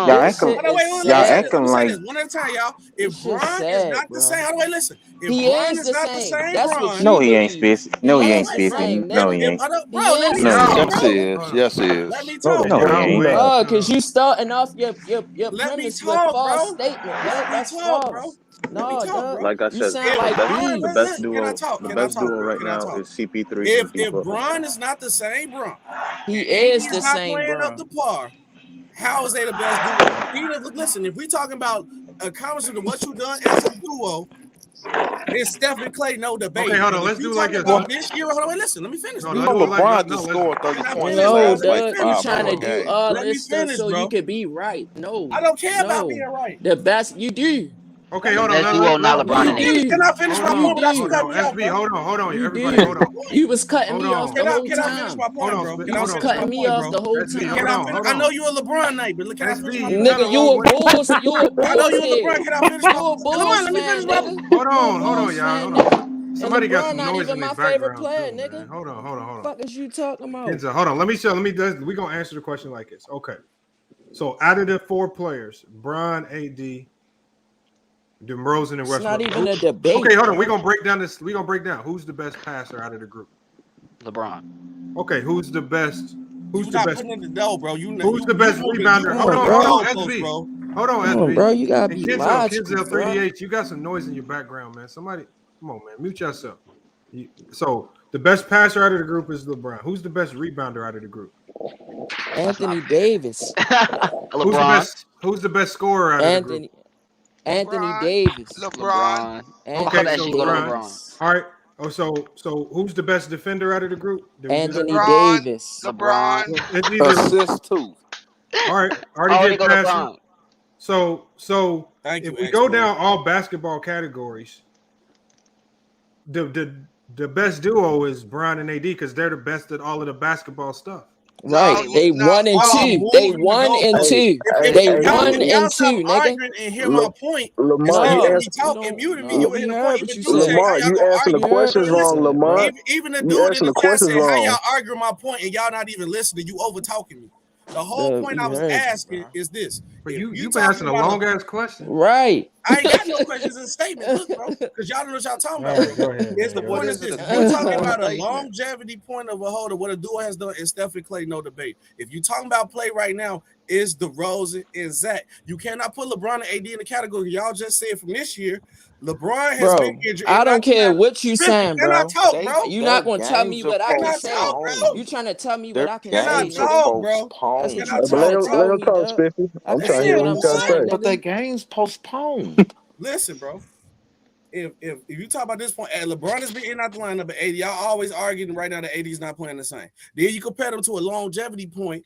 [SPEAKER 22] Y'all acting like
[SPEAKER 21] one at a time, y'all. If Bron is not the same, how do I listen? If
[SPEAKER 4] He
[SPEAKER 21] Bron
[SPEAKER 4] is
[SPEAKER 21] is
[SPEAKER 4] the
[SPEAKER 21] not the
[SPEAKER 4] same.
[SPEAKER 21] same,
[SPEAKER 4] That's
[SPEAKER 21] Bron.
[SPEAKER 4] what you
[SPEAKER 22] no, he ain't
[SPEAKER 4] believe.
[SPEAKER 22] spacing. No, he ain't
[SPEAKER 4] is the
[SPEAKER 22] spacing.
[SPEAKER 4] same,
[SPEAKER 22] No, he
[SPEAKER 4] nigga.
[SPEAKER 22] ain't.
[SPEAKER 21] Bro, let me
[SPEAKER 22] No,
[SPEAKER 21] talk,
[SPEAKER 5] Yes,
[SPEAKER 21] bro.
[SPEAKER 5] he is. Yes, he is.
[SPEAKER 21] Let me talk,
[SPEAKER 22] No, he ain't.
[SPEAKER 4] Bro, cause you starting off your
[SPEAKER 21] Let me
[SPEAKER 4] premise with
[SPEAKER 21] talk,
[SPEAKER 4] false
[SPEAKER 21] bro.
[SPEAKER 4] statement,
[SPEAKER 21] Let
[SPEAKER 4] dog.
[SPEAKER 21] me
[SPEAKER 4] That's
[SPEAKER 21] talk, bro.
[SPEAKER 4] false.
[SPEAKER 21] Let me
[SPEAKER 4] No,
[SPEAKER 21] talk,
[SPEAKER 4] dog.
[SPEAKER 21] bro.
[SPEAKER 3] Like I
[SPEAKER 4] You
[SPEAKER 3] said,
[SPEAKER 4] sound like
[SPEAKER 3] the
[SPEAKER 4] B.
[SPEAKER 3] best
[SPEAKER 21] Can I
[SPEAKER 3] duo,
[SPEAKER 21] talk?
[SPEAKER 3] the
[SPEAKER 21] Can I
[SPEAKER 3] best
[SPEAKER 21] talk?
[SPEAKER 3] duo right
[SPEAKER 21] Can I
[SPEAKER 3] now
[SPEAKER 21] talk?
[SPEAKER 3] is CP3 and
[SPEAKER 21] If
[SPEAKER 3] D-Book.
[SPEAKER 21] Bron is not the same Bron,
[SPEAKER 4] he
[SPEAKER 21] and AD
[SPEAKER 4] is the
[SPEAKER 21] is not
[SPEAKER 4] same,
[SPEAKER 21] playing
[SPEAKER 4] bro.
[SPEAKER 21] up to par, how is they the best duo? Listen, if we talking about accomplishing what you done as a duo, it's Steph and Klay, no debate.
[SPEAKER 7] Okay, hold on.
[SPEAKER 21] But
[SPEAKER 7] Let's
[SPEAKER 21] if you
[SPEAKER 7] do like
[SPEAKER 21] talking
[SPEAKER 7] this.
[SPEAKER 21] about this year, hold on, wait, listen, let me finish.
[SPEAKER 5] You know LeBron just scored 30 points in the
[SPEAKER 4] No,
[SPEAKER 5] last
[SPEAKER 4] dog. You
[SPEAKER 5] 5
[SPEAKER 4] trying to
[SPEAKER 5] more
[SPEAKER 4] do
[SPEAKER 5] games.
[SPEAKER 4] all
[SPEAKER 21] Let me
[SPEAKER 4] this stuff
[SPEAKER 21] finish,
[SPEAKER 4] so
[SPEAKER 21] bro.
[SPEAKER 4] you could be right. No,
[SPEAKER 21] I don't care about being right.
[SPEAKER 4] The best you do.
[SPEAKER 7] Okay, hold on.
[SPEAKER 18] Best duo, not LeBron and AD.
[SPEAKER 21] Can I finish my point without you cutting me off,
[SPEAKER 7] SB,
[SPEAKER 21] bro?
[SPEAKER 7] hold on,
[SPEAKER 4] You
[SPEAKER 7] everybody,
[SPEAKER 4] do.
[SPEAKER 7] hold on.
[SPEAKER 4] You was cutting
[SPEAKER 7] Hold
[SPEAKER 4] me off
[SPEAKER 7] on.
[SPEAKER 4] the whole
[SPEAKER 21] Can I finish
[SPEAKER 4] time.
[SPEAKER 21] my point, bro?
[SPEAKER 7] Hold
[SPEAKER 21] Can
[SPEAKER 4] You
[SPEAKER 21] I
[SPEAKER 4] was
[SPEAKER 21] finish my
[SPEAKER 4] cutting me
[SPEAKER 21] point,
[SPEAKER 4] off
[SPEAKER 21] bro?
[SPEAKER 4] the whole
[SPEAKER 7] SB,
[SPEAKER 4] time.
[SPEAKER 21] I know you a LeBron night, but can I finish my point?
[SPEAKER 4] Nigga, you a Bulls. You a
[SPEAKER 21] I know
[SPEAKER 4] Bulls
[SPEAKER 21] you a LeBron.
[SPEAKER 4] head.
[SPEAKER 21] Can I finish my
[SPEAKER 4] You a
[SPEAKER 21] point?
[SPEAKER 4] Bulls
[SPEAKER 21] Let me
[SPEAKER 4] fan,
[SPEAKER 21] finish my
[SPEAKER 4] nigga.
[SPEAKER 7] Hold
[SPEAKER 4] You a
[SPEAKER 7] on,
[SPEAKER 4] Bulls
[SPEAKER 7] y'all.
[SPEAKER 4] fan,
[SPEAKER 7] Hold on.
[SPEAKER 4] nigga. And
[SPEAKER 7] Somebody got
[SPEAKER 4] LeBron
[SPEAKER 7] some
[SPEAKER 4] not
[SPEAKER 7] noise
[SPEAKER 4] even
[SPEAKER 7] in their
[SPEAKER 4] my favorite
[SPEAKER 7] background
[SPEAKER 4] player,
[SPEAKER 7] too,
[SPEAKER 4] nigga.
[SPEAKER 7] man. Hold on.
[SPEAKER 4] What the fuck is you talking about?
[SPEAKER 7] Kenza, hold on. Let me show. We gonna answer the question like this. Okay. So out of the 4 players, Bron, AD, DeRozan, and
[SPEAKER 4] It's
[SPEAKER 7] Westbrook.
[SPEAKER 4] not even a debate.
[SPEAKER 7] Okay, hold on.
[SPEAKER 4] Bro.
[SPEAKER 7] We're gonna break down this. We're gonna break down who's the best passer out of the group.
[SPEAKER 18] LeBron.
[SPEAKER 7] Okay, who's the best? Who's
[SPEAKER 21] you
[SPEAKER 7] the
[SPEAKER 21] not
[SPEAKER 7] best?
[SPEAKER 21] putting in the dough, bro.
[SPEAKER 7] Who's the best rebounder? Hold on, SB. Hold on, SB.
[SPEAKER 4] Bro, you gotta be
[SPEAKER 7] Kenzel,
[SPEAKER 4] logical,
[SPEAKER 7] Kenzel
[SPEAKER 4] bro.
[SPEAKER 7] 3D8. You got some noise in your background, man. Somebody, come on, man. Mute yourself. So the best passer out of the group is LeBron. Who's the best rebounder out of the group?
[SPEAKER 4] Anthony Davis.
[SPEAKER 18] LeBron.
[SPEAKER 7] Who's the best scorer out of the group?
[SPEAKER 4] Anthony Davis.
[SPEAKER 18] LeBron.
[SPEAKER 7] Okay,
[SPEAKER 18] That
[SPEAKER 7] so
[SPEAKER 18] should go to
[SPEAKER 7] LeBron.
[SPEAKER 18] LeBron.
[SPEAKER 7] All right. Oh, so who's the best defender out of the group?
[SPEAKER 4] Anthony Davis.
[SPEAKER 18] LeBron.
[SPEAKER 7] It's either
[SPEAKER 5] Assist too.
[SPEAKER 7] All right, already did
[SPEAKER 18] go
[SPEAKER 7] passing.
[SPEAKER 18] LeBron.
[SPEAKER 7] So
[SPEAKER 21] Thank
[SPEAKER 7] if
[SPEAKER 21] you,
[SPEAKER 7] we go down all basketball categories, the best duo is Bron and AD because they're the best at all of the basketball stuff.
[SPEAKER 4] Right. They 1 and 2. They 1 and 2. They 1 and 2, nigga.
[SPEAKER 21] And hear my point.
[SPEAKER 1] Lamar,
[SPEAKER 21] You
[SPEAKER 1] you
[SPEAKER 21] let me
[SPEAKER 1] asked.
[SPEAKER 21] talk and muted me. You would hit the point. Even dude say
[SPEAKER 1] Lamar,
[SPEAKER 21] how y'all
[SPEAKER 1] you
[SPEAKER 21] gonna
[SPEAKER 1] asking the
[SPEAKER 21] argue.
[SPEAKER 1] questions wrong, Lamar.
[SPEAKER 21] Even the
[SPEAKER 1] You
[SPEAKER 21] dude in
[SPEAKER 1] asking
[SPEAKER 21] the
[SPEAKER 1] the
[SPEAKER 21] chat
[SPEAKER 1] questions
[SPEAKER 21] said how
[SPEAKER 1] wrong.
[SPEAKER 21] y'all arguing my point and y'all not even listening. You over talking me. The whole point I was asking is this.
[SPEAKER 7] But
[SPEAKER 21] if
[SPEAKER 7] you've been asking a long ass question.
[SPEAKER 4] Right.
[SPEAKER 21] I ain't got no questions in statement. Look, bro, because y'all don't know what y'all talking about.
[SPEAKER 7] Right, go ahead.
[SPEAKER 21] The point is this. If you're talking about a longevity point of a holder, what a duo has done is Steph and Klay, no debate. If you're talking about play right now, is DeRozan and Zach. You cannot put LeBron and AD in the category. Y'all just said from this year, LeBron has been injured.
[SPEAKER 4] I don't care what you saying, bro.
[SPEAKER 21] Can I talk, bro?
[SPEAKER 4] You're not gonna tell me what I can say.
[SPEAKER 21] Bro?
[SPEAKER 4] You trying to tell me what I can
[SPEAKER 5] Their
[SPEAKER 4] say,
[SPEAKER 5] games are
[SPEAKER 4] nigga?
[SPEAKER 5] postponed.
[SPEAKER 4] That's what
[SPEAKER 21] Can I
[SPEAKER 4] you
[SPEAKER 21] talk?
[SPEAKER 4] trying to tell
[SPEAKER 1] Let him
[SPEAKER 4] me,
[SPEAKER 1] talk,
[SPEAKER 4] dog.
[SPEAKER 1] Spiffy.
[SPEAKER 4] I
[SPEAKER 1] I'm
[SPEAKER 4] can
[SPEAKER 1] trying to
[SPEAKER 4] say
[SPEAKER 1] hear
[SPEAKER 4] what
[SPEAKER 1] what
[SPEAKER 4] I'm
[SPEAKER 1] you got to
[SPEAKER 4] saying,
[SPEAKER 1] say.
[SPEAKER 5] But their
[SPEAKER 4] nigga.
[SPEAKER 5] games postponed.
[SPEAKER 21] Listen, bro. If you talk about this point, LeBron is being out the lineup at 80. Y'all always arguing right now that 80 is not playing the same. Then you compare them to a longevity point.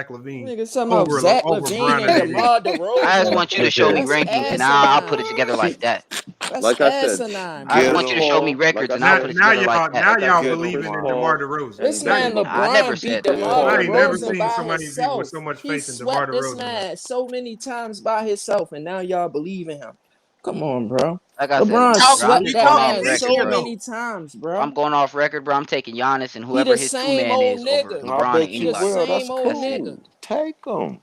[SPEAKER 7] Zach LaVine
[SPEAKER 4] Nigga talking about Zach LaVine and DeMar DeRozan.
[SPEAKER 18] I just want you to show me
[SPEAKER 4] That's
[SPEAKER 18] rankings, and I'll put it together like that.
[SPEAKER 4] That's
[SPEAKER 3] Like I said,
[SPEAKER 4] asinine.
[SPEAKER 18] I just want you to show me records, and I'll put it together like that.
[SPEAKER 7] Now y'all
[SPEAKER 3] Get
[SPEAKER 7] believing
[SPEAKER 3] Chris
[SPEAKER 7] in
[SPEAKER 3] Paul.
[SPEAKER 7] DeMar DeRozan.
[SPEAKER 4] This
[SPEAKER 7] Now
[SPEAKER 4] man
[SPEAKER 7] you-
[SPEAKER 18] I never
[SPEAKER 4] LeBron beat
[SPEAKER 18] said that.
[SPEAKER 4] DeMar
[SPEAKER 7] I ain't never
[SPEAKER 4] DeRozan
[SPEAKER 7] seen
[SPEAKER 4] by
[SPEAKER 7] somebody
[SPEAKER 4] himself.
[SPEAKER 7] with so much
[SPEAKER 4] He
[SPEAKER 7] faith in DeMar
[SPEAKER 4] swept this
[SPEAKER 7] DeRozan.
[SPEAKER 4] man so many times by himself, and now y'all believe in him. Come on, bro.
[SPEAKER 18] Like I said,
[SPEAKER 4] LeBron
[SPEAKER 18] bro, I'm
[SPEAKER 4] swept
[SPEAKER 18] just
[SPEAKER 4] that
[SPEAKER 18] going off
[SPEAKER 4] man
[SPEAKER 18] record,
[SPEAKER 4] so
[SPEAKER 18] bro.
[SPEAKER 4] many times, bro.
[SPEAKER 18] I'm going off record, bro. I'm taking Giannis and
[SPEAKER 4] He
[SPEAKER 18] whoever
[SPEAKER 4] the
[SPEAKER 18] his two
[SPEAKER 4] same
[SPEAKER 18] man
[SPEAKER 4] old
[SPEAKER 18] is over
[SPEAKER 4] nigga.
[SPEAKER 18] LeBron and
[SPEAKER 4] He the
[SPEAKER 18] anybody.
[SPEAKER 4] same old
[SPEAKER 18] That's it.
[SPEAKER 4] nigga.
[SPEAKER 19] Take them.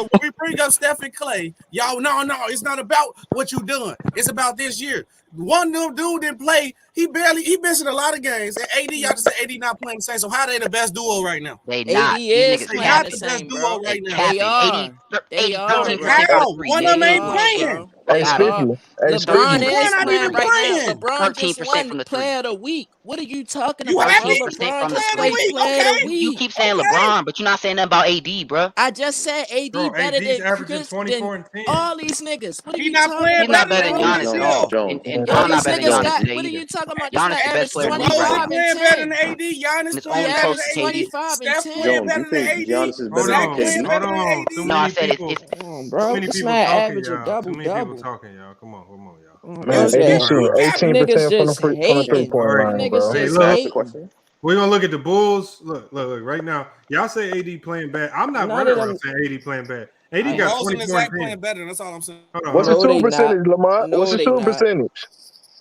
[SPEAKER 21] when we bring up Steph and Clay, y'all, no, it's not about what you doing. It's about this year. One little dude didn't play. He missing a lot of games. And AD, y'all just said AD not playing the same. So how they the best duo right now?
[SPEAKER 18] They not.
[SPEAKER 4] AD
[SPEAKER 18] These
[SPEAKER 4] is
[SPEAKER 18] niggas
[SPEAKER 4] playing
[SPEAKER 18] capping.
[SPEAKER 4] the same,
[SPEAKER 21] duo
[SPEAKER 4] bro.
[SPEAKER 21] right now.
[SPEAKER 4] They
[SPEAKER 18] Capping.
[SPEAKER 4] are.
[SPEAKER 18] 80,
[SPEAKER 4] They are,
[SPEAKER 18] 13%
[SPEAKER 4] bro.
[SPEAKER 21] How?
[SPEAKER 18] from three.
[SPEAKER 21] One of them
[SPEAKER 4] They
[SPEAKER 21] ain't
[SPEAKER 4] are,
[SPEAKER 21] playing.
[SPEAKER 4] bro.
[SPEAKER 1] Hey,
[SPEAKER 4] They
[SPEAKER 18] Capping.
[SPEAKER 4] are.
[SPEAKER 1] Hey,
[SPEAKER 4] LeBron
[SPEAKER 1] speaking.
[SPEAKER 4] is
[SPEAKER 21] not
[SPEAKER 4] playing
[SPEAKER 21] even
[SPEAKER 4] right now.
[SPEAKER 21] playing.
[SPEAKER 4] LeBron just
[SPEAKER 18] 13%
[SPEAKER 4] won
[SPEAKER 18] from the three.
[SPEAKER 4] Player of the Week. What are you talking
[SPEAKER 21] You
[SPEAKER 4] about, bro?
[SPEAKER 21] happy?
[SPEAKER 18] 13%
[SPEAKER 4] LeBron
[SPEAKER 18] from the
[SPEAKER 4] just
[SPEAKER 21] Player of the
[SPEAKER 18] three.
[SPEAKER 4] straight
[SPEAKER 21] week.
[SPEAKER 4] Player of the
[SPEAKER 21] Okay.
[SPEAKER 18] You
[SPEAKER 4] Week.
[SPEAKER 18] keep saying
[SPEAKER 21] Okay.
[SPEAKER 18] LeBron, but you're not saying nothing about AD, bro.
[SPEAKER 4] I just said AD
[SPEAKER 7] Bro,
[SPEAKER 4] better
[SPEAKER 7] AD's
[SPEAKER 4] than
[SPEAKER 7] averaging
[SPEAKER 4] Chris
[SPEAKER 7] 24
[SPEAKER 4] than
[SPEAKER 7] and 10.
[SPEAKER 4] all these niggas. What are
[SPEAKER 21] He
[SPEAKER 4] you
[SPEAKER 21] not
[SPEAKER 4] talking
[SPEAKER 21] playing
[SPEAKER 18] He's
[SPEAKER 4] about,
[SPEAKER 18] not
[SPEAKER 21] better
[SPEAKER 18] better
[SPEAKER 21] than
[SPEAKER 18] than
[SPEAKER 4] bro?
[SPEAKER 21] AD
[SPEAKER 18] Giannis, though.
[SPEAKER 21] himself.
[SPEAKER 3] Jones.
[SPEAKER 18] And
[SPEAKER 4] All
[SPEAKER 18] Giannis
[SPEAKER 4] these
[SPEAKER 18] not better than
[SPEAKER 4] niggas
[SPEAKER 18] Giannis
[SPEAKER 4] got.
[SPEAKER 18] today
[SPEAKER 4] What are
[SPEAKER 18] either.
[SPEAKER 4] you talking about? This
[SPEAKER 18] Giannis
[SPEAKER 4] man
[SPEAKER 18] the best
[SPEAKER 4] averaged
[SPEAKER 18] player in the league right
[SPEAKER 21] LeBron
[SPEAKER 18] now.
[SPEAKER 4] 25 and
[SPEAKER 21] playing better
[SPEAKER 4] 10.
[SPEAKER 21] than AD. Giannis
[SPEAKER 18] It's
[SPEAKER 21] playing
[SPEAKER 18] only
[SPEAKER 4] He
[SPEAKER 21] better
[SPEAKER 18] close
[SPEAKER 21] than
[SPEAKER 18] to
[SPEAKER 4] averaged
[SPEAKER 21] AD.
[SPEAKER 18] KD.
[SPEAKER 4] 25 and
[SPEAKER 21] Steph
[SPEAKER 4] 10.
[SPEAKER 21] playing
[SPEAKER 3] Jones, you
[SPEAKER 21] better than
[SPEAKER 3] think
[SPEAKER 21] AD.
[SPEAKER 3] Giannis is better
[SPEAKER 7] Hold
[SPEAKER 21] Zach
[SPEAKER 3] than
[SPEAKER 7] on,
[SPEAKER 21] playing
[SPEAKER 3] KD?
[SPEAKER 21] better
[SPEAKER 7] hold
[SPEAKER 21] than
[SPEAKER 7] on. Too
[SPEAKER 21] AD.
[SPEAKER 18] No, I
[SPEAKER 7] many
[SPEAKER 18] said
[SPEAKER 7] people.
[SPEAKER 18] it's
[SPEAKER 4] Come on,
[SPEAKER 7] Too
[SPEAKER 4] bro.
[SPEAKER 7] many
[SPEAKER 4] This
[SPEAKER 7] people
[SPEAKER 4] man
[SPEAKER 7] talking,
[SPEAKER 4] average a
[SPEAKER 7] y'all. Too
[SPEAKER 4] double
[SPEAKER 7] many people
[SPEAKER 4] double.
[SPEAKER 7] talking, y'all. Come on, y'all.
[SPEAKER 1] Man, AD shooting 18%
[SPEAKER 4] Niggas
[SPEAKER 1] from
[SPEAKER 4] just
[SPEAKER 1] the 3-point line,
[SPEAKER 4] Niggas
[SPEAKER 1] bro.
[SPEAKER 4] just
[SPEAKER 7] look,
[SPEAKER 4] hating.
[SPEAKER 7] we're gonna look at the Bulls. Look, right now. Y'all say AD playing bad. I'm not running around saying AD playing bad. AD got
[SPEAKER 21] DeRozan
[SPEAKER 7] 24
[SPEAKER 21] and
[SPEAKER 7] and
[SPEAKER 21] Zach
[SPEAKER 7] 10.
[SPEAKER 21] playing better. That's all I'm saying.
[SPEAKER 1] What's his shooting
[SPEAKER 4] they
[SPEAKER 1] percentage,
[SPEAKER 4] not.
[SPEAKER 1] Lamont?
[SPEAKER 4] No,
[SPEAKER 1] What's his
[SPEAKER 4] they
[SPEAKER 1] shooting
[SPEAKER 4] not.
[SPEAKER 1] percentage?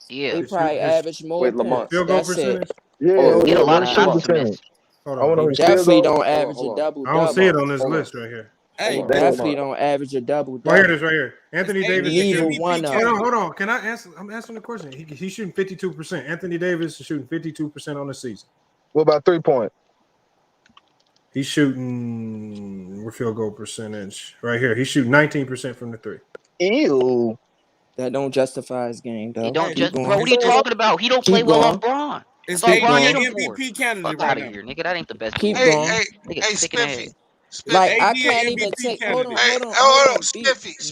[SPEAKER 18] Yeah.
[SPEAKER 4] They probably average more points.
[SPEAKER 7] Field goal
[SPEAKER 4] That's
[SPEAKER 7] percentage?
[SPEAKER 4] it.
[SPEAKER 1] Yeah,
[SPEAKER 18] He get a lot
[SPEAKER 1] what's
[SPEAKER 18] of
[SPEAKER 1] his shooting
[SPEAKER 18] shots to miss.
[SPEAKER 1] percentage?
[SPEAKER 7] Hold
[SPEAKER 1] I want to
[SPEAKER 4] They
[SPEAKER 1] know his field
[SPEAKER 4] definitely
[SPEAKER 1] goal.
[SPEAKER 4] don't average a double
[SPEAKER 7] I don't see it
[SPEAKER 4] double.
[SPEAKER 7] on this list right here.
[SPEAKER 21] Hey,
[SPEAKER 4] They definitely don't average a double
[SPEAKER 7] Oh, here it
[SPEAKER 4] double.
[SPEAKER 7] is right here. Anthony Davis.
[SPEAKER 4] Neither one of them.
[SPEAKER 7] Hold on. Can I answer? I'm answering the question. He's shooting 52%. Anthony Davis is shooting 52% on the season.
[SPEAKER 1] What about 3-point?
[SPEAKER 7] He's shooting field goal percentage right here. He's shooting 19% from the three.
[SPEAKER 1] Ew.
[SPEAKER 4] That don't justify his game, though.
[SPEAKER 18] He don't
[SPEAKER 4] Keep going.
[SPEAKER 18] bro. What are you talking about? He don't play
[SPEAKER 4] Keep
[SPEAKER 18] well
[SPEAKER 4] going.
[SPEAKER 18] off Braun.
[SPEAKER 21] Is
[SPEAKER 18] That's all
[SPEAKER 21] AD
[SPEAKER 18] Braun need
[SPEAKER 21] an
[SPEAKER 18] him for.
[SPEAKER 21] MVP candidate
[SPEAKER 18] Fuck out
[SPEAKER 21] right
[SPEAKER 18] of
[SPEAKER 21] now?
[SPEAKER 18] here, nigga. That ain't the best
[SPEAKER 4] Keep
[SPEAKER 18] duo in the
[SPEAKER 4] going.
[SPEAKER 18] league. Nigga sick in the head.
[SPEAKER 4] Like
[SPEAKER 21] AD
[SPEAKER 4] I
[SPEAKER 21] an
[SPEAKER 4] can't even
[SPEAKER 21] MVP
[SPEAKER 4] take.
[SPEAKER 21] candidate.
[SPEAKER 4] Hold on.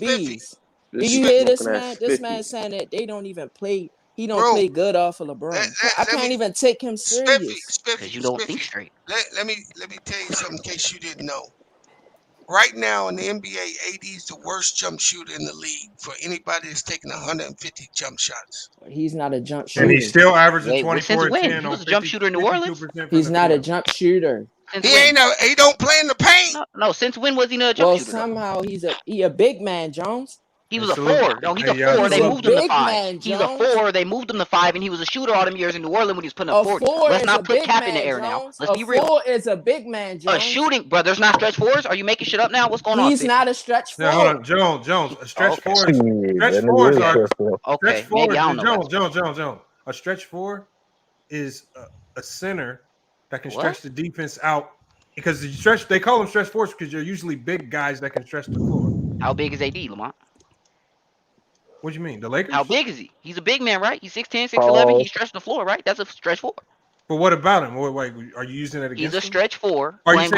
[SPEAKER 4] Bees. Do you hear this man? This man saying that they don't even play. He don't play good off of LeBron. I can't even take him serious.
[SPEAKER 18] Because you don't think straight.
[SPEAKER 14] Let me tell you something in case you didn't know. Right now in the NBA, AD is the worst jump shooter in the league for anybody that's taking 150 jump shots.
[SPEAKER 4] He's not a jump shooter.
[SPEAKER 7] And he's still averaging
[SPEAKER 18] Wait,
[SPEAKER 7] 24
[SPEAKER 18] since
[SPEAKER 7] and
[SPEAKER 18] when?
[SPEAKER 7] 10
[SPEAKER 18] He
[SPEAKER 7] on
[SPEAKER 18] was a jump shooter in New Orleans.
[SPEAKER 4] He's not a jump shooter.
[SPEAKER 14] He don't play in the paint.
[SPEAKER 18] No, since when was he not a jump shooter?
[SPEAKER 4] Somehow he a big man, Jones.
[SPEAKER 18] He was a 4. No, he's a 4. They moved him to 5. He's a 4. They moved him to 5, and he was a shooter all them years in New Orleans when he was putting up 40. Let's not put Cap in the air now. Let's be real.
[SPEAKER 4] 4 is a big man, Jones.
[SPEAKER 18] A shooting, bro. There's not stretch 4s. Are you making shit up now? What's going on?
[SPEAKER 4] He's not a stretch 4.
[SPEAKER 7] Now, hold on, Jones. A stretch 4.
[SPEAKER 18] Okay,
[SPEAKER 7] Stretch 4
[SPEAKER 18] maybe I don't know.
[SPEAKER 7] Jones. A stretch 4 is a center that can stretch the defense out because they call them stretch 4s because you're usually big guys that can stretch the floor.
[SPEAKER 18] How big is AD, Lamont?
[SPEAKER 7] What do you mean? The Lakers?
[SPEAKER 18] How big is he? He's a big man, right? He's 6'10", 6'11". He's stretching the floor, right? That's a stretch 4.
[SPEAKER 7] But what about him? Wait, are you using that against
[SPEAKER 18] He's a
[SPEAKER 7] him?
[SPEAKER 18] stretch 4.
[SPEAKER 7] Are you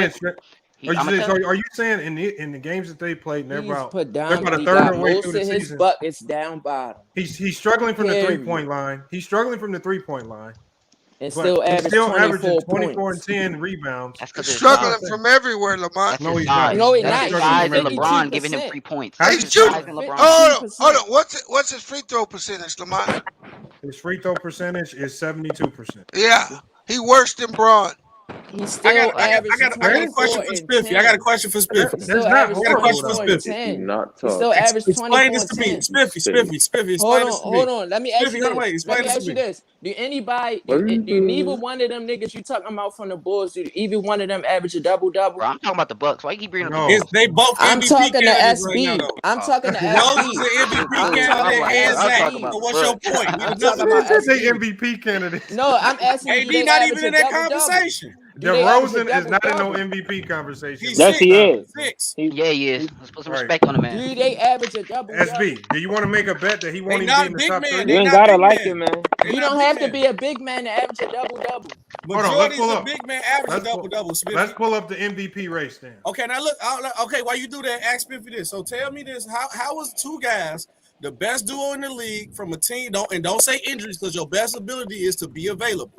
[SPEAKER 7] saying in the games that they played, they're about a third of the way through the season?
[SPEAKER 4] Buckets down bottom.
[SPEAKER 7] He's struggling from the 3-point line. He's struggling from the 3-point line.
[SPEAKER 4] And still averaging
[SPEAKER 7] 24 and 10 rebounds.
[SPEAKER 14] He's struggling from everywhere, Lamont.
[SPEAKER 7] No, he's not.
[SPEAKER 4] No, he's not.
[SPEAKER 18] Size and LeBron giving him 3 points.
[SPEAKER 14] He's shooting. Hold on. What's his free throw percentage, Lamont?
[SPEAKER 7] His free throw percentage is 72%.
[SPEAKER 14] Yeah, he worse than Braun.
[SPEAKER 4] He's still averaging.
[SPEAKER 21] I got a question for Spiffy. I got a question for Spiffy.
[SPEAKER 4] Still averaging 24
[SPEAKER 21] Explain this to me, Spiffy.
[SPEAKER 4] Hold on. Let me ask you this.
[SPEAKER 21] Explain this to me.
[SPEAKER 4] Do neither one of them niggas you talking about from the Bulls? Do either one of them average a double double?
[SPEAKER 18] Bro, I'm talking about the Bucks. Why you keep bringing up?
[SPEAKER 21] They both.
[SPEAKER 4] I'm talking to SB.
[SPEAKER 21] Right now,
[SPEAKER 4] I'm talking to SB.
[SPEAKER 21] Rose is an MVP candidate and Zach. So what's your point?
[SPEAKER 4] I'm talking about SB.
[SPEAKER 7] MVP candidate.
[SPEAKER 4] No, I'm asking
[SPEAKER 21] AD not even in that conversation.
[SPEAKER 7] DeRozan is not in no MVP conversation.
[SPEAKER 21] Yes, he is.
[SPEAKER 18] Yeah, he is. Let's put some respect on him, man.
[SPEAKER 4] Do they average a double?
[SPEAKER 7] SB, do you want to make a bet that he won't even be in the top 3?
[SPEAKER 20] You ain't gotta like it, man.
[SPEAKER 4] You don't have to be a big man to average a double double.
[SPEAKER 21] Majority's a big man average double double.
[SPEAKER 7] Let's pull up the MVP race then.
[SPEAKER 21] Okay, now look. Okay, while you do that, ask Spiffy this. So tell me this: how was two guys the best duo in the league from a team? Don't say injuries because your best ability is to be available.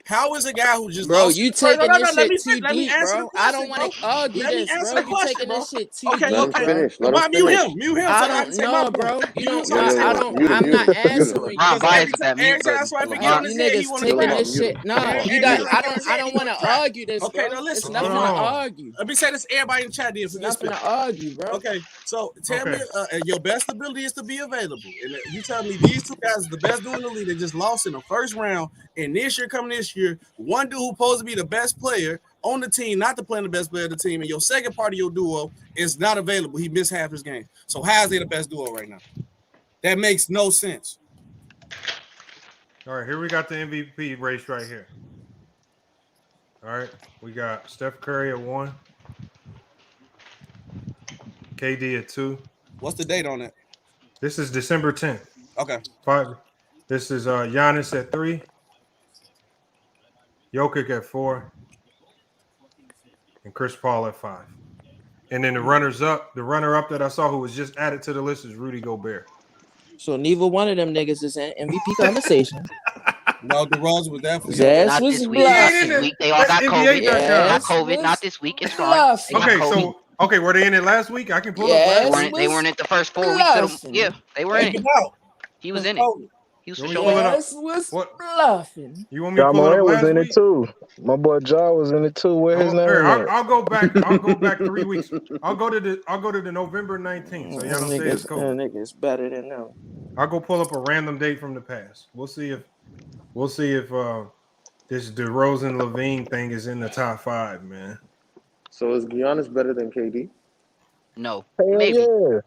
[SPEAKER 21] How is a guy who just
[SPEAKER 4] you taking this shit too deep, bro? I don't want to argue this, bro. You taking this shit too deep.
[SPEAKER 21] Okay. Mute him.
[SPEAKER 4] I don't know, bro. I'm not answering.
[SPEAKER 18] Bias with that mute.
[SPEAKER 4] You niggas taking this shit. No, you got. I don't want to argue this.
[SPEAKER 21] Okay,
[SPEAKER 4] bro.
[SPEAKER 21] now listen.
[SPEAKER 4] It's nothing to argue.
[SPEAKER 21] Let me say this. Everybody in the chat did for this.
[SPEAKER 4] Nothing to argue, bro.
[SPEAKER 21] Okay, so tell me, your best ability is to be available, and you tell me these two guys are the best duo in the league. They just lost in the first round, and this year one dude who's supposed to be the best player on the team, not to play the best player of the team, and your second part of your duo is not available. He missed half his game. So how is they the best duo right now? That makes no sense.
[SPEAKER 7] All right, here we got the MVP race right here. All right, we got Steph Curry at 1, KD at 2.
[SPEAKER 21] What's the date on it?
[SPEAKER 7] This is December 10th.
[SPEAKER 21] Okay.
[SPEAKER 7] 5. This is Giannis at 3. Jokic at 4, and Chris Paul at 5. And then the runner-up that I saw who was just added to the list is Rudy Gobert.
[SPEAKER 4] So neither one of them niggas is in MVP conversation.
[SPEAKER 21] No, DeRozan was definitely.
[SPEAKER 4] Zach was
[SPEAKER 18] bluffing. They all got COVID. Not COVID. Not this week. It's fine.
[SPEAKER 7] Okay, were they in it last week? I can pull up last week.
[SPEAKER 18] They weren't in the first 4 weeks. Yeah, they were in it. He was in it. He was for sure.
[SPEAKER 4] Yes, was bluffing.
[SPEAKER 7] You want me to
[SPEAKER 1] Ja
[SPEAKER 7] pull it up
[SPEAKER 1] Morant was
[SPEAKER 7] last
[SPEAKER 1] in it
[SPEAKER 7] week?
[SPEAKER 1] too. My boy Ja was in it too. Where his name at?
[SPEAKER 7] I'll go back 3 weeks. I'll go to the November 19th. So y'all don't say it's cool.
[SPEAKER 4] Niggas better than them.
[SPEAKER 7] I'll go pull up a random date from the past. We'll see if this DeRozan Levine thing is in the top 5, man.
[SPEAKER 3] So is Giannis better than KD?
[SPEAKER 18] No,
[SPEAKER 1] maybe. Yeah.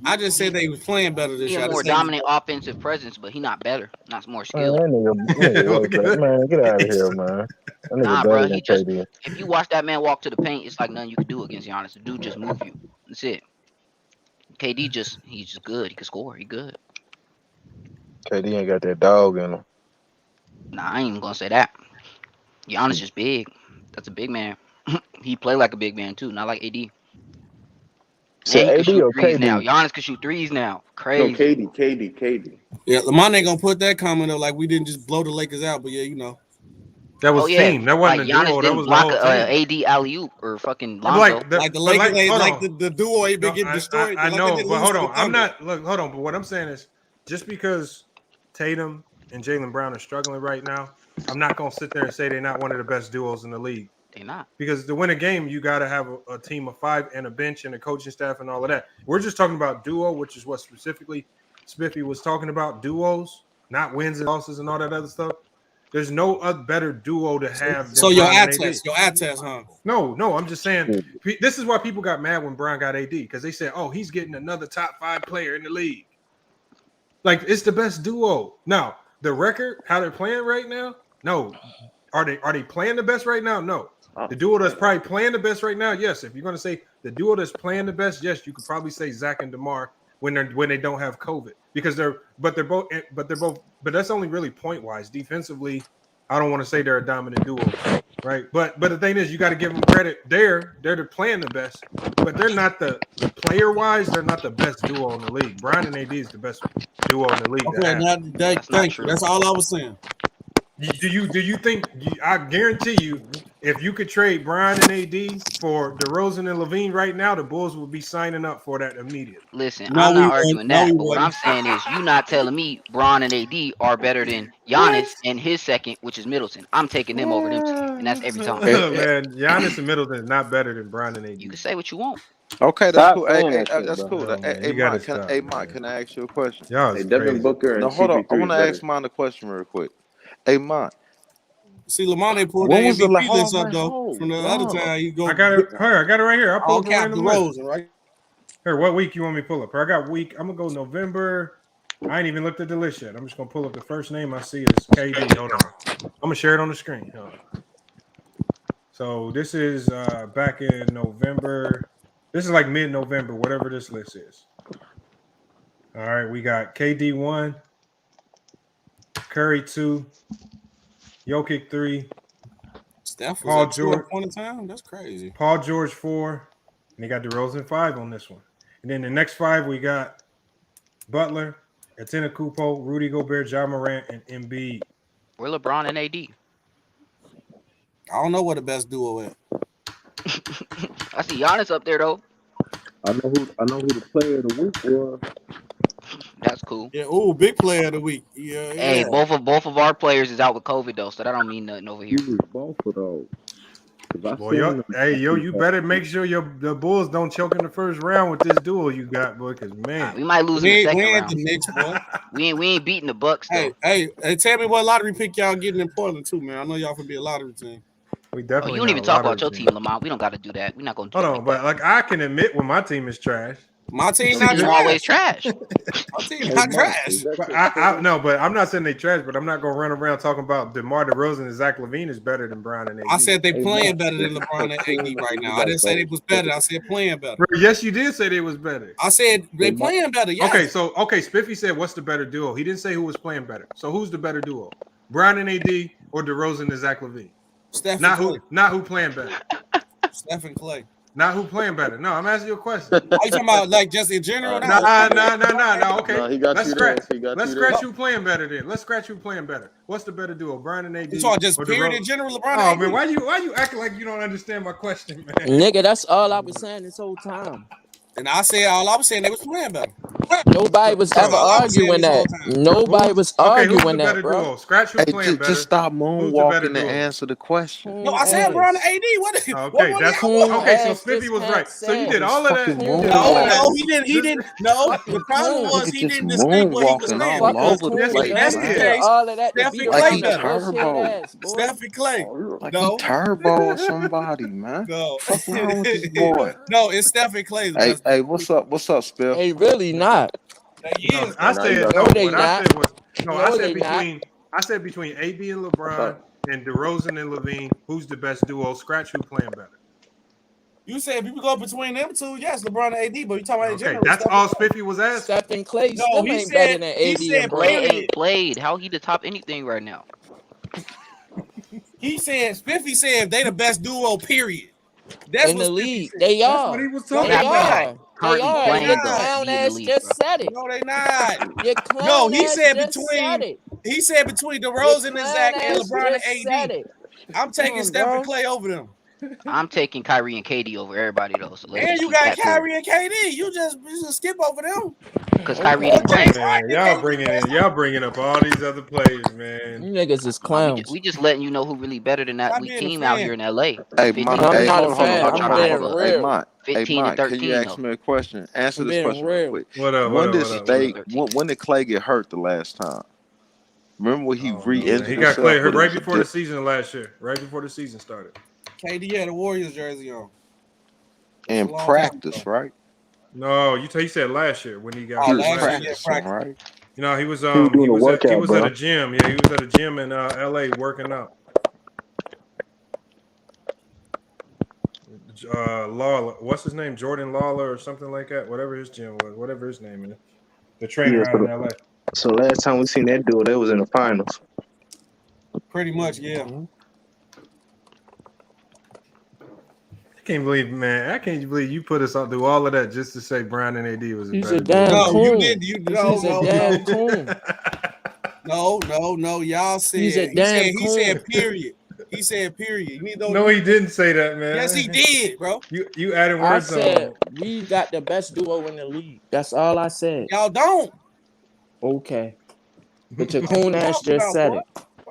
[SPEAKER 21] I just said they was playing better this
[SPEAKER 18] He
[SPEAKER 21] year.
[SPEAKER 18] a more dominant offensive presence, but he not better. Not more
[SPEAKER 1] Man,
[SPEAKER 18] skilled.
[SPEAKER 1] that nigga man, get out of here, man. That nigga
[SPEAKER 18] Nah,
[SPEAKER 1] better
[SPEAKER 18] bro.
[SPEAKER 1] than
[SPEAKER 18] He just
[SPEAKER 1] KD.
[SPEAKER 18] if you watch that man walk to the paint, it's like nothing you can do against Giannis. The dude just move you. That's it. KD he's just good. He can score. He good.
[SPEAKER 1] KD ain't got that dog in him.
[SPEAKER 18] Nah, I ain't even gonna say that. Giannis just big. That's a big man. He play like a big man too, not like AD.
[SPEAKER 1] So
[SPEAKER 18] And he can
[SPEAKER 1] AD
[SPEAKER 18] shoot
[SPEAKER 1] or
[SPEAKER 18] threes
[SPEAKER 1] KD?
[SPEAKER 18] now. Giannis can shoot threes now. Crazy.
[SPEAKER 3] No, KD.
[SPEAKER 21] Yeah, Lamont ain't gonna put that comment up like we didn't just blow the Lakers out, but yeah, you know.
[SPEAKER 7] That was team. That wasn't
[SPEAKER 18] like
[SPEAKER 7] a
[SPEAKER 18] Giannis
[SPEAKER 7] duo. That
[SPEAKER 18] didn't
[SPEAKER 7] was the
[SPEAKER 18] block
[SPEAKER 7] whole
[SPEAKER 18] AD
[SPEAKER 7] team.
[SPEAKER 18] alley-oop or fucking Lonzo.
[SPEAKER 21] Like the Lakers ain't like the duo ain't been getting destroyed.
[SPEAKER 7] I know, but hold on. Hold on. But what I'm saying is, just because Tatum and Jaylen Brown are struggling right now, I'm not gonna sit there and say they're not one of the best duos in the league.
[SPEAKER 18] They not.
[SPEAKER 7] Because to win a game, you got to have a team of 5 and a bench and a coaching staff and all of that. We're just talking about duo, which is what specifically Spiffy was talking about. Duos, not wins and losses and all that other stuff. There's no other better duo to have.
[SPEAKER 21] So your ad test, huh?
[SPEAKER 7] No, I'm just saying. This is why people got mad when Brown got AD, because they said, "Oh, he's getting another top 5 player in the league." Like, it's the best duo. Now, the record, how they're playing right now, no. Are they playing the best right now? No. The duo that's probably playing the best right now, yes. If you're going to say the duo that's playing the best, yes, you could probably say Zach and DeMar when they don't have COVID, because but that's only really point wise. Defensively, I don't want to say they're a dominant duo, right? But the thing is, you got to give them credit. They're playing the best, but they're not the player wise. They're not the best duo in the league. Brian and AD is the best duo in the league.
[SPEAKER 21] Okay, thank you. That's all I was saying.
[SPEAKER 7] Do you think? I guarantee you, if you could trade Brian and AD for DeRozan and Levine right now, the Bulls would be signing up for that immediately.
[SPEAKER 18] Listen, I'm not arguing that, but what I'm saying is, you not telling me Bron and AD are better than Giannis and his second, which is Middleton. I'm taking them over them two, and that's every time.
[SPEAKER 7] Man, Giannis and Middleton is not better than Brian and AD.
[SPEAKER 18] You can say what you want.
[SPEAKER 19] Okay, that's cool. That's cool.
[SPEAKER 7] Hey,
[SPEAKER 19] Mike, can I ask you a question?
[SPEAKER 3] Hey, Devin Booker and
[SPEAKER 19] hold on. I want to
[SPEAKER 3] CP3
[SPEAKER 19] ask mine a question real quick. Hey, Mike.
[SPEAKER 21] See, Lamont ain't pulled the MVP list up though. From the other time, you go.
[SPEAKER 7] I got it. I got it right here. I'll pull
[SPEAKER 21] all cap the Rosen, right?
[SPEAKER 7] Here, what week you want me to pull up? I got week. I'm gonna go November. I ain't even looked at the list yet. I'm just gonna pull up the first name I see is KD. Hold on. I'm gonna share it on the screen. Hold on. So this is back in November. This is like mid-November, whatever this list is. All right, we got KD 1, Curry 2, Jokic 3,
[SPEAKER 21] Steph was
[SPEAKER 7] Paul
[SPEAKER 21] at
[SPEAKER 7] George.
[SPEAKER 21] point in time. That's crazy.
[SPEAKER 7] Paul George 4, and they got DeRozan 5 on this one. And then the next 5 we got Butler, Antetokounmpo, Rudy Gobert, Ja Morant, and Embiid.
[SPEAKER 18] Where LeBron and AD?
[SPEAKER 21] I don't know what the best duo is.
[SPEAKER 18] I see Giannis up there though.
[SPEAKER 19] I know who the player of the week was.
[SPEAKER 18] That's cool.
[SPEAKER 21] Yeah, big player of the week. Yeah.
[SPEAKER 18] Hey, both of our players is out with COVID though, so that don't mean nothing over here.
[SPEAKER 19] He was both of those.
[SPEAKER 7] Boy, you better make sure the Bulls don't choke in the first round with this duo you got, boy. Because man,
[SPEAKER 18] we might lose in the second round.
[SPEAKER 21] The Knicks, boy.
[SPEAKER 18] we ain't beating the Bucks though.
[SPEAKER 21] Hey, tell me what lottery pick y'all getting in Portland too, man. I know y'all can be a lottery team.
[SPEAKER 7] We definitely.
[SPEAKER 18] You don't even talk about your team, Lamont. We don't got to do that. We're not going to.
[SPEAKER 7] Hold on, but like I can admit when my team is trash.
[SPEAKER 21] My team not trash.
[SPEAKER 18] Always trash.
[SPEAKER 21] My team not trash.
[SPEAKER 7] But I'm not saying they trash. But I'm not going to run around talking about DeMar DeRozan and Zach LaVine is better than Brown and AD.
[SPEAKER 21] I said they playing better than LeBron and AD right now. I didn't say they was better. I said playing better.
[SPEAKER 7] Bro, yes, you did say they was better.
[SPEAKER 21] I said they playing better. Yes.
[SPEAKER 7] Okay, Spiffy said what's the better duo? He didn't say who was playing better. So who's the better duo? Brown and AD or DeRozan and Zach LaVine?
[SPEAKER 21] Steph
[SPEAKER 7] not who playing better.
[SPEAKER 21] Steph and Clay.
[SPEAKER 7] Not who playing better. No, I'm asking you a question.
[SPEAKER 21] Are you talking about like just in general?
[SPEAKER 7] No. Okay.
[SPEAKER 3] No, he got
[SPEAKER 7] Let's
[SPEAKER 3] you
[SPEAKER 7] scratch.
[SPEAKER 3] there.
[SPEAKER 7] Let's scratch who playing better then. Let's scratch who playing better. What's the better duo? Brian and AD.
[SPEAKER 21] You talking just period in general, LeBron?
[SPEAKER 7] Oh man, why you acting like you don't understand my question, man?
[SPEAKER 4] Nigga, that's all I was saying this whole time.
[SPEAKER 21] And I said all I was saying they was playing better.
[SPEAKER 4] Nobody was ever arguing that. Nobody was arguing
[SPEAKER 7] who's the better
[SPEAKER 4] that, bro.
[SPEAKER 7] duo? Scratch who's playing better.
[SPEAKER 19] Just stop
[SPEAKER 7] Who's the better
[SPEAKER 19] moonwalking and
[SPEAKER 7] duo?
[SPEAKER 19] answer the question.
[SPEAKER 21] No, I said LeBron and AD.
[SPEAKER 7] Okay, that's okay. So Spiffy was right. So you did all of that.
[SPEAKER 21] No, he didn't. No, the problem was he didn't distinct what he was saying.
[SPEAKER 19] All over the place.
[SPEAKER 21] That's the case.
[SPEAKER 4] All of that.
[SPEAKER 21] Steph and
[SPEAKER 19] Like
[SPEAKER 21] Clay
[SPEAKER 19] he
[SPEAKER 21] better.
[SPEAKER 19] turbo.
[SPEAKER 21] Steph and Clay.
[SPEAKER 19] Like
[SPEAKER 21] No.
[SPEAKER 19] he turbo or somebody, man.
[SPEAKER 21] No.
[SPEAKER 19] What's wrong with this boy?
[SPEAKER 21] No, it's Steph and Clay.
[SPEAKER 19] Hey, what's up? What's up, Spiff?
[SPEAKER 4] Hey, really not.
[SPEAKER 7] I said
[SPEAKER 4] no, they not.
[SPEAKER 7] I said between AB and LeBron and DeRozan and Levine, who's the best duo? Scratch who playing better.
[SPEAKER 21] You said if you go between them two, yes, LeBron and AD, but you talking about
[SPEAKER 7] okay, that's all Spiffy was asking.
[SPEAKER 4] Steph and Clay
[SPEAKER 21] no,
[SPEAKER 4] still
[SPEAKER 21] he
[SPEAKER 4] ain't
[SPEAKER 21] said,
[SPEAKER 4] better than AD and
[SPEAKER 18] Clay
[SPEAKER 4] Bron.
[SPEAKER 18] ain't played. How he the top anything right now?
[SPEAKER 21] He said, Spiffy said they the best duo, period. That's
[SPEAKER 4] in
[SPEAKER 21] what
[SPEAKER 4] the
[SPEAKER 21] Spiffy
[SPEAKER 4] league.
[SPEAKER 21] said.
[SPEAKER 4] They
[SPEAKER 21] That's
[SPEAKER 4] are.
[SPEAKER 21] what he was
[SPEAKER 4] They
[SPEAKER 21] talking
[SPEAKER 4] are.
[SPEAKER 21] about.
[SPEAKER 4] They are.
[SPEAKER 18] playing
[SPEAKER 4] Your
[SPEAKER 18] though.
[SPEAKER 4] clown
[SPEAKER 18] He in the
[SPEAKER 4] ass
[SPEAKER 18] league,
[SPEAKER 4] just said it.
[SPEAKER 21] No, they not.
[SPEAKER 4] Your clown
[SPEAKER 21] No, he
[SPEAKER 4] ass
[SPEAKER 21] said
[SPEAKER 4] just said
[SPEAKER 21] between
[SPEAKER 4] it.
[SPEAKER 21] he said between
[SPEAKER 4] Your
[SPEAKER 21] DeRozan and
[SPEAKER 4] clown
[SPEAKER 21] Zach and
[SPEAKER 4] ass
[SPEAKER 21] LeBron
[SPEAKER 4] just
[SPEAKER 21] and
[SPEAKER 4] said
[SPEAKER 21] AD.
[SPEAKER 4] it.
[SPEAKER 21] I'm taking
[SPEAKER 4] on,
[SPEAKER 21] Steph
[SPEAKER 4] bro.
[SPEAKER 21] and Clay over them.
[SPEAKER 18] I'm taking Kyrie and KD over everybody though. So let's
[SPEAKER 21] And
[SPEAKER 18] just
[SPEAKER 21] you
[SPEAKER 18] keep
[SPEAKER 21] got
[SPEAKER 18] that cool.
[SPEAKER 21] Kyrie and KD. You just skip over them.
[SPEAKER 18] Because Kyrie ain't playing.
[SPEAKER 7] Man, y'all bringing up all these other players, man.
[SPEAKER 4] You niggas is clowns.
[SPEAKER 18] We just letting you know who really better than that
[SPEAKER 21] Stop
[SPEAKER 18] weak
[SPEAKER 21] being a
[SPEAKER 18] team out
[SPEAKER 21] fan.
[SPEAKER 18] here in LA.
[SPEAKER 19] Hey,
[SPEAKER 18] 15
[SPEAKER 19] Mike.
[SPEAKER 18] and
[SPEAKER 19] Hey,
[SPEAKER 18] 13.
[SPEAKER 4] not a
[SPEAKER 19] hold
[SPEAKER 4] fan.
[SPEAKER 19] on.
[SPEAKER 4] I'm being
[SPEAKER 19] Hey,
[SPEAKER 4] real.
[SPEAKER 19] Mike.
[SPEAKER 18] 15 and 13.
[SPEAKER 19] Can you ask me a question? Answer
[SPEAKER 4] I'm
[SPEAKER 19] this
[SPEAKER 4] being
[SPEAKER 19] question real
[SPEAKER 4] real.
[SPEAKER 19] quick.
[SPEAKER 7] What up?
[SPEAKER 19] When did Clay get hurt the last time? Remember when he re-injured
[SPEAKER 7] He got
[SPEAKER 19] himself?
[SPEAKER 7] Clay hurt right before the season last year. Right before the season started.
[SPEAKER 21] KD had a Warriors jersey on.
[SPEAKER 19] In practice, right?
[SPEAKER 7] No, you said last year when he got
[SPEAKER 19] He was
[SPEAKER 7] hurt.
[SPEAKER 19] practicing, right?
[SPEAKER 7] You know, he was
[SPEAKER 1] doing a workout,
[SPEAKER 7] he was
[SPEAKER 1] bro.
[SPEAKER 7] at a gym. Yeah, he was at a gym in LA working out. Lawler, what's his name? Jordan Lawler or something like that. Whatever his gym was, whatever his name is. The trainer out in LA.
[SPEAKER 1] So last time we seen that dude, they was in the finals.
[SPEAKER 21] Pretty much, yeah.
[SPEAKER 7] I can't believe you put us through all of that just to say Brown and AD was a
[SPEAKER 4] He's
[SPEAKER 7] better
[SPEAKER 4] a damn
[SPEAKER 7] duo.
[SPEAKER 21] No, you
[SPEAKER 4] coon.
[SPEAKER 21] didn't. You
[SPEAKER 4] He's a damn coon.
[SPEAKER 21] No. Y'all said
[SPEAKER 4] He's a damn
[SPEAKER 21] he
[SPEAKER 4] coon.
[SPEAKER 21] said period. He said period. You need
[SPEAKER 7] No, he didn't say that, man.
[SPEAKER 21] Yes, he did, bro.
[SPEAKER 7] You added
[SPEAKER 4] I
[SPEAKER 7] words
[SPEAKER 4] said
[SPEAKER 7] on.
[SPEAKER 4] we got the best duo in the league. That's all I said.
[SPEAKER 21] Y'all don't.
[SPEAKER 4] Okay. But your coon ass just said it.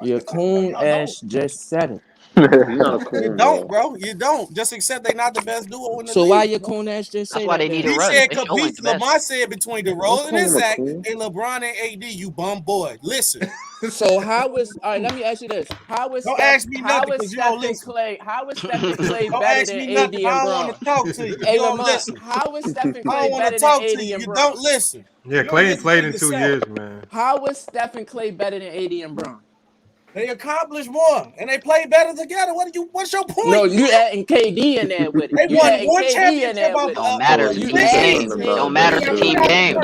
[SPEAKER 4] Your coon ass just said it.
[SPEAKER 21] You don't, bro. You don't. Just accept they not the best duo in the
[SPEAKER 4] So
[SPEAKER 21] league.
[SPEAKER 4] why your coon ass just say
[SPEAKER 18] That's why
[SPEAKER 4] that?
[SPEAKER 18] they need
[SPEAKER 4] then?
[SPEAKER 18] a
[SPEAKER 21] He
[SPEAKER 18] run.
[SPEAKER 21] said
[SPEAKER 18] They show ain't the best.
[SPEAKER 21] Lamar said between DeRozan and Zach and LeBron and AD, you bum boy. Listen.
[SPEAKER 4] So how is all right? Let me ask you this: How is
[SPEAKER 21] Don't
[SPEAKER 4] Steph,
[SPEAKER 21] ask me
[SPEAKER 4] how
[SPEAKER 21] nothing
[SPEAKER 4] is
[SPEAKER 21] because you don't
[SPEAKER 4] Stephen
[SPEAKER 21] listen.
[SPEAKER 4] Clay? How is Stephen Clay
[SPEAKER 21] Don't
[SPEAKER 4] better
[SPEAKER 21] ask
[SPEAKER 4] than
[SPEAKER 21] me
[SPEAKER 4] AD
[SPEAKER 21] nothing. I
[SPEAKER 4] and
[SPEAKER 21] don't
[SPEAKER 4] Bron?
[SPEAKER 21] want to talk to you.
[SPEAKER 4] Hey
[SPEAKER 21] You don't
[SPEAKER 4] Lamar,
[SPEAKER 21] listen.
[SPEAKER 4] how is Stephen
[SPEAKER 21] I
[SPEAKER 4] Clay
[SPEAKER 21] don't want
[SPEAKER 4] better
[SPEAKER 21] to
[SPEAKER 4] than
[SPEAKER 21] talk
[SPEAKER 4] AD
[SPEAKER 21] to you.
[SPEAKER 4] and
[SPEAKER 21] You
[SPEAKER 4] Bron?
[SPEAKER 21] don't listen.
[SPEAKER 7] Yeah, Clay ain't played in 2 years, man.
[SPEAKER 4] How is Stephen Clay better than AD and Bron?
[SPEAKER 21] They accomplished more and they play better together. What's your point?
[SPEAKER 4] No, you adding KD in there with it.
[SPEAKER 21] They
[SPEAKER 4] You
[SPEAKER 21] won
[SPEAKER 4] adding
[SPEAKER 21] one
[SPEAKER 4] KD in
[SPEAKER 21] championship
[SPEAKER 4] there
[SPEAKER 21] off
[SPEAKER 4] with it.
[SPEAKER 18] Don't matter. It's
[SPEAKER 21] you
[SPEAKER 18] team
[SPEAKER 21] mad?
[SPEAKER 18] game. Don't matter. It's a team game.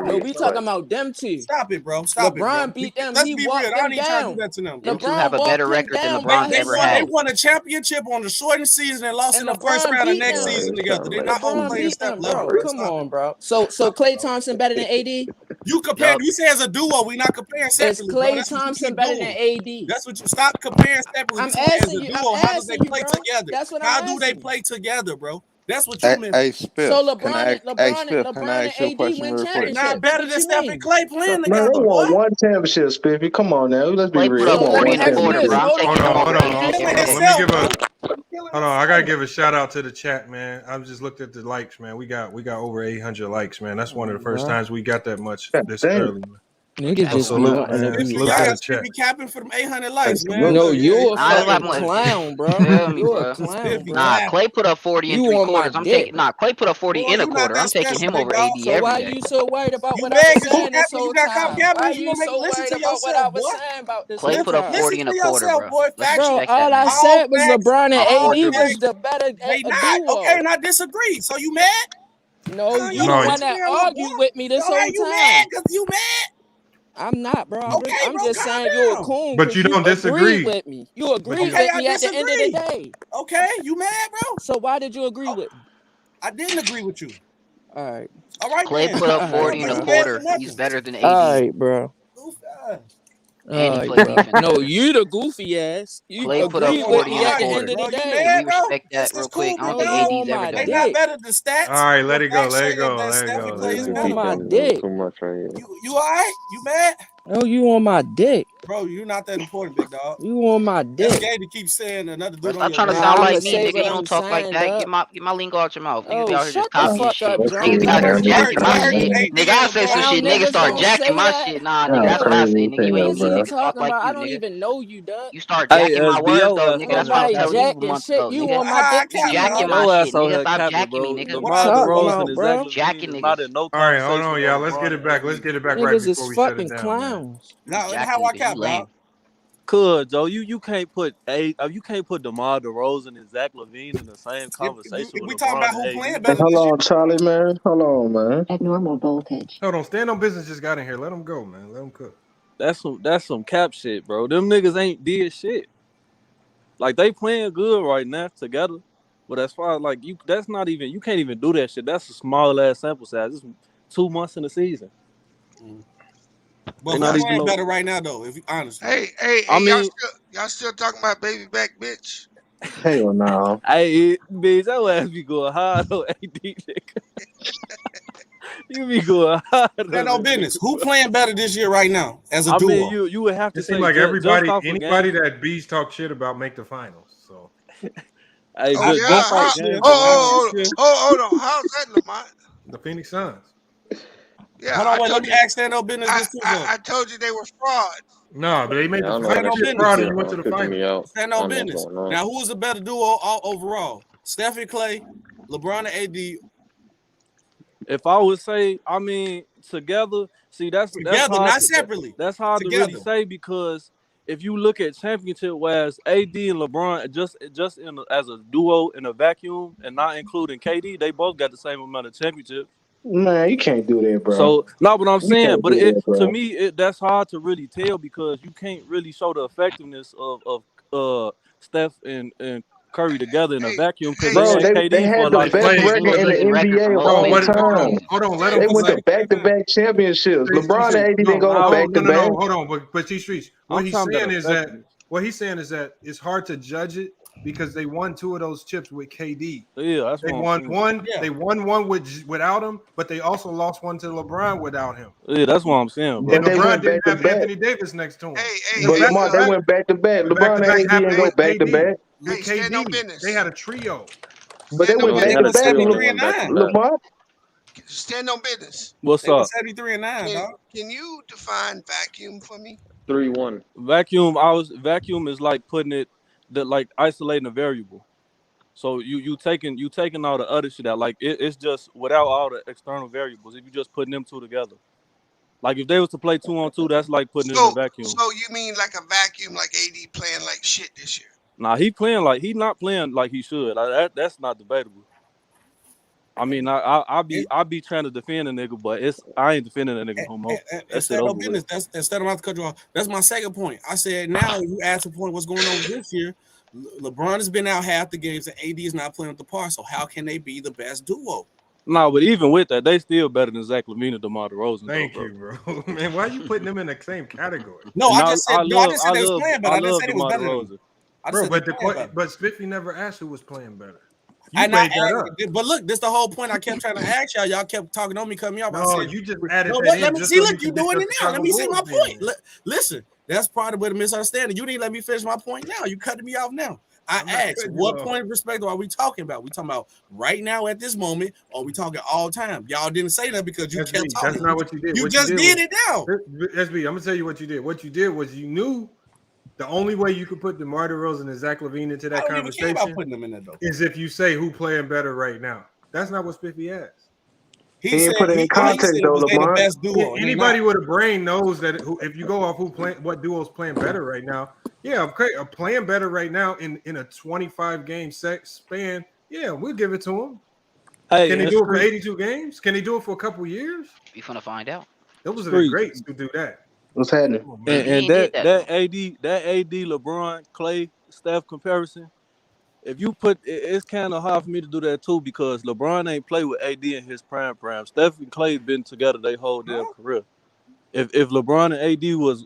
[SPEAKER 4] No, we talking about them two.
[SPEAKER 21] Stop it, bro. Stop it,
[SPEAKER 4] LeBron
[SPEAKER 21] bro.
[SPEAKER 4] beat them.
[SPEAKER 21] Let's
[SPEAKER 4] He
[SPEAKER 21] be real.
[SPEAKER 4] walked
[SPEAKER 21] I
[SPEAKER 4] them
[SPEAKER 21] don't need trying to do
[SPEAKER 4] down.
[SPEAKER 21] that to them, bro.
[SPEAKER 18] Them two have a better record than LeBron's ever
[SPEAKER 21] They
[SPEAKER 18] had.
[SPEAKER 21] won a championship on the shortened season and lost
[SPEAKER 4] And
[SPEAKER 21] in the first
[SPEAKER 4] LeBron
[SPEAKER 21] round of
[SPEAKER 4] beat
[SPEAKER 21] next
[SPEAKER 4] them.
[SPEAKER 21] season together. They're not on
[SPEAKER 4] LeBron
[SPEAKER 21] Clay and
[SPEAKER 4] beat
[SPEAKER 21] Steph
[SPEAKER 4] them,
[SPEAKER 21] level,
[SPEAKER 4] bro.
[SPEAKER 21] bro.
[SPEAKER 4] Come
[SPEAKER 21] Stop
[SPEAKER 4] on,
[SPEAKER 21] it.
[SPEAKER 4] bro. So Klay Thompson better than AD?
[SPEAKER 21] You compare. You say as a duo, we not comparing
[SPEAKER 4] Is
[SPEAKER 21] separately, bro.
[SPEAKER 4] Klay
[SPEAKER 21] That's what you
[SPEAKER 4] Thompson
[SPEAKER 21] keep
[SPEAKER 4] better
[SPEAKER 21] doing.
[SPEAKER 4] than AD?
[SPEAKER 21] That's what you stop comparing separately.
[SPEAKER 4] I'm
[SPEAKER 21] To as
[SPEAKER 4] asking
[SPEAKER 21] a
[SPEAKER 4] you.
[SPEAKER 21] duo,
[SPEAKER 4] I'm
[SPEAKER 21] how do they
[SPEAKER 4] asking you,
[SPEAKER 21] play
[SPEAKER 4] bro.
[SPEAKER 21] together?
[SPEAKER 4] That's what I'm
[SPEAKER 21] How do they
[SPEAKER 4] asking.
[SPEAKER 21] play together, bro? That's what you meant.
[SPEAKER 19] Hey, Spiff,
[SPEAKER 4] So
[SPEAKER 19] can
[SPEAKER 4] LeBron
[SPEAKER 19] I
[SPEAKER 4] and LeBron
[SPEAKER 19] ask you a
[SPEAKER 4] and AD
[SPEAKER 19] question
[SPEAKER 4] win
[SPEAKER 19] real quick?
[SPEAKER 21] They're not
[SPEAKER 4] championships.
[SPEAKER 21] better
[SPEAKER 4] What
[SPEAKER 21] than
[SPEAKER 4] you
[SPEAKER 21] Steph
[SPEAKER 4] mean?
[SPEAKER 21] and Clay playing
[SPEAKER 1] Man,
[SPEAKER 21] together,
[SPEAKER 1] they
[SPEAKER 21] boy.
[SPEAKER 1] won one championship, Spiffy. Come on now. Let's be
[SPEAKER 18] Clay
[SPEAKER 1] real.
[SPEAKER 18] put up
[SPEAKER 1] They won
[SPEAKER 18] 40
[SPEAKER 1] one
[SPEAKER 18] in a quarter,
[SPEAKER 1] championship.
[SPEAKER 18] bro. I'm taking him over AD
[SPEAKER 7] Hold
[SPEAKER 18] every
[SPEAKER 7] on.
[SPEAKER 18] day.
[SPEAKER 7] Let me hold on. I gotta give a shout out to the chat, man. I'm just looked at the likes, man. We got over 800 likes, man. That's one of the first times we got that much this early, man.
[SPEAKER 4] Niggas just be wanting to be
[SPEAKER 7] Salute to the chat.
[SPEAKER 21] Be capping for them 800 likes, man.
[SPEAKER 4] No, you a
[SPEAKER 18] Nah, it's a lot
[SPEAKER 4] fucking
[SPEAKER 18] more.
[SPEAKER 4] clown, bro.
[SPEAKER 18] Feel me,
[SPEAKER 4] You a
[SPEAKER 18] bro.
[SPEAKER 4] clown, bro.
[SPEAKER 18] Nah, Clay put up 40 in
[SPEAKER 4] You
[SPEAKER 18] 3
[SPEAKER 4] on my
[SPEAKER 18] quarters. I'm
[SPEAKER 4] dick.
[SPEAKER 18] taking. Nah, Clay put up 40
[SPEAKER 21] Boy,
[SPEAKER 18] in a
[SPEAKER 21] you not
[SPEAKER 18] quarter.
[SPEAKER 21] that
[SPEAKER 18] I'm taking
[SPEAKER 21] special,
[SPEAKER 18] him
[SPEAKER 21] big
[SPEAKER 18] over
[SPEAKER 21] dog.
[SPEAKER 18] AD
[SPEAKER 4] So
[SPEAKER 18] every
[SPEAKER 4] why
[SPEAKER 18] day.
[SPEAKER 4] you so worried about
[SPEAKER 21] You
[SPEAKER 4] what I
[SPEAKER 21] mad
[SPEAKER 4] was
[SPEAKER 21] because you
[SPEAKER 4] saying this
[SPEAKER 21] capping,
[SPEAKER 4] whole
[SPEAKER 21] you got
[SPEAKER 4] time?
[SPEAKER 21] capping,
[SPEAKER 4] Why
[SPEAKER 21] you
[SPEAKER 4] you
[SPEAKER 21] gonna make
[SPEAKER 4] so
[SPEAKER 21] listen
[SPEAKER 4] worried
[SPEAKER 21] to
[SPEAKER 4] about what I
[SPEAKER 21] yourself,
[SPEAKER 4] was
[SPEAKER 21] boy.
[SPEAKER 4] saying about this
[SPEAKER 18] Clay
[SPEAKER 4] whole
[SPEAKER 18] put up
[SPEAKER 4] time?
[SPEAKER 18] 40 in a quarter,
[SPEAKER 21] yourself,
[SPEAKER 18] bro.
[SPEAKER 21] boy.
[SPEAKER 18] Let's
[SPEAKER 21] Factual.
[SPEAKER 4] Bro,
[SPEAKER 18] respect
[SPEAKER 4] all
[SPEAKER 18] that,
[SPEAKER 4] I
[SPEAKER 18] man.
[SPEAKER 4] said was LeBron and
[SPEAKER 18] Off four
[SPEAKER 4] AD was
[SPEAKER 18] dribbles.
[SPEAKER 4] the better
[SPEAKER 21] They
[SPEAKER 4] a
[SPEAKER 21] not.
[SPEAKER 4] duo.
[SPEAKER 21] Okay, and I disagree. So you mad?
[SPEAKER 4] No,
[SPEAKER 21] You
[SPEAKER 4] you
[SPEAKER 21] don't
[SPEAKER 4] the one that
[SPEAKER 21] understand, little
[SPEAKER 4] argued
[SPEAKER 21] boy.
[SPEAKER 4] with me this
[SPEAKER 21] All
[SPEAKER 4] whole
[SPEAKER 21] right, you
[SPEAKER 4] time.
[SPEAKER 21] mad because you mad?
[SPEAKER 4] I'm not, bro.
[SPEAKER 21] Okay,
[SPEAKER 4] I'm
[SPEAKER 21] bro,
[SPEAKER 4] just
[SPEAKER 21] calm
[SPEAKER 4] saying you a
[SPEAKER 21] down.
[SPEAKER 4] coon
[SPEAKER 7] But
[SPEAKER 4] because
[SPEAKER 7] you don't disagree.
[SPEAKER 4] agreed with me. You agreed
[SPEAKER 21] Okay,
[SPEAKER 4] with
[SPEAKER 21] I
[SPEAKER 4] me at the end of the
[SPEAKER 21] disagree.
[SPEAKER 4] day.
[SPEAKER 21] Okay, you mad, bro?
[SPEAKER 4] So why did you agree with me?
[SPEAKER 21] I didn't agree with you.
[SPEAKER 4] All right.
[SPEAKER 21] All right,
[SPEAKER 18] Clay
[SPEAKER 21] then.
[SPEAKER 18] put up
[SPEAKER 21] All
[SPEAKER 18] 40
[SPEAKER 21] right,
[SPEAKER 18] in a
[SPEAKER 21] bro.
[SPEAKER 18] quarter. He's better than AD.
[SPEAKER 4] All right, bro.
[SPEAKER 18] And he played defense.
[SPEAKER 4] No, you the goofy ass. You
[SPEAKER 18] Clay put up
[SPEAKER 4] agree with
[SPEAKER 18] 40
[SPEAKER 4] me
[SPEAKER 18] in a
[SPEAKER 4] at the
[SPEAKER 18] quarter.
[SPEAKER 4] end of the
[SPEAKER 14] Bro, you
[SPEAKER 4] day.
[SPEAKER 14] mad,
[SPEAKER 18] We
[SPEAKER 14] bro?
[SPEAKER 18] respect that real
[SPEAKER 14] It's
[SPEAKER 18] quick.
[SPEAKER 14] cool,
[SPEAKER 18] I don't
[SPEAKER 14] big
[SPEAKER 18] think
[SPEAKER 14] dog.
[SPEAKER 18] AD's ever
[SPEAKER 14] They
[SPEAKER 18] done
[SPEAKER 14] not
[SPEAKER 18] that.
[SPEAKER 14] better than stats.
[SPEAKER 7] All right, let
[SPEAKER 14] The
[SPEAKER 7] it go.
[SPEAKER 14] facts
[SPEAKER 7] Let
[SPEAKER 14] say
[SPEAKER 7] it go.
[SPEAKER 14] that
[SPEAKER 7] Let it
[SPEAKER 14] Steph
[SPEAKER 7] go.
[SPEAKER 14] and
[SPEAKER 7] Let
[SPEAKER 14] Clay
[SPEAKER 7] it
[SPEAKER 14] is
[SPEAKER 7] go.
[SPEAKER 18] We
[SPEAKER 14] better.
[SPEAKER 18] keep
[SPEAKER 4] my
[SPEAKER 18] that moving
[SPEAKER 4] dick.
[SPEAKER 18] too much right here.
[SPEAKER 14] You all right? You mad?
[SPEAKER 4] Oh, you on my dick.
[SPEAKER 14] Bro, you not that important, big dog.
[SPEAKER 4] You on my
[SPEAKER 14] That's
[SPEAKER 4] dick.
[SPEAKER 14] gay to keep saying another
[SPEAKER 18] Bro,
[SPEAKER 14] dude on
[SPEAKER 18] stop
[SPEAKER 14] your
[SPEAKER 18] trying to
[SPEAKER 14] dick.
[SPEAKER 18] sound
[SPEAKER 4] Nah, I'ma
[SPEAKER 18] like me,
[SPEAKER 4] say
[SPEAKER 18] nigga.
[SPEAKER 4] what
[SPEAKER 18] You
[SPEAKER 4] I'm
[SPEAKER 18] don't talk like
[SPEAKER 4] saying,
[SPEAKER 18] that.
[SPEAKER 4] dog.
[SPEAKER 18] Get my lingo out your mouth. Niggas be
[SPEAKER 4] Oh,
[SPEAKER 18] out here just
[SPEAKER 4] shut the
[SPEAKER 18] copying
[SPEAKER 4] fuck
[SPEAKER 18] shit.
[SPEAKER 4] up, John.
[SPEAKER 18] Niggas be
[SPEAKER 4] You
[SPEAKER 18] out here
[SPEAKER 4] never say
[SPEAKER 18] jacking my
[SPEAKER 4] that.
[SPEAKER 18] shit. Nigga, I say some
[SPEAKER 4] How
[SPEAKER 18] shit. Niggas
[SPEAKER 4] niggas
[SPEAKER 18] start
[SPEAKER 4] don't
[SPEAKER 18] jacking
[SPEAKER 4] say
[SPEAKER 18] my
[SPEAKER 4] that?
[SPEAKER 18] shit. Nah, nigga, that's what I say. Nigga, you
[SPEAKER 4] What
[SPEAKER 18] ain't
[SPEAKER 4] is
[SPEAKER 18] see
[SPEAKER 4] he
[SPEAKER 18] me talk
[SPEAKER 4] talking
[SPEAKER 18] like
[SPEAKER 4] about? I
[SPEAKER 18] you,
[SPEAKER 4] don't
[SPEAKER 18] nigga.
[SPEAKER 4] even know you, dog.
[SPEAKER 18] You start
[SPEAKER 20] Hey,
[SPEAKER 18] jacking my words
[SPEAKER 20] SBO
[SPEAKER 18] though,
[SPEAKER 20] ass
[SPEAKER 18] nigga.
[SPEAKER 20] on
[SPEAKER 18] That's what I
[SPEAKER 20] here
[SPEAKER 18] was
[SPEAKER 4] Nobody
[SPEAKER 18] telling
[SPEAKER 20] capping.
[SPEAKER 18] you
[SPEAKER 4] jacking
[SPEAKER 18] months
[SPEAKER 4] shit.
[SPEAKER 18] ago,
[SPEAKER 4] You
[SPEAKER 18] nigga.
[SPEAKER 4] on my
[SPEAKER 14] I
[SPEAKER 4] dick
[SPEAKER 18] You
[SPEAKER 4] too,
[SPEAKER 14] cap,
[SPEAKER 18] jacking
[SPEAKER 14] dog.
[SPEAKER 18] my
[SPEAKER 20] Your ass
[SPEAKER 18] shit,
[SPEAKER 20] on
[SPEAKER 18] nigga.
[SPEAKER 20] here
[SPEAKER 18] Stop
[SPEAKER 20] capping,
[SPEAKER 18] jacking me,
[SPEAKER 20] bro.
[SPEAKER 18] nigga.
[SPEAKER 4] What you
[SPEAKER 20] DeMar
[SPEAKER 4] talking
[SPEAKER 20] DeRozan
[SPEAKER 4] about,
[SPEAKER 20] and Zach
[SPEAKER 4] bro?
[SPEAKER 20] LaVine is
[SPEAKER 14] Nigga.
[SPEAKER 20] not in no
[SPEAKER 7] All right, hold
[SPEAKER 20] conversation
[SPEAKER 7] on,
[SPEAKER 20] with
[SPEAKER 7] y'all. Let's get
[SPEAKER 20] LeBron
[SPEAKER 7] it
[SPEAKER 20] and
[SPEAKER 7] back. Let's
[SPEAKER 20] AD.
[SPEAKER 7] get it back right
[SPEAKER 4] Niggas is
[SPEAKER 7] before we shut it
[SPEAKER 4] fucking
[SPEAKER 7] down, man.
[SPEAKER 4] clowns.
[SPEAKER 18] You
[SPEAKER 14] No, and
[SPEAKER 18] jacking
[SPEAKER 14] how I
[SPEAKER 18] niggas. You
[SPEAKER 14] cap, dog?
[SPEAKER 18] lame.
[SPEAKER 20] Cause Joe, you can't put you can't put DeMar DeRozan and Zach LaVine in the same conversation
[SPEAKER 14] If
[SPEAKER 20] with
[SPEAKER 14] we talking
[SPEAKER 20] LeBron
[SPEAKER 14] about
[SPEAKER 20] and
[SPEAKER 14] who
[SPEAKER 20] AD,
[SPEAKER 14] playing
[SPEAKER 1] Hey,
[SPEAKER 14] better
[SPEAKER 20] bro.
[SPEAKER 1] hold
[SPEAKER 14] this year,
[SPEAKER 1] on, Charlie, man. Hold on, man.
[SPEAKER 2] At normal voltage.
[SPEAKER 7] Hold on. Stand on business just got in here. Let them go, man. Let them cook.
[SPEAKER 20] That's some cap shit, bro. Them niggas ain't did shit. Like they playing good right now together. But as far as like that's not even you can't even do that shit. That's a small ass sample size. It's 2 months in the season.
[SPEAKER 14] but
[SPEAKER 20] They
[SPEAKER 14] who
[SPEAKER 20] not even
[SPEAKER 14] playing
[SPEAKER 20] no.
[SPEAKER 14] better right now though? If you honestly, hey,
[SPEAKER 20] I mean,
[SPEAKER 14] y'all still talking about baby back, bitch?
[SPEAKER 1] Hell no.
[SPEAKER 20] hey, bitch, that ass be going hard on AD, nigga. You be going hard on
[SPEAKER 14] Stand on
[SPEAKER 20] that
[SPEAKER 14] business.
[SPEAKER 20] nigga,
[SPEAKER 14] Who
[SPEAKER 20] bro.
[SPEAKER 14] playing better this year right now as a
[SPEAKER 20] I mean,
[SPEAKER 14] duo?
[SPEAKER 20] you would have to
[SPEAKER 7] It seems
[SPEAKER 20] say
[SPEAKER 7] like
[SPEAKER 20] just
[SPEAKER 7] everybody,
[SPEAKER 20] off a
[SPEAKER 7] anybody
[SPEAKER 20] game.
[SPEAKER 7] that bees talk shit about make the finals. So
[SPEAKER 20] Hey,
[SPEAKER 14] Oh yeah.
[SPEAKER 20] just off game
[SPEAKER 14] Hold on. How's that, Lamont?
[SPEAKER 7] the Phoenix Suns.
[SPEAKER 14] Yeah,
[SPEAKER 20] Hold
[SPEAKER 14] I
[SPEAKER 20] on, wait. Let
[SPEAKER 14] told
[SPEAKER 20] me
[SPEAKER 14] you.
[SPEAKER 20] ask stand on business
[SPEAKER 14] I,
[SPEAKER 20] this too,
[SPEAKER 14] I
[SPEAKER 20] though.
[SPEAKER 14] I told you they were frauds.
[SPEAKER 7] No, they made
[SPEAKER 3] Yeah, I
[SPEAKER 7] the
[SPEAKER 3] don't know why
[SPEAKER 14] Stand
[SPEAKER 3] that
[SPEAKER 14] on
[SPEAKER 7] finals.
[SPEAKER 3] shit
[SPEAKER 14] business.
[SPEAKER 7] Fraud
[SPEAKER 3] keep
[SPEAKER 7] and went to the
[SPEAKER 3] kicking me
[SPEAKER 7] finals.
[SPEAKER 3] out.
[SPEAKER 14] Stand
[SPEAKER 3] I
[SPEAKER 14] on
[SPEAKER 3] don't know what's
[SPEAKER 14] business.
[SPEAKER 3] going on.
[SPEAKER 14] Now, who is the better duo all overall? Steph and Clay, LeBron and AD.
[SPEAKER 20] If I would say, I mean, together, see that's
[SPEAKER 14] Together,
[SPEAKER 20] hard
[SPEAKER 14] not
[SPEAKER 20] to
[SPEAKER 14] separately.
[SPEAKER 20] that's hard to really
[SPEAKER 14] Together.
[SPEAKER 20] say because if you look at championship wise, AD and LeBron just as a duo in a vacuum and not including KD, they both got the same amount of championships.
[SPEAKER 1] Man, you can't do that, bro.
[SPEAKER 20] So not what I'm
[SPEAKER 1] You
[SPEAKER 20] saying,
[SPEAKER 1] can't
[SPEAKER 20] but
[SPEAKER 1] do that,
[SPEAKER 20] to
[SPEAKER 1] bro.
[SPEAKER 20] me that's hard to really tell because you can't really show the effectiveness of Steph and Curry together in a vacuum because they
[SPEAKER 1] Bro,
[SPEAKER 20] had
[SPEAKER 1] they
[SPEAKER 20] KD for a
[SPEAKER 1] had
[SPEAKER 20] lot
[SPEAKER 1] the
[SPEAKER 20] of
[SPEAKER 1] best
[SPEAKER 20] games.
[SPEAKER 1] record in the NBA of all time.
[SPEAKER 7] Hold on. Let them
[SPEAKER 1] They went to
[SPEAKER 7] play.
[SPEAKER 1] back-to-back championships. LeBron and AD didn't go to back-to-back.
[SPEAKER 7] Hold on. But T Streets,
[SPEAKER 20] I'm talking about
[SPEAKER 7] what he's saying is that it's hard to judge it because they won 2 of those chips with KD.
[SPEAKER 20] Yeah, that's
[SPEAKER 7] they
[SPEAKER 20] what I'm
[SPEAKER 7] won
[SPEAKER 20] saying.
[SPEAKER 7] one. Yeah. They won one without him, but they also lost one to LeBron without him.
[SPEAKER 20] Yeah, that's what I'm saying, bro.
[SPEAKER 7] And
[SPEAKER 1] But they
[SPEAKER 7] LeBron
[SPEAKER 1] went
[SPEAKER 7] didn't have
[SPEAKER 1] back-to-back.
[SPEAKER 7] Anthony Davis next to him.
[SPEAKER 1] But Lamar, they went back-to-back. LeBron and AD didn't go back-to-back.
[SPEAKER 7] With KD, they had a trio.
[SPEAKER 1] But they went
[SPEAKER 3] They had a
[SPEAKER 1] back-to-back.
[SPEAKER 3] trio that went back to back.
[SPEAKER 1] Lamar.
[SPEAKER 14] Stand on business.
[SPEAKER 20] What's
[SPEAKER 14] They were
[SPEAKER 20] up?
[SPEAKER 14] 73-9, dog. Can you define vacuum for me?
[SPEAKER 3] 3-1.
[SPEAKER 20] Vacuum is like putting it like isolating a variable. So you taking all the other shit out. Like it's just without all the external variables. If you just putting them two together. Like if they was to play 2-on-2, that's like putting it in a vacuum.
[SPEAKER 14] So you mean like a vacuum, like AD playing like shit this year?
[SPEAKER 20] Nah, he not playing like he should. That's not debatable. I mean, I be trying to defend a nigga, but I ain't defending a nigga no more. That shit over with.
[SPEAKER 14] That's instead of not to cut you off. That's my second point. I said now you ask the point what's going on this year. LeBron has been out half the games and AD is not playing up the par. So how can they be the best duo?
[SPEAKER 20] No, but even with that, they still better than Zach LaVine and DeMar DeRozan.
[SPEAKER 7] Thank you, bro. Man, why are you putting them in the same category?
[SPEAKER 14] No, I just said they was playing better. I didn't say they was
[SPEAKER 20] DeMar
[SPEAKER 14] better than
[SPEAKER 20] DeRozan.
[SPEAKER 14] them.
[SPEAKER 7] Bro, but Spiffy never asked who was playing better. You
[SPEAKER 14] And
[SPEAKER 7] made that up.
[SPEAKER 14] but look, this the whole point I kept trying to ask y'all. Y'all kept talking on me, cutting me off.
[SPEAKER 7] No,
[SPEAKER 14] I said,
[SPEAKER 7] you just added
[SPEAKER 14] no,
[SPEAKER 7] that in
[SPEAKER 14] let me
[SPEAKER 7] just
[SPEAKER 14] see.
[SPEAKER 7] so
[SPEAKER 14] Look,
[SPEAKER 7] you
[SPEAKER 14] you
[SPEAKER 7] could
[SPEAKER 14] doing
[SPEAKER 7] get
[SPEAKER 14] it
[SPEAKER 7] the
[SPEAKER 14] now. Let me say
[SPEAKER 7] Chicago
[SPEAKER 14] my
[SPEAKER 7] Bulls
[SPEAKER 14] point. Listen, that's part of the misunderstanding. You didn't let me finish my point now. You cutting me off now. I asked, what point of perspective are we talking about? We talking about right now at this moment, or we talking all time? Y'all didn't say that because you kept talking.
[SPEAKER 7] That's not what you did.
[SPEAKER 14] You just did it now.
[SPEAKER 7] SB, I'm gonna tell you what you did. What you did was you knew the only way you could put DeMar DeRozan and Zach LaVine into that conversation
[SPEAKER 14] about putting them in there, though.
[SPEAKER 7] is if you say who playing better right now. That's not what Spiffy asked.
[SPEAKER 1] He didn't put it in context though, Lamar.
[SPEAKER 14] The best duo.
[SPEAKER 7] Anybody with a brain knows that if you go off what duo's playing better right now, yeah, I'm playing better right now in a 25 game span. Yeah, we'll give it to him.
[SPEAKER 20] Hey,
[SPEAKER 7] can he do it for 82 games? Can he do it for a couple years?
[SPEAKER 18] We finna find out.
[SPEAKER 7] Those are the greats who do that.
[SPEAKER 1] What's happening?
[SPEAKER 20] And that AD LeBron, Clay, Steph comparison, if you put it's kind of hard for me to do that too because LeBron ain't played with AD in his prime. Steph and Clay been together their whole damn career. If LeBron and AD was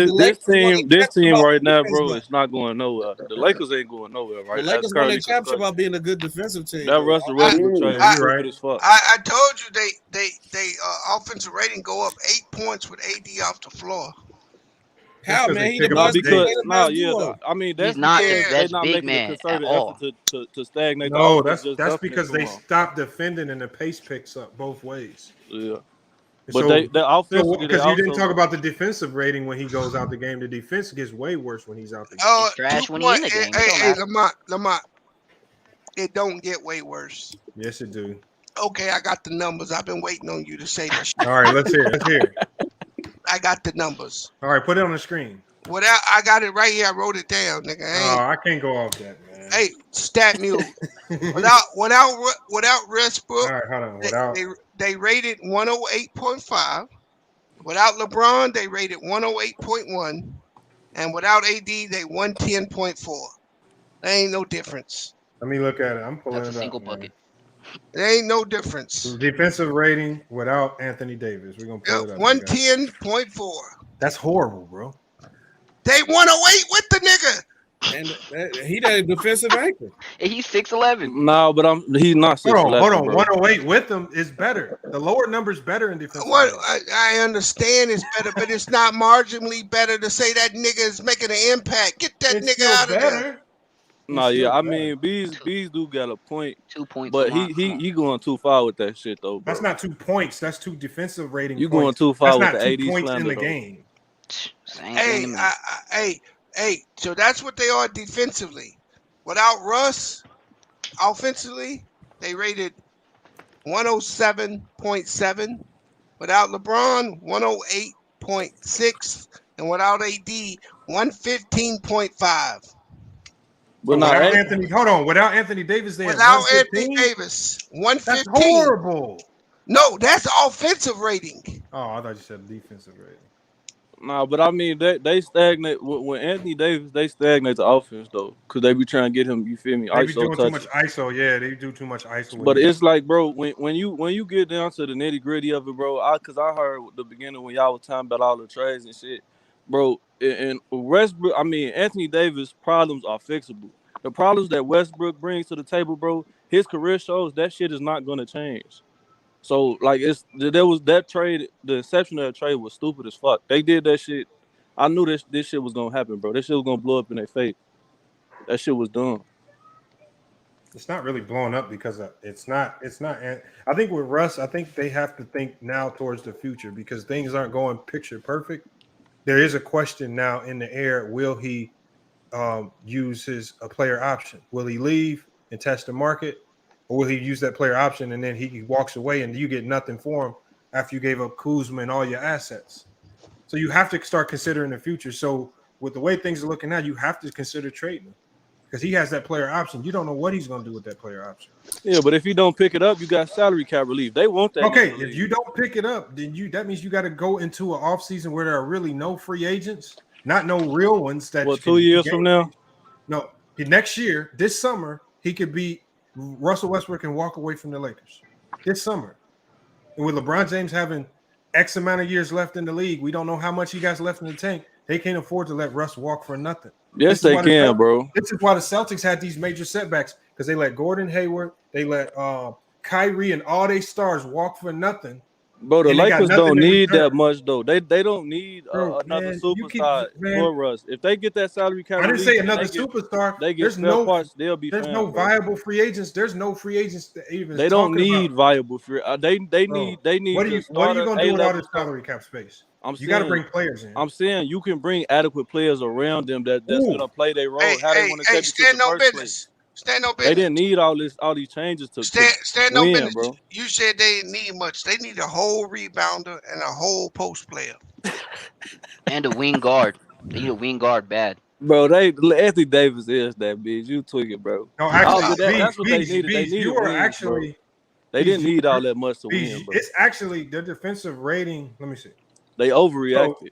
[SPEAKER 20] this team right now, bro, it's not going nowhere. The Lakers ain't going nowhere, right?
[SPEAKER 21] The Lakers won a championship about being a good defensive team.
[SPEAKER 20] That Russell Westbrook trade was stupid as fuck.
[SPEAKER 14] I told you they offensive rating go up 8 points with AD off the floor.
[SPEAKER 21] How,
[SPEAKER 7] because
[SPEAKER 21] man?
[SPEAKER 7] they
[SPEAKER 21] He
[SPEAKER 7] pick
[SPEAKER 21] the
[SPEAKER 7] up
[SPEAKER 21] best.
[SPEAKER 7] the pace.
[SPEAKER 21] duo.
[SPEAKER 16] I mean, that's
[SPEAKER 18] He's not
[SPEAKER 16] because
[SPEAKER 18] the
[SPEAKER 16] they're
[SPEAKER 18] best
[SPEAKER 16] not
[SPEAKER 18] big
[SPEAKER 16] making a
[SPEAKER 18] man at
[SPEAKER 16] concerted
[SPEAKER 18] all.
[SPEAKER 16] effort to stagnate the
[SPEAKER 7] No,
[SPEAKER 16] offense. Just
[SPEAKER 7] that's
[SPEAKER 16] dumping it
[SPEAKER 7] because
[SPEAKER 16] to
[SPEAKER 7] they
[SPEAKER 16] him.
[SPEAKER 7] stop defending and the pace picks up both ways.
[SPEAKER 16] Yeah. But
[SPEAKER 7] So,
[SPEAKER 16] they offensively, they
[SPEAKER 7] because you didn't
[SPEAKER 16] also
[SPEAKER 7] talk about the defensive rating when he goes out the game. The defense gets way worse when he's out the game.
[SPEAKER 18] It's trash
[SPEAKER 14] 2
[SPEAKER 18] when he
[SPEAKER 14] point.
[SPEAKER 18] in the game. It
[SPEAKER 14] Hey,
[SPEAKER 18] don't
[SPEAKER 14] hey,
[SPEAKER 18] matter.
[SPEAKER 14] Lamont. It don't get way worse.
[SPEAKER 7] Yes, it do.
[SPEAKER 14] Okay, I got the numbers. I've been waiting on you to say that shit.
[SPEAKER 7] All right, let's hear. Let's hear.
[SPEAKER 14] I got the numbers.
[SPEAKER 7] All right, put it on the screen.
[SPEAKER 14] I got it right here. I wrote it down, nigga.
[SPEAKER 7] I can't go off that, man.
[SPEAKER 14] Hey, stat mule. without Westbrook,
[SPEAKER 7] All right, hold on. Without
[SPEAKER 14] they rated 108.5. Without LeBron, they rated 108.1. And without AD, they 110.4. There ain't no difference.
[SPEAKER 7] let me look at it. I'm pulling
[SPEAKER 18] That's a
[SPEAKER 7] it
[SPEAKER 18] single
[SPEAKER 7] up.
[SPEAKER 18] bucket.
[SPEAKER 14] There ain't no difference.
[SPEAKER 7] Defensive rating without Anthony Davis. We're gonna pull it up.
[SPEAKER 14] 110.4.
[SPEAKER 7] That's horrible, bro.
[SPEAKER 14] They 108 with the nigga.
[SPEAKER 21] And he that defensive anchor.
[SPEAKER 18] And he's 6'11".
[SPEAKER 16] No, but he's not 6'11".
[SPEAKER 7] Hold on.
[SPEAKER 16] Bro.
[SPEAKER 7] 108 with them is better. The lower number's better in defensive.
[SPEAKER 14] What I understand is better, but it's not marginally better to say that nigga is making an impact. Get that nigga out of there.
[SPEAKER 16] No, yeah, I mean, Bees do got a point.
[SPEAKER 18] 2 points.
[SPEAKER 16] But he going too far with that shit though, bro.
[SPEAKER 7] That's not 2 points. That's 2 defensive rating.
[SPEAKER 16] You
[SPEAKER 7] points.
[SPEAKER 16] going too far
[SPEAKER 7] That's
[SPEAKER 16] with
[SPEAKER 7] not
[SPEAKER 16] the
[SPEAKER 7] 2
[SPEAKER 16] AD
[SPEAKER 7] points
[SPEAKER 16] slander
[SPEAKER 7] in the
[SPEAKER 16] though.
[SPEAKER 7] game.
[SPEAKER 14] Hey. So that's what they are defensively. Without Russ, offensively, they rated 107.7. Without LeBron, 108.6. And without AD, 115.5.
[SPEAKER 16] But
[SPEAKER 7] without Anthony, hold on. Without Anthony Davis, they
[SPEAKER 14] without Anthony Davis, 115.
[SPEAKER 7] That's horrible.
[SPEAKER 14] No, that's offensive rating.
[SPEAKER 7] Oh, I thought you said defensive rating.
[SPEAKER 16] Nah, but I mean they stagnate when Anthony Davis. They stagnate the offense though, cause they be trying to get him. You feel me?
[SPEAKER 7] They be
[SPEAKER 16] ISO
[SPEAKER 7] doing
[SPEAKER 16] touches.
[SPEAKER 7] too much ISO. Yeah, they do too much ISO.
[SPEAKER 16] But it's like, bro, when you get down to the nitty gritty of it, bro. Cause I heard the beginning when y'all was talking about all the trades and shit, bro. And Westbrook, I mean Anthony Davis' problems are fixable. The problems that Westbrook brings to the table, bro, his career shows that shit is not gonna change. So like there was that trade, the inception of that trade was stupid as fuck. They did that shit. I knew this shit was gonna happen, bro. This shit was gonna blow up in their face. That shit was dumb.
[SPEAKER 7] It's not really blowing up because it's not. I think with Russ, I think they have to think now towards the future because things aren't going picture perfect. There is a question now in the air: will he use a player option? Will he leave and test the market? Or will he use that player option and then he walks away and you get nothing for him after you gave up Kuzma and all your assets? So you have to start considering the future. So with the way things are looking now, you have to consider trading him because he has that player option. You don't know what he's going to do with that player option.
[SPEAKER 16] Yeah, but if you don't pick it up, you got salary cap relief. They want that.
[SPEAKER 7] Okay, if you don't pick it up, then that means you got to go into an offseason where there are really no free agents, not no real ones. That
[SPEAKER 16] 2 years from now?
[SPEAKER 7] No, next year, this summer, he could be Russell Westbrook and walk away from the Lakers this summer. And with LeBron James having X amount of years left in the league, we don't know how much he got left in the tank. They can't afford to let Russ walk for nothing.
[SPEAKER 16] Yes, they can, bro.
[SPEAKER 7] This is why the Celtics had these major setbacks because they let Gordon Hayward, they let Kyrie and all their stars walk for nothing.
[SPEAKER 16] Bro, the Lakers don't need that much though. They don't need another superstar for us. If they get that salary cap,
[SPEAKER 7] I didn't say another superstar.
[SPEAKER 16] They get spare parts. They'll be.
[SPEAKER 7] There's no viable free agents. There's no free agents that even.
[SPEAKER 16] They don't need viable free. They need.
[SPEAKER 7] What are you gonna do with all this salary cap space? You got to bring players in.
[SPEAKER 16] I'm saying you can bring adequate players around them that's gonna play their role. How they want to take it to the first place.
[SPEAKER 14] Stand no business.
[SPEAKER 16] They didn't need all these changes to
[SPEAKER 14] stand
[SPEAKER 16] win,
[SPEAKER 14] no business,
[SPEAKER 16] bro.
[SPEAKER 14] You said they didn't need much. They need a whole rebounder and a whole post player.
[SPEAKER 18] And a wing guard. They need a wing guard bad.
[SPEAKER 16] Bro, Anthony Davis is that bitch. You tweaking, bro.
[SPEAKER 7] No, actually,
[SPEAKER 16] that's what they needed. They needed
[SPEAKER 7] you are
[SPEAKER 16] wins,
[SPEAKER 7] actually.
[SPEAKER 16] Bro. They didn't need all that much to win, bro.
[SPEAKER 7] It's actually their defensive rating. Let me see.
[SPEAKER 16] They overreacted.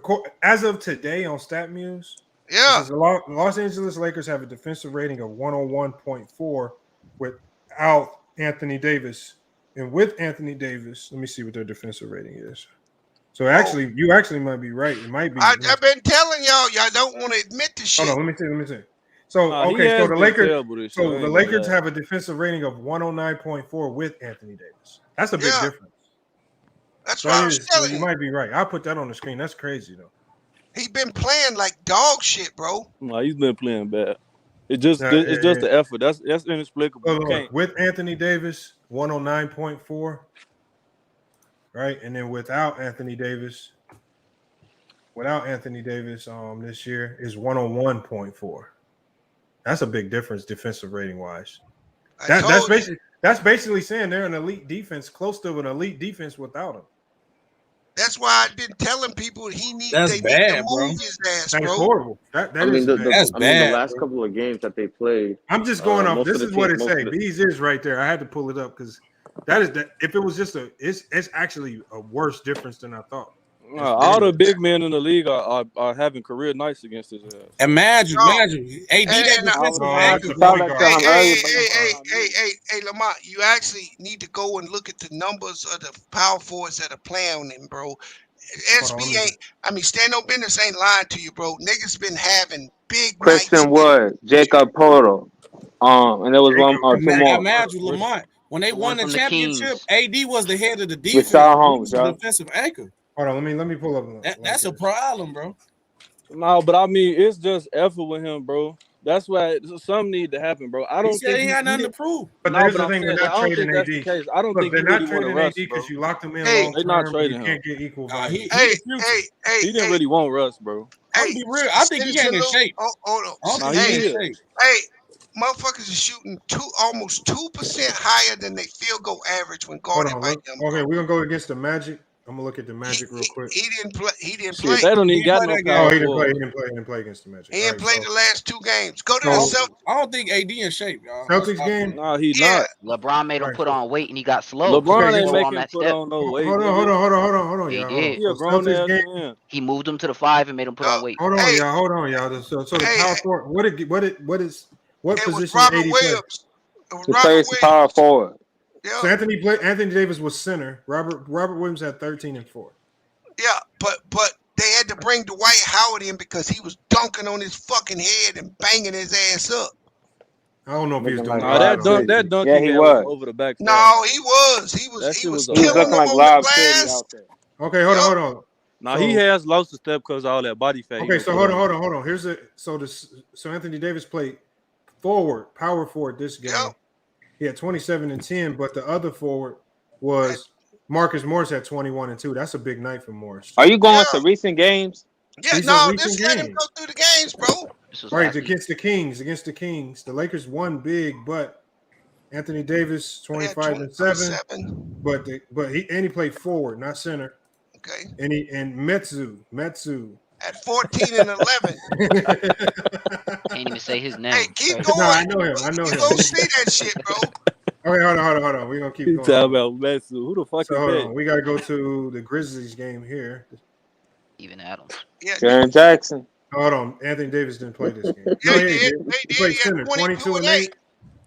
[SPEAKER 7] So, as of today on StatMuse, the Los Angeles Lakers have a defensive rating of 101.4 without Anthony Davis. And with Anthony Davis, let me see what their defensive rating is. So actually, you actually might be right. It might be.
[SPEAKER 14] I've been telling y'all don't want to admit the shit.
[SPEAKER 7] Hold on, let me see. So so the Lakers have a defensive rating of 109.4 with Anthony Davis. That's a big difference.
[SPEAKER 14] That's what I was telling you.
[SPEAKER 7] You might be right. I'll put that on the screen. That's crazy though.
[SPEAKER 14] He been playing like dog shit, bro.
[SPEAKER 20] No, he's been playing bad. It's just
[SPEAKER 7] Yeah.
[SPEAKER 20] the effort. That's inexplicable. You
[SPEAKER 7] Look,
[SPEAKER 20] can't.
[SPEAKER 7] with Anthony Davis, 109.4, right? And then without Anthony Davis, this year is 101.4. That's a big difference defensive rating wise. That's basically saying they're an elite defense, close to an elite defense without him.
[SPEAKER 14] That's why I've been telling people they need to move his ass,
[SPEAKER 7] That's
[SPEAKER 14] bro.
[SPEAKER 7] horrible. That's bad.
[SPEAKER 3] The last couple of games that they played.
[SPEAKER 7] I'm just going off. This is what it say. Bees is right there. I had to pull it up because if it was just it's actually a worse difference than I thought.
[SPEAKER 20] All the big men in the league are having career nights against his ass.
[SPEAKER 21] Imagine. AD that
[SPEAKER 14] Hey, Lamont, you actually need to go and look at the numbers of the power forwards that are playing on him, bro. Stand-up business ain't lying to you, bro. Niggas been having big
[SPEAKER 6] Christian Wood, Jacob Portal, and there was one or two more.
[SPEAKER 21] Imagine Lamont when they won the championship. AD was the head of the defense.
[SPEAKER 6] With Shaw Holmes,
[SPEAKER 21] the defensive anchor.
[SPEAKER 7] Hold on, let me pull up.
[SPEAKER 21] That's a problem, bro.
[SPEAKER 20] No, but I mean, it's just effort with him, bro. That's why something need to happen, bro. I don't think
[SPEAKER 21] he had nothing to prove.
[SPEAKER 7] But here's the thing: they're not trading AD.
[SPEAKER 20] I don't think
[SPEAKER 7] they're
[SPEAKER 20] really
[SPEAKER 7] not trading AD because you locked him in long
[SPEAKER 20] They're not
[SPEAKER 7] term.
[SPEAKER 20] trading
[SPEAKER 7] You
[SPEAKER 20] him.
[SPEAKER 7] can't get equal value.
[SPEAKER 20] He didn't really want Russ, bro.
[SPEAKER 21] I'll be real. I think he ain't in shape.
[SPEAKER 14] Hold on.
[SPEAKER 21] Hey,
[SPEAKER 14] motherfuckers are shooting almost 2% higher than they field goal average when guarded by him.
[SPEAKER 7] Okay, we're gonna go against the Magic. I'm gonna look at the Magic real quick.
[SPEAKER 14] He didn't play.
[SPEAKER 20] Shit, they don't even got no power.
[SPEAKER 7] He didn't play against the Magic.
[SPEAKER 14] He didn't play the last 2 games. Go to the Celtics.
[SPEAKER 21] I don't think AD in shape, y'all.
[SPEAKER 7] Celtics game.
[SPEAKER 20] No, he's not.
[SPEAKER 18] LeBron made him put on weight and he got slow.
[SPEAKER 20] LeBron ain't making him put on no weight.
[SPEAKER 7] Hold on.
[SPEAKER 18] He
[SPEAKER 7] y'all.
[SPEAKER 18] did.
[SPEAKER 20] He a grown ass man.
[SPEAKER 18] He moved him to the 5 and made him put on weight.
[SPEAKER 7] Hold on, y'all. So the power forward. What position
[SPEAKER 14] Robert
[SPEAKER 7] AD play?
[SPEAKER 14] Williams.
[SPEAKER 6] He plays power forward.
[SPEAKER 14] Yeah.
[SPEAKER 7] So Anthony Davis was center. Robert Williams had 13 and 4.
[SPEAKER 14] Yeah, but they had to bring Dwight Howard in because he was dunking on his fucking head and banging his ass up.
[SPEAKER 7] I don't know if he was doing
[SPEAKER 20] that dunk.
[SPEAKER 6] Yeah, he was
[SPEAKER 20] over the back.
[SPEAKER 14] No, he was. He was killing them
[SPEAKER 6] like
[SPEAKER 14] on
[SPEAKER 6] Lob
[SPEAKER 14] the
[SPEAKER 6] City
[SPEAKER 14] glass.
[SPEAKER 6] out there.
[SPEAKER 7] Okay, hold on.
[SPEAKER 20] Now he has lost a step because of all that body fat.
[SPEAKER 7] Okay, so hold on. So Anthony Davis played power forward this game.
[SPEAKER 14] Yep.
[SPEAKER 7] He had 27 and 10, but the other forward was Marcus Morris at 21 and 2. That's a big night for Morris.
[SPEAKER 6] Are you going to recent games?
[SPEAKER 14] Yeah, just let him go through the games, bro.
[SPEAKER 7] Right, against the Kings. The Lakers won big, but Anthony Davis 25 and 7. But he played forward, not center.
[SPEAKER 14] Okay.
[SPEAKER 7] And Metsu
[SPEAKER 14] at 14 and 11.
[SPEAKER 18] Can't even say his name.
[SPEAKER 14] Hey, keep going.
[SPEAKER 7] No, I know him.
[SPEAKER 14] You gonna see that shit, bro.
[SPEAKER 7] Okay, hold on. We're gonna keep going.
[SPEAKER 20] Talking about Metsu. Who the fuck is
[SPEAKER 7] hold
[SPEAKER 20] that?
[SPEAKER 7] on. We gotta go to the Grizzlies game here.
[SPEAKER 18] Even Adams.
[SPEAKER 14] Yeah.
[SPEAKER 6] Jaren Jackson.
[SPEAKER 7] Hold on. Anthony Davis didn't play this game.
[SPEAKER 14] He
[SPEAKER 7] played center. 22 and 8.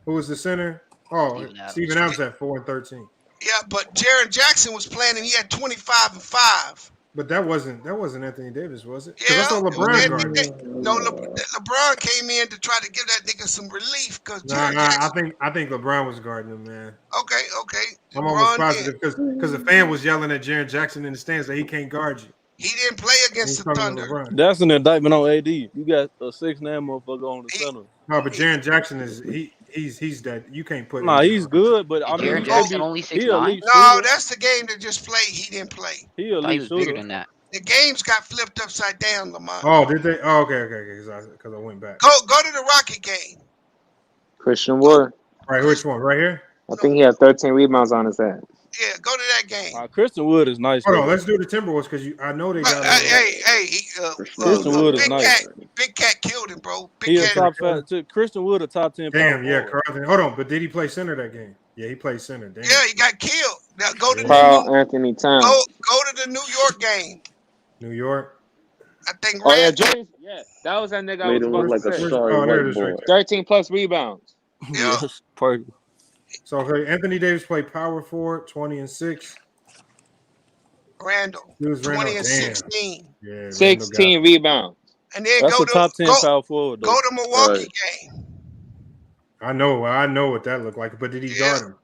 [SPEAKER 7] Who was the center? Oh, Steven Adams at 4 and 13.
[SPEAKER 14] Yeah, but Jaren Jackson was playing and he had 25 and 5.
[SPEAKER 7] But that wasn't Anthony Davis, was it?
[SPEAKER 14] Yeah,
[SPEAKER 7] I saw LeBron guarding.
[SPEAKER 14] No, LeBron came in to try to give that nigga some relief because
[SPEAKER 7] I think LeBron was guarding him, man.
[SPEAKER 14] Okay.
[SPEAKER 7] I'm almost positive because the fan was yelling at Jaren Jackson in the stands that he can't guard you.
[SPEAKER 14] He didn't play against the Thunder.
[SPEAKER 20] That's an indictment on AD. You got a 6'9" motherfucker on the center.
[SPEAKER 7] No, but Jaren Jackson he's that you can't put.
[SPEAKER 20] Nah, he's good, but I mean,
[SPEAKER 18] Jaren Jackson only 6'9".
[SPEAKER 14] No, that's the game that just played. He didn't play.
[SPEAKER 20] He was
[SPEAKER 18] bigger than that.
[SPEAKER 14] The games got flipped upside down, Lamont.
[SPEAKER 7] Oh, did they? Oh, okay. Because I went back.
[SPEAKER 14] Go to the Rocket game.
[SPEAKER 6] Christian Wood.
[SPEAKER 7] Right, which one? Right here.
[SPEAKER 6] I think he had 13 rebounds on his ass.
[SPEAKER 14] Yeah, go to that game.
[SPEAKER 20] Christian Wood is nice.
[SPEAKER 7] Hold on, let's do the Timberwolves because I know they got.
[SPEAKER 20] Christian Wood is nice.
[SPEAKER 14] Big Cat killed him, bro.
[SPEAKER 20] Christian Wood a top 10.
[SPEAKER 7] Damn, yeah, Carlton. Hold on, but did he play center that game? Yeah, he played center. Damn.
[SPEAKER 14] Yeah, he got killed. Now go to
[SPEAKER 6] Anthony Towns.
[SPEAKER 14] Go to the New York game.
[SPEAKER 7] New York.
[SPEAKER 14] I think.
[SPEAKER 6] Oh yeah, James. Yeah, that was that nigga.
[SPEAKER 3] Made him look like a sorry white boy.
[SPEAKER 6] 13 plus rebounds.
[SPEAKER 14] Yeah.
[SPEAKER 20] Perfect.
[SPEAKER 7] So Anthony Davis played power forward, 20 and 6.
[SPEAKER 14] Randall, 20 and 16.
[SPEAKER 7] Yeah,
[SPEAKER 6] 16 rebounds.
[SPEAKER 14] And then
[SPEAKER 20] that's a top 10 power forward.
[SPEAKER 14] Go to Milwaukee game.
[SPEAKER 7] I know what that looked like, but did he guard him?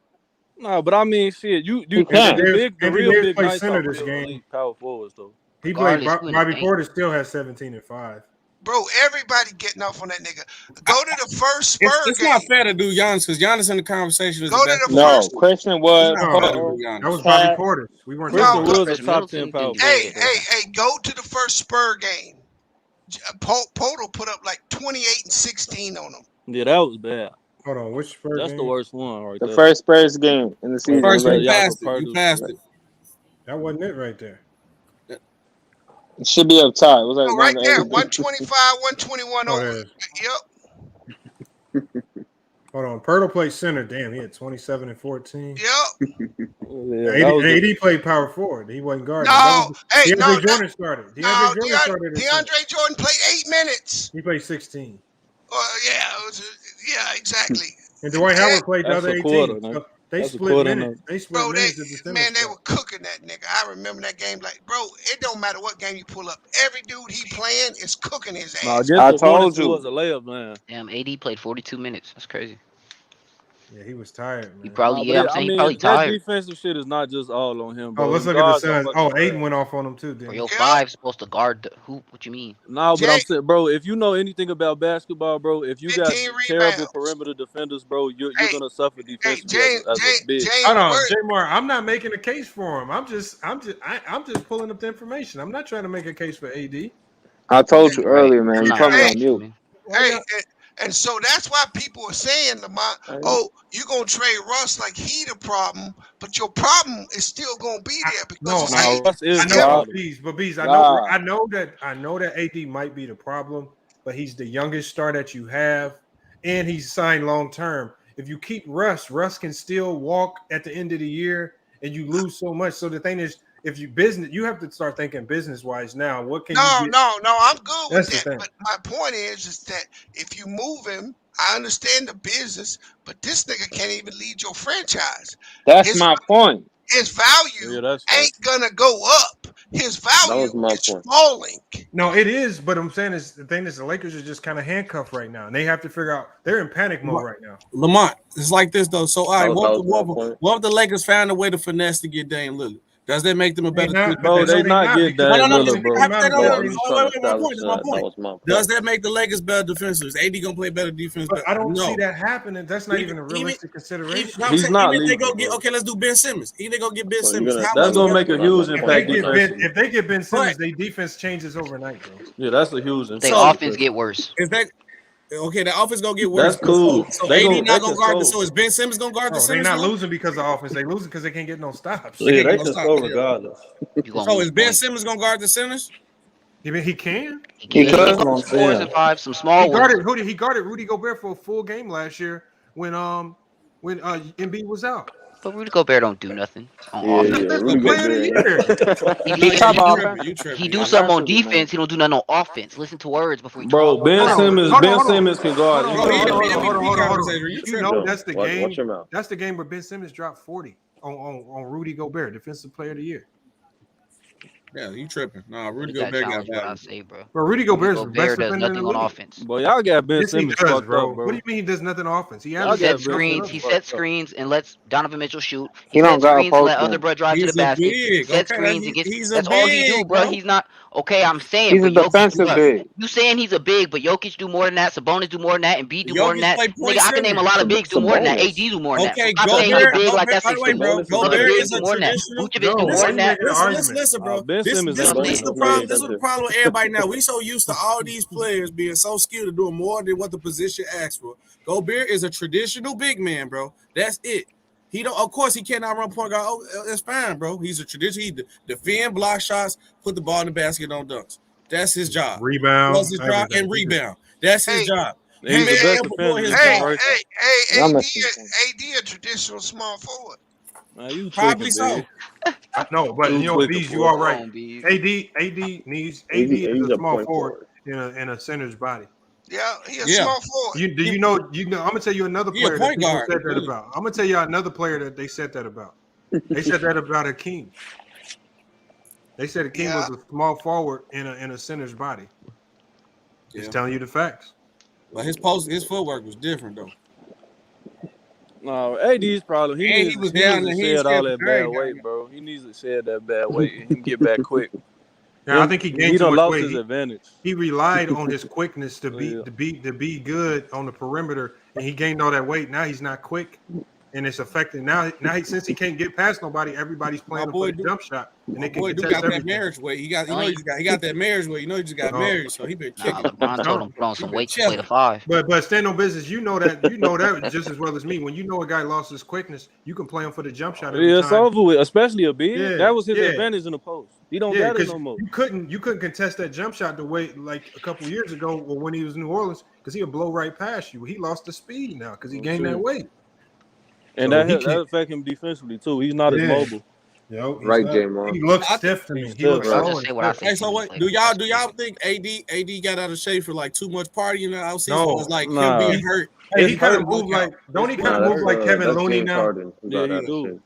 [SPEAKER 20] No, but I mean, shit, you
[SPEAKER 6] can't.
[SPEAKER 20] The real big
[SPEAKER 7] play
[SPEAKER 20] nights
[SPEAKER 7] center
[SPEAKER 20] are
[SPEAKER 7] this game.
[SPEAKER 20] power forwards though.
[SPEAKER 7] He played.
[SPEAKER 18] Regardless, who in the
[SPEAKER 7] Bobby
[SPEAKER 18] paint.
[SPEAKER 7] Porter still has 17 and 5.
[SPEAKER 14] Bro, everybody getting off on that nigga. Go to the first Spur
[SPEAKER 21] It's
[SPEAKER 14] game.
[SPEAKER 21] not fair to do Giannis because Giannis in the conversation is
[SPEAKER 14] Go
[SPEAKER 21] the
[SPEAKER 14] to
[SPEAKER 21] best.
[SPEAKER 14] the
[SPEAKER 6] No,
[SPEAKER 14] first.
[SPEAKER 6] Christian Wood,
[SPEAKER 21] It's not fair to do Giannis.
[SPEAKER 7] That was Bobby
[SPEAKER 6] Cat.
[SPEAKER 7] Porter. We weren't
[SPEAKER 20] Christian
[SPEAKER 7] talking about
[SPEAKER 20] Wood's a top 10 power
[SPEAKER 14] Hey,
[SPEAKER 20] forward.
[SPEAKER 14] go to the first Spur game. Porter put up like 28 and 16 on them.
[SPEAKER 20] Yeah, that was bad.
[SPEAKER 7] Hold on, which Spurs
[SPEAKER 20] That's the
[SPEAKER 7] game?
[SPEAKER 20] worst one right
[SPEAKER 6] The
[SPEAKER 20] there.
[SPEAKER 6] first Spurs game in the season.
[SPEAKER 21] First,
[SPEAKER 6] was
[SPEAKER 21] you
[SPEAKER 6] like,
[SPEAKER 21] passed it. You passed it.
[SPEAKER 7] That wasn't it right there.
[SPEAKER 6] it should be up top. It was like
[SPEAKER 14] Oh, right there, 125, 121
[SPEAKER 7] Oh,
[SPEAKER 14] over.
[SPEAKER 7] there it
[SPEAKER 14] Yep.
[SPEAKER 7] Hold on. Pirtle played center. Damn, he had 27 and 14.
[SPEAKER 14] Yep.
[SPEAKER 7] AD played power forward. He wasn't guarding.
[SPEAKER 14] No, hey,
[SPEAKER 7] DeAndre Jordan started.
[SPEAKER 14] DeAndre Jordan played 8 minutes.
[SPEAKER 7] He played 16.
[SPEAKER 14] Yeah, exactly.
[SPEAKER 7] And Dwight Howard played the other 18.
[SPEAKER 20] Quarter,
[SPEAKER 7] So they
[SPEAKER 20] That's a
[SPEAKER 7] split
[SPEAKER 20] quarter,
[SPEAKER 7] minutes. They split
[SPEAKER 14] Bro,
[SPEAKER 7] minutes at the
[SPEAKER 14] man, they were cooking that nigga. I remember that game. Like, bro, it don't matter what game you pull up. Every dude he playing is cooking his ass.
[SPEAKER 20] No, I told you. Was a layup, man.
[SPEAKER 18] Damn, AD played 42 minutes. That's crazy.
[SPEAKER 7] Yeah, he was tired, man.
[SPEAKER 18] He probably, I'm saying he probably
[SPEAKER 20] that
[SPEAKER 18] tired.
[SPEAKER 20] defensive shit is not just all on him, bro.
[SPEAKER 7] Oh, let's look at the Suns. Oh, Aiden went off on him too.
[SPEAKER 18] Bro, yo, 5 supposed to guard the hoop. What you mean?
[SPEAKER 20] No, but I'm saying, bro, if you know anything about basketball, bro, if you got terrible perimeter defenders, bro, you're gonna suffer defensively as a big.
[SPEAKER 7] Hold on, J-Mar, I'm not making a case for him. I'm just pulling up the information. I'm not trying to make a case for AD.
[SPEAKER 6] I told you earlier, man. You probably on mute.
[SPEAKER 14] Hey, and so that's why people are saying, Lamont, oh, you're going to trade Russ like he the problem, but your problem is still going to be there because
[SPEAKER 7] Russ is the problem. Bees, I know that AD might be the problem, but he's the youngest star that you have, and he's signed long term. If you keep Russ can still walk at the end of the year, and you lose so much. So the thing is, if you have to start thinking business wise now. What can you get?
[SPEAKER 14] No, I'm good with
[SPEAKER 7] That's
[SPEAKER 14] that. But my point is that if you move him, I understand the business, but this nigga can't even lead your franchise.
[SPEAKER 6] That's my point.
[SPEAKER 14] His value ain't gonna go up. His value is falling.
[SPEAKER 7] No, it is, but I'm saying is the thing is the Lakers are just kind of handcuffed right now, and they have to figure out they're in panic mode right now.
[SPEAKER 21] Lamont, it's like this though. So all right, what if the Lakers found a way to finesse to get Dame Lillard? Does that make them a better team?
[SPEAKER 20] Bro, they not get Dame Lillard, bro.
[SPEAKER 21] Does that make the Lakers better defensively? Is AD gonna play better defense?
[SPEAKER 7] But I don't see that happening. That's not even a realistic consideration.
[SPEAKER 20] He's not
[SPEAKER 21] even
[SPEAKER 20] leaving,
[SPEAKER 21] they go get let's do Ben Simmons. Even they go get Ben Simmons.
[SPEAKER 20] That's gonna make a huge impact.
[SPEAKER 7] If they get Ben Simmons, their defense changes overnight, bro.
[SPEAKER 20] Yeah, that's a huge impact.
[SPEAKER 18] Their offense get worse.
[SPEAKER 21] Is that okay? The offense gonna get worse.
[SPEAKER 20] That's cool.
[SPEAKER 21] So AD not gonna guard. So is Ben Simmons gonna guard the Simmons?
[SPEAKER 7] They're not losing because of offense. They losing because they can't get no stops.
[SPEAKER 20] Yeah, they can score regardless.
[SPEAKER 21] So is Ben Simmons gonna guard the centers?
[SPEAKER 7] You mean he can?
[SPEAKER 18] He can. 4s and 5s, some small ones.
[SPEAKER 7] He guarded Rudy Gobert for a full game last year when Embiid was out.
[SPEAKER 18] But Rudy Gobert don't do nothing on offense. He do something on defense. He don't do nothing on offense. Listen to words before you talk.
[SPEAKER 20] Bro, Ben Simmons can guard.
[SPEAKER 7] Hold on. You know that's the game. That's the game where Ben Simmons dropped 40 on Rudy Gobert, Defensive Player of the Year.
[SPEAKER 21] Yeah, you tripping? Nah, Rudy Gobert got
[SPEAKER 18] what I say, bro.
[SPEAKER 7] But Rudy Gobert's the best
[SPEAKER 18] does
[SPEAKER 7] defender
[SPEAKER 18] nothing
[SPEAKER 7] in the
[SPEAKER 18] on
[SPEAKER 7] league.
[SPEAKER 18] offense.
[SPEAKER 20] Boy, y'all got Ben Simmons fucked
[SPEAKER 7] bro.
[SPEAKER 20] up, bro.
[SPEAKER 7] What do you mean he does nothing on offense? He
[SPEAKER 18] sets screens. He sets screens and lets Donovan Mitchell shoot.
[SPEAKER 6] He
[SPEAKER 18] sets
[SPEAKER 6] don't
[SPEAKER 18] screens
[SPEAKER 6] got
[SPEAKER 18] and let
[SPEAKER 6] post
[SPEAKER 18] other bro drive to the basket. Sets screens and gets. That's all he do, bro. He's not. Okay, I'm saying.
[SPEAKER 6] He's a defensive big.
[SPEAKER 18] You saying he's a big, but Jokic do more than that. Sabonis do more than that, and B do more than that. Nigga, I can name a lot of bigs do more than that. AD do more than that.
[SPEAKER 21] Okay,
[SPEAKER 18] I'm saying he's big like that's
[SPEAKER 21] by the way, bro. Gobert is a
[SPEAKER 18] traditional. Vucevic do more than that.
[SPEAKER 21] Listen, bro. This is the problem with everybody now. We so used to all these players being so skilled to doing more than what the position asks for. Gobert is a traditional big man, bro. That's it. He don't. Of course, he cannot run point guard. Oh, that's fine, bro. He's a traditional. He defend, block shots, put the ball in the basket on dunks. That's his job.
[SPEAKER 7] Rebound.
[SPEAKER 21] That's his job and rebound. That's his job.
[SPEAKER 20] He's the best defender.
[SPEAKER 14] AD a traditional small forward.
[SPEAKER 20] Man, you
[SPEAKER 21] probably so.
[SPEAKER 7] No, but you know, Bees, you are right. AD is a small forward in a center's body.
[SPEAKER 14] Yeah, he's a small forward.
[SPEAKER 7] Do you know? I'm gonna tell you another player that people said that
[SPEAKER 21] really.
[SPEAKER 7] about. I'm gonna tell you another player that they said that about. They said that about Hakeem. They said Hakeem was a small forward in a center's body. Just telling you the facts.
[SPEAKER 21] But his footwork was different though.
[SPEAKER 20] No, AD's problem. He needs to shed all that bad weight, bro. He needs to shed that bad weight and get back quick.
[SPEAKER 7] Yeah, I think he gained too
[SPEAKER 20] done
[SPEAKER 7] much
[SPEAKER 20] lost
[SPEAKER 7] weight.
[SPEAKER 20] his advantage.
[SPEAKER 7] He relied on his quickness to be good on the perimeter, and he gained all that weight. Now he's not quick, and it's affecting now. Since he can't get past nobody, everybody's playing him for the jump shot, and they can
[SPEAKER 21] Boy,
[SPEAKER 7] contest
[SPEAKER 21] got
[SPEAKER 7] everything.
[SPEAKER 21] that marriage weight. He got that marriage weight. He just got married, so he been kicking.
[SPEAKER 18] LeBron told him put on some weight to play the 5.
[SPEAKER 7] But stand on business. You know that just as well as me. When you know a guy lost his quickness, you can play him for the jump shot every time.
[SPEAKER 20] It's over with, especially a big.
[SPEAKER 7] Yeah,
[SPEAKER 20] that was his
[SPEAKER 7] yeah.
[SPEAKER 20] advantage in the post. He don't got it no more.
[SPEAKER 7] You couldn't contest that jump shot the way like a couple years ago or when he was in New Orleans because he'll blow right past you. He lost the speed now because he gained that weight.
[SPEAKER 20] And
[SPEAKER 7] So
[SPEAKER 20] that affect him defensively too. He's not as mobile.
[SPEAKER 3] Right, J-Mo.
[SPEAKER 7] He looks stiff to me. He looks slow.
[SPEAKER 21] Hey, so what do y'all think AD got out of shape for like too much partying in the outseason? Was like him being hurt.
[SPEAKER 7] He kind of moved like like Kevin Looney now.
[SPEAKER 20] Yeah, he do.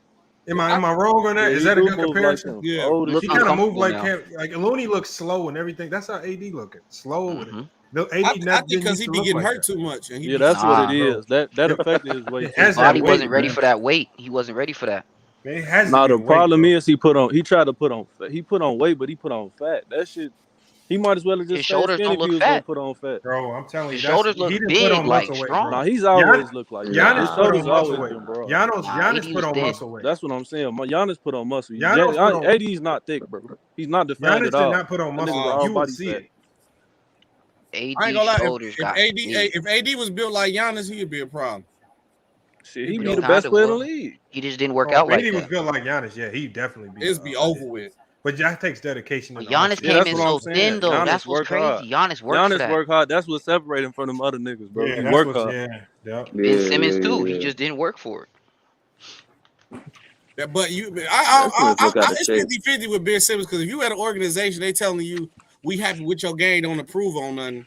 [SPEAKER 7] Am I wrong on that?
[SPEAKER 20] Yeah,
[SPEAKER 7] Is that a
[SPEAKER 20] he
[SPEAKER 7] good
[SPEAKER 20] do move
[SPEAKER 7] comparison?
[SPEAKER 20] like him.
[SPEAKER 7] He kind of moved like Looney looks slow and everything. That's how AD looking slow with it. No, AD
[SPEAKER 21] I think because he be getting hurt too much. And
[SPEAKER 20] that's what it is. That affected his weight.
[SPEAKER 18] His body wasn't ready for that weight. He wasn't ready for that.
[SPEAKER 20] The problem is he put on weight, but he put on fat. That shit. He might as well have just
[SPEAKER 18] his shoulders don't look fat.
[SPEAKER 20] Put on fat.
[SPEAKER 7] Bro, I'm telling you,
[SPEAKER 18] his shoulders look big, like strong.
[SPEAKER 20] Nah, he's always looked like
[SPEAKER 7] Giannis
[SPEAKER 20] his
[SPEAKER 7] put on
[SPEAKER 20] shoulders
[SPEAKER 7] muscle
[SPEAKER 20] always
[SPEAKER 7] weight.
[SPEAKER 20] been broad.
[SPEAKER 7] Giannis put on muscle weight.
[SPEAKER 20] That's what I'm saying. Giannis put on muscle.
[SPEAKER 7] Giannis
[SPEAKER 20] AD's not thick, bro. He's not defined at all.
[SPEAKER 7] Giannis did not put on muscle. You would see it.
[SPEAKER 21] I ain't gonna lie. If AD was built like Giannis, he'd be a problem.
[SPEAKER 20] Shit, he'd be the best player in the league.
[SPEAKER 18] He just didn't work out like that.
[SPEAKER 7] If AD was built like Giannis, yeah, he'd definitely be.
[SPEAKER 21] It'd be over with.
[SPEAKER 7] But that takes dedication.
[SPEAKER 18] Giannis came in so thin, though. That's what's crazy. Giannis worked for that.
[SPEAKER 20] Worked hard. That's what separated him from them other niggas, bro.
[SPEAKER 7] Yeah,
[SPEAKER 20] he worked hard.
[SPEAKER 18] Ben Simmons too. He just didn't work for it.
[SPEAKER 21] Yeah, but it's 50-50 with Ben Simmons because if you at an organization, they telling you we happy with your game, don't approve on nothing.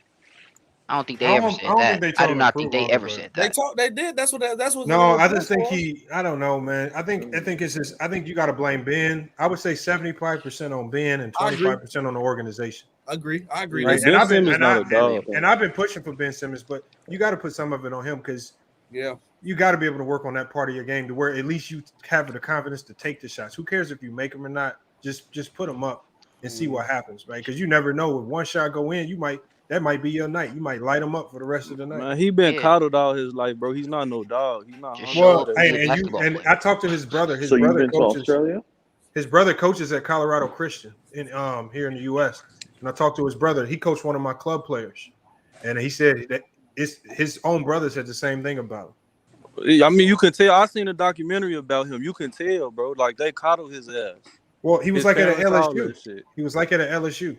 [SPEAKER 18] I don't think they ever said that. I do not think they ever said that.
[SPEAKER 21] They did. That's what.
[SPEAKER 7] No, I just think I don't know, man. I think it's just. I think you got to blame Ben. I would say 75% on Ben and 25% on the organization.
[SPEAKER 21] I agree.
[SPEAKER 7] Right? And I've been pushing for Ben Simmons, but you got to put some of it on him because you got to be able to work on that part of your game to where at least you have the confidence to take the shots. Who cares if you make them or not? Just put them up and see what happens, right? Because you never know. If one shot go in, that might be your night. You might light him up for the rest of the night.
[SPEAKER 20] Man, he been coddled all his life, bro. He's not no dog. He's not.
[SPEAKER 7] Well, and I talked to his brother. His brother coaches. Australia? His brother coaches at Colorado Christian in here in the U.S. And I talked to his brother. He coached one of my club players, and he said that his own brother said the same thing about him.
[SPEAKER 20] I mean, you can tell. I seen a documentary about him. You can tell, bro. Like they coddled his ass.
[SPEAKER 7] Well, he was like at an LSU. He was like at an LSU.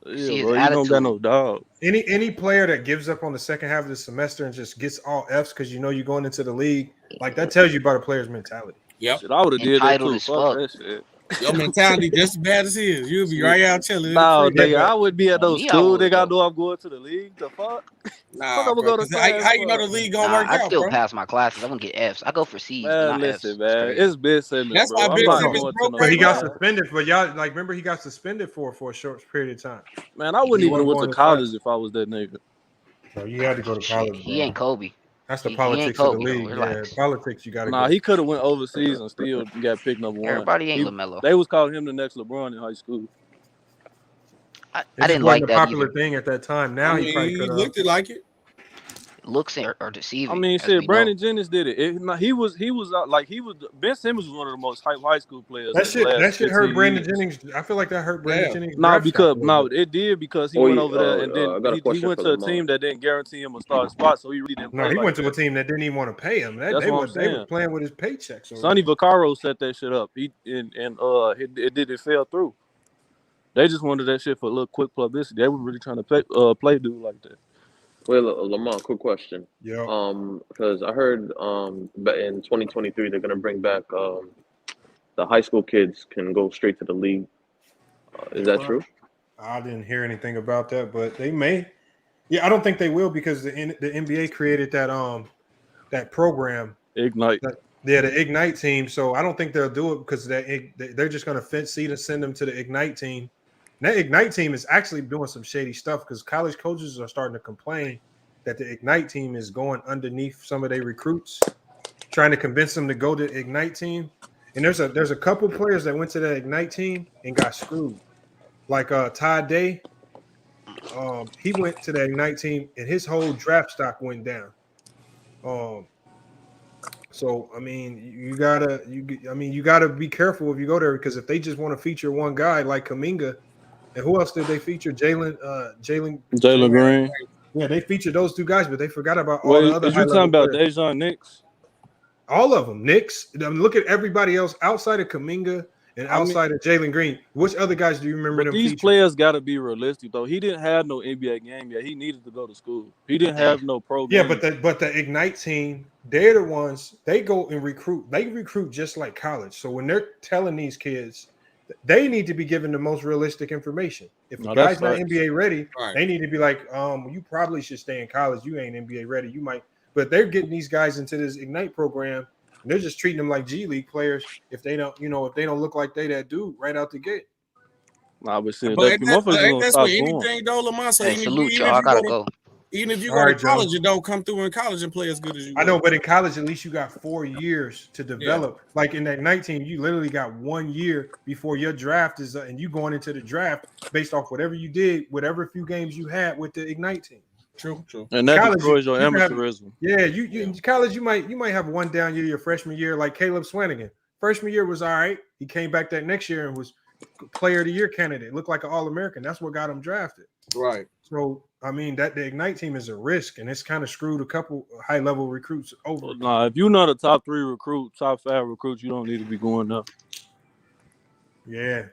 [SPEAKER 20] Yeah, bro, you don't got no dog.
[SPEAKER 7] Any player that gives up on the second half of the semester and just gets all Fs because you're going into the league, like that tells you about a player's mentality.
[SPEAKER 21] Yep.
[SPEAKER 20] Shit, I would have did that too. Fuck that shit.
[SPEAKER 21] Your mentality just as bad as his. You'll be right out chilling.
[SPEAKER 20] No, nigga, I would be at those schools. They got to know I'm going to the league. The fuck?
[SPEAKER 21] Nah, fuck, go to how you know the league gonna work out?
[SPEAKER 18] I still pass my classes. I'm gonna get Fs. I go for C's.
[SPEAKER 20] Man, listen, man, it's Ben Simmons.
[SPEAKER 21] That's why Ben Simmons broke.
[SPEAKER 7] But he got suspended. But y'all remember he got suspended for a short period of time.
[SPEAKER 20] Man, I wouldn't even went to college if I was that nigga.
[SPEAKER 7] So you had to go to college.
[SPEAKER 18] He ain't Kobe.
[SPEAKER 7] That's the politics of the league. Yeah, politics. You got to.
[SPEAKER 20] Nah, he could have went overseas and still got picked number one.
[SPEAKER 18] Everybody ain't LaMelo.
[SPEAKER 20] They was calling him the next LeBron in high school.
[SPEAKER 18] I didn't like that.
[SPEAKER 7] Popular thing at that time. Now he probably could have
[SPEAKER 21] looked like it.
[SPEAKER 18] Looks are deceiving.
[SPEAKER 20] I mean, shit, Brandon Jennings did it. He was Ben Simmons was one of the most hype high school players.
[SPEAKER 7] That shit hurt Brandon Jennings. I feel like that hurt Brandon Jennings.
[SPEAKER 20] It did because he went over there and then he went to a team that didn't guarantee him a starting spot, so he really didn't.
[SPEAKER 7] No, he went to a team that didn't even want to pay him. They were playing with his paychecks.
[SPEAKER 20] Sonny Vaccaro set that shit up. It fell through. They just wanted that shit for a little quick publicity. They were really trying to play dude like that.
[SPEAKER 3] Wait, Lamont, quick question.
[SPEAKER 7] Yeah.
[SPEAKER 3] Because I heard in 2023 they're gonna bring back the high school kids can go straight to the league. Is that true?
[SPEAKER 7] I didn't hear anything about that, but they may. Yeah, I don't think they will because the NBA created that program
[SPEAKER 20] Ignite.
[SPEAKER 7] The Ignite team. So I don't think they'll do it because they're just gonna send them to the Ignite team. That Ignite team is actually doing some shady stuff because college coaches are starting to complain that the Ignite team is going underneath some of their recruits, trying to convince them to go to the Ignite team. And there's a couple players that went to the Ignite team and got screwed. like Ty Day, he went to that Ignite team, and his whole draft stock went down. So I mean, you gotta be careful if you go there, because if they just want to feature one guy like Kuminga, and who else did they feature? Jalen
[SPEAKER 20] Green.
[SPEAKER 7] Yeah, they featured those two guys, but they forgot about all
[SPEAKER 20] Wait,
[SPEAKER 7] the other
[SPEAKER 20] is you talking
[SPEAKER 7] high-level
[SPEAKER 20] about
[SPEAKER 7] players.
[SPEAKER 20] Dejon Nix?
[SPEAKER 7] All of them, Knicks. I mean, look at everybody else outside of Kuminga and outside of Jalen Green. Which other guys do you remember them
[SPEAKER 20] These
[SPEAKER 7] featuring?
[SPEAKER 20] players got to be realistic, though. He didn't have no NBA game yet. He needed to go to school. He didn't have no pro game.
[SPEAKER 7] Yeah, but the Ignite team, they're the ones, they go and recruit. They recruit just like college. So when they're telling these kids, they need to be given the most realistic information. If a guy's not NBA ready, they need to be like, you probably should stay in college. You ain't NBA ready. You might. But they're getting these guys into this Ignite program, and they're just treating them like G League players if they don't look like they that dude right out the gate.
[SPEAKER 20] Nah, but shit,
[SPEAKER 21] But that's with anything though, Lamar. So
[SPEAKER 18] hey, salute y'all. I gotta go.
[SPEAKER 21] Even if you go to college, you don't come through in college and play as good as you.
[SPEAKER 7] I know, but in college, at least you got 4 years to develop. Yeah. Like in that Ignite team, you literally got 1 year before your draft is, and you going into the draft based off whatever you did, whatever few games you had with the Ignite team.
[SPEAKER 21] True.
[SPEAKER 20] And that destroys your amateurism.
[SPEAKER 7] Yeah, you in college, you might have one down year your freshman year, like Caleb Swanigan. Freshman year was all right. He came back that next year and was player of the year candidate. Looked like an All-American. That's what got him drafted.
[SPEAKER 21] Right.
[SPEAKER 7] So I mean that the Ignite team is a risk, and it's kind of screwed a couple high-level recruits over.
[SPEAKER 20] Nah, if you're not a top 3 recruit, top 5 recruit, you don't need to be going up.
[SPEAKER 7] Yeah.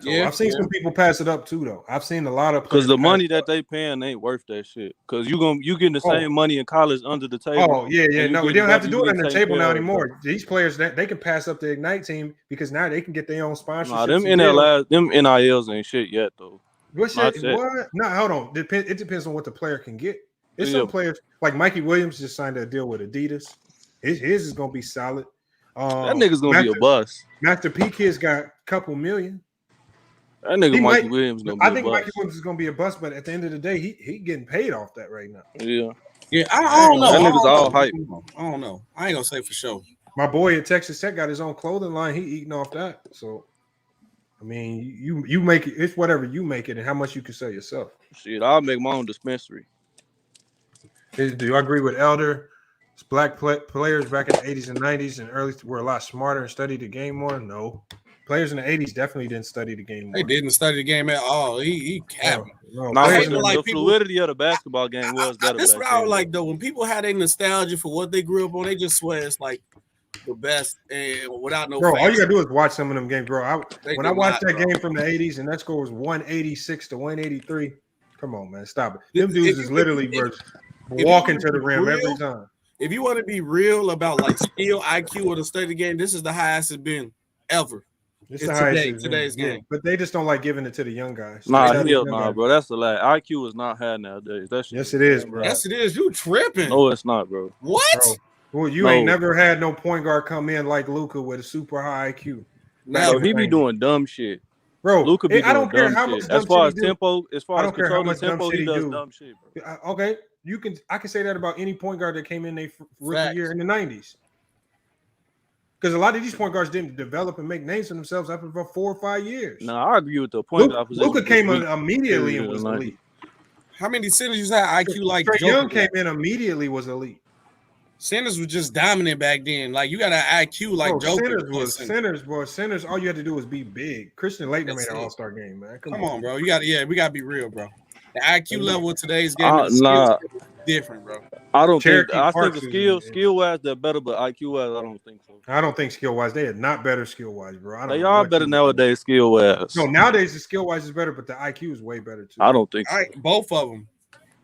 [SPEAKER 7] So I've seen some people pass it up too, though. I've seen a lot of
[SPEAKER 20] because the money that they paying ain't worth that shit. Because you getting the same money in college under the table.
[SPEAKER 7] Oh yeah. No, they don't have to do it under the table now anymore. These players they can pass up the Ignite team because now they can get their own sponsorship.
[SPEAKER 20] Nah, them NILs ain't shit yet though.
[SPEAKER 7] What? No, hold on. It depends on what the player can get. There's some players like Mikey Williams just signed a deal with Adidas. His is gonna be solid.
[SPEAKER 20] That nigga's gonna be a bust.
[SPEAKER 7] Master P Kid's got a couple million.
[SPEAKER 20] That nigga Mikey Williams gonna be
[SPEAKER 7] I think Mikey Williams is gonna be a bust, but at the end of the day, he getting paid off that right now.
[SPEAKER 21] Yeah. I don't know.
[SPEAKER 20] That nigga's all hype.
[SPEAKER 21] I don't know. I ain't gonna say for sure.
[SPEAKER 7] My boy at Texas Tech got his own clothing line. He eating off that. So, I mean, you make it. It's whatever you make it, and how much you can sell yourself.
[SPEAKER 20] Shit, I'll make my own dispensary.
[SPEAKER 7] Do you agree with Elder? Black players back in the 80s and 90s and early were a lot smarter and studied the game more? No. Players in the 80s definitely didn't study the game more.
[SPEAKER 21] They didn't study the game at all. He capped.
[SPEAKER 20] The fluidity of the basketball game was better.
[SPEAKER 21] That's what I was like, though. When people had a nostalgia for what they grew up on, they just swear it's like the best and without no
[SPEAKER 7] bro, all you gotta do is watch some of them games, bro. When I watched that
[SPEAKER 21] bro.
[SPEAKER 7] game from the 80s and that score was 186 to 183. Come on, man. Stop it. Them dudes is literally walking to the rim every time.
[SPEAKER 21] If you want to be real about like skill, IQ, or the study of the game, this is the highest it's been ever.
[SPEAKER 7] It's
[SPEAKER 21] today's game.
[SPEAKER 7] But they just don't like giving it to the young guys.
[SPEAKER 20] Nah, bro. That's the lie. IQ is not high nowadays.
[SPEAKER 7] Yes, it is, bro.
[SPEAKER 21] Yes, it is. You tripping.
[SPEAKER 20] No, it's not, bro.
[SPEAKER 21] What?
[SPEAKER 7] Bro. Well, you ain't never had no point guard come in like Luka with a super high IQ.
[SPEAKER 20] No, he be doing dumb shit.
[SPEAKER 7] Bro,
[SPEAKER 20] Luka be
[SPEAKER 7] I don't
[SPEAKER 20] doing
[SPEAKER 7] care
[SPEAKER 20] dumb
[SPEAKER 7] how
[SPEAKER 20] shit.
[SPEAKER 7] much dumb
[SPEAKER 20] As far as
[SPEAKER 7] shit he
[SPEAKER 20] tempo,
[SPEAKER 7] do.
[SPEAKER 20] as far as controlling tempo, he does dumb shit, bro.
[SPEAKER 7] Okay, I can say that about any point guard that came in their rookie year in the 90s. Because a lot of these point guards didn't develop and make names for themselves after about 4 or 5 years.
[SPEAKER 20] No, I agree with the point guard position.
[SPEAKER 7] Luka came in immediately and was elite.
[SPEAKER 21] How many centers had IQ like
[SPEAKER 7] Trae Young came in immediately was elite.
[SPEAKER 21] Centers was just dominant back then. Like you got an IQ like Joker.
[SPEAKER 7] Centers. All you had to do was be big. Christian Laettner made an All-Star game, man. Come on,
[SPEAKER 21] bro. We got to be real, bro. The IQ level of today's game is different, bro.
[SPEAKER 20] I don't think. I think the skill wise they're better, but IQ wise I don't think so.
[SPEAKER 7] I don't think skill wise they are not better skill wise, bro.
[SPEAKER 20] They are better nowadays skill wise.
[SPEAKER 7] No, nowadays the skill wise is better, but the IQ is way better too.
[SPEAKER 20] I don't think so.
[SPEAKER 21] Both of them.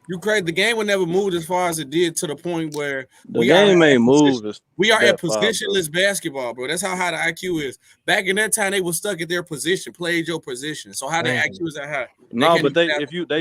[SPEAKER 21] You crazy. The game would never move as far as it did to the point where
[SPEAKER 20] the game ain't moved.
[SPEAKER 21] We are at positionless basketball, bro. That's how high the IQ is. Back in that time, they were stuck at their position, played your position. So how their IQ is that high?
[SPEAKER 20] No, but they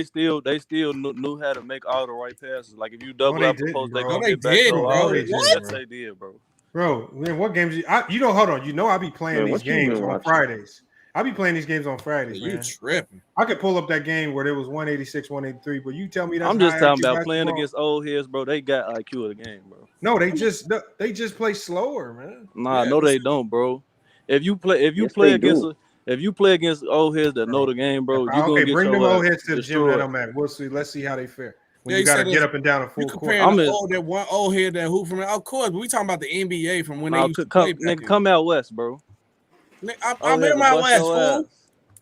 [SPEAKER 20] still knew how to make all the right passes. Like if you double up the post, they go get back.
[SPEAKER 21] Bro.
[SPEAKER 20] Yes, they did, bro.
[SPEAKER 7] Bro, man, what games? Hold on. I be playing these games on Fridays. I be playing these games on Fridays, man.
[SPEAKER 21] You tripping?
[SPEAKER 7] I could pull up that game where there was 186, 183, but you tell me that's
[SPEAKER 20] I'm just talking about playing against old heads, bro. They got IQ of the game, bro.
[SPEAKER 7] No, they just play slower, man.
[SPEAKER 20] Nah, no, they don't, bro. If you play against If you play against old heads that know the game, bro, you gonna get
[SPEAKER 7] bring them
[SPEAKER 20] your
[SPEAKER 7] old
[SPEAKER 20] ass
[SPEAKER 7] heads to the gym
[SPEAKER 20] destroyed.
[SPEAKER 7] that I'm at. We'll see. Let's see how they fare. When
[SPEAKER 21] Yeah,
[SPEAKER 7] you got to
[SPEAKER 21] said
[SPEAKER 7] get up and down a full
[SPEAKER 21] you
[SPEAKER 7] court.
[SPEAKER 21] comparing that one old head that hoop from, of course, but we talking about the NBA from when they used to play back
[SPEAKER 20] Nigga, come out west, bro.
[SPEAKER 21] I'm in my West, fool.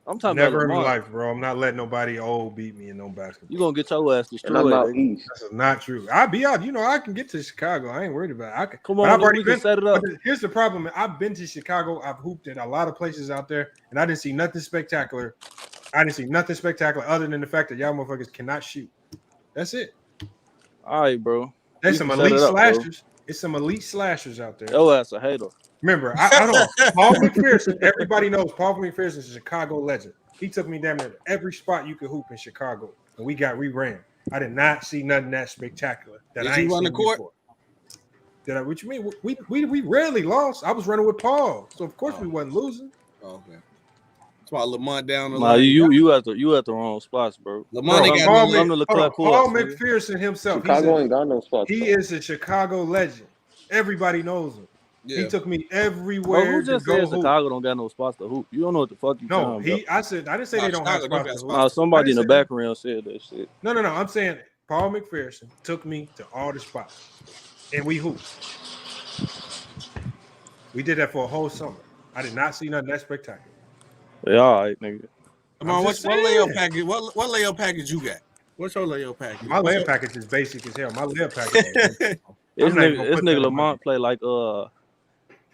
[SPEAKER 20] I'm talking
[SPEAKER 7] Never
[SPEAKER 20] about
[SPEAKER 7] in
[SPEAKER 20] Lamar.
[SPEAKER 7] life, bro. I'm not letting nobody old beat me in no basketball.
[SPEAKER 20] You gonna get your ass
[SPEAKER 3] And I'm
[SPEAKER 20] destroyed.
[SPEAKER 3] out east.
[SPEAKER 7] That's not true. I'll be out. You know, I can get to Chicago. I ain't worried about it. I can,
[SPEAKER 20] Come
[SPEAKER 7] but
[SPEAKER 20] on,
[SPEAKER 7] I've
[SPEAKER 20] nigga,
[SPEAKER 7] already
[SPEAKER 20] we can
[SPEAKER 7] been.
[SPEAKER 20] set it up.
[SPEAKER 7] But here's the problem. I've been to Chicago. I've hooped at a lot of places out there, and I didn't see nothing spectacular. I didn't see nothing spectacular other than the fact that y'all motherfuckers cannot shoot. That's it.
[SPEAKER 20] All right, bro.
[SPEAKER 7] There's some elite slashers. It's some elite slashers out there.
[SPEAKER 20] Your ass a hater.
[SPEAKER 7] Remember, I don't. Paul McPherson. Everybody knows Paul McPherson is a Chicago legend. He took me damn near every spot you could hoop in Chicago, and we ran. I did not see nothing that spectacular.
[SPEAKER 21] Did you run the court?
[SPEAKER 7] Did I? What you mean? We rarely lost. I was running with Paul, so of course we wasn't losing.
[SPEAKER 21] Okay. That's why Lamont down the
[SPEAKER 20] Nah,
[SPEAKER 21] line.
[SPEAKER 20] you at the wrong spots, bro.
[SPEAKER 21] Lamont got
[SPEAKER 7] Paul McPherson himself.
[SPEAKER 3] Chicago ain't got no spots.
[SPEAKER 7] He is a Chicago legend. Everybody knows him.
[SPEAKER 21] Yeah.
[SPEAKER 7] He took me
[SPEAKER 20] Bro,
[SPEAKER 7] everywhere
[SPEAKER 20] who just
[SPEAKER 7] to go
[SPEAKER 20] said Chicago don't got no spots to hoop? You don't know what the fuck you
[SPEAKER 7] No,
[SPEAKER 20] talking about.
[SPEAKER 7] I didn't say they don't have spots to hoop.
[SPEAKER 20] Nah, somebody in the
[SPEAKER 7] I didn't say
[SPEAKER 20] background said that shit.
[SPEAKER 7] No. I'm saying Paul McPherson took me to all the spots, and we hooped. We did that for a whole summer. I did not see nothing that spectacular.
[SPEAKER 20] Yeah, all right, nigga.
[SPEAKER 21] Come on, what layup package? What layup package you got? What's your layup package?
[SPEAKER 7] My layup package is basic as hell. My layup package.
[SPEAKER 20] This nigga Lamont play like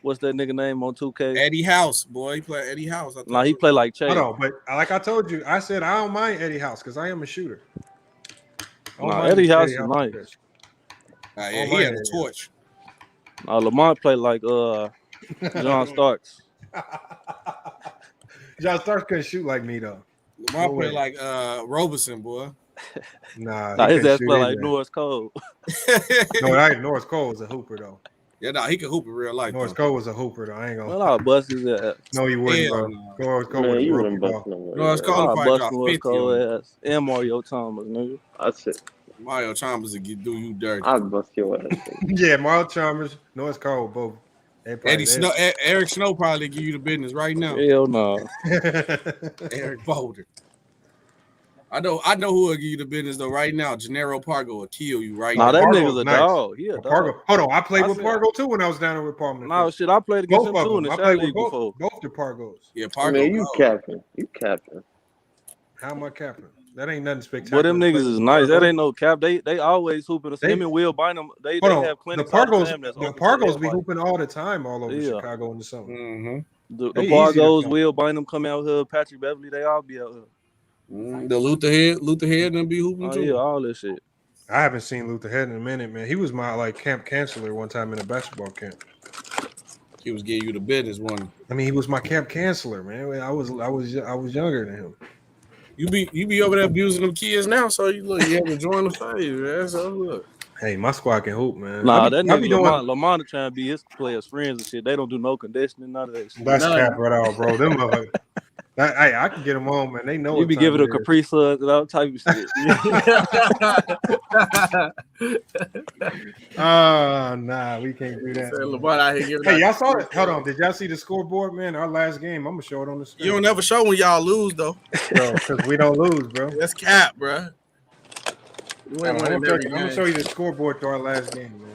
[SPEAKER 20] what's that nigga name on 2K?
[SPEAKER 21] Eddie House, boy. He play Eddie House.
[SPEAKER 20] Nah, he play like Chase.
[SPEAKER 7] Hold on, but like I told you, I said I don't mind Eddie House because I am a shooter.
[SPEAKER 20] Nah, Eddie House is nice.
[SPEAKER 21] Yeah, he had a torch.
[SPEAKER 20] Nah, Lamont play like John Starks.
[SPEAKER 7] John Starks couldn't shoot like me though.
[SPEAKER 21] Lamont play like Robeson, boy.
[SPEAKER 7] Nah,
[SPEAKER 20] his ass play like Norris Cole.
[SPEAKER 7] No, Norris Cole was a hooper though.
[SPEAKER 21] Yeah, nah, he could hoop in real life.
[SPEAKER 7] Norris Cole was a hooper though. I ain't gonna.
[SPEAKER 20] Well, I'll bust his ass.
[SPEAKER 7] No, he wouldn't, bro. Norris Cole was
[SPEAKER 3] you
[SPEAKER 7] broken,
[SPEAKER 3] wouldn't bust
[SPEAKER 7] bro.
[SPEAKER 3] no way.
[SPEAKER 21] Norris Cole
[SPEAKER 20] I'll
[SPEAKER 21] probably
[SPEAKER 20] bust
[SPEAKER 21] got
[SPEAKER 20] Norris
[SPEAKER 21] 50
[SPEAKER 20] Cole
[SPEAKER 21] on him.
[SPEAKER 20] ass and Mario Thomas, nigga.
[SPEAKER 3] That's it.
[SPEAKER 21] Mario Chalmers will do you dirty.
[SPEAKER 3] I'll bust your ass.
[SPEAKER 7] Yeah, Mario Chalmers, Norris Cole, both.
[SPEAKER 21] Eric Snow probably give you the business right now.
[SPEAKER 20] Hell no.
[SPEAKER 21] Eric Boulder. I know who will give you the business though right now. Gennaro Pargo will kill you right now.
[SPEAKER 20] Nah, that
[SPEAKER 7] Pargo's
[SPEAKER 20] nigga's a
[SPEAKER 7] nice.
[SPEAKER 20] dog. He a dog.
[SPEAKER 7] Pargo. Hold on, I played with
[SPEAKER 20] said-
[SPEAKER 7] Pargo too when I was down there with Paul.
[SPEAKER 20] Nah, shit, I played against him too in the
[SPEAKER 7] I
[SPEAKER 20] Shot
[SPEAKER 7] played
[SPEAKER 20] League
[SPEAKER 7] with
[SPEAKER 20] before.
[SPEAKER 7] both the Pargos.
[SPEAKER 21] Yeah, Pargo.
[SPEAKER 3] Man, you capping. You capping.
[SPEAKER 7] How am I capping? That ain't nothing spectacular.
[SPEAKER 20] Well, them niggas is nice. That ain't no cap. They always hooping. Him and Will Bynum, they
[SPEAKER 7] Hold on.
[SPEAKER 20] have clinics.
[SPEAKER 7] The
[SPEAKER 20] all the
[SPEAKER 7] Pargos,
[SPEAKER 20] time that's
[SPEAKER 7] the
[SPEAKER 20] open to
[SPEAKER 7] Pargos be
[SPEAKER 20] everybody.
[SPEAKER 7] hooping all the time all over
[SPEAKER 20] Yeah.
[SPEAKER 7] Chicago in the summer.
[SPEAKER 21] Mm-hmm.
[SPEAKER 20] The
[SPEAKER 7] They easy to
[SPEAKER 20] Pargos,
[SPEAKER 7] find.
[SPEAKER 20] Will Bynum come out here. Patrick Beverly, they all be out here.
[SPEAKER 21] The Luther Head, them be hooping
[SPEAKER 20] Oh
[SPEAKER 21] too.
[SPEAKER 20] yeah, all that shit.
[SPEAKER 7] I haven't seen Luther Head in a minute, man. He was my camp counselor one time in a basketball camp.
[SPEAKER 21] He was giving you the business one.
[SPEAKER 7] I mean, he was my camp counselor, man. I was younger than him.
[SPEAKER 21] You be over there abusing them kids now, so you have to join the phase, man. So look.
[SPEAKER 7] Hey, my squad can hoop, man.
[SPEAKER 20] Nah,
[SPEAKER 7] I
[SPEAKER 20] that
[SPEAKER 7] be
[SPEAKER 20] nigga Lamont trying to be his players' friends and shit. They don't do no conditioning, none of that shit.
[SPEAKER 7] That's cap right out, bro. Them motherfuckers. Hey, I can get them on, man. They know.
[SPEAKER 20] You be giving them Capri Suns and all type of shit.
[SPEAKER 7] Nah, we can't do that. Hey, y'all saw it? Hold on. Did y'all see the scoreboard, man? Our last game. I'm gonna show it on the screen.
[SPEAKER 21] You don't never show when y'all lose though.
[SPEAKER 7] Bro, because we don't lose, bro.
[SPEAKER 21] That's cap, bro.
[SPEAKER 7] I'm gonna show you the scoreboard to our last game, man.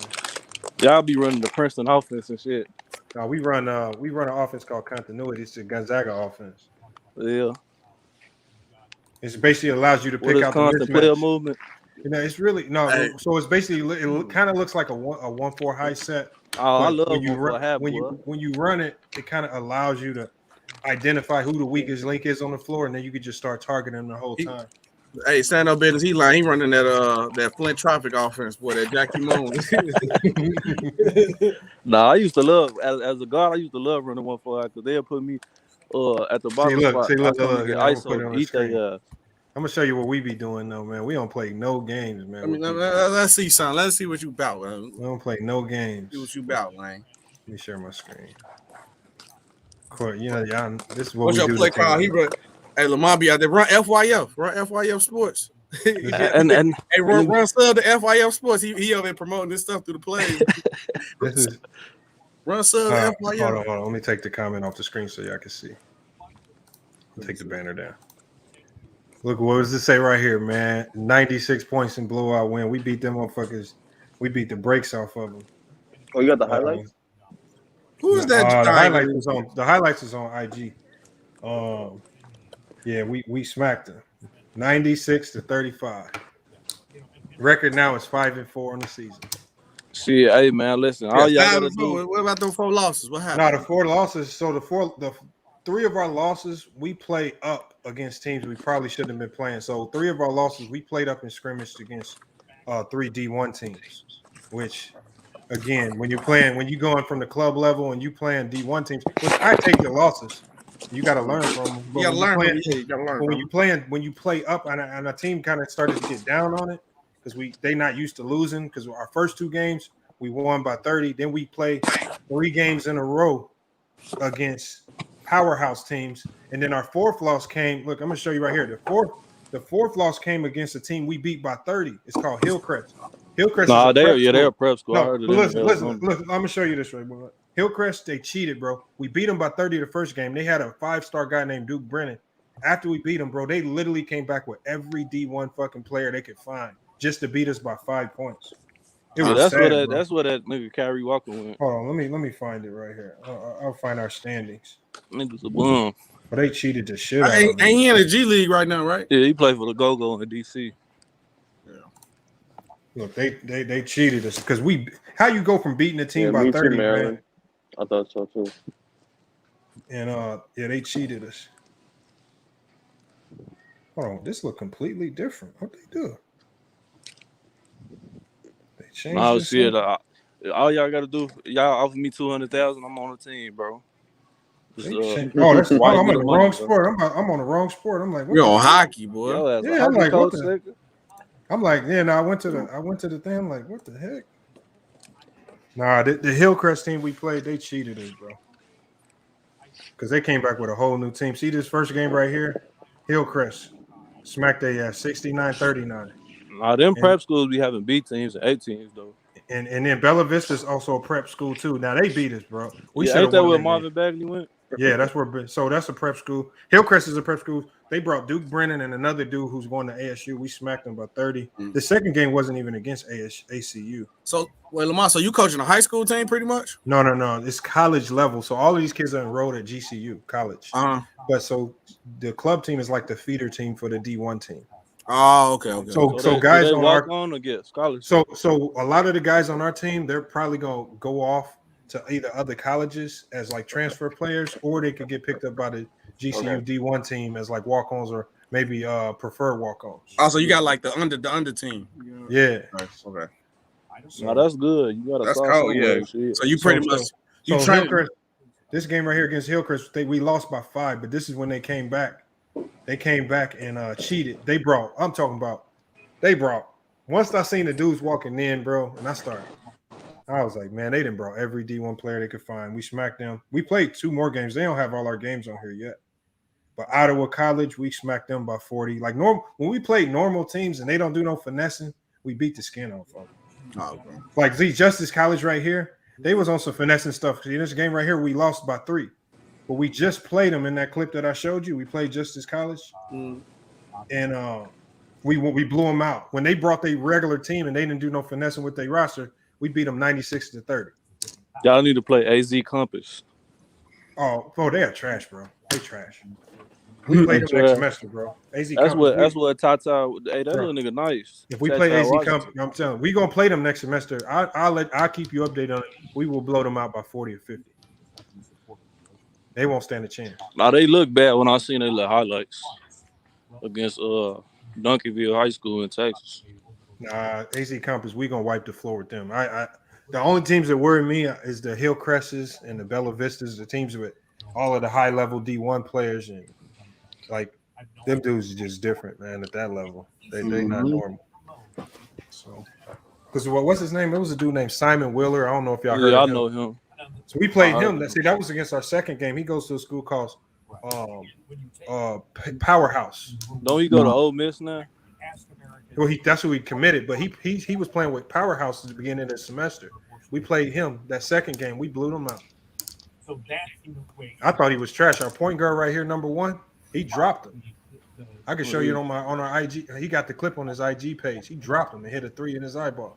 [SPEAKER 20] Y'all be running the Princeton offense and shit.
[SPEAKER 7] No, we run an offense called continuity. It's the Gonzaga offense.
[SPEAKER 20] Yeah.
[SPEAKER 7] It basically allows you to pick out the
[SPEAKER 20] constant player
[SPEAKER 7] mismatch.
[SPEAKER 20] movement.
[SPEAKER 7] You know, it's really So it's basically it kind of looks like a 1-4 high set.
[SPEAKER 20] Oh, I
[SPEAKER 7] but
[SPEAKER 20] love
[SPEAKER 7] when you
[SPEAKER 20] 1-4
[SPEAKER 7] run,
[SPEAKER 20] half,
[SPEAKER 7] when you run it, it kind of allows you to identify who the weakest link is on the floor, and then you can just start targeting them the whole time.
[SPEAKER 21] Hey, stand up business. He running that Flint Traffic offense, boy. That Jackie Moon.
[SPEAKER 20] Nah, I used to love as a guard. I used to love running 1-4 because they'll put me at the bottom spot.
[SPEAKER 7] Look,
[SPEAKER 20] I come and get
[SPEAKER 7] I'm
[SPEAKER 20] ISO,
[SPEAKER 7] I'm gonna show you what we be doing though, man. We don't play no games, man.
[SPEAKER 21] I mean, let's see, son. Let's see what you about, man.
[SPEAKER 7] We don't play no games.
[SPEAKER 21] See what you about, man.
[SPEAKER 7] Let me share my screen. Court, y'all. This is what
[SPEAKER 21] What's
[SPEAKER 7] we
[SPEAKER 21] your
[SPEAKER 7] do.
[SPEAKER 21] play call? Hey, Lamont be out there. Run FYF Sports.
[SPEAKER 20] and
[SPEAKER 21] hey, run sub to FYF Sports. He over there promoting this stuff through the play.
[SPEAKER 7] This is
[SPEAKER 21] run sub to FYF.
[SPEAKER 7] Hold on. Let me take the comment off the screen so y'all can see. Take the banner down. Look, what does it say right here, man? 96 points in blowout win. We beat them motherfuckers. We beat the brakes off of them.
[SPEAKER 3] Oh, you got the highlights?
[SPEAKER 21] Who is that?
[SPEAKER 7] The highlights is on IG. Yeah, we smacked them 96-35. Record now is 5-4 in the season.
[SPEAKER 20] Shit, hey man, listen. All y'all gotta do.
[SPEAKER 21] What about those 4 losses? What happened?
[SPEAKER 7] No, the 4 losses. So the 3 of our losses, we play up against teams we probably shouldn't have been playing. So 3 of our losses, we played up in scrimmage against 3 D1 teams. Which, again, when you're going from the club level and you playing D1 teams, which I take the losses. You got to learn from them.
[SPEAKER 21] You got to learn from them. Yeah, you got to learn.
[SPEAKER 7] But when you play up, and a team kind of started to get down on it because they not used to losing. Because our first 2 games we won by 30. Then we play 3 games in a row against powerhouse teams, and then our 4th loss came. Look, I'm gonna show you right here. The fourth loss came against a team we beat by 30. It's called Hillcrest. Hillcrest.
[SPEAKER 20] Nah, they're a prep school.
[SPEAKER 7] No, listen. Look, I'm gonna show you this right, bro. Hillcrest, they cheated, bro. We beat them by 30 the first game. They had a 5-star guy named Duke Brennan. After we beat them, bro, they literally came back with every D1 fucking player they could find just to beat us by 5 points.
[SPEAKER 20] That's what that nigga Kyrie Walker went.
[SPEAKER 7] Hold on, let me find it right here. I'll find our standings.
[SPEAKER 20] Niggas a bum.
[SPEAKER 7] But they cheated the shit out of
[SPEAKER 21] Ain't he in the G League right now, right?
[SPEAKER 20] Yeah, he played for the Go-Go in DC.
[SPEAKER 7] Yeah. Look, they cheated us because how you go from beating a team by 30, man?
[SPEAKER 3] I thought so too.
[SPEAKER 7] And they cheated us. Hold on, this look completely different. What they do? They changed.
[SPEAKER 20] Oh shit! All y'all gotta do, y'all offer me $200,000. I'm on the team, bro.
[SPEAKER 7] I'm on the wrong sport. I'm on the wrong sport. I'm like,
[SPEAKER 21] you're on hockey, boy.
[SPEAKER 7] Yeah, I'm like, what the? I'm like, yeah. No, I went to the thing. I'm like, what the heck? Nah, the Hillcrest team we played, they cheated us, bro. Because they came back with a whole new team. See this first game right here? Hillcrest smacked their ass 69-39.
[SPEAKER 20] Nah, them prep schools be having B teams and A teams though.
[SPEAKER 7] And then Bella Vista's also a prep school too. Now they beat us, bro.
[SPEAKER 20] Ain't that where Marvin Bagley went?
[SPEAKER 7] Yeah, that's where. So that's a prep school. Hillcrest is a prep school. They brought Duke Brennan and another dude who's going to ASU. We smacked them by 30. The second game wasn't even against ACU.
[SPEAKER 21] So, Lamar, so you coaching a high school team pretty much?
[SPEAKER 7] No. It's college level. So all of these kids are enrolled at GCU college. But so the club team is like the feeder team for the D1 team.
[SPEAKER 21] Oh, okay.
[SPEAKER 7] So guys on our
[SPEAKER 20] on or get scholarship.
[SPEAKER 7] So a lot of the guys on our team, they're probably gonna go off to either other colleges as like transfer players, or they could get picked up by the GCU D1 team as like walk-ons or maybe preferred walk-ons.
[SPEAKER 21] Also, you got like the under team.
[SPEAKER 7] Yeah.
[SPEAKER 21] Nice. Okay.
[SPEAKER 20] No, that's good. You got
[SPEAKER 21] that's cool. Yeah.
[SPEAKER 20] Shit.
[SPEAKER 21] So you pretty much you train.
[SPEAKER 7] This game right here against Hillcrest, we lost by 5, but this is when they came back. They came back and cheated. They brought. Once I seen the dudes walking in, bro, and I was like, man, they done brought every D1 player they could find. We smacked them. We played 2 more games. They don't have all our games on here yet. But Ottawa College, we smacked them by 40. Like when we played normal teams and they don't do no finessing, we beat the skin off of them.
[SPEAKER 21] Oh, okay.
[SPEAKER 7] Like Justice College right here, they was on some finessing stuff. In this game right here, we lost by 3. But we just played them in that clip that I showed you. We played Justice College, and we blew them out. When they brought their regular team and they didn't do no finessing with their roster, we beat them 96-30.
[SPEAKER 20] Y'all need to play AZ Compass.
[SPEAKER 7] Oh, they are trash, bro. They trash. We play them next semester, bro. AZ
[SPEAKER 20] that's
[SPEAKER 7] Compass.
[SPEAKER 20] what Tata. Hey, that little nigga nice.
[SPEAKER 7] If we play AZ Compass, I'm telling you, we gonna play them next semester. I'll keep you updated on it. We will blow them out by 40 or 50. They won't stand a chance.
[SPEAKER 20] Now they look bad when I seen their little highlights against Duncanville High School in Texas.
[SPEAKER 7] Nah, AZ Compass, we gonna wipe the floor with them. The only teams that worry me is the Hillcrests and the Bella Vistas, the teams with all of the high level D1 players, and like them dudes are just different, man. At that level, they not normal. So, because what's his name? It was a dude named Simon Wheeler. I don't know if y'all heard.
[SPEAKER 20] Yeah,
[SPEAKER 7] of
[SPEAKER 20] I
[SPEAKER 7] him.
[SPEAKER 20] know him.
[SPEAKER 7] So we played him. See, that was against our second game. He goes to a school called Powerhouse.
[SPEAKER 20] Don't he go to Ole Miss now?
[SPEAKER 7] Well, that's who he committed, but he was playing with Powerhouse at the beginning of the semester. We played him that second game. We blew them out. I thought he was trash. Our point guard right here, number 1, He dropped him. I can show you on our IG. He got the clip on his IG page. He dropped him and hit a 3 in his eyeball.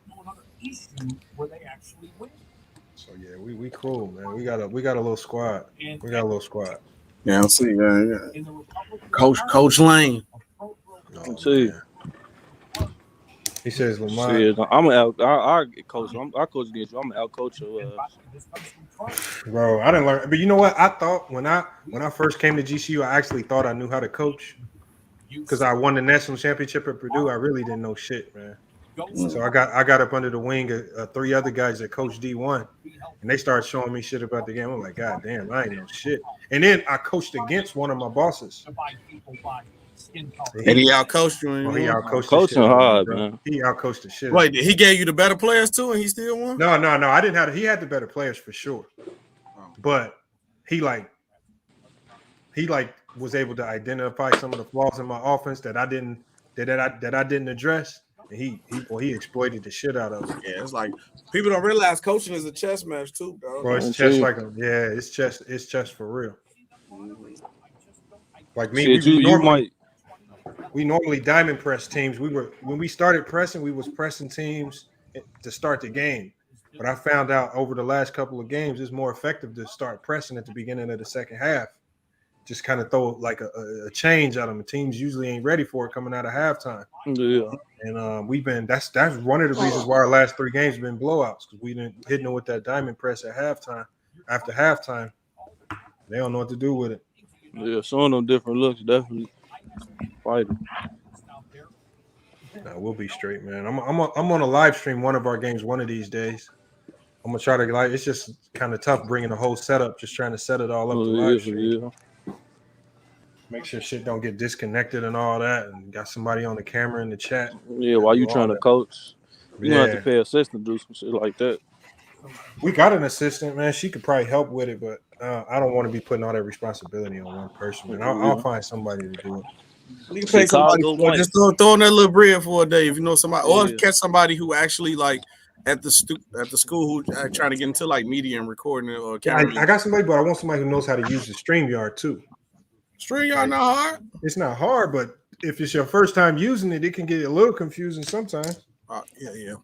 [SPEAKER 7] So yeah, we cool, man. We got a little squad. We got a little squad.
[SPEAKER 21] Yeah, I'll see. Yeah. Coach Lane.
[SPEAKER 7] Oh,
[SPEAKER 20] see.
[SPEAKER 7] man. He says Lamar.
[SPEAKER 20] Shit, I'm out. I coach. I coach against you. I'm an out coach you.
[SPEAKER 7] Bro, I didn't learn. But you know what? I thought when I first came to GCU, I actually thought I knew how to coach because I won the national championship at Purdue. I really didn't know shit, man. So I got up under the wing of 3 other guys that coached D1, and they started showing me shit about the game. I'm like, God damn, I ain't know shit. And then I coached against one of my bosses.
[SPEAKER 21] And he outcoached you.
[SPEAKER 7] He outcoached
[SPEAKER 20] coaching hard, man.
[SPEAKER 7] He outcoached the shit.
[SPEAKER 21] Wait, he gave you the better players too, and he still won?
[SPEAKER 7] No. I didn't have. He had the better players for sure, but he was able to identify some of the flaws in my offense that I didn't address. And he exploited the shit out of it.
[SPEAKER 21] Yeah, it's like people don't realize coaching is a chess match too, bro.
[SPEAKER 7] Bro, it's chess it's chess for real. Like me, we normally diamond press teams. When we started pressing, we was pressing teams to start the game. But I found out over the last couple of games, it's more effective to start pressing at the beginning of the second half. Just kind of throw like a change at them. The teams usually ain't ready for it coming out of halftime.
[SPEAKER 20] Yeah.
[SPEAKER 7] And that's one of the reasons why our last 3 games have been blowouts, because we didn't hit them with that diamond press at halftime. After halftime, they don't know what to do with it.
[SPEAKER 20] Yeah, showing them different looks, definitely fighting.
[SPEAKER 7] Nah, we'll be straight, man. I'm on a live stream one of our games one of these days. I'm gonna try to it's just kind of tough bringing the whole setup, just trying to set it all up to live stream.
[SPEAKER 20] Yeah.
[SPEAKER 7] Make sure shit don't get disconnected and all that, and got somebody on the camera in the chat.
[SPEAKER 20] Yeah, while you trying to coach, you don't have to pay assistant to do some shit like that.
[SPEAKER 7] We got an assistant, man. She could probably help with it, but I don't want to be putting all that responsibility on one person, man. I'll find somebody to do it.
[SPEAKER 21] You can pay somebody for just throw in that little bread for a day if you know somebody, or catch somebody who actually like at the school who trying to get into like media and recording it or camera.
[SPEAKER 7] I got somebody, but I want somebody who knows how to use the StreamYard too.
[SPEAKER 21] StreamYard not hard.
[SPEAKER 7] It's not hard, but if it's your first time using it, it can get a little confusing sometimes.
[SPEAKER 21] Yeah.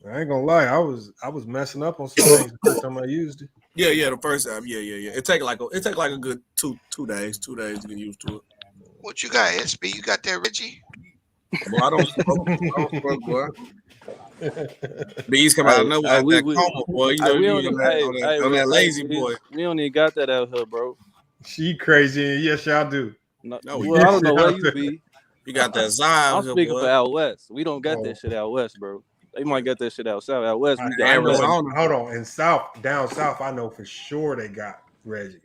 [SPEAKER 7] I ain't gonna lie, I was messing up on some things the first time I used it.
[SPEAKER 21] Yeah, the first time. Yeah. It take like a good two days to get used to it.
[SPEAKER 14] What you got, SB? You got that, Reggie?
[SPEAKER 21] Boy, I don't smoke, boy. Bees come out of nowhere. Coma, boy. You know, on that lazy boy.
[SPEAKER 20] We don't even got that out here, bro.
[SPEAKER 7] She crazy. Yes, y'all do.
[SPEAKER 20] No, well, I don't know where you be.
[SPEAKER 21] You got that Zion.
[SPEAKER 20] I'm speaking for out west. We don't got that shit out west, bro. They might get that shit out south. Out west, we got
[SPEAKER 7] Arizona. Hold on. In down south, I know for sure they got Reggie.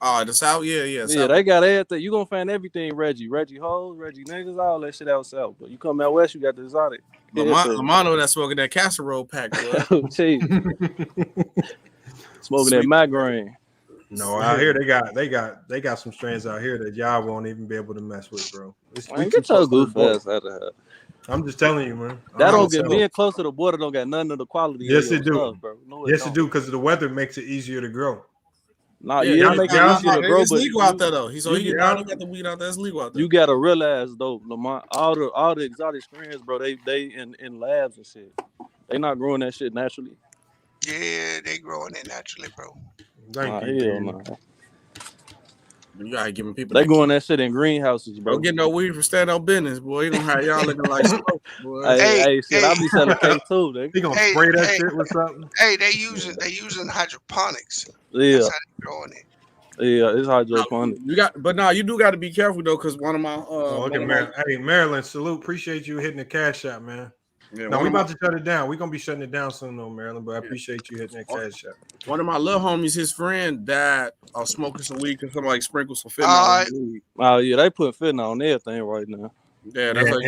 [SPEAKER 21] Oh, the south, yeah.
[SPEAKER 20] Yeah, they got everything. You gonna find everything Reggie hoes, Reggie niggas, all that shit out south. But you come out west, you got the exotic.
[SPEAKER 21] Lamano that's smoking that casserole pack, bro.
[SPEAKER 20] Smoking that migraine.
[SPEAKER 7] No, out here they got some strains out here that y'all won't even be able to mess with, bro.
[SPEAKER 20] Get your goof ass out of here.
[SPEAKER 7] I'm just telling you, man.
[SPEAKER 20] That don't get being close to the border don't got none of the quality.
[SPEAKER 7] Yes, it do.
[SPEAKER 20] Stuff, bro. No,
[SPEAKER 7] it do, because the weather makes it easier to grow.
[SPEAKER 20] Nah, yeah, it makes it easier to grow,
[SPEAKER 21] it's legal out there though. He got the weed out there. It's legal out there.
[SPEAKER 20] You gotta realize though, Lamont, all the exotic strains, bro, they in labs and shit. They not growing that shit naturally.
[SPEAKER 14] Yeah, they growing it naturally, bro.
[SPEAKER 7] Thank you.
[SPEAKER 21] You gotta give them people.
[SPEAKER 20] They growing that shit in greenhouses, bro.
[SPEAKER 21] Don't get no weed from stand up business, boy. You gonna have y'all looking like smoke, boy.
[SPEAKER 20] Hey, shit, I be selling cake too.
[SPEAKER 7] He gonna spray that shit with something.
[SPEAKER 14] Hey, they using hydroponics.
[SPEAKER 20] Yeah.
[SPEAKER 14] That's how they growing it.
[SPEAKER 20] Yeah, it's hydroponic.
[SPEAKER 21] You do got to be careful though, because one of my
[SPEAKER 7] Maryland, salute. Appreciate you hitting the cash out, man. Yeah, no, we about to shut it down. We're gonna be shutting it down soon, though, Maryland. But I appreciate you hitting that cash out.
[SPEAKER 21] One of my little homies, his friend died of smoking some weed because somebody sprinkled some fentanyl on the weed.
[SPEAKER 20] Oh yeah, they put fentanyl on everything right now.
[SPEAKER 21] Yeah, that's what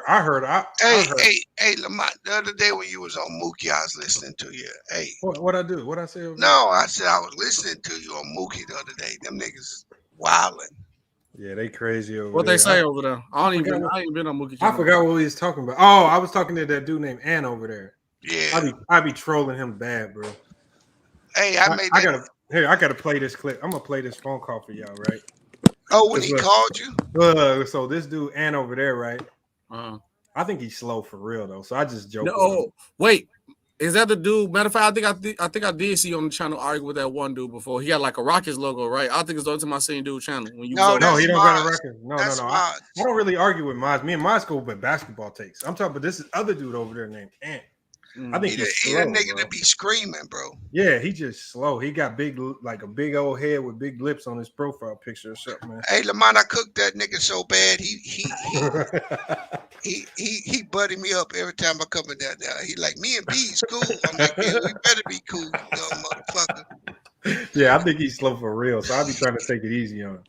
[SPEAKER 7] I heard.
[SPEAKER 14] Hey, Lamont, the other day when you was on Mookie, I was listening to you. Hey,
[SPEAKER 7] what I do? What I say?
[SPEAKER 14] No, I said I was listening to you on Mookie the other day. Them niggas wilding.
[SPEAKER 7] Yeah, they crazy over
[SPEAKER 21] what
[SPEAKER 7] there.
[SPEAKER 21] they say over there? I ain't been on Mookie.
[SPEAKER 7] I forgot what we was talking about. Oh, I was talking to that dude named Ann over there.
[SPEAKER 14] Yeah,
[SPEAKER 7] I be trolling him bad, bro.
[SPEAKER 14] Hey, I gotta
[SPEAKER 7] play this clip. I'm gonna play this phone call for y'all, right?
[SPEAKER 14] Oh, when he called you?
[SPEAKER 7] So this dude Ant over there, right? I think he's slow for real though. So I just joke.
[SPEAKER 21] No, wait. Is that the dude? Matter of fact, I think I did see you on the channel argue with that one dude before. He got like a Rockets logo, right? I think it's the only time I seen dude channel. When you
[SPEAKER 7] no, he don't got a record. No. I don't really argue with Maz. Me and Maz go with basketball takes. I'm talking about this other dude over there named Ant. I think he's slow,
[SPEAKER 14] he a nigga that be screaming, bro.
[SPEAKER 7] Yeah, he just slow. He got like a big old head with big lips on his profile picture or something, man.
[SPEAKER 14] Hey, Lamont, I cooked that nigga so bad. He buddied me up every time I come in there. He like, me and B's cool. I'm like, yeah, we better be cool, you dumb motherfucker.
[SPEAKER 7] Yeah, I think he's slow for real. So I'll be trying to take it easy on him.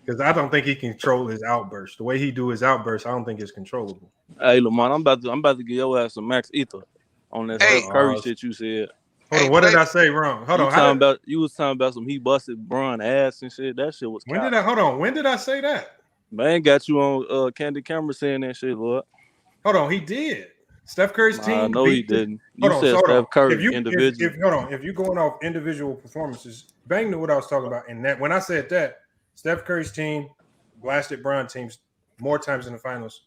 [SPEAKER 7] Because I don't think he can control his outburst. The way he do his outburst, I don't think it's controllable.
[SPEAKER 20] Hey, Lamont, I'm about to give your ass some max ether on that Steph Curry shit you said.
[SPEAKER 7] Hold on, what did I say wrong? Hold on.
[SPEAKER 20] You was talking about some he busted Bron ass and shit. That shit was.
[SPEAKER 7] When did I say that?
[SPEAKER 20] Man got you on candid camera saying that shit, Lord.
[SPEAKER 7] Hold on, he did. Steph Curry's team.
[SPEAKER 20] No, he didn't. You said Steph Curry individual.
[SPEAKER 7] If you're going off individual performances, Bang knew what I was talking about. And that when I said that, Steph Curry's team blasted Bron teams more times in the finals.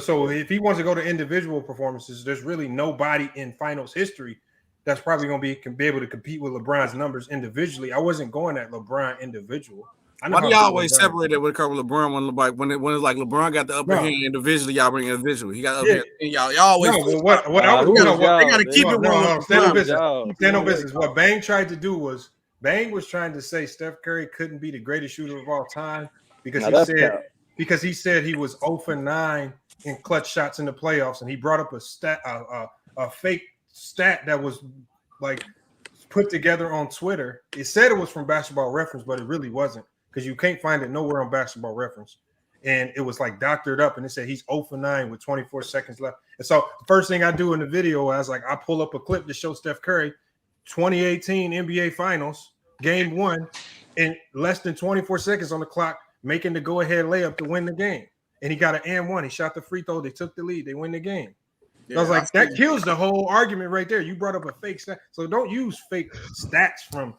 [SPEAKER 7] So if he wants to go to individual performances, there's really nobody in finals history that's probably going to be able to compete with LeBron's numbers individually. I wasn't going at LeBron individual.
[SPEAKER 21] Why do y'all always separate it with LeBron when it's like LeBron got the upper hand individually, y'all bring individually. He got upper hand. Y'all always.
[SPEAKER 7] No, but they got to keep it wrong. Stand on business. What Bang tried to do was Bang was trying to say Steph Curry couldn't be the greatest shooter of all time because he said he was 0 for 9 in clutch shots in the playoffs, and he brought up a fake stat that was like put together on Twitter. It said it was from Basketball Reference, but it really wasn't because you can't find it nowhere on Basketball Reference. And it was like doctored up, and it said he's 0 for 9 with 24 seconds left. And so the first thing I do in the video, I was like, I pull up a clip to show Steph Curry 2018 NBA Finals, Game 1, in less than 24 seconds on the clock, making the go-ahead layup to win the game. And he got an and 1. He shot the free throw. They took the lead. They win the game. Yeah, I was like, that kills the whole argument right there. You brought up a fake stat. So don't use fake stats from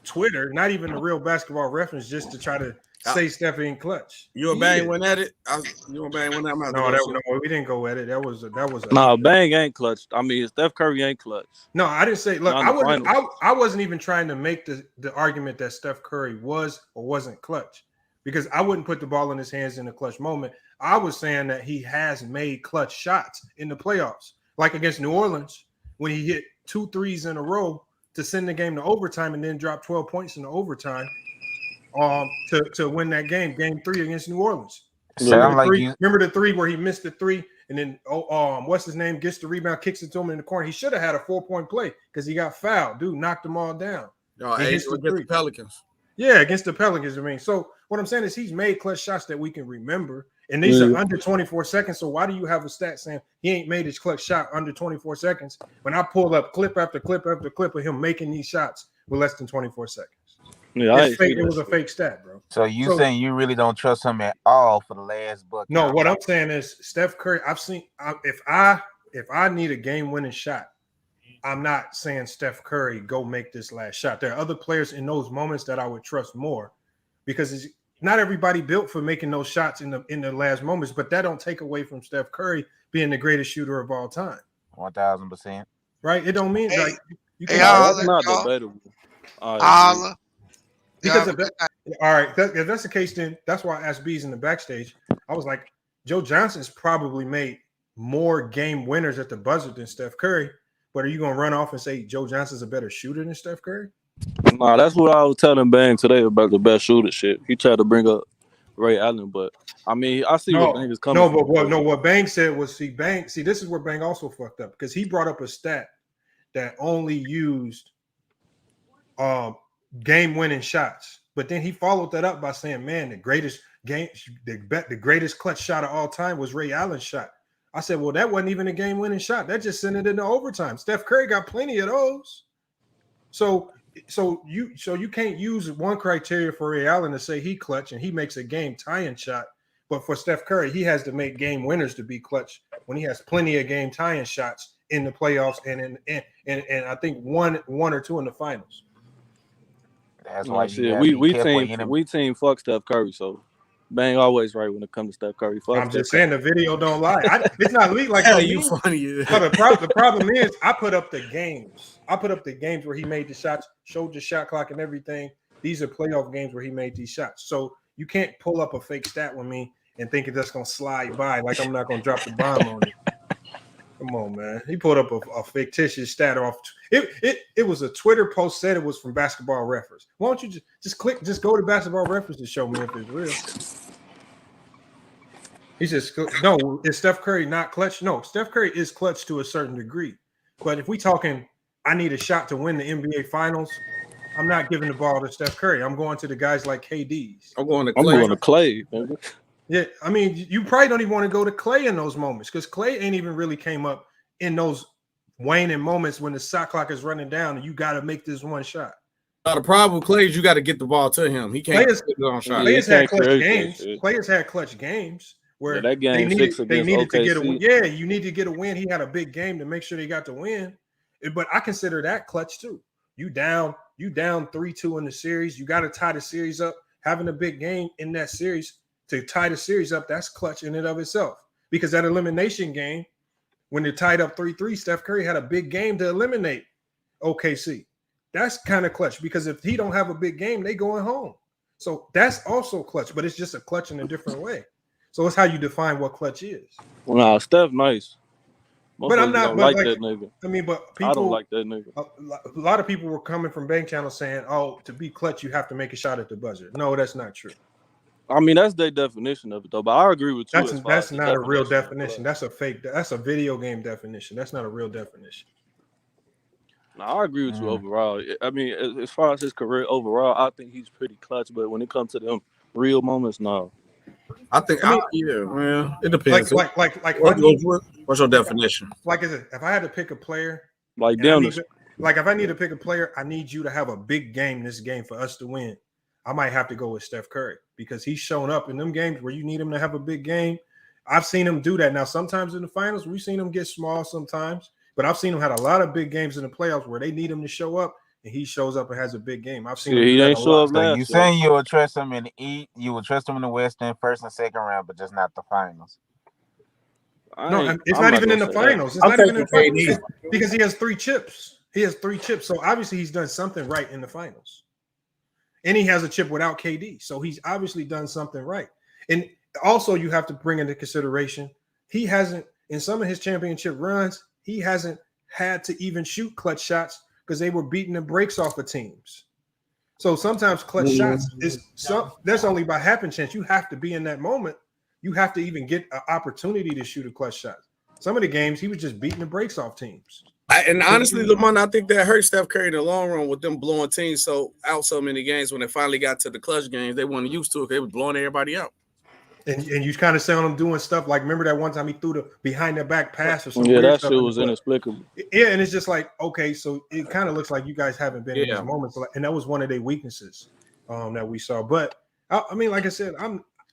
[SPEAKER 7] Twitter, not even the real Basketball Reference, just to try to say Steph ain't clutch.
[SPEAKER 21] You and Bang went at it? You and Bang went at it?
[SPEAKER 7] No, we didn't go at it. That was
[SPEAKER 20] Bang ain't clutch. I mean, Steph Curry ain't clutch.
[SPEAKER 7] No, I didn't say. Look, I wasn't even trying to make the argument that Steph Curry was or wasn't clutch, because I wouldn't put the ball in his hands in a clutch moment. I was saying that he has made clutch shots in the playoffs, like against New Orleans when he hit 2 threes in a row to send the game to overtime and then drop 12 points in the overtime to win that game 3 against New Orleans. Remember the 3 where he missed the 3 and then what's his name gets the rebound, kicks it to him in the corner. He should have had a 4-point play because he got fouled. Dude knocked them all down.
[SPEAKER 21] Against the Pelicans.
[SPEAKER 7] Yeah, against the Pelicans. I mean, so what I'm saying is he's made clutch shots that we can remember, and these are under 24 seconds. So why do you have a stat saying he ain't made his clutch shot under 24 seconds when I pull up clip after clip after clip of him making these shots with less than 24 seconds? Yeah, it was a fake stat, bro.
[SPEAKER 12] So saying you really don't trust him at all for the last bucket?
[SPEAKER 7] No, what I'm saying is Steph Curry. I've seen if I need a game-winning shot, I'm not saying Steph Curry go make this last shot. There are other players in those moments that I would trust more, because not everybody built for making those shots in the last moments. But that don't take away from Steph Curry being the greatest shooter of all time.
[SPEAKER 12] 1000%.
[SPEAKER 7] Right? It don't mean like you can.
[SPEAKER 20] That's not debatable.
[SPEAKER 7] Because if that's the case, then that's why I asked Bees in the backstage. I was like, Joe Johnson's probably made more game winners at the buzzer than Steph Curry. But are you gonna run off and say Joe Johnson's a better shooter than Steph Curry?
[SPEAKER 20] Nah, that's what I was telling Bang today about the best shooter shit. He tried to bring up Ray Allen, but I mean, I see what Bang is coming from.
[SPEAKER 7] What Bang said was, see, this is where Bang also fucked up, because he brought up a stat that only used game-winning shots, but then he followed that up by saying, man, the greatest clutch shot of all time was Ray Allen's shot. I said, well, that wasn't even a game-winning shot. That just sent it into overtime. Steph Curry got plenty of those. So you can't use one criteria for Ray Allen to say he clutch and he makes a game-tying shot. But for Steph Curry, he has to make game winners to be clutch when he has plenty of game-tying shots in the playoffs and I think one or two in the finals.
[SPEAKER 12] That's
[SPEAKER 20] No,
[SPEAKER 12] why you
[SPEAKER 20] shit.
[SPEAKER 12] gotta
[SPEAKER 20] We
[SPEAKER 12] be
[SPEAKER 20] we
[SPEAKER 12] careful.
[SPEAKER 20] team we team fuck Steph Curry. So Bang always right when it comes to Steph Curry. Fuck
[SPEAKER 7] I'm
[SPEAKER 20] Steph
[SPEAKER 7] just saying
[SPEAKER 20] Curry.
[SPEAKER 7] the video don't lie. It's not leaked like
[SPEAKER 21] Yeah,
[SPEAKER 7] for
[SPEAKER 21] you
[SPEAKER 7] me.
[SPEAKER 21] funny.
[SPEAKER 7] No, the problem is I put up the games. I put up the games where he made the shots, showed the shot clock and everything. These are playoff games where he made these shots. So you can't pull up a fake stat with me and think it's just gonna slide by like I'm not gonna drop the bomb on you. Come on, man. He pulled up a fictitious stat off. It was a Twitter post said it was from Basketball Reference. Why don't you just go to Basketball Reference to show me if it's real? He says, no, is Steph Curry not clutch? No, Steph Curry is clutch to a certain degree. But if we talking, I need a shot to win the NBA Finals, I'm not giving the ball to Steph Curry. I'm going to the guys like KD's.
[SPEAKER 21] I'm going to
[SPEAKER 20] I'm
[SPEAKER 21] Clay.
[SPEAKER 20] going to Clay. Baby.
[SPEAKER 7] Yeah, I mean, you probably don't even want to go to Clay in those moments because Clay ain't even really came up in those waning moments when the shot clock is running down and you got to make this one shot.
[SPEAKER 21] The problem with Clay is you got to get the ball to him. He can't get his own shot.
[SPEAKER 7] Players had clutch games. Players had clutch games where
[SPEAKER 20] that game
[SPEAKER 7] they needed to get a win.
[SPEAKER 20] OKC.
[SPEAKER 7] Yeah, you need to get a win. He had a big game to make sure they got the win. But I consider that clutch too. You down 3-2 in the series. You got to tie the series up. Having a big game in that series to tie the series up, that's clutch in and of itself. Because that elimination game, when they're tied up 3-3, Steph Curry had a big game to eliminate OKC. That's kind of clutch because if he don't have a big game, they going home. So that's also clutch, but it's just a clutch in a different way. So it's how you define what clutch is.
[SPEAKER 20] Nah, Steph nice.
[SPEAKER 7] But I'm not
[SPEAKER 20] like that nigga.
[SPEAKER 7] I mean, but people
[SPEAKER 20] I don't like that nigga.
[SPEAKER 7] A lot of people were coming from Bang Channel saying, "Oh, to be clutch, you have to make a shot at the buzzer." No, that's not true.
[SPEAKER 20] I mean, that's their definition of it, though. But I agree with you.
[SPEAKER 7] That's not a real definition. That's a fake. That's a video game definition. That's not a real definition.
[SPEAKER 20] No, I agree with you overall. I mean, as far as his career overall, I think he's pretty clutch. But when it comes to them real moments, no.
[SPEAKER 21] I think, man, it depends.
[SPEAKER 7] Like
[SPEAKER 21] what's your definition?
[SPEAKER 7] Like, if I had to pick a player,
[SPEAKER 20] like
[SPEAKER 7] if I need to pick a player, I need you to have a big game this game for us to win. I might have to go with Steph Curry because he's shown up in them games where you need him to have a big game. I've seen him do that. Now, sometimes in the finals, we've seen him get small sometimes, but I've seen him had a lot of big games in the playoffs where they need him to show up, and he shows up and has a big game. I've seen him
[SPEAKER 12] he
[SPEAKER 7] ain't
[SPEAKER 12] show up. So you saying you would trust him in the East, you would trust him in the West in first and second round, but just not the finals.
[SPEAKER 7] No, it's not even in the finals. It's not even in the finals because he has 3 chips. He has 3 chips, so obviously he's done something right in the finals. And he has a chip without KD, so he's obviously done something right. And also, you have to bring into consideration he hasn't in some of his championship runs. He hasn't had to even shoot clutch shots because they were beating the breaks off of teams. So sometimes clutch shots that's only by happen chance. You have to be in that moment. You have to even get an opportunity to shoot a clutch shot. Some of the games he was just beating the breaks off teams.
[SPEAKER 21] And honestly, Lamont, I think that hurt Steph Curry in the long run with them blowing teams out so many games. When they finally got to the clutch games, they weren't used to it. They was blowing everybody out.
[SPEAKER 7] And you kind of sound him doing stuff like, remember that one time he threw the behind the back pass or something?
[SPEAKER 20] Yeah, that shit was inexplicable.
[SPEAKER 7] Yeah, and it's just like, okay, so it kind of looks like you guys haven't been in these moments, and that was one of their weaknesses that we saw. But I mean, like I said,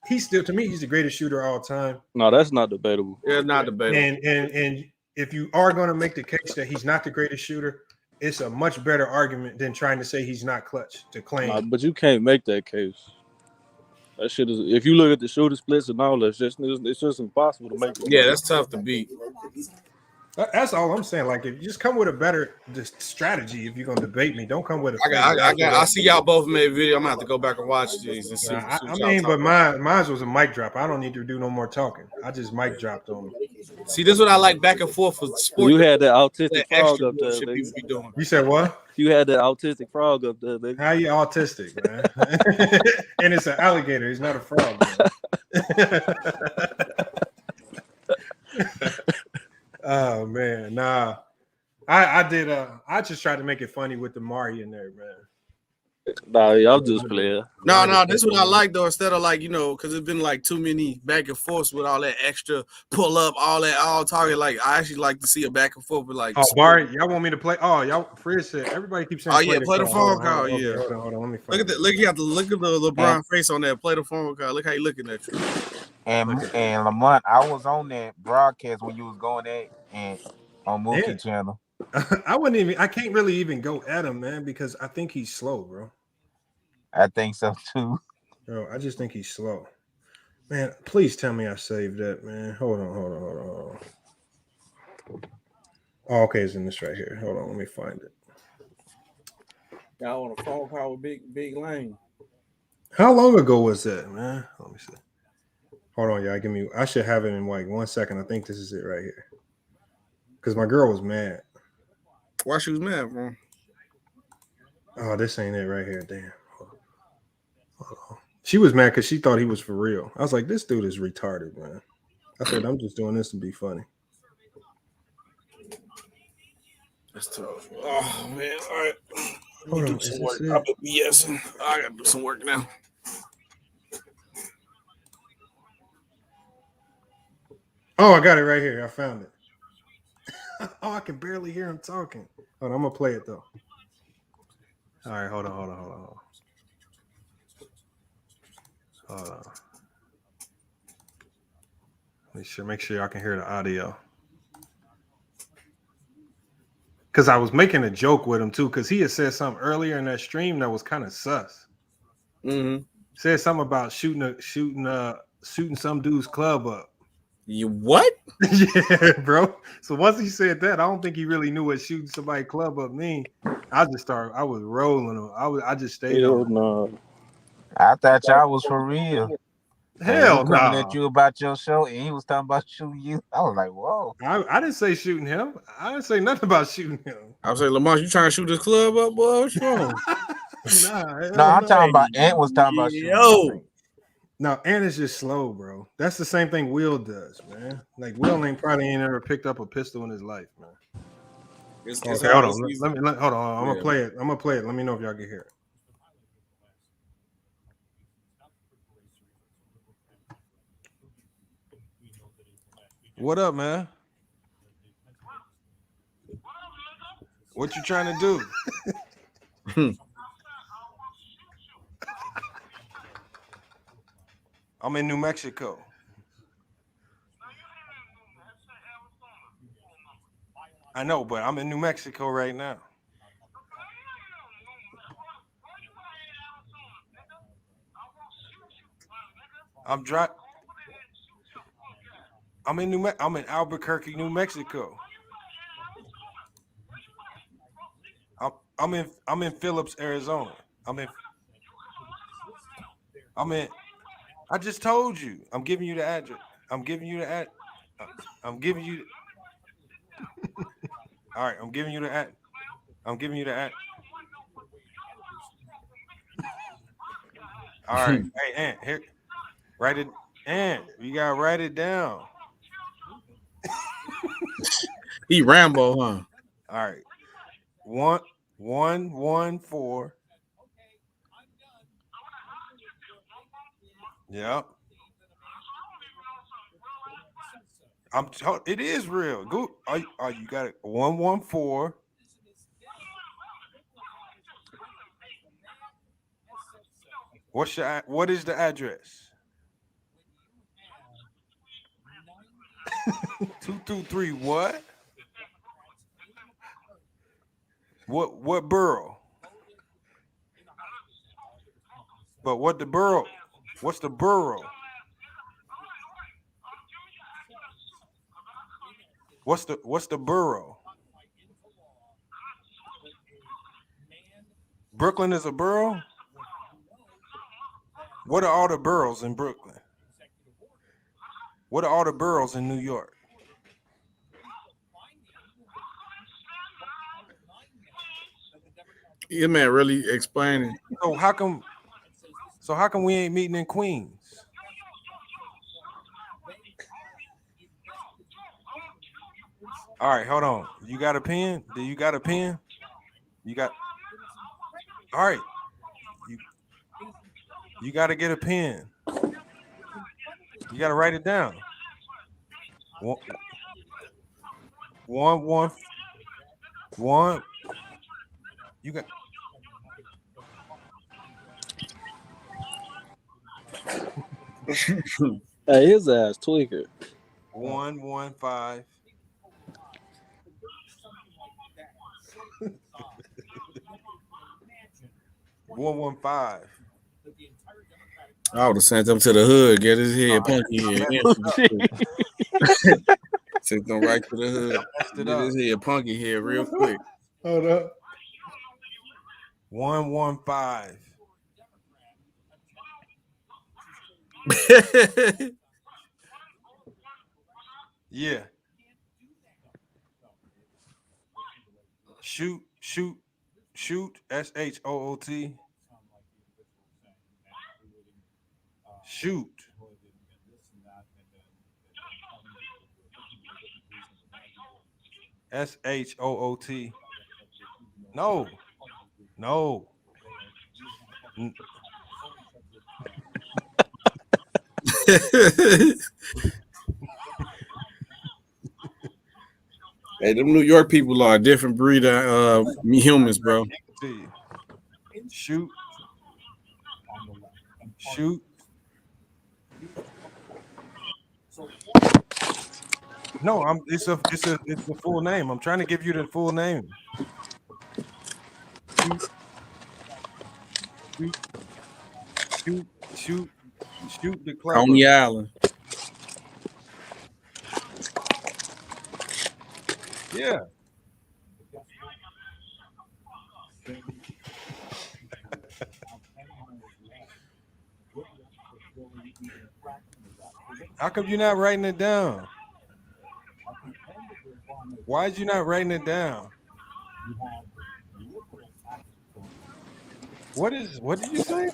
[SPEAKER 7] he's still, to me, he's the greatest shooter of all time.
[SPEAKER 20] No, that's not debatable.
[SPEAKER 21] Yeah, not debatable.
[SPEAKER 7] And if you are going to make the case that he's not the greatest shooter, it's a much better argument than trying to say he's not clutch to claim.
[SPEAKER 20] Nah, but you can't make that case. That shit is. If you look at the shooter splits and all that, it's just impossible to make.
[SPEAKER 21] Yeah, that's tough to beat.
[SPEAKER 7] That's all I'm saying. Like, if you just come with a better strategy, if you're gonna debate me, don't come with a.
[SPEAKER 21] I see y'all both made video. I'm gonna have to go back and watch these and see.
[SPEAKER 7] But mine was a mic drop. I don't need to do no more talking. I just mic dropped on them.
[SPEAKER 21] See, this is what I like back and forth with sports.
[SPEAKER 20] You had that autistic frog up there.
[SPEAKER 21] Be doing.
[SPEAKER 7] You said what?
[SPEAKER 20] You had that autistic frog up there, baby.
[SPEAKER 7] How you autistic, man? And it's an alligator. He's not a frog. Oh man, nah. I did. I just tried to make it funny with the Mari in there, man.
[SPEAKER 20] Nah, y'all just playing.
[SPEAKER 21] No, this is what I like though. Instead of because it's been like too many back and forths with all that extra pull up, all target. Like I actually like to see a back and forth with like.
[SPEAKER 7] Oh, Barry, y'all want me to play? Oh, y'all. Fred said everybody keeps saying.
[SPEAKER 21] Oh yeah, play the phone call. Yeah.
[SPEAKER 7] Hold on. Let me.
[SPEAKER 21] Look at that. Look, you have to look at the LeBron face on that. Play the phone call. Look how you looking at you.
[SPEAKER 12] And Lamont, I was on that broadcast when you was going at on Mookie Channel.
[SPEAKER 7] I can't really even go at him, man, because I think he's slow, bro.
[SPEAKER 12] I think so too.
[SPEAKER 7] Bro, I just think he's slow. Man, please tell me I saved that, man. Hold on. Oh, okay, it's in this right here. Hold on, let me find it.
[SPEAKER 21] Y'all on a phone call with Big Lane.
[SPEAKER 7] How long ago was that, man? Let me see. Hold on, y'all. Give me. I should have it in like 1 second. I think this is it right here. Because my girl was mad.
[SPEAKER 21] Why she was mad, bro?
[SPEAKER 7] Oh, this ain't it right here. Damn. Hold on. She was mad because she thought he was for real. I was like, this dude is retarded, man. I said, I'm just doing this to be funny.
[SPEAKER 21] That's tough. Oh man, all right.
[SPEAKER 7] Hold on,
[SPEAKER 21] do some work. I've been BSing. I gotta do some work now.
[SPEAKER 7] Oh, I got it right here. I found it. Oh, I can barely hear him talking. Hold on, I'm gonna play it though. All right, hold on. Hold on. Make sure y'all can hear the audio. Because I was making a joke with him too, because he had said something earlier in that stream that was kind of sus.
[SPEAKER 21] Mm-hmm.
[SPEAKER 7] Said something about shooting some dude's club up.
[SPEAKER 21] You what?
[SPEAKER 7] Yeah, bro. So once he said that, I don't think he really knew what shooting somebody's club up mean. I was rolling him. I just stayed on.
[SPEAKER 21] No.
[SPEAKER 12] I thought y'all was for real.
[SPEAKER 7] Hell no.
[SPEAKER 12] Coming at you about your show, and he was talking about shooting you. I was like, whoa.
[SPEAKER 7] I didn't say shooting him. I didn't say nothing about shooting him.
[SPEAKER 21] I was like, Lamar, you trying to shoot this club up, boy? What's wrong?
[SPEAKER 12] No, I'm talking about Ant was talking about shooting.
[SPEAKER 7] No, Ant is just slow, bro. That's the same thing Will does, man. Like Will probably ain't ever picked up a pistol in his life, man. Okay, hold on. Hold on. I'm gonna play it. Let me know if y'all can hear it. What up, man? What you trying to do? I'm in New Mexico. I know, but I'm in New Mexico right now. I'm in Albuquerque, New Mexico. I'm in Phillips, Arizona. I just told you. I'm giving you the address. I'm giving you. All right, I'm giving you the ad. All right. Hey, Ant, here. Write it. Ant, you gotta write it down.
[SPEAKER 21] He Rambo, huh?
[SPEAKER 7] All right. 114. Yep. It is real. Go. You got it. 114. What is the address? 223 what? What borough? But what the borough? What's the borough? What's the borough? Brooklyn is a borough? What are all the boroughs in Brooklyn? What are all the boroughs in New York?
[SPEAKER 21] Your man really explaining.
[SPEAKER 7] So how come we ain't meeting in Queens? All right, hold on. You got a pen? Do you got a pen? You got. All right. You got to get a pen. You got to write it down. One. You got.
[SPEAKER 20] Hey, his ass tweaker.
[SPEAKER 7] 115.
[SPEAKER 21] I would have sent them to the hood, get his head punky head. Sent them right to the hood. Get his head punky head real quick.
[SPEAKER 7] Hold up. 115. Yeah. Shoot. SHOOT. Shoot. SHOOT. No.
[SPEAKER 21] Hey, them New York people are a different breed of humans, bro.
[SPEAKER 7] Shoot. No, it's a full name. I'm trying to give you the full name. Shoot the club.
[SPEAKER 21] Coney Island.
[SPEAKER 7] Yeah. How come you're not writing it down? Why is you not writing it down? What did you say?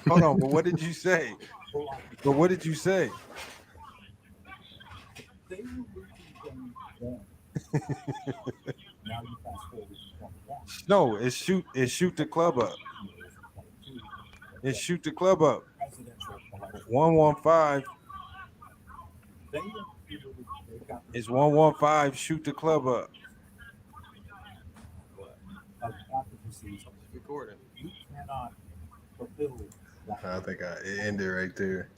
[SPEAKER 7] Hold on, but what did you say? No, it's shoot the club up. It's shoot the club up. 115. It's 115. Shoot the club up. Recording. I think it ended right there.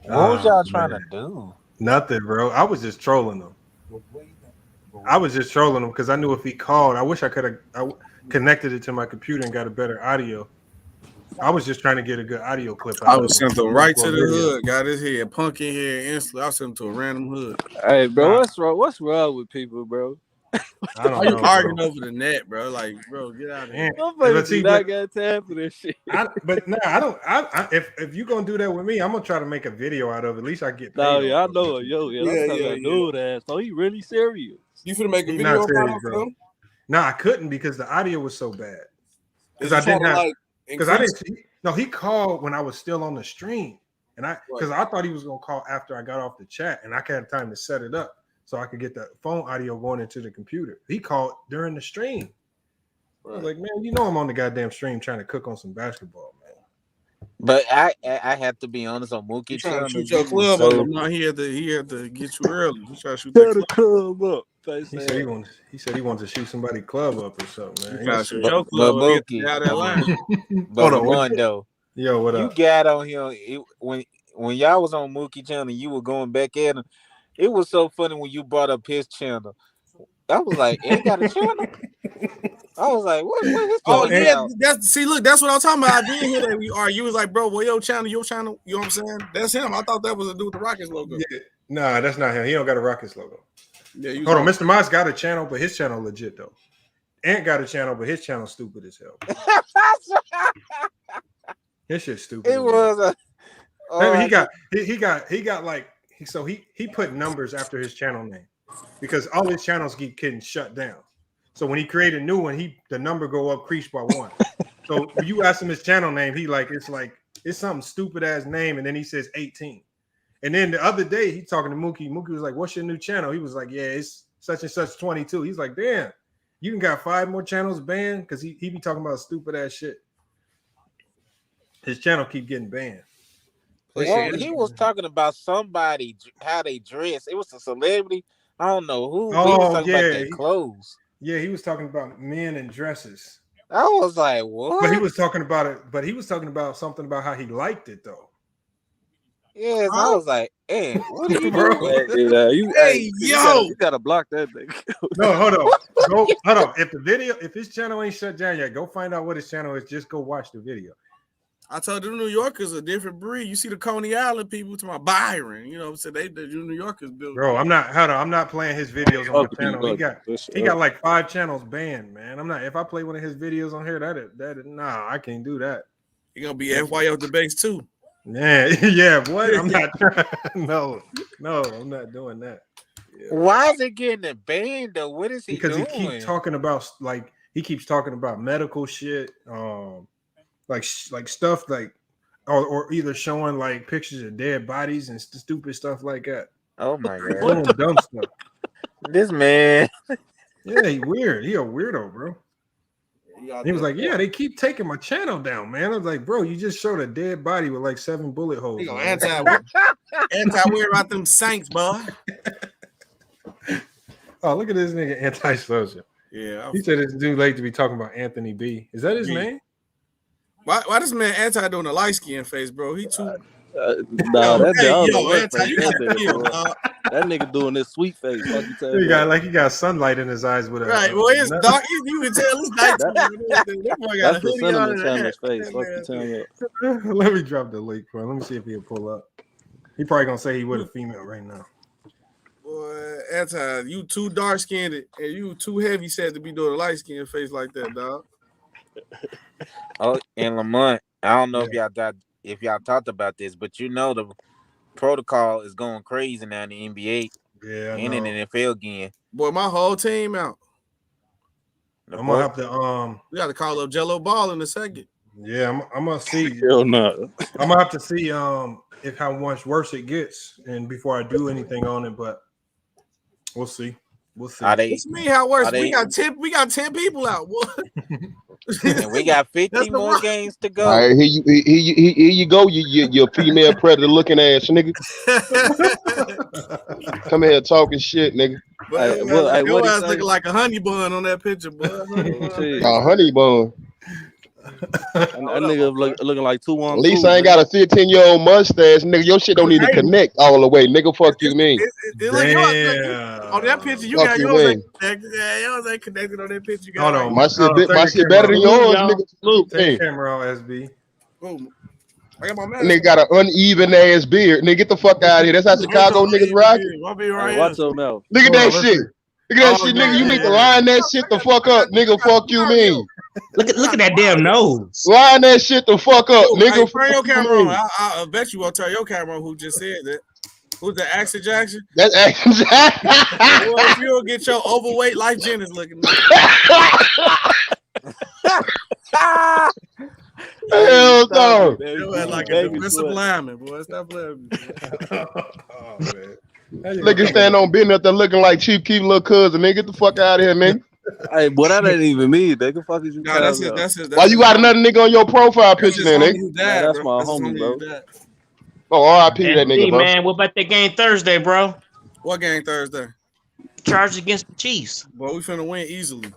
[SPEAKER 12] What was y'all trying to do?
[SPEAKER 7] Nothing, bro. I was just trolling them. Because I knew if he called, I wish I could have connected it to my computer and got a better audio. I was just trying to get a good audio clip out.
[SPEAKER 21] I was sent them right to the hood. Got his head punky head instantly. I sent him to a random hood.
[SPEAKER 20] Hey, bro, what's wrong with people, bro?
[SPEAKER 21] I don't know, arguing over the net, bro. Like, bro, get out of here.
[SPEAKER 20] Motherfuckers do not got time for this shit.
[SPEAKER 7] I don't. If you gonna do that with me, I'm gonna try to make a video out of it. At least I get paid.
[SPEAKER 20] No, yeah, I know it. I'm talking about dude ass. So he really serious.
[SPEAKER 21] You finna make a video about him?
[SPEAKER 7] No, I couldn't because the audio was so bad. Because I didn't have. Because I didn't. No, he called when I was still on the stream, and I thought he was gonna call after I got off the chat, and I had time to set it up so I could get the phone audio going into the computer. He called during the stream. I was like, man, you know I'm on the goddamn stream trying to cook on some basketball, man.
[SPEAKER 12] But I have to be honest on Mookie.
[SPEAKER 21] Trying to shoot your club up. No, he had to get you early. He trying to shoot that
[SPEAKER 20] club up.
[SPEAKER 7] He said he wanted to shoot somebody club up or something, man.
[SPEAKER 21] He trying to shoot your club up.
[SPEAKER 12] Mookie,
[SPEAKER 21] out that line.
[SPEAKER 12] But Mondo,
[SPEAKER 7] yo, what up?
[SPEAKER 12] You got on here when y'all was on Mookie channel, you were going back at him. It was so funny when you brought up his channel. I was like, ain't got a channel. I was like, what is
[SPEAKER 21] look, that's what I'm talking about. I did hear that we argue. You was like, bro, well, your channel, you know what I'm saying? That's him. I thought that was a dude with the Rockets logo.
[SPEAKER 7] Yeah. Nah, that's not him. He don't got a Rockets logo.
[SPEAKER 21] Yeah,
[SPEAKER 7] hold on, Mr. Moss got a channel, but his channel legit though. Ant got a channel, but his channel stupid as hell. His shit stupid.
[SPEAKER 12] It was
[SPEAKER 7] he got like he put numbers after his channel name because all his channels keep getting shut down. So when he created a new one, the number go up crease by 1. So when you ask him his channel name, it's something stupid ass name, and then he says 18. And then the other day he talking to Mookie. Mookie was like, "What's your new channel?" He was like, "Yeah, it's such and such 22." He's like, "Damn, you can got 5 more channels banned?" Because he be talking about stupid ass shit. His channel keep getting banned.
[SPEAKER 12] Well, he was talking about somebody how they dress. It was a celebrity. I don't know who.
[SPEAKER 7] Oh,
[SPEAKER 12] he was talking about their clothes.
[SPEAKER 7] Yeah, he was talking about men and dresses.
[SPEAKER 12] I was like, what?
[SPEAKER 7] But he was talking about it. But he was talking about something about how he liked it though.
[SPEAKER 12] Yes, I was like, hey, what are you
[SPEAKER 7] Bro.
[SPEAKER 12] doing?
[SPEAKER 20] You gotta block that nigga.
[SPEAKER 7] No, hold on. Hold on. If his channel ain't shut down yet, go find out what his channel is. Just go watch the video.
[SPEAKER 21] I told you New Yorkers a different breed. You see the Coney Island people to my Byron, you know what I'm saying? The New Yorkers built.
[SPEAKER 7] Bro, I'm not playing his videos on my channel. He got like 5 channels banned, man. I'm not. If I play one of his videos on here, nah, I can't do that.
[SPEAKER 21] You're gonna be FYO debates too.
[SPEAKER 7] Yeah, what? I'm not. No, I'm not doing that.
[SPEAKER 12] Why is it getting banned though? What is he doing?
[SPEAKER 7] Because he keeps talking about medical shit, like stuff like, or either showing like pictures of dead bodies and stupid stuff like that.
[SPEAKER 12] Oh my god,
[SPEAKER 7] dumb stuff.
[SPEAKER 12] This man.
[SPEAKER 7] Yeah, he weird. He a weirdo, bro. He was like, "Yeah, they keep taking my channel down, man." I was like, "Bro, you just showed a dead body with like 7 bullet holes."
[SPEAKER 21] Anti-weird about them Saints, boy.
[SPEAKER 7] Oh, look at this nigga anti-social.
[SPEAKER 21] Yeah,
[SPEAKER 7] he said it's too late to be talking about Anthony B. Is that his name?
[SPEAKER 21] Why this man anti doing a light skin face, bro? He too.
[SPEAKER 20] Nah, that nigga doing this sweet face.
[SPEAKER 7] He got sunlight in his eyes with a
[SPEAKER 21] right. Well, it's dark. You can tell it's night.
[SPEAKER 20] That's the cinnamon Chandler's face. Fuck you telling me.
[SPEAKER 7] Let me drop the link, bro. Let me see if he'll pull up. He probably gonna say he with a female right now.
[SPEAKER 21] Boy, anti, you too dark skinned and you too heavy set to be doing a light skin face like that, dog.
[SPEAKER 12] Oh, and Lamont, I don't know if y'all talked about this, but you know the protocol is going crazy now in the NBA and in the NFL again.
[SPEAKER 21] Boy, my whole team out.
[SPEAKER 7] I'm gonna have to
[SPEAKER 21] we got to call up Jello Ball in a second.
[SPEAKER 7] Yeah, I'm gonna see.
[SPEAKER 20] Hell no.
[SPEAKER 7] I'm gonna have to see if how much worse it gets and before I do anything on it, but we'll see. We'll see.
[SPEAKER 21] What you mean how worse? We got 10 people out.
[SPEAKER 12] And we got 15 more games to go.
[SPEAKER 13] All right, here you go, you female predator looking ass nigga. Come here talking shit, nigga.
[SPEAKER 21] Your ass looking like a honey bun on that picture, boy.
[SPEAKER 13] A honey bun.
[SPEAKER 20] That nigga looking like 2-1.
[SPEAKER 13] At least I ain't got a 15-year-old mustache, nigga. Your shit don't even connect all the way, nigga. Fuck you, mean.
[SPEAKER 21] On that picture, you got yours ain't connected. Yeah, yours ain't connected on that picture. You got
[SPEAKER 7] Hold on,
[SPEAKER 13] my shit better than yours, nigga.
[SPEAKER 7] Take the camera on, SB.
[SPEAKER 21] I got my mask.
[SPEAKER 13] Nigga got an uneven ass beard. Nigga, get the fuck out of here. That's how Chicago niggas rock.
[SPEAKER 20] Watch your mouth.
[SPEAKER 13] Look at that shit. Look at that shit, nigga. You need to line that shit the fuck up, nigga. Fuck you, mean.
[SPEAKER 15] Look at that damn nose.
[SPEAKER 13] Line that shit the fuck up, nigga.
[SPEAKER 21] Turn your camera on. I bet you won't turn your camera on. Who just said that? Who's the Action Jackson?
[SPEAKER 13] That's Action Jackson.
[SPEAKER 21] Well, if you don't get your overweight Life Jennings looking.
[SPEAKER 13] Hell no.
[SPEAKER 21] Like a defensive lineman, boy. Stop playing.
[SPEAKER 7] Oh man.
[SPEAKER 13] Nigga stand on business up there looking like Chief Keef little cousin, nigga. Get the fuck out of here, nigga.
[SPEAKER 20] Hey, boy, that ain't even me. Nigga, fuck is you?
[SPEAKER 21] Nah, that's it.
[SPEAKER 13] Why you got another nigga on your profile picture, then, nigga?
[SPEAKER 20] That's my homie, bro.
[SPEAKER 13] Oh, R.I.P. that nigga, bro.
[SPEAKER 15] Man, what about that game Thursday, bro?
[SPEAKER 21] What game Thursday?
[SPEAKER 15] Charged against the Chiefs.
[SPEAKER 21] Boy, we finna win easily.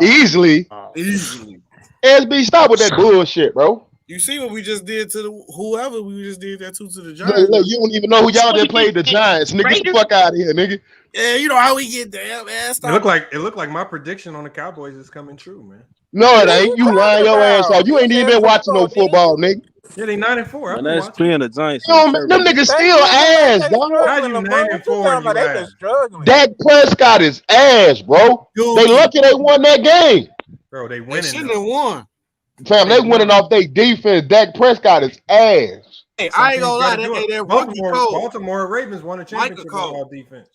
[SPEAKER 13] Easily?
[SPEAKER 21] Easily.
[SPEAKER 13] SB, stop with that bullshit, bro.
[SPEAKER 21] You see what we just did to whoever we just did that to the Giants.
[SPEAKER 13] Look, you don't even know who y'all that played the Giants, nigga. Get the fuck out of here, nigga.
[SPEAKER 21] Yeah, you know how we get there, man.
[SPEAKER 7] It looked like my prediction on the Cowboys is coming true, man.
[SPEAKER 13] No, it ain't. You lying your ass off. You ain't even been watching no football, nigga.
[SPEAKER 7] Yeah, they 9-4.
[SPEAKER 20] And that's playing the Giants.
[SPEAKER 13] Them niggas still ass, dog.
[SPEAKER 7] How you 9-4?
[SPEAKER 13] Dak Prescott is ass, bro. They lucky they won that game.
[SPEAKER 7] Bro, they winning.
[SPEAKER 21] They shouldn't have won.
[SPEAKER 13] Fam, they winning off their defense. Dak Prescott is ass.
[SPEAKER 21] Hey, I ain't gonna lie. That
[SPEAKER 7] Baltimore Ravens won a championship on all defense.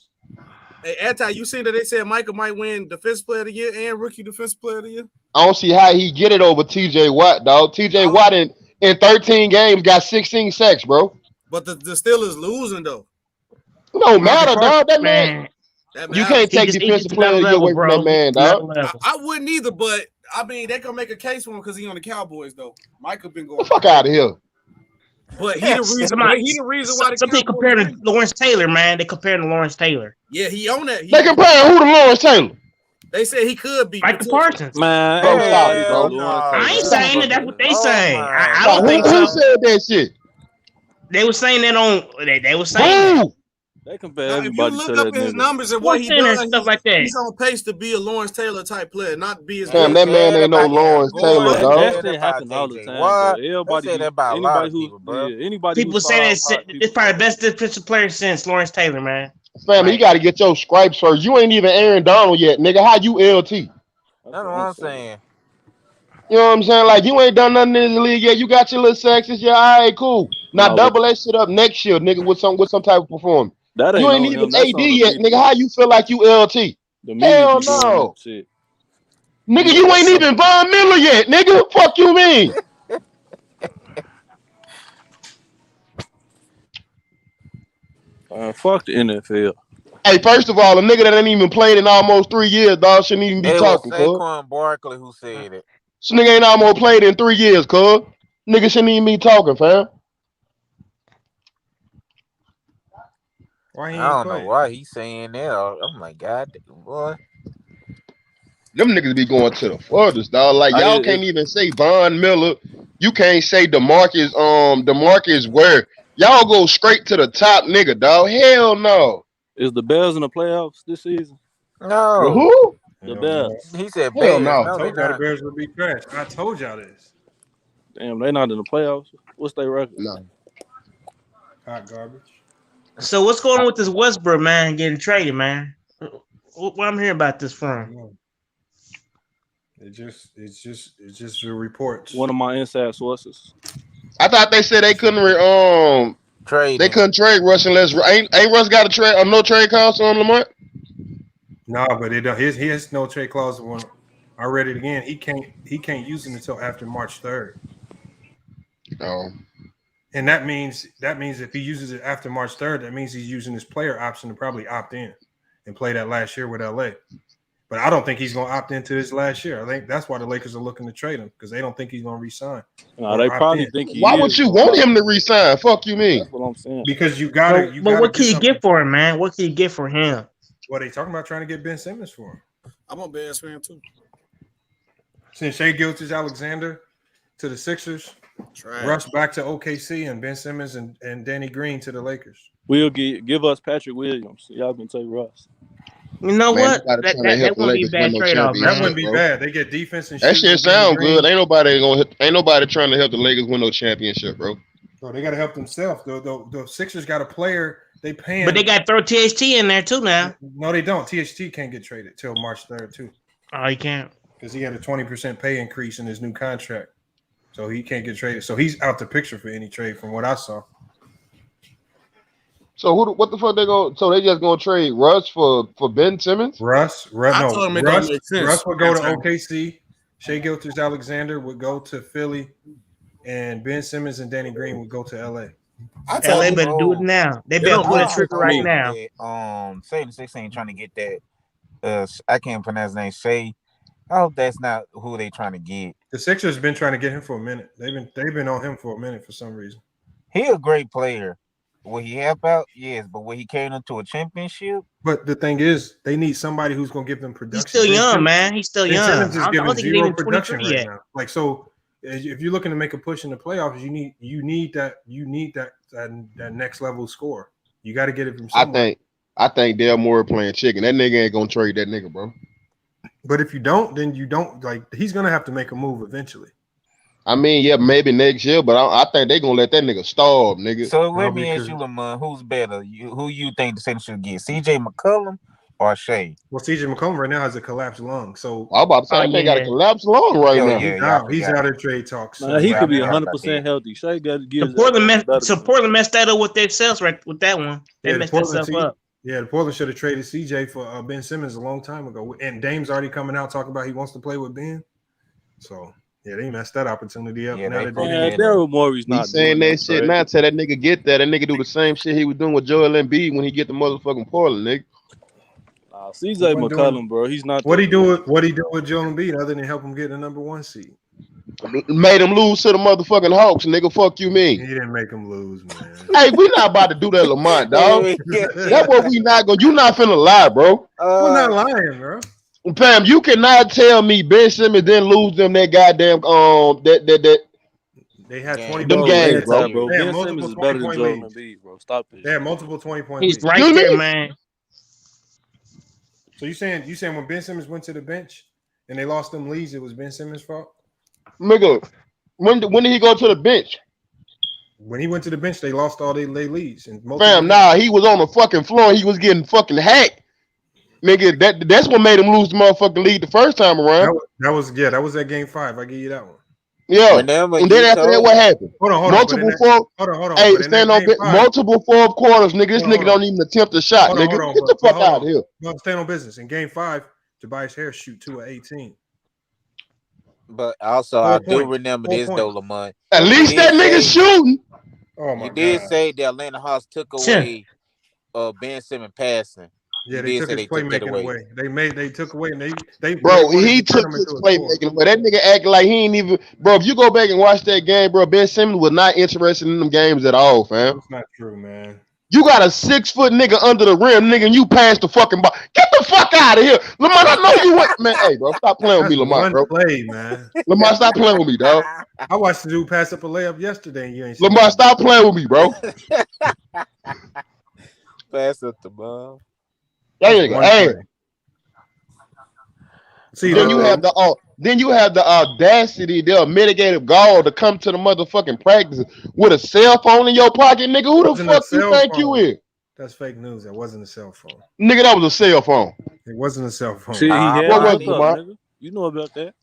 [SPEAKER 21] Hey, Anti, you seen that they said Michael might win Defensive Player of the Year and Rookie Defensive Player of the Year?
[SPEAKER 13] I don't see how he get it over TJ Watt, dog. TJ Watt in 13 games got 16 sacks, bro.
[SPEAKER 21] But the Steelers losing though.
[SPEAKER 13] It don't matter, dog. That man. You can't take Defensive Player of the Year away from that man, dog.
[SPEAKER 21] I wouldn't either, but I mean they gonna make a case for him because he on the Cowboys though. Michael been going.
[SPEAKER 13] Get the fuck out of here.
[SPEAKER 21] But he the reason why
[SPEAKER 15] some people compare to Lawrence Taylor, man. They compare to Lawrence Taylor.
[SPEAKER 21] Yeah, he on that.
[SPEAKER 13] They compare who to Lawrence Taylor?
[SPEAKER 21] They said he could be
[SPEAKER 15] Michael Parsons.
[SPEAKER 20] Man,
[SPEAKER 13] bro, stop it, bro.
[SPEAKER 15] I ain't saying that. That's what they say. I don't think
[SPEAKER 13] Who
[SPEAKER 15] so.
[SPEAKER 13] said that shit?
[SPEAKER 15] They were saying that on. They were saying that.
[SPEAKER 20] They compare
[SPEAKER 21] Now, if you
[SPEAKER 20] everybody
[SPEAKER 21] look
[SPEAKER 20] to that
[SPEAKER 21] up his
[SPEAKER 20] nigga.
[SPEAKER 21] numbers and what
[SPEAKER 15] Sports
[SPEAKER 21] he
[SPEAKER 15] Center and
[SPEAKER 21] does,
[SPEAKER 15] stuff like that.
[SPEAKER 21] he's on pace to be a Lawrence Taylor type player, not be as
[SPEAKER 13] Damn,
[SPEAKER 21] good.
[SPEAKER 13] that man ain't no Lawrence Taylor,
[SPEAKER 20] That,
[SPEAKER 13] dog.
[SPEAKER 20] that shit happen all the time, bro. Everybody, anybody
[SPEAKER 15] People
[SPEAKER 20] who
[SPEAKER 15] say
[SPEAKER 20] fall
[SPEAKER 15] that
[SPEAKER 20] hot,
[SPEAKER 15] it's probably the best defensive player since Lawrence Taylor, man.
[SPEAKER 13] Fam, you got to get your stripes first. You ain't even Aaron Donald yet, nigga. How you LT?
[SPEAKER 12] That's what I'm saying.
[SPEAKER 13] You know what I'm saying? Like, you ain't done nothing in the league yet. You got your little sexes. Yeah, all right, cool. Now
[SPEAKER 20] No,
[SPEAKER 13] double that shit up next year, nigga, with some type of performance.
[SPEAKER 20] that
[SPEAKER 13] You
[SPEAKER 20] ain't
[SPEAKER 13] ain't
[SPEAKER 20] on
[SPEAKER 13] even
[SPEAKER 20] him. That's
[SPEAKER 13] AD
[SPEAKER 20] on the
[SPEAKER 13] yet,
[SPEAKER 20] media.
[SPEAKER 13] nigga. How you feel like you LT?
[SPEAKER 20] The media
[SPEAKER 13] Hell
[SPEAKER 20] be doing that
[SPEAKER 13] no.
[SPEAKER 20] shit.
[SPEAKER 13] Nigga, you ain't even Von Miller yet, nigga. Fuck you mean?
[SPEAKER 20] Fuck the NFL.
[SPEAKER 13] Hey, first of all, a nigga that ain't even played in almost 3 years, dog, shouldn't even be
[SPEAKER 12] It was
[SPEAKER 13] talking, cuz.
[SPEAKER 12] Saquon Barkley who said it.
[SPEAKER 13] This nigga ain't almost played in 3 years, cuz. Nigga shouldn't even be talking, fam.
[SPEAKER 7] Why he
[SPEAKER 12] I
[SPEAKER 7] ain't
[SPEAKER 12] don't know
[SPEAKER 7] play?
[SPEAKER 12] why he's saying that. I'm like, God, boy.
[SPEAKER 13] Them niggas be going to the furthest, dog. Like, y'all can't even say Von Miller. You can't say DeMarcus Ware. Y'all go straight to the top nigga, dog. Hell no.
[SPEAKER 20] Is the Bears in the playoffs this season?
[SPEAKER 12] No.
[SPEAKER 13] Who?
[SPEAKER 20] The Bears.
[SPEAKER 12] He said
[SPEAKER 13] Hell
[SPEAKER 12] Bears.
[SPEAKER 13] no.
[SPEAKER 12] No,
[SPEAKER 7] I
[SPEAKER 12] they're
[SPEAKER 7] told y'all the
[SPEAKER 12] not.
[SPEAKER 7] Bears would be trash. I told y'all this.
[SPEAKER 20] Damn, they not in the playoffs. What's their record?
[SPEAKER 13] No.
[SPEAKER 7] Hot garbage.
[SPEAKER 15] So what's going on with this Westbrook man getting traded, man? What I'm hearing about this from?
[SPEAKER 7] It's just your reports.
[SPEAKER 20] One of my inside sources.
[SPEAKER 13] I thought they said they couldn't
[SPEAKER 12] trade.
[SPEAKER 13] They couldn't trade Russ unless ain't Russ got a trade no trade clause on Lamar?
[SPEAKER 7] No, but he has no trade clause. I read it again. He can't use it until after March 3rd.
[SPEAKER 13] Oh.
[SPEAKER 7] And that means if he uses it after March 3rd, that means he's using his player option to probably opt in and play that last year with LA. But I don't think he's going to opt into this last year. I think that's why the Lakers are looking to trade him, because they don't think he's going to re-sign.
[SPEAKER 20] No, they probably think he
[SPEAKER 13] Why would you want him to re-sign? Fuck you mean?
[SPEAKER 20] That's what I'm saying.
[SPEAKER 7] Because you got to.
[SPEAKER 15] But what can you get for him, man? What can you get for him?
[SPEAKER 7] Well, they talking about trying to get Ben Simmons for him.
[SPEAKER 21] I'm a Bears fan too.
[SPEAKER 7] Since Shai Gilgeous-Alexander to the Sixers, Russ back to OKC, and Ben Simmons and Danny Green to the Lakers.
[SPEAKER 20] We'll give us Patrick Williams. Y'all can take Russ.
[SPEAKER 15] You know what? That wouldn't be a bad trade-off, man.
[SPEAKER 7] That wouldn't be bad. They get defense and
[SPEAKER 13] that shit sound good. Ain't nobody trying to help the Lakers win no championship, bro.
[SPEAKER 7] Bro, they got to help themselves. The Sixers got a player. They paying,
[SPEAKER 15] but they got throw THT in there too now.
[SPEAKER 7] No, they don't. THT can't get traded till March 3rd too.
[SPEAKER 15] Oh, he can't
[SPEAKER 7] because he had a 20% pay increase in his new contract, so he can't get traded. So he's out the picture for any trade, from what I saw.
[SPEAKER 13] So what the fuck they going? So they just gonna trade Russ for Ben Simmons?
[SPEAKER 7] Russ would go to
[SPEAKER 21] time.
[SPEAKER 7] OKC. Shai Gilgeous-Alexander would go to Philly, and Ben Simmons and Danny Green would go to LA.
[SPEAKER 15] LA better do it now. They better pull the trigger right now.
[SPEAKER 12] 76 ain't trying to get that. I can't pronounce his name. Shea. I hope that's not who they trying to get.
[SPEAKER 7] The Sixers been trying to get him for a minute. They've been on him for a minute for some reason.
[SPEAKER 12] He a great player. Will he help out? Yes, but will he carry them to a championship?
[SPEAKER 7] But the thing is, they need somebody who's going to give them production.
[SPEAKER 15] He's still young, man. He's still young.
[SPEAKER 7] Simmons is
[SPEAKER 15] I
[SPEAKER 7] giving
[SPEAKER 15] don't think he's
[SPEAKER 7] zero
[SPEAKER 15] even
[SPEAKER 7] production
[SPEAKER 15] 23
[SPEAKER 7] right
[SPEAKER 15] yet.
[SPEAKER 7] now. Like, so, if you're looking to make a push in the playoffs, you need that next level score. You got to get it from somewhere.
[SPEAKER 13] I think Dale Moore playing chicken. That nigga ain't gonna trade that nigga, bro.
[SPEAKER 7] But if you don't, then you don't. Like, he's gonna have to make a move eventually.
[SPEAKER 13] I mean, yeah, maybe next year, but I think they're gonna let that nigga starve, nigga.
[SPEAKER 12] So let me ask you, Lamont, who's better? Who you think the Saints should get? CJ McCollum or Shea?
[SPEAKER 7] Well, CJ McCollum right now has a collapsed lung. So
[SPEAKER 13] I'm about to say they got a collapsed lung right now.
[SPEAKER 7] He's out of trade talks.
[SPEAKER 20] Nah, he could be 100% healthy. Shea got to give.
[SPEAKER 15] Portland messed that up with themselves right with that one. They messed themselves up.
[SPEAKER 7] Yeah, the Portland should have traded CJ for Ben Simmons a long time ago. And Dame's already coming out talking about he wants to play with Ben. So yeah, they messed that opportunity up.
[SPEAKER 20] Daryl Morey's not
[SPEAKER 13] saying that shit now. Tell that nigga get that. That nigga do the same shit he was doing with Joel Embiid when he get the motherfucking Portland, nigga.
[SPEAKER 20] CJ McCollum, bro, he's not.
[SPEAKER 7] What he do with Joel Embiid other than help him get the number 1 seed?
[SPEAKER 13] Made him lose to the motherfucking Hawks, nigga. Fuck you mean?
[SPEAKER 7] He didn't make him lose, man.
[SPEAKER 13] Hey, we not about to do that, Lamont, dog. That's what we not gonna. You not finna lie, bro.
[SPEAKER 7] We're not lying, bro.
[SPEAKER 13] Pam, you cannot tell me Ben Simmons didn't lose them that goddamn
[SPEAKER 7] They had 20
[SPEAKER 10] Them
[SPEAKER 7] point
[SPEAKER 10] games,
[SPEAKER 7] leads.
[SPEAKER 10] bro.
[SPEAKER 7] They had
[SPEAKER 20] Ben
[SPEAKER 7] multiple
[SPEAKER 20] Simmons is
[SPEAKER 7] 20
[SPEAKER 20] better than
[SPEAKER 7] point
[SPEAKER 20] Joel
[SPEAKER 7] leads.
[SPEAKER 20] Embiid, bro. Stop this.
[SPEAKER 7] They had multiple 20 point
[SPEAKER 15] He's
[SPEAKER 7] leads.
[SPEAKER 15] right there, man.
[SPEAKER 7] So you saying when Ben Simmons went to the bench and they lost them leads, it was Ben Simmons' fault?
[SPEAKER 13] Nigga, when did he go to the bench?
[SPEAKER 7] When he went to the bench, they lost all their leads. And
[SPEAKER 13] Fam, nah, he was on the fucking floor. He was getting fucking hacked. Nigga, that's what made him lose the motherfucking lead the first time around.
[SPEAKER 7] That was at game 5. I give you that one.
[SPEAKER 13] Yeah.
[SPEAKER 12] Whenever
[SPEAKER 13] And then
[SPEAKER 12] you
[SPEAKER 13] after that,
[SPEAKER 12] told
[SPEAKER 13] what happened?
[SPEAKER 7] Hold on.
[SPEAKER 13] Multiple
[SPEAKER 7] But
[SPEAKER 13] fourth.
[SPEAKER 7] Hold on.
[SPEAKER 13] Hey,
[SPEAKER 7] But in
[SPEAKER 13] stand
[SPEAKER 7] that
[SPEAKER 13] on
[SPEAKER 7] game 5,
[SPEAKER 13] multiple fourth quarters, nigga. This nigga don't even attempt a shot,
[SPEAKER 7] Hold on,
[SPEAKER 13] nigga.
[SPEAKER 7] hold on,
[SPEAKER 13] Get the
[SPEAKER 7] but
[SPEAKER 13] fuck
[SPEAKER 7] hold
[SPEAKER 13] out
[SPEAKER 7] on.
[SPEAKER 13] of here.
[SPEAKER 7] No, stand on business. In game 5, Tobias Harris shoot 2 of 18.
[SPEAKER 12] But also,
[SPEAKER 7] 4
[SPEAKER 12] I do
[SPEAKER 7] points.
[SPEAKER 12] remember
[SPEAKER 7] 4
[SPEAKER 12] this
[SPEAKER 7] points.
[SPEAKER 12] though, Lamont.
[SPEAKER 13] At least that nigga shooting.
[SPEAKER 7] Oh my
[SPEAKER 12] You did
[SPEAKER 7] God.
[SPEAKER 12] say the Atlanta Hawks took away Ben Simmons passing.
[SPEAKER 7] Yeah,
[SPEAKER 12] You
[SPEAKER 7] they
[SPEAKER 12] did
[SPEAKER 7] took
[SPEAKER 12] say
[SPEAKER 7] his
[SPEAKER 12] they took that
[SPEAKER 7] playmaking away. They took away and they
[SPEAKER 13] Bro,
[SPEAKER 7] wanted
[SPEAKER 13] he
[SPEAKER 7] to turn
[SPEAKER 13] took
[SPEAKER 7] him
[SPEAKER 13] his
[SPEAKER 7] into a scorer.
[SPEAKER 13] playmaking, but that nigga act like he ain't even. Bro, if you go back and watch that game, bro, Ben Simmons was not interested in them games at all, fam.
[SPEAKER 7] That's not true, man.
[SPEAKER 13] You got a 6 foot nigga under the rim, nigga, and you pass the fucking ball. Get the fuck out of here, Lamont. I know you went, man. Hey, bro, stop playing with me,
[SPEAKER 7] That's
[SPEAKER 13] Lamont,
[SPEAKER 7] one
[SPEAKER 13] bro.
[SPEAKER 7] play, man.
[SPEAKER 13] Lamont, stop playing with me, dog.
[SPEAKER 7] I watched the dude pass up a layup yesterday, and you ain't.
[SPEAKER 13] Lamont, stop playing with me, bro.
[SPEAKER 12] Pass up the ball.
[SPEAKER 13] Hey.
[SPEAKER 7] See,
[SPEAKER 13] then you have the audacity, the mitigated gall to come to the motherfucking practice with a cell phone in your pocket, nigga. Who the fuck you think you is?
[SPEAKER 7] That's fake news. That wasn't a cell phone.
[SPEAKER 13] Nigga, that was a cell phone.
[SPEAKER 7] It wasn't a cell phone.
[SPEAKER 20] See, he had
[SPEAKER 13] what was
[SPEAKER 20] it
[SPEAKER 13] it,
[SPEAKER 20] up,
[SPEAKER 13] Lamont?
[SPEAKER 20] nigga. You know about that.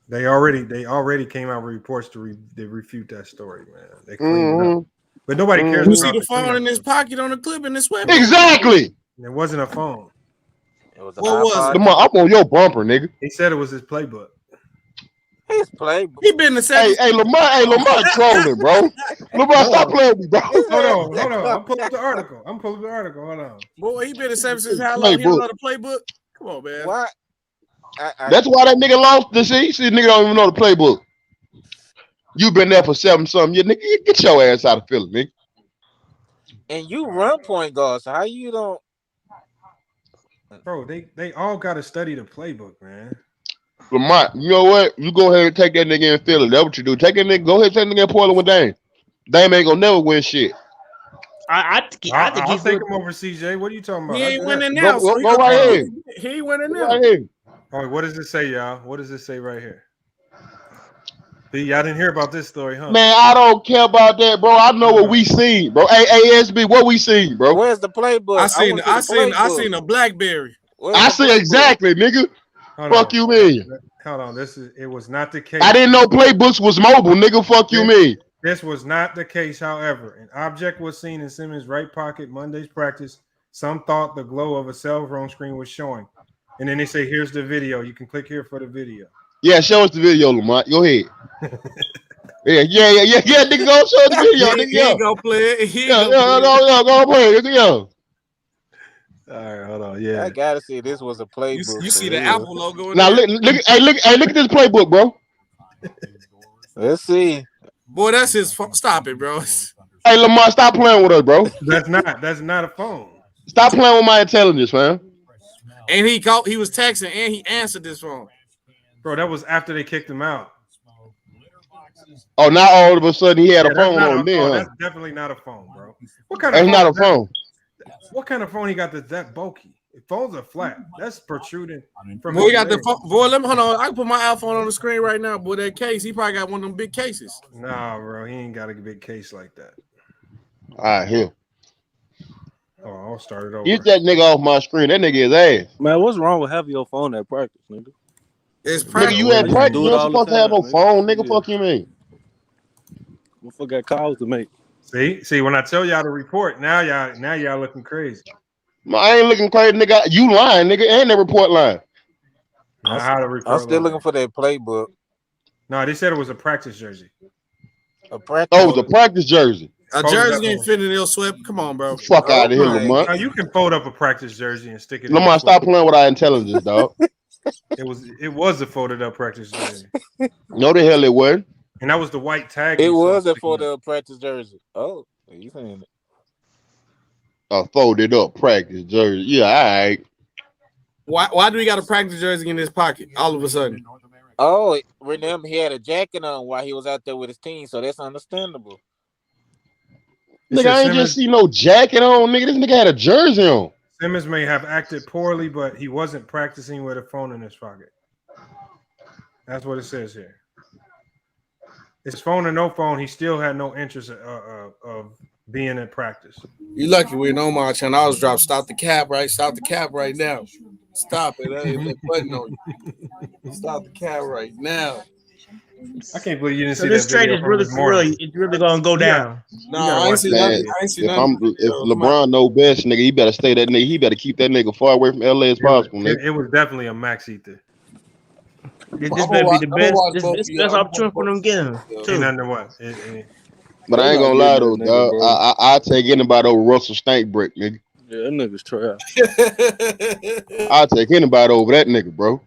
[SPEAKER 7] They already came out with reports to refute that story, man. They cleaned it up. But nobody cares.
[SPEAKER 21] You see
[SPEAKER 7] about
[SPEAKER 21] the phone in his pocket on the clip in the sweat.
[SPEAKER 13] Exactly.
[SPEAKER 7] It wasn't a phone.
[SPEAKER 12] It was
[SPEAKER 21] What was it?
[SPEAKER 13] Lamont, I'm on your bumper, nigga.
[SPEAKER 7] He said it was his playbook.
[SPEAKER 12] His playbook.
[SPEAKER 21] He been the second.
[SPEAKER 13] Hey, Lamont trolling, bro. Lamont, stop playing with me, bro.
[SPEAKER 7] Hold on. I'm pulling up the article. Hold on.
[SPEAKER 21] Boy, he been the second since how long? He don't know the playbook. Come on, man.
[SPEAKER 12] What?
[SPEAKER 13] That's why that nigga lost the see. See, nigga don't even know the playbook. You been there for 7-something years, nigga. Get your ass out of Philly, nigga.
[SPEAKER 12] And you run point guard, so how you don't?
[SPEAKER 7] Bro, they all got to study the playbook, man.
[SPEAKER 13] Lamont, you know what? You go ahead and take that nigga in Philly. That's what you do. Take that nigga. Go ahead and take that nigga in Portland with Dame. Dame ain't gonna never win shit.
[SPEAKER 15] I think
[SPEAKER 7] I'll
[SPEAKER 15] he's
[SPEAKER 7] take him over CJ. What are you talking about?
[SPEAKER 21] He ain't winning now.
[SPEAKER 13] Go right ahead.
[SPEAKER 21] He ain't winning now.
[SPEAKER 13] Right here.
[SPEAKER 7] All right, what does it say, y'all? What does it say right here? See, y'all didn't hear about this story, huh?
[SPEAKER 13] Man, I don't care about that, bro. I know what we seen, bro. ASB, what we seen, bro.
[SPEAKER 12] Where's the playbook?
[SPEAKER 21] I seen a BlackBerry.
[SPEAKER 13] I see exactly, nigga. Fuck you mean?
[SPEAKER 7] Hold on. It was not the case.
[SPEAKER 13] I didn't know playbooks was mobile, nigga. Fuck you mean?
[SPEAKER 7] This was not the case, however. An object was seen in Simmons' right pocket Monday's practice. Some thought the glow of a cell phone screen was showing. And then they say, here's the video. You can click here for the video.
[SPEAKER 13] Yeah, show us the video, Lamont. Go ahead. yeah, nigga, go show us the video, nigga.
[SPEAKER 21] He ain't gonna play it.
[SPEAKER 13] Go play it, nigga.
[SPEAKER 7] All right, hold on. Yeah,
[SPEAKER 12] I gotta see this was a playbook.
[SPEAKER 21] You see the Apple logo in
[SPEAKER 13] now
[SPEAKER 21] there?
[SPEAKER 13] look at this playbook, bro.
[SPEAKER 12] Let's see.
[SPEAKER 21] Boy, that's his phone. Stop it, bro.
[SPEAKER 13] Hey, Lamont, stop playing with us, bro.
[SPEAKER 7] That's not a phone.
[SPEAKER 13] Stop playing with my intelligence, man.
[SPEAKER 21] And he was texting and he answered this phone.
[SPEAKER 7] Bro, that was after they kicked him out.
[SPEAKER 13] Oh, now all of a sudden he had a phone on me, huh?
[SPEAKER 7] That's definitely not a phone, bro. What kind
[SPEAKER 13] That's
[SPEAKER 7] of
[SPEAKER 13] not a phone.
[SPEAKER 7] What kind of phone he got that's that bulky? Phones are flat. That's protruding from.
[SPEAKER 21] Boy, he got the phone. Boy, let me hold on. I can put my iPhone on the screen right now. Boy, that case, he probably got one of them big cases.
[SPEAKER 7] Nah, bro, he ain't got a big case like that.
[SPEAKER 13] All right, here.
[SPEAKER 7] Oh, I'll start it over.
[SPEAKER 13] Get that nigga off my screen. That nigga is ass.
[SPEAKER 20] Man, what's wrong with having your phone at practice, nigga?
[SPEAKER 21] It's
[SPEAKER 13] practice. Nigga, you at practice. You ain't supposed to have no phone, nigga. Fuck you mean?
[SPEAKER 20] Motherfucker got calls to make.
[SPEAKER 7] See, when I tell y'all to report, now y'all looking crazy.
[SPEAKER 13] I ain't looking crazy, nigga. You lying, nigga, and that report line.
[SPEAKER 12] I'm still looking for that playbook.
[SPEAKER 7] No, they said it was a practice jersey.
[SPEAKER 12] A practice.
[SPEAKER 13] Oh, it was a practice jersey.
[SPEAKER 21] A jersey ain't fitting ill sweat. Come on, bro.
[SPEAKER 13] Fuck out of here, Lamont.
[SPEAKER 7] Now you can fold up a practice jersey and stick it.
[SPEAKER 13] Lamont, stop playing with our intelligence, dog.
[SPEAKER 7] It was a folded up practice jersey.
[SPEAKER 13] No, the hell it wasn't.
[SPEAKER 7] And that was the white tag.
[SPEAKER 12] It was a folded up practice jersey. Oh, you saying it?
[SPEAKER 13] A folded up practice jersey. Yeah, all right.
[SPEAKER 21] Why do we got a practice jersey in his pocket all of a sudden?
[SPEAKER 12] Oh, remember he had a jacket on while he was out there with his team, so that's understandable.
[SPEAKER 13] Nigga, I ain't just see no jacket on, nigga. This nigga had a jersey on.
[SPEAKER 7] Simmons may have acted poorly, but he wasn't practicing with a phone in his pocket. That's what it says here. His phone or no phone, he still had no interest of being at practice.
[SPEAKER 21] You lucky we know my channel. I was dropped. Stop the cap, right? Stop the cap right now. Stop it. That button on you. Stop the cap right now.
[SPEAKER 7] I can't believe you didn't
[SPEAKER 15] So
[SPEAKER 7] see
[SPEAKER 15] this
[SPEAKER 7] that video
[SPEAKER 15] trade is it's really gonna go down.
[SPEAKER 21] No, I ain't see nothing. I ain't see nothing.
[SPEAKER 13] If LeBron know best, nigga, he better stay that nigga. He better keep that nigga far away from LA as possible, nigga.
[SPEAKER 7] It was definitely a max ether.
[SPEAKER 15] This better be the best. This best opportunity for them getting.
[SPEAKER 7] Ain't nothing to what.
[SPEAKER 13] But I ain't gonna lie though, dog. I take anybody over Russell Stankbrick, nigga.
[SPEAKER 20] Yeah, that nigga's trash.
[SPEAKER 13] I'll take anybody over that nigga, bro.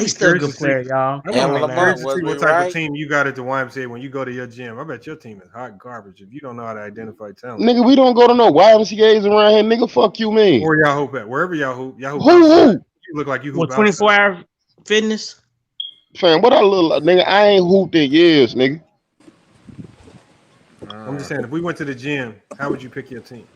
[SPEAKER 15] He's still a good player, y'all.
[SPEAKER 7] I'm curious to see what type of team you got at the YMCA when you go to your gym. I bet your team is hot garbage if you don't know how to identify talent.
[SPEAKER 13] Nigga, we don't go to no YMCA's around here, nigga. Fuck you, man.
[SPEAKER 7] Where y'all hoop at? Wherever y'all hoop. Y'all hoop.
[SPEAKER 13] Who?
[SPEAKER 7] You look like you hoop.
[SPEAKER 15] 24-hour fitness?
[SPEAKER 13] Fam, what I look like, nigga? I ain't hooped in years, nigga.
[SPEAKER 7] I'm just saying, if we went to the gym, how would you pick your team?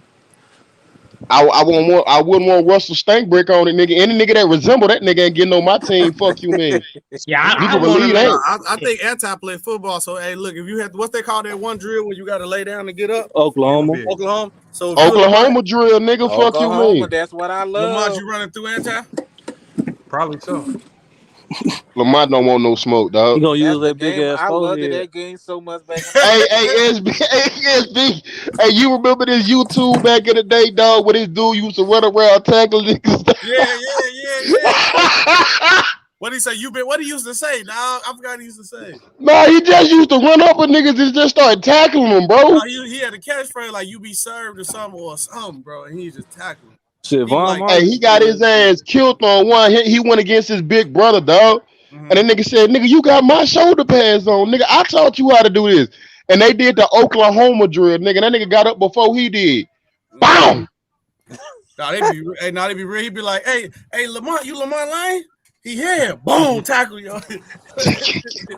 [SPEAKER 13] I wouldn't want Russell Stankbrick on it, nigga. Any nigga that resemble that nigga ain't getting on my team. Fuck you, man.
[SPEAKER 15] Yeah,
[SPEAKER 13] you can believe that.
[SPEAKER 21] I think anti play football. So hey, look, if you have what's they call that one drill when you got to lay down to get up?
[SPEAKER 20] Oklahoma.
[SPEAKER 21] So
[SPEAKER 13] Oklahoma drill, nigga. Fuck you, man.
[SPEAKER 12] That's what I love.
[SPEAKER 21] Lamont, you running through anti?
[SPEAKER 7] Probably so.
[SPEAKER 13] Lamont don't want no smoke, dog.
[SPEAKER 20] You gonna use that big ass
[SPEAKER 12] I loved
[SPEAKER 20] forehead.
[SPEAKER 12] that game so much back.
[SPEAKER 13] Hey, SB. Hey, you remember this YouTube back in the day, dog, where this dude used to run around tackling niggas?
[SPEAKER 21] Yeah. What he say? What he used to say? Nah, I forgot he used to say.
[SPEAKER 13] Nah, he just used to run up with niggas and just start tackling them, bro.
[SPEAKER 21] Nah, he had a catchphrase like "you be served" or something, bro, and he just tackling.
[SPEAKER 20] Shit,
[SPEAKER 13] he got his ass killed on one. He went against his big brother, dog. And the nigga said, nigga, you got my shoulder pads on. Nigga, I taught you how to do this. And they did the Oklahoma drill, nigga. That nigga got up before he did. BAM!
[SPEAKER 21] They be real. He be like, hey, Lamont, you Lamont Lane? He here. Boom, tackle, yo.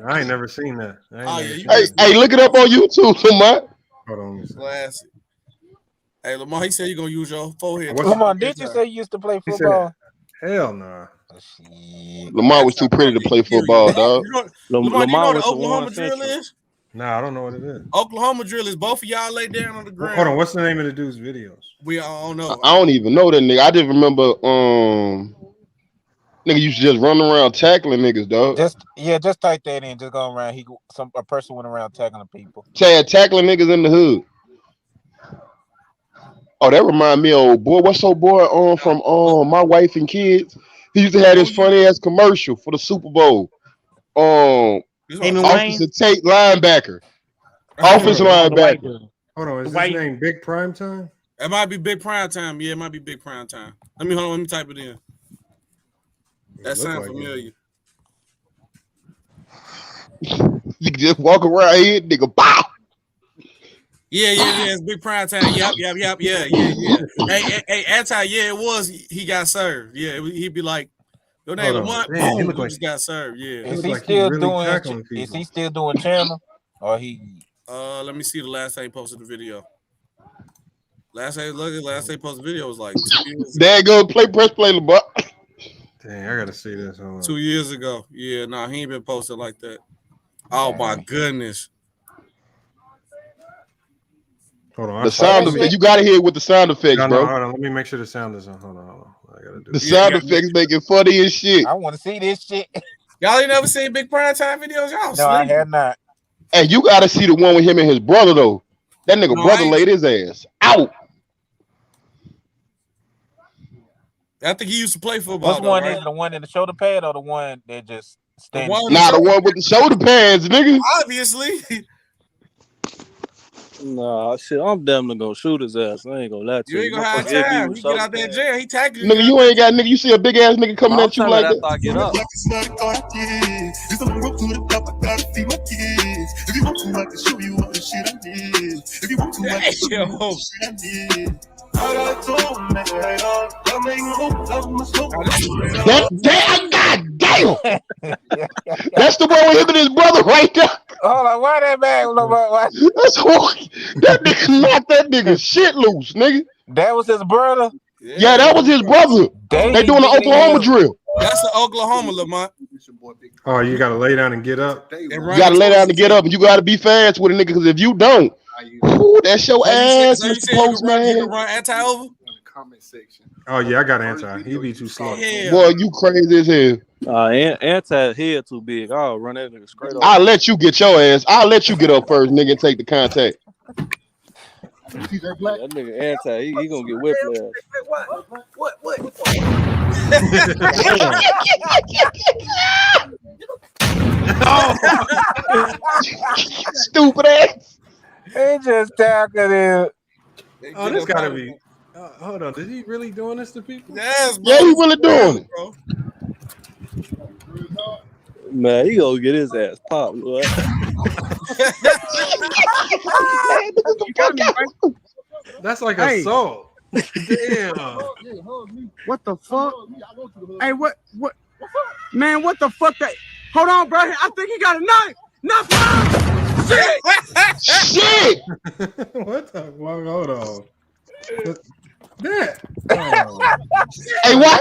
[SPEAKER 7] I ain't never seen that.
[SPEAKER 13] Hey, look it up on YouTube, Lamont.
[SPEAKER 7] Hold on.
[SPEAKER 21] Classic. Hey, Lamont, he said you gonna use your forehead.
[SPEAKER 12] Lamont, did you say you used to play football?
[SPEAKER 7] Hell no.
[SPEAKER 13] Lamont was too pretty to play football, dog.
[SPEAKER 21] Lamont, you know what the Oklahoma drill is?
[SPEAKER 7] Nah, I don't know what it is.
[SPEAKER 21] Oklahoma drill is both of y'all lay down on the ground.
[SPEAKER 7] Hold on, what's the name of the dude's videos?
[SPEAKER 21] We all know.
[SPEAKER 13] I don't even know that nigga. I just remember nigga used to just run around tackling niggas, dog.
[SPEAKER 12] Just type that in. Just go around. A person went around tackling people.
[SPEAKER 13] Tackling niggas in the hood. Oh, that remind me of old boy. What's old boy from My Wife and Kids? He used to have this funny ass commercial for the Super Bowl. Officer Tate linebacker. Offensive linebacker.
[SPEAKER 7] Hold on, is his name Big Prime Time?
[SPEAKER 21] It might be Big Prime Time. Yeah, it might be Big Prime Time. Let me type it in. That sounds familiar.
[SPEAKER 13] You can just walk around here, nigga. Bow.
[SPEAKER 21] Yeah. It's Big Prime Time. Yep. Yeah. Hey, anti. Yeah, it was. He got served. Yeah, he'd be like, "Your name Lamont." Boom, he just got served. Yeah.
[SPEAKER 12] Is he still doing channel? Or he?
[SPEAKER 21] Let me see the last time he posted the video. Last time he posted the video was like 2 years ago.
[SPEAKER 13] There you go. Press play, Lamont.
[SPEAKER 7] Dang, I gotta see this.
[SPEAKER 21] 2 years ago. Yeah, nah, he ain't been posted like that. Oh my goodness.
[SPEAKER 7] Hold on.
[SPEAKER 13] The sound effect. You gotta hear it with the sound effects, bro.
[SPEAKER 7] Hold on. Let me make sure the sound is on. Hold on. I gotta do
[SPEAKER 13] the sound effects make it funny as shit.
[SPEAKER 12] I want to see this shit.
[SPEAKER 21] Y'all ain't never seen Big Prime Time videos, y'all?
[SPEAKER 12] No, I have not.
[SPEAKER 13] Hey, you gotta see the one with him and his brother though. That nigga brother laid his ass out.
[SPEAKER 21] I think he used to play football.
[SPEAKER 12] Which one is the one in the shoulder pad or the one that just stands?
[SPEAKER 13] The one with the shoulder pads, nigga.
[SPEAKER 21] Obviously.
[SPEAKER 20] Nah, shit, I'm damn near gonna shoot his ass. I ain't gonna lie to you.
[SPEAKER 21] You ain't gonna have time. He get out there in jail. He tagged you.
[SPEAKER 13] Nigga, you ain't got nigga. You see a big ass nigga coming at you like that.
[SPEAKER 20] I get up.
[SPEAKER 21] If you want to, I can show you all the shit I did. If you want to, I can show you all the shit I did.
[SPEAKER 13] That damn, god damn. Damn! That's the one with him and his brother right there.
[SPEAKER 12] Hold on, why that man?
[SPEAKER 13] That's why that nigga knocked that nigga shit loose, nigga.
[SPEAKER 12] That was his brother.
[SPEAKER 13] Yeah, that was his brother. They doing the Oklahoma drill.
[SPEAKER 21] That's the Oklahoma, Lamont.
[SPEAKER 7] Oh, you gotta lay down and get up.
[SPEAKER 13] You gotta lay down and get up, and you gotta be fast with a nigga. Because if you don't, that's your ass, Mr. Postman.
[SPEAKER 21] You can run anti-over?
[SPEAKER 7] Oh yeah, I got anti. He be too slow.
[SPEAKER 13] Boy, you crazy as hell.
[SPEAKER 20] Anti head too big. I'll run that nigga straight over.
[SPEAKER 13] I'll let you get your ass. I'll let you get up first, nigga, and take the contact.
[SPEAKER 20] That nigga anti, he gonna get whiplash.
[SPEAKER 13] Stupid ass.
[SPEAKER 12] He just tackled him.
[SPEAKER 7] Oh, this gotta be. Hold on, is he really doing this to people?
[SPEAKER 21] Yes, bro.
[SPEAKER 13] Yeah, he really doing it.
[SPEAKER 21] Bro.
[SPEAKER 20] Man, he gonna get his ass popped.
[SPEAKER 7] That's like assault. Damn.
[SPEAKER 8] What the fuck? Hey, what? Man, what the fuck? Hold on, bro. I think he got a knife. Shit!
[SPEAKER 13] Shit!
[SPEAKER 7] What the fuck? Hold on. That.
[SPEAKER 13] Hey, what?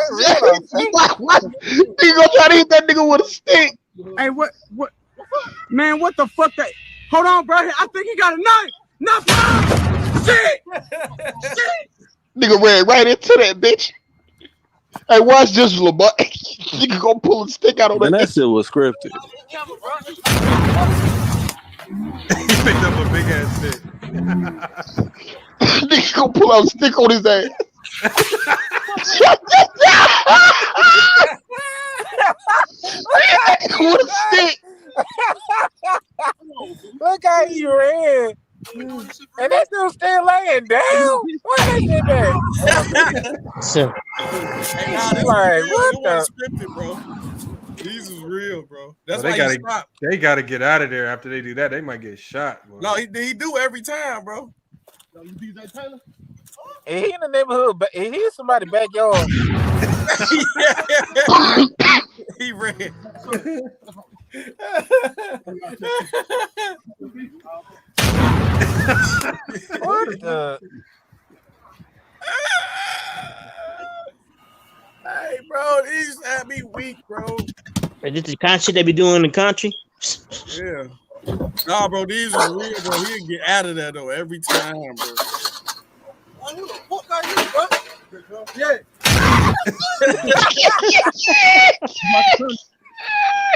[SPEAKER 13] You gonna try to hit that nigga with a stick?
[SPEAKER 8] Hey, what? Man, what the fuck? Hold on, bro. I think he got a knife. Shit!
[SPEAKER 13] Nigga ran right into that bitch. Hey, watch this, little boy. Nigga gonna pull a stick out on that.
[SPEAKER 20] That shit was scripted.
[SPEAKER 7] He picked up a big ass stick.
[SPEAKER 13] Nigga gonna pull out a stick on his ass. With a stick.
[SPEAKER 12] Look how he ran. And that dude still laying down. What is it there?
[SPEAKER 21] Like, what the? Scripted, bro. These is real, bro. That's why
[SPEAKER 7] they gotta get out of there after they do that. They might get shot. Bro.
[SPEAKER 21] No, he do every time, bro.
[SPEAKER 12] He in the neighborhood, but he in somebody's backyard.
[SPEAKER 21] He ran.
[SPEAKER 12] What the?
[SPEAKER 21] Hey, bro, these had me weak, bro.
[SPEAKER 15] Is this the kind of shit they be doing in the country?
[SPEAKER 21] Yeah. Nah, bro, these are real, bro. He'll get out of there, though, every time, bro. Who the fuck are you, bro? Yeah.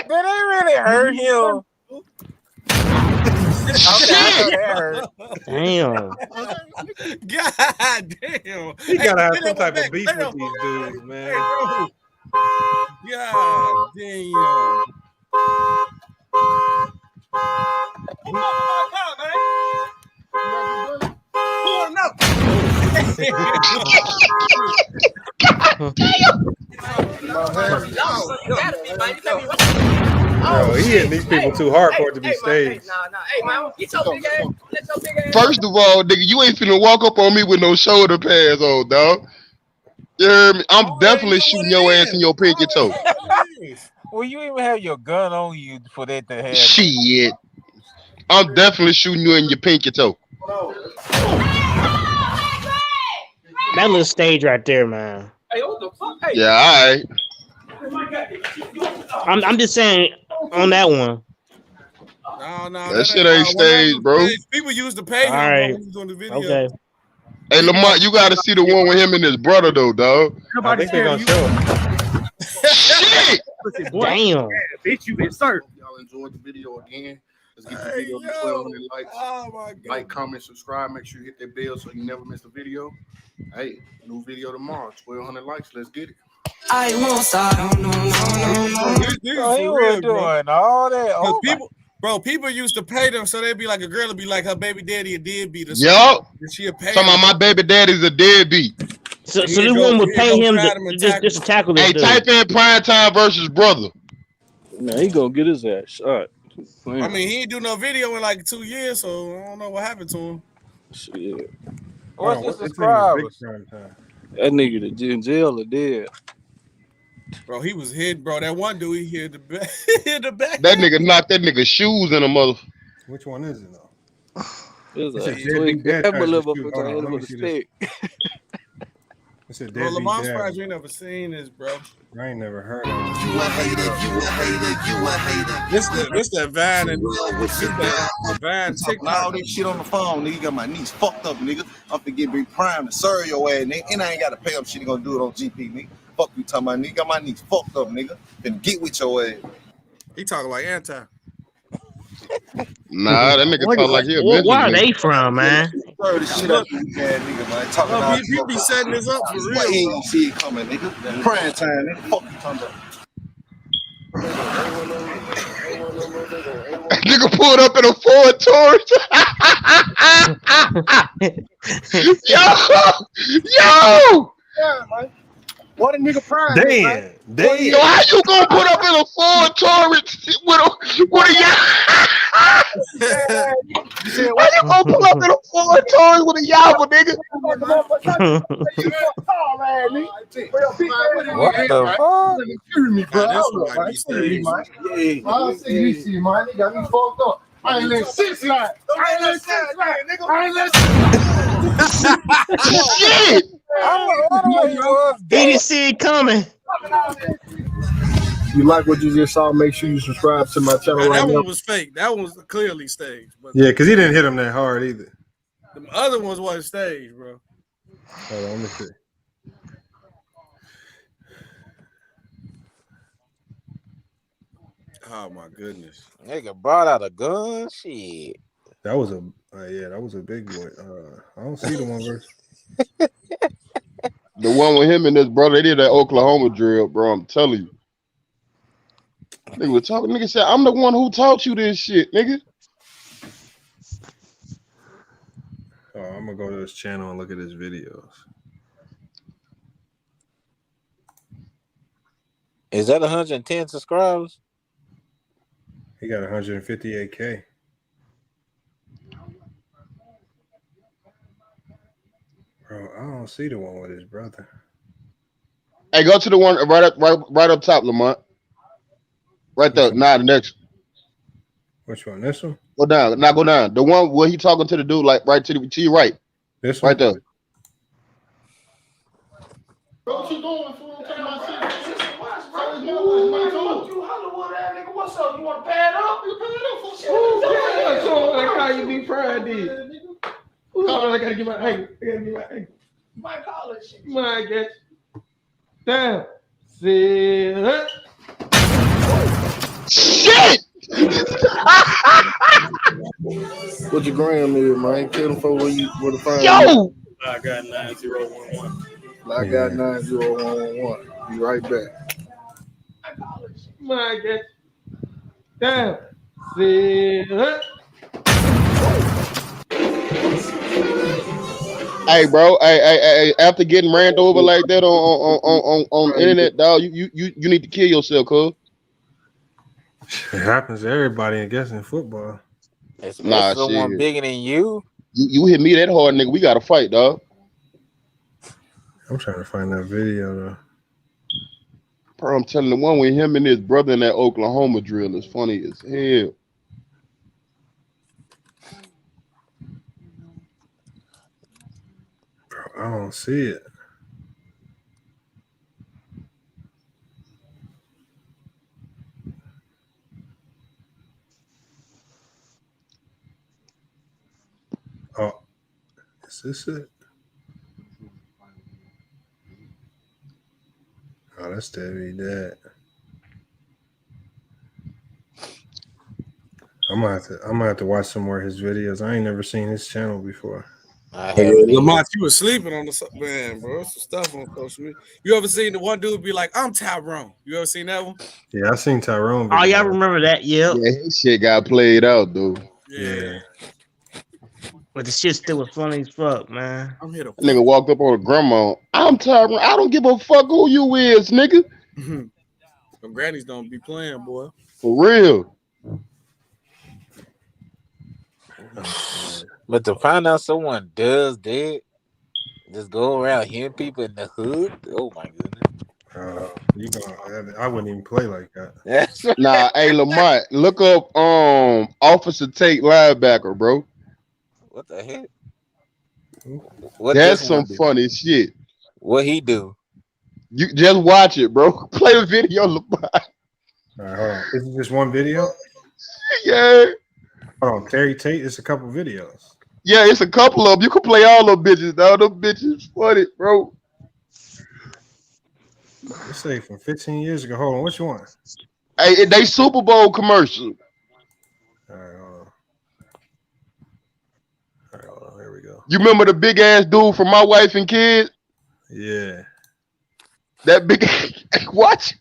[SPEAKER 12] Did they really hurt him?
[SPEAKER 15] Damn.
[SPEAKER 21] God damn.
[SPEAKER 7] He gotta have some type of beef with these dudes, man.
[SPEAKER 21] God damn.
[SPEAKER 7] Bro, he hitting these people too hard for it to be staged.
[SPEAKER 13] First of all, nigga, you ain't finna walk up on me with no shoulder pads on, dog. You hear me? I'm definitely shooting your ass in your pinky toe.
[SPEAKER 12] Well, you even have your gun on you for that to happen.
[SPEAKER 13] Shit. I'm definitely shooting you in your pinky toe.
[SPEAKER 15] That little stage right there, man.
[SPEAKER 21] Hey, what the fuck? Hey.
[SPEAKER 13] Yeah, all right.
[SPEAKER 15] I'm just saying on that one.
[SPEAKER 21] No,
[SPEAKER 13] that shit ain't staged, bro.
[SPEAKER 21] People used to pay him when he was on the video.
[SPEAKER 15] Okay.
[SPEAKER 13] Hey, Lamont, you got to see the one with him and his brother, though, dog.
[SPEAKER 7] I think they're gonna show it.
[SPEAKER 13] Shit!
[SPEAKER 15] Damn.
[SPEAKER 8] Bitch, you insert.
[SPEAKER 9] Y'all enjoyed the video again. Let's get the video to 1,200 likes.
[SPEAKER 21] Oh my God.
[SPEAKER 9] Like, comment, subscribe. Make sure you hit that bell so you never miss a video. Hey, new video tomorrow. 1,200 likes. Let's get it.
[SPEAKER 12] I won't stop. No. He was doing all that. Oh,
[SPEAKER 21] People used to pay them so they'd be like, a girl would be like, her baby daddy a deadbeat.
[SPEAKER 13] Yup.
[SPEAKER 21] She'll pay
[SPEAKER 13] Talking about my baby daddy's a deadbeat.
[SPEAKER 15] So this one would pay him just to tackle this.
[SPEAKER 13] Hey, type in prime time versus brother.
[SPEAKER 20] Man, he gonna get his ass shot.
[SPEAKER 21] I mean, he ain't do no video in like 2 years, so I don't know what happened to him.
[SPEAKER 20] Shit.
[SPEAKER 12] What's the subscribers?
[SPEAKER 20] That nigga in jail or dead.
[SPEAKER 21] Bro, he was hit, bro. That one dude, he hit the back. Hit the back.
[SPEAKER 13] That nigga knocked that nigga shoes in a mother.
[SPEAKER 7] Which one is it though?
[SPEAKER 20] It was
[SPEAKER 7] It
[SPEAKER 20] a
[SPEAKER 7] said
[SPEAKER 20] twig.
[SPEAKER 7] Deadbeat Dad
[SPEAKER 20] That
[SPEAKER 7] tries to
[SPEAKER 20] little
[SPEAKER 7] shoot.
[SPEAKER 20] motherfucker
[SPEAKER 7] Hold
[SPEAKER 20] hit
[SPEAKER 7] on,
[SPEAKER 20] him
[SPEAKER 7] let me
[SPEAKER 20] with a
[SPEAKER 7] see this.
[SPEAKER 20] stick.
[SPEAKER 7] It said
[SPEAKER 21] Bro,
[SPEAKER 7] Deadbeat
[SPEAKER 21] Lamar
[SPEAKER 7] Dad.
[SPEAKER 21] surprised you ain't never seen this, bro.
[SPEAKER 7] I ain't never heard of it.
[SPEAKER 11] You a hater, you a hater, you a hater.
[SPEAKER 21] This that Vine and
[SPEAKER 11] With your
[SPEAKER 21] the Vine
[SPEAKER 11] talking all this shit on the phone, nigga. Got my knees fucked up, nigga. I'm finna get big prime to serve your ass, nigga. And I ain't gotta pay up shit. Gonna do it on GP, nigga. Fuck you talking about, nigga. Got my knees fucked up, nigga. Finna get with your ass.
[SPEAKER 21] He talking like anti.
[SPEAKER 13] Nah, that nigga talk like he a
[SPEAKER 15] Where
[SPEAKER 13] mental
[SPEAKER 15] are they
[SPEAKER 13] nigga.
[SPEAKER 15] from, man?
[SPEAKER 11] Serve this shit out you, nigga, man. Talking
[SPEAKER 21] Bro,
[SPEAKER 11] all
[SPEAKER 21] he be setting this up for real,
[SPEAKER 11] Why you ain't
[SPEAKER 21] bro.
[SPEAKER 11] gonna see it coming, nigga? Prime time, nigga. Fuck you talking about.
[SPEAKER 13] Nigga pulled up in a Ford Taurus. Yo!
[SPEAKER 11] Yeah, man. What a nigga prime,
[SPEAKER 7] Damn.
[SPEAKER 13] Yo, how you gonna put up in a Ford Taurus with a How you gonna pull up in a Ford Taurus with a Yaba, nigga?
[SPEAKER 12] What the fuck?
[SPEAKER 11] Got me fucked up. I ain't let shit slide.
[SPEAKER 13] Shit!
[SPEAKER 15] He didn't see it coming.
[SPEAKER 11] You like what you just saw? Make sure you subscribe to my channel
[SPEAKER 21] That
[SPEAKER 11] right now.
[SPEAKER 21] one was fake. That one was clearly staged. But
[SPEAKER 7] Yeah, because he didn't hit him that hard either.
[SPEAKER 21] the other ones wasn't staged, bro.
[SPEAKER 7] Hold on, let me see.
[SPEAKER 21] Oh my goodness.
[SPEAKER 12] Nigga brought out a gun. Shit.
[SPEAKER 7] That was a that was a big boy. I don't see the one verse.
[SPEAKER 13] The one with him and his brother, they did that Oklahoma drill, bro. I'm telling you. Nigga was talking. Nigga said, "I'm the one who taught you this shit, nigga."
[SPEAKER 7] Oh, I'm gonna go to his channel and look at his videos.
[SPEAKER 12] Is that 110 subscribers?
[SPEAKER 7] He got 158K. Bro, I don't see the one with his brother.
[SPEAKER 13] Hey, go to the one right up top, Lamont. Right there. Nah, the next.
[SPEAKER 7] Which one? This one?
[SPEAKER 13] Go down. Now go down. The one where he talking to the dude, like right to your right.
[SPEAKER 7] This
[SPEAKER 13] one? Right there.
[SPEAKER 11] What you doing? Take my shit. What's up? You want to pad up? You pad up for shit.
[SPEAKER 17] So like how you be proud did. Hold on, I gotta get my angle.
[SPEAKER 11] My college shit.
[SPEAKER 17] My guess. Damn. Sit.
[SPEAKER 13] Shit!
[SPEAKER 11] What your gram is, man? Tell them for where to find
[SPEAKER 13] Yo!
[SPEAKER 11] I got 9011. I got 90111. Be right back.
[SPEAKER 17] My guess. Damn. Sit.
[SPEAKER 13] Hey, bro. Hey. After getting ran over like that on internet, dog, you need to kill yourself, cuz.
[SPEAKER 7] It happens to everybody, I guess, in football.
[SPEAKER 12] Especially someone
[SPEAKER 13] shit.
[SPEAKER 12] bigger than you.
[SPEAKER 13] You hit me that hard, nigga. We gotta fight, dog.
[SPEAKER 7] I'm trying to find that video though.
[SPEAKER 13] Bro, I'm telling the one with him and his brother in that Oklahoma drill is funny as hell.
[SPEAKER 7] Bro, I don't see it. Oh, is this it? Oh, that's Debbie Dad. I'm gonna have to watch some more of his videos. I ain't never seen his channel before.
[SPEAKER 21] Lamont, you was sleeping on the man, bro. Some stuff on social media. You ever seen the one dude be like, "I'm Tyrone"? You ever seen that one?
[SPEAKER 7] Yeah, I seen Tyrone.
[SPEAKER 15] Oh, y'all remember that? Yep.
[SPEAKER 13] Yeah, his shit got played out, dude.
[SPEAKER 21] Yeah.
[SPEAKER 15] But the shit still was funny as fuck, man.
[SPEAKER 21] I'm here to
[SPEAKER 13] That nigga walked up on a grandma. I'm Tyrone. I don't give a fuck who you is, nigga.
[SPEAKER 21] Them grannies don't be playing, boy.
[SPEAKER 13] For real.
[SPEAKER 12] But to find out someone does that, just go around hitting people in the hood. Oh my goodness.
[SPEAKER 7] You gonna? I wouldn't even play like that.
[SPEAKER 16] That's right.
[SPEAKER 13] Nah, hey Lamont, look up Officer Tate linebacker, bro.
[SPEAKER 12] What the heck?
[SPEAKER 13] That's some funny shit.
[SPEAKER 12] What he do?
[SPEAKER 13] You just watch it, bro. Play the video, Lamont.
[SPEAKER 7] All right, hold on. Is it just one video?
[SPEAKER 13] Yeah.
[SPEAKER 7] Hold on, Terry Tate. It's a couple videos.
[SPEAKER 13] Yeah, it's a couple of them. You can play all them bitches, dog. Them bitches funny, bro.
[SPEAKER 7] Let's say from 15 years ago. Hold on, which one?
[SPEAKER 13] Hey, they Super Bowl commercial.
[SPEAKER 7] All right, hold on. Here we go.
[SPEAKER 13] You remember the big ass dude from My Wife and Kids?
[SPEAKER 7] Yeah.
[SPEAKER 13] That big. Watch.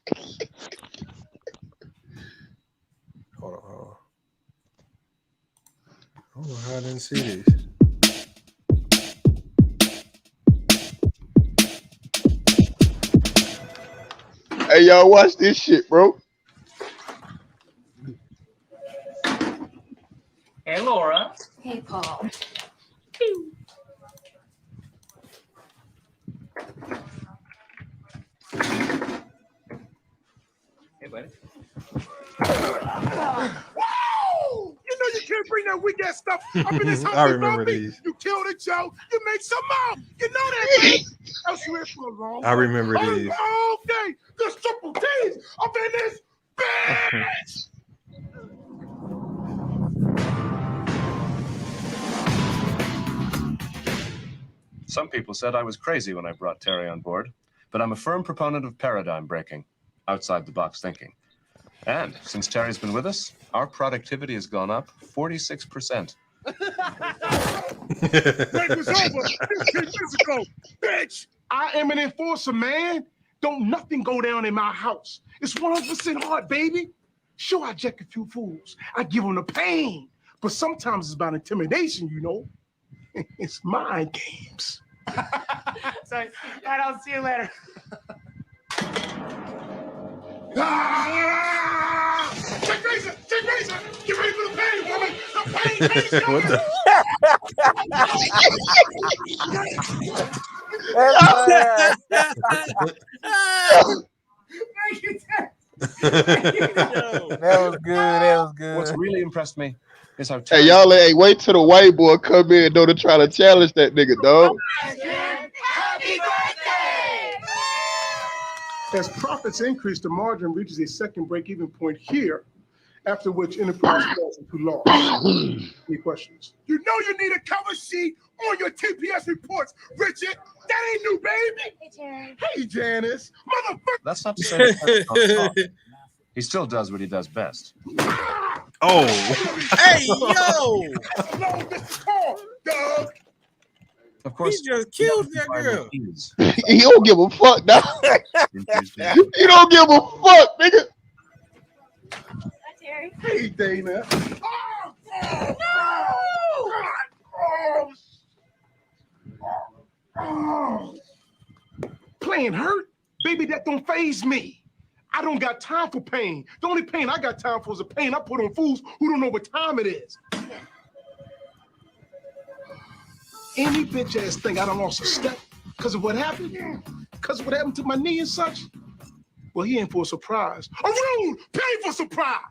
[SPEAKER 7] Hold on. I don't know how I didn't see these.
[SPEAKER 13] Hey, y'all, watch this shit, bro.
[SPEAKER 5] Hey, Laura.
[SPEAKER 22] Hey, Paul.
[SPEAKER 5] Hey, buddy.
[SPEAKER 8] You know you can't bring that weak ass stuff up in this house.
[SPEAKER 7] I remember these.
[SPEAKER 8] You killed a Joe. You make some more. You know that, man. Else you in for a long
[SPEAKER 7] I remember these.
[SPEAKER 8] Okay, there's triple T's up in this bitch.
[SPEAKER 23] Some people said I was crazy when I brought Terry on board, but I'm a firm proponent of paradigm breaking, outside the box thinking. And since Terry's been with us, our productivity has gone up 46%.
[SPEAKER 8] Break was over 15 years ago, bitch. I am an enforcer, man. Don't nothing go down in my house. It's 100% hard, baby. Sure, I jack a few fools. I give them the pain. But sometimes it's about intimidation, you know. It's mind games.
[SPEAKER 5] So, I'll see you later.
[SPEAKER 8] Check razor! Get ready for the pain, woman! The pain's
[SPEAKER 7] What the?
[SPEAKER 12] That was good.
[SPEAKER 23] What's really impressed me is how
[SPEAKER 13] Hey, y'all, wait till the white boy come in, though, to try to challenge that nigga, dog.
[SPEAKER 8] Happy birthday! As profits increase, the margin reaches a second break-even point here, after which enterprise falls into loss. Any questions? You know you need a cover sheet on your TPS reports, Richard. That ain't new, baby.
[SPEAKER 22] Hey, Terry.
[SPEAKER 8] Hey, Janice. Motherfucker.
[SPEAKER 23] That's not to say that he still does what he does best.
[SPEAKER 7] Oh.
[SPEAKER 8] Hey, yo. Dog.
[SPEAKER 23] Of course,
[SPEAKER 8] he just killed that girl.
[SPEAKER 13] He don't give a fuck, dog. He don't give a fuck, nigga.
[SPEAKER 22] Terry.
[SPEAKER 8] Hey, Dana. Playing hurt? Baby, that don't faze me. I don't got time for pain. The only pain I got time for is the pain I put on fools who don't know what time it is. Any bitch ass thing I done lost a step because of what happened? Because of what happened to my knee and such? Well, he in for a surprise. A rude, painful surprise.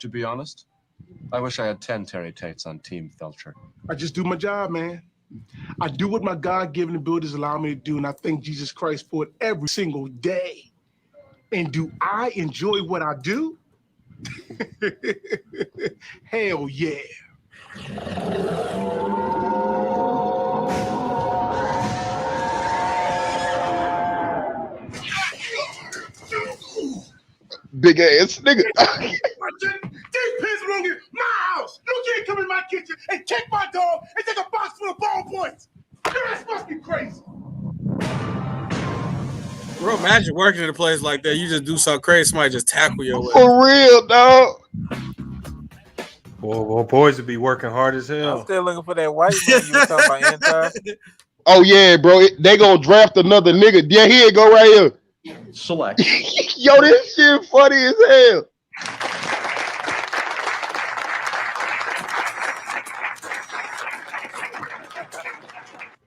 [SPEAKER 23] To be honest, I wish I had 10 Terry Tates on Team Felcher.
[SPEAKER 8] I just do my job, man. I do what my God-given abilities allow me to do, and I thank Jesus Christ for it every single day. And do I enjoy what I do? Hell yeah.
[SPEAKER 13] Big ass nigga.
[SPEAKER 8] These pins belong in my house. You can't come in my kitchen and kick my dog and take a box full of ballpoints. Your ass must be crazy.
[SPEAKER 21] Bro, imagine working in a place like that. You just do something crazy, somebody just tackle your way.
[SPEAKER 13] For real, dog.
[SPEAKER 7] Well, boys would be working hard as hell.
[SPEAKER 12] I'm still looking for that white man you were talking about, Antar.
[SPEAKER 13] Oh, yeah, bro. They gonna draft another nigga. Yeah, here it go right here.
[SPEAKER 24] Select.
[SPEAKER 13] Yo, this shit funny as hell.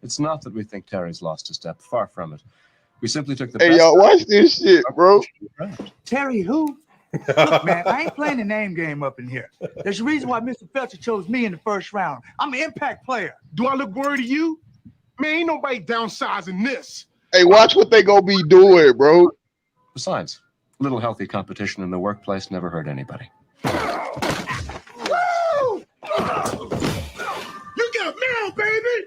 [SPEAKER 23] It's not that we think Terry's lost a step. Far from it. We simply took the
[SPEAKER 13] Hey,
[SPEAKER 23] best.
[SPEAKER 13] y'all, watch this shit, bro.
[SPEAKER 1] Terry who? Look, man, I ain't playing the name game up in here. There's a reason why Mr. Felcher chose me in the first round. I'm an impact player.
[SPEAKER 8] Do I look worried to you? Man, ain't nobody downsizing this.
[SPEAKER 13] Hey, watch what they gonna be doing, bro.
[SPEAKER 23] Besides, a little healthy competition in the workplace never hurt anybody.
[SPEAKER 8] You got mail, baby!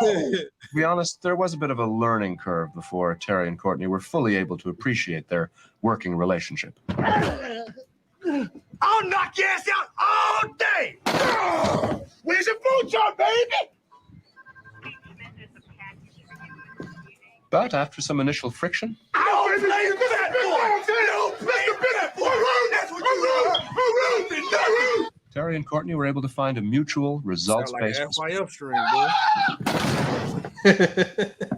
[SPEAKER 23] To be honest, there was a bit of a learning curve before Terry and Courtney were fully able to appreciate their working relationship.
[SPEAKER 1] I'll knock your ass out all day! Where's your food truck, baby?
[SPEAKER 23] But after some initial friction,
[SPEAKER 1] I'll play that boy! That's what you are!
[SPEAKER 23] Terry and Courtney were able to find a mutual, results-based.
[SPEAKER 9] Like an FYF string, boy.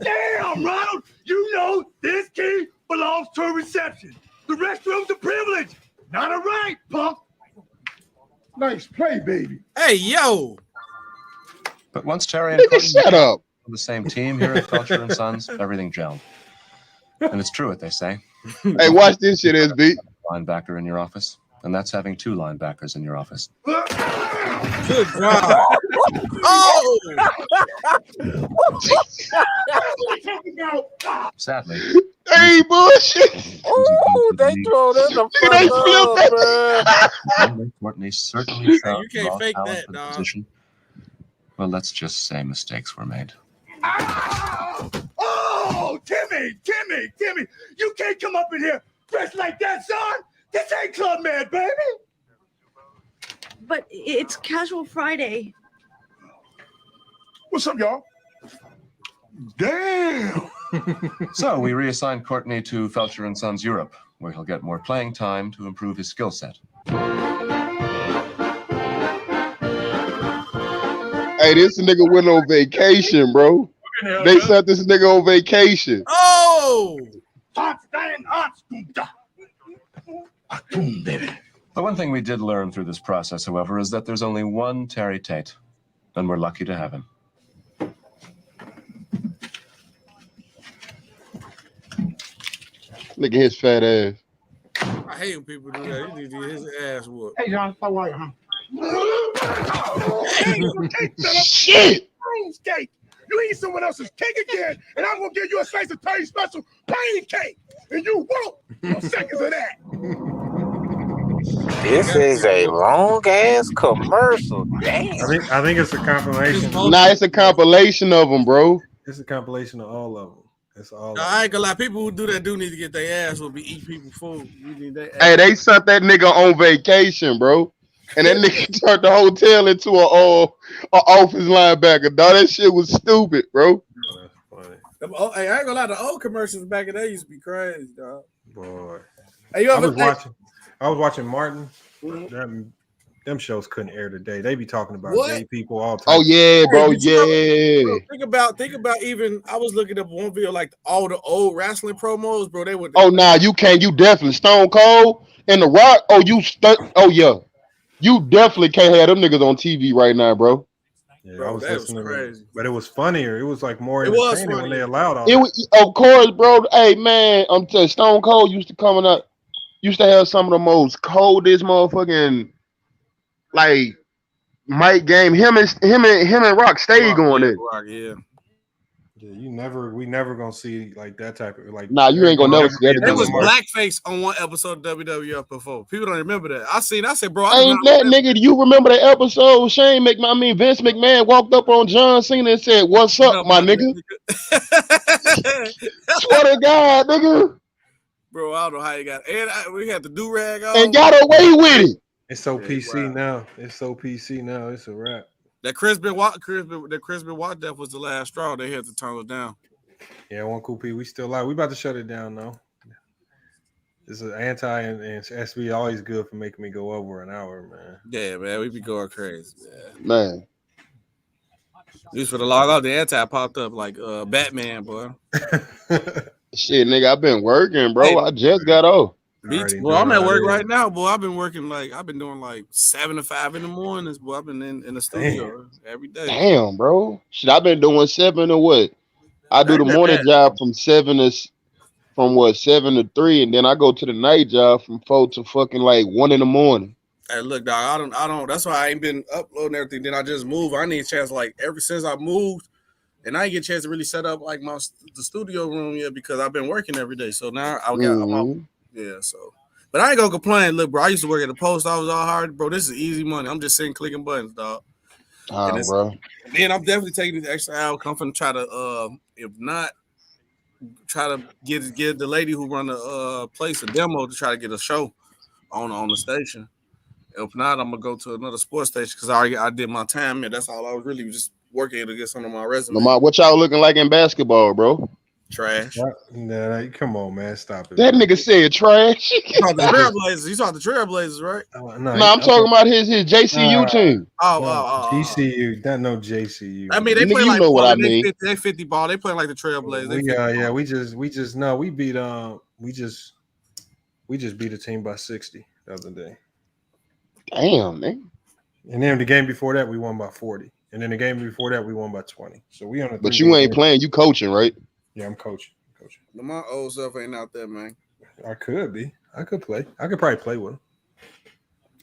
[SPEAKER 1] Damn, Ronald! You know this key belongs to a reception. The restroom's a privilege, not a right, punk.
[SPEAKER 8] Nice play, baby.
[SPEAKER 21] Hey, yo.
[SPEAKER 23] But once Terry and
[SPEAKER 13] Nigga,
[SPEAKER 23] Courtney
[SPEAKER 13] shut up.
[SPEAKER 23] on the same team here at Felcher and Sons, everything gelled. And it's true what they say.
[SPEAKER 13] Hey, watch this shit, SB.
[SPEAKER 23] Linebacker in your office, and that's having two linebackers in your office.
[SPEAKER 21] Good God. Oh!
[SPEAKER 23] Sadly,
[SPEAKER 13] Hey, bullshit.
[SPEAKER 12] Ooh, they throw them the fuck up, man.
[SPEAKER 23] Courtney certainly found
[SPEAKER 21] You can't fake that,
[SPEAKER 23] the
[SPEAKER 21] dog.
[SPEAKER 23] position. Well, let's just say mistakes were made.
[SPEAKER 1] Oh, Timmy! You can't come up in here dressed like that, son! This ain't Club Med, baby!
[SPEAKER 4] But it's Casual Friday.
[SPEAKER 8] What's up, y'all? Damn!
[SPEAKER 23] So we reassigned Courtney to Felcher and Sons Europe, where he'll get more playing time to improve his skill set.
[SPEAKER 13] Hey, this nigga went on vacation, bro. They sent this nigga on vacation.
[SPEAKER 21] Oh!
[SPEAKER 23] The one thing we did learn through this process, however, is that there's only one Terry Tate, and we're lucky to have him.
[SPEAKER 13] Look at his fat ass.
[SPEAKER 21] I hate when people do that. He need to get his ass whooped.
[SPEAKER 1] Hey, John, how are you, huh?
[SPEAKER 13] Shit!
[SPEAKER 8] Cake. You eat someone else's cake again, and I'm gonna give you a slice of Terry special pain cake, and you won't. No seconds of that.
[SPEAKER 12] This is a long ass commercial. Damn.
[SPEAKER 7] I think it's a compilation.
[SPEAKER 13] Nah, it's a compilation of them, bro.
[SPEAKER 7] It's a compilation of all of them. It's all.
[SPEAKER 21] No, I ain't gonna lie. People who do that do need to get their ass whooped. Be eat people food. You need their ass.
[SPEAKER 13] Hey, they sent that nigga on vacation, bro. And that nigga turned the hotel into a office linebacker. Dog, that shit was stupid, bro.
[SPEAKER 21] Hey, I ain't gonna lie. The old commercials back in there used to be crazy, dog.
[SPEAKER 7] Boy.
[SPEAKER 21] Hey, you
[SPEAKER 7] I
[SPEAKER 21] ever
[SPEAKER 7] was watching Martin. Them shows couldn't air today. They be talking about
[SPEAKER 21] What?
[SPEAKER 7] gay people all the time.
[SPEAKER 13] Oh yeah, bro, yeah.
[SPEAKER 21] Think about even. I was looking up one video like all the old wrestling promos, bro. They would.
[SPEAKER 13] Oh nah, you can't. You definitely Stone Cold and The Rock. Oh, oh yeah. You definitely can't have them niggas on TV right now, bro.
[SPEAKER 7] Yeah,
[SPEAKER 21] Bro,
[SPEAKER 7] I was
[SPEAKER 21] that was
[SPEAKER 7] listening,
[SPEAKER 21] crazy.
[SPEAKER 7] but it was funnier. It was like more
[SPEAKER 21] It was
[SPEAKER 7] entertaining when
[SPEAKER 21] funny.
[SPEAKER 7] they allowed all
[SPEAKER 13] It
[SPEAKER 7] that.
[SPEAKER 13] was, of course, bro. Hey man, I'm telling you, Stone Cold used to have some of the most coldest motherfucking like mic game. Him and Rock stayed going in.
[SPEAKER 21] Rock, yeah.
[SPEAKER 7] Yeah, we never gonna see like that type of like.
[SPEAKER 13] Nah, you ain't gonna never see that.
[SPEAKER 21] There was
[SPEAKER 13] again.
[SPEAKER 21] blackface on one episode of WWF before. People don't remember that. I said, bro,
[SPEAKER 13] Ain't that nigga? Do you remember that episode? Vince McMahon walked up on John Cena and said, "What's up, my nigga?" Swear to God, nigga.
[SPEAKER 21] Bro, I don't know how you got. And we had the do rag on
[SPEAKER 13] And got away with it.
[SPEAKER 7] It's so PC now. It's so PC now. It's a wrap.
[SPEAKER 21] That Chris Benoit death was the last straw. They had to turn it down.
[SPEAKER 7] Yeah, one cool P. We still live. We about to shut it down though. This is anti and SB always good for making me go over an hour, man.
[SPEAKER 21] Yeah, man, we be going crazy,
[SPEAKER 13] man.
[SPEAKER 21] Just for the log out, the anti popped up like Batman, boy.
[SPEAKER 13] Shit, nigga, I've been working, bro.
[SPEAKER 21] Hey.
[SPEAKER 13] I just got off.
[SPEAKER 21] Well, I'm at work right now, boy. I've been working I've been doing 7 to 5 in the mornings, boy. I've been in the studio every day.
[SPEAKER 13] Damn, bro. Shit, I've been doing 7 to what? I do the morning job from 7 to 3, and then I go to the night job from 4 to fucking 1 in the morning.
[SPEAKER 21] Hey, look, dog, I don't. That's why I ain't been uploading everything. Then I just moved. I need a chance, ever since I moved, and I ain't get a chance to really set up the studio room yet because I've been working every day. So now I'm out. Yeah. So, but I ain't gonna complain. Look, bro, I used to work at the post office all hard, bro. This is easy money. I'm just sitting clicking buttons, dog.
[SPEAKER 13] Bro.
[SPEAKER 21] Man, I'm definitely taking this extra hour. I'm finna try to, if not, try to get the lady who run the place a demo to try to get a show on the station. If not, I'm gonna go to another sports station because I did my time and that's all I was really just working to get something on my resume.
[SPEAKER 13] Lamar, what y'all looking like in basketball, bro?
[SPEAKER 21] Trash.
[SPEAKER 7] Nah, come on, man, stop it.
[SPEAKER 13] That nigga said trash.
[SPEAKER 21] You saw the Trailblazers. You saw the Trailblazers, right?
[SPEAKER 13] No, I'm talking about his JCU team.
[SPEAKER 7] GCU, that no JCU.
[SPEAKER 21] I mean, they play
[SPEAKER 13] you know what I mean.
[SPEAKER 21] They 50 ball. They play like the Trailblazers.
[SPEAKER 7] We just beat a team by 60 the other day.
[SPEAKER 13] Damn, man.
[SPEAKER 7] And then the game before that, we won by 40. And then the game before that, we won by 20. So we on a.
[SPEAKER 13] But you ain't playing. You coaching, right?
[SPEAKER 7] Yeah, I'm coaching.
[SPEAKER 21] My old self ain't out there, man.
[SPEAKER 7] I could be. I could play. I could probably play with him.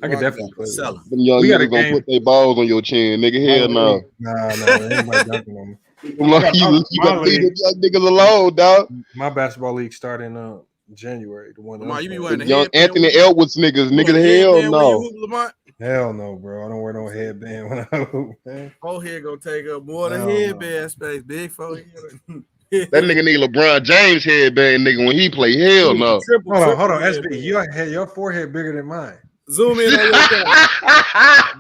[SPEAKER 7] I could definitely play with him.
[SPEAKER 13] Them young niggas gonna put their balls on your chin, nigga. Hell no.
[SPEAKER 7] Nah, ain't dunking on me.
[SPEAKER 13] You gotta leave them young niggas alone, dog.
[SPEAKER 7] My basketball league started in January. The one
[SPEAKER 21] Lamar, you be wearing the
[SPEAKER 13] young Anthony Edwards niggas, hell no.
[SPEAKER 7] Hell no, bro. I don't wear no headband when I hoop, man.
[SPEAKER 21] Forehead gonna take up more than headband space. Big forehead.
[SPEAKER 13] That nigga need LeBron James headband, nigga, when he play. Hell no.
[SPEAKER 7] Hold on, SB. Your forehead bigger than mine.
[SPEAKER 21] Zoom in on your camera.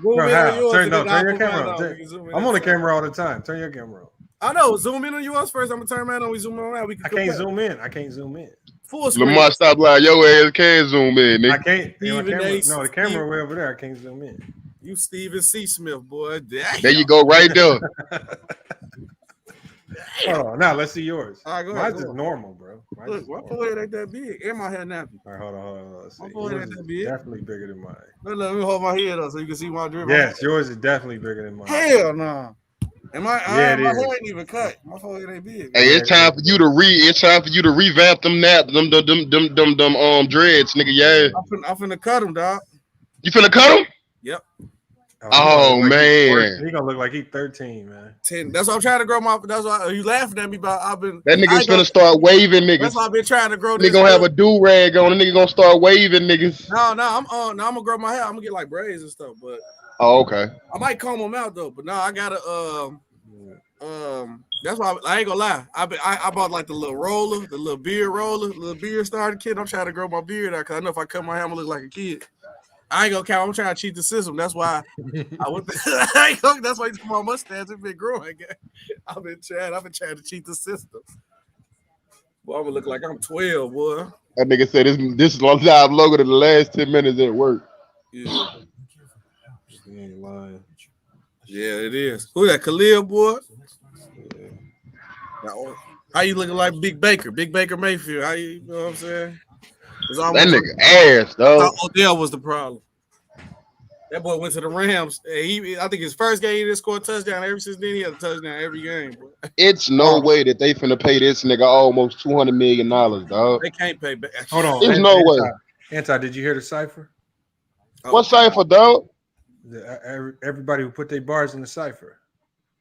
[SPEAKER 7] Bro, how? Turn your camera on. I'm on the camera all the time. Turn your camera on.
[SPEAKER 21] I know. Zoom in on yours first. I'm gonna turn mine on. We zoom around.
[SPEAKER 7] I can't zoom in. I can't zoom in.
[SPEAKER 21] Full screen.
[SPEAKER 13] Lamar, stop lying. Your ass can zoom in, nigga.
[SPEAKER 7] I can't. The camera way over there. I can't zoom in.
[SPEAKER 21] You Steven C. Smith, boy. Damn.
[SPEAKER 13] There you go, right there.
[SPEAKER 7] Hold on. Now let's see yours.
[SPEAKER 21] All right,
[SPEAKER 7] Mine's just normal, bro.
[SPEAKER 21] Look, my forehead ain't that big. And my hair nappy.
[SPEAKER 7] All right, hold on. Let's see.
[SPEAKER 21] My forehead ain't that big.
[SPEAKER 7] Definitely bigger than mine.
[SPEAKER 21] Let me hold my head up so you can see my drip.
[SPEAKER 7] Yes, yours is definitely bigger than mine.
[SPEAKER 21] Hell no. And my hair ain't even cut. My forehead ain't big.
[SPEAKER 13] Hey, it's time for you to revamp them dreads, nigga. Yeah.
[SPEAKER 21] I'm finna cut them, dog.
[SPEAKER 13] You finna cut them?
[SPEAKER 21] Yep.
[SPEAKER 13] Oh man,
[SPEAKER 7] he gonna look like he's 13, man.
[SPEAKER 21] 10. That's what I'm trying to grow my. That's why you laughing at me about.
[SPEAKER 13] That nigga's gonna start waving niggas.
[SPEAKER 21] That's why I've been trying to grow. This
[SPEAKER 13] nigga gonna have a do rag on. The nigga gonna start waving niggas.
[SPEAKER 21] No, I'm gonna grow my hair. I'm gonna get like braids and stuff. But
[SPEAKER 13] okay.
[SPEAKER 21] I might comb them out though. But no, I gotta that's why I ain't gonna lie. I bought like the little roller, the little beard starting kit. I'm trying to grow my beard out because I know if I cut my hair, I'm gonna look like a kid. I ain't gonna count. I'm trying to cheat the system. That's why I went. That's why my mustache has been growing. I've been trying to cheat the system. Boy, I'm gonna look like I'm 12, boy.
[SPEAKER 13] That nigga said this is my job longer than the last 10 minutes at work.
[SPEAKER 21] Yeah. He ain't lying. Yeah, it is. Who that? Khalil, boy? Yeah. How you looking like Big Baker Mayfield? How you know what I'm saying?
[SPEAKER 13] That nigga ass, though.
[SPEAKER 21] Odell was the problem. That boy went to the Rams. I think his first game he didn't score a touchdown. Ever since then, he had a touchdown every game. Bro.
[SPEAKER 13] It's no way that they finna pay this nigga almost $200 million, dog.
[SPEAKER 21] They can't pay back.
[SPEAKER 7] Hold on.
[SPEAKER 13] There's no way.
[SPEAKER 7] Anti, did you hear the cipher?
[SPEAKER 13] What cipher, dog?
[SPEAKER 7] Everybody who put their bars in the cipher.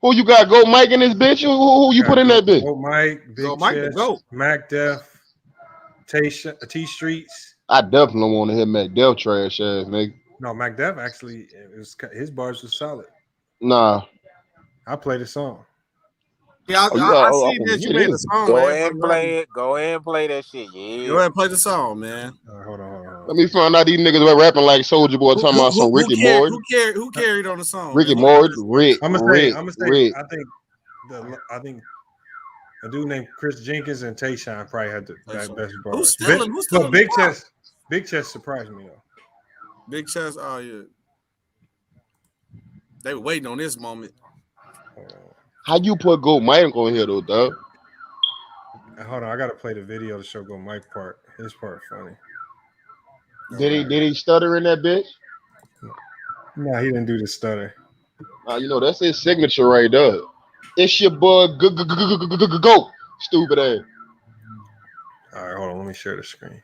[SPEAKER 13] Who you got? Go Mike in this bitch? Who you put in that bitch?
[SPEAKER 7] Go Mike, Big Chess, Mac Def, T Streets.
[SPEAKER 13] I definitely don't want to hear Mac Def trash ass, nigga.
[SPEAKER 7] No, Mac Def actually, his bars was solid.
[SPEAKER 13] Nah.
[SPEAKER 7] I played a song.
[SPEAKER 21] Yeah, I see that you made a song.
[SPEAKER 12] Go ahead and play it. Go ahead and play that shit. Yeah.
[SPEAKER 21] Go ahead and play the song, man.
[SPEAKER 7] Hold on.
[SPEAKER 13] Let me find out these niggas were rapping like Soulja Boy talking about some Ricky Morton.
[SPEAKER 21] Who carried on the song?
[SPEAKER 13] Ricky Morton,
[SPEAKER 7] I'm gonna say, I think a dude named Chris Jenkins and Tayshaun probably had the best bars.
[SPEAKER 21] Who's still
[SPEAKER 7] Big Chess surprised me though.
[SPEAKER 21] Big Chess, oh yeah. They were waiting on this moment.
[SPEAKER 13] How you put Go Mike on here though, dog?
[SPEAKER 7] Hold on, I gotta play the video to show Go Mike part. His part funny.
[SPEAKER 13] Did he stutter in that bitch?
[SPEAKER 7] No, he didn't do the stutter.
[SPEAKER 13] You know that's his signature right there. It's your boy. Go. Stupid ass.
[SPEAKER 7] All right, hold on. Let me share the screen.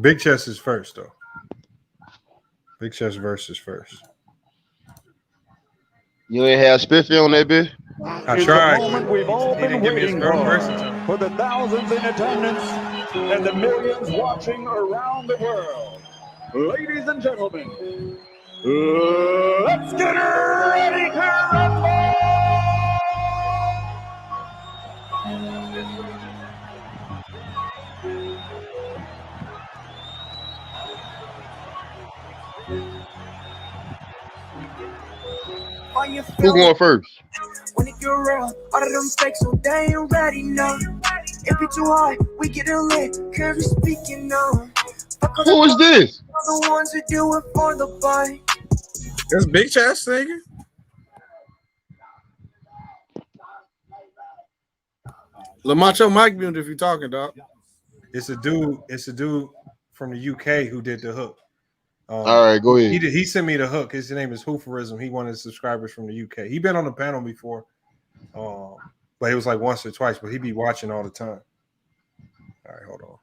[SPEAKER 7] Big Chest is first, though. Big Chest versus first.
[SPEAKER 13] You ain't have Spiffy on that bitch?
[SPEAKER 7] I tried. He didn't give me his girl versus.
[SPEAKER 2] For the thousands in attendance and the millions watching around the world. Ladies and gentlemen, let's get ready to rumble!
[SPEAKER 13] Who going first?
[SPEAKER 19] When it get real, all of them fakes, so they ain't ready, no. It be too hard, we get a lit, Curry speaking, no.
[SPEAKER 13] Who is this?
[SPEAKER 19] The ones who do it for the buy.
[SPEAKER 21] That's Big Chest nigga. LaMacho Mike Mute if you're talking, dog.
[SPEAKER 7] It's a dude from the UK who did the hook.
[SPEAKER 13] All right, go ahead.
[SPEAKER 7] He sent me the hook. His name is Hooferism. He wanted subscribers from the UK. He been on the panel before, but it was like once or twice. But he be watching all the time. All right, hold on.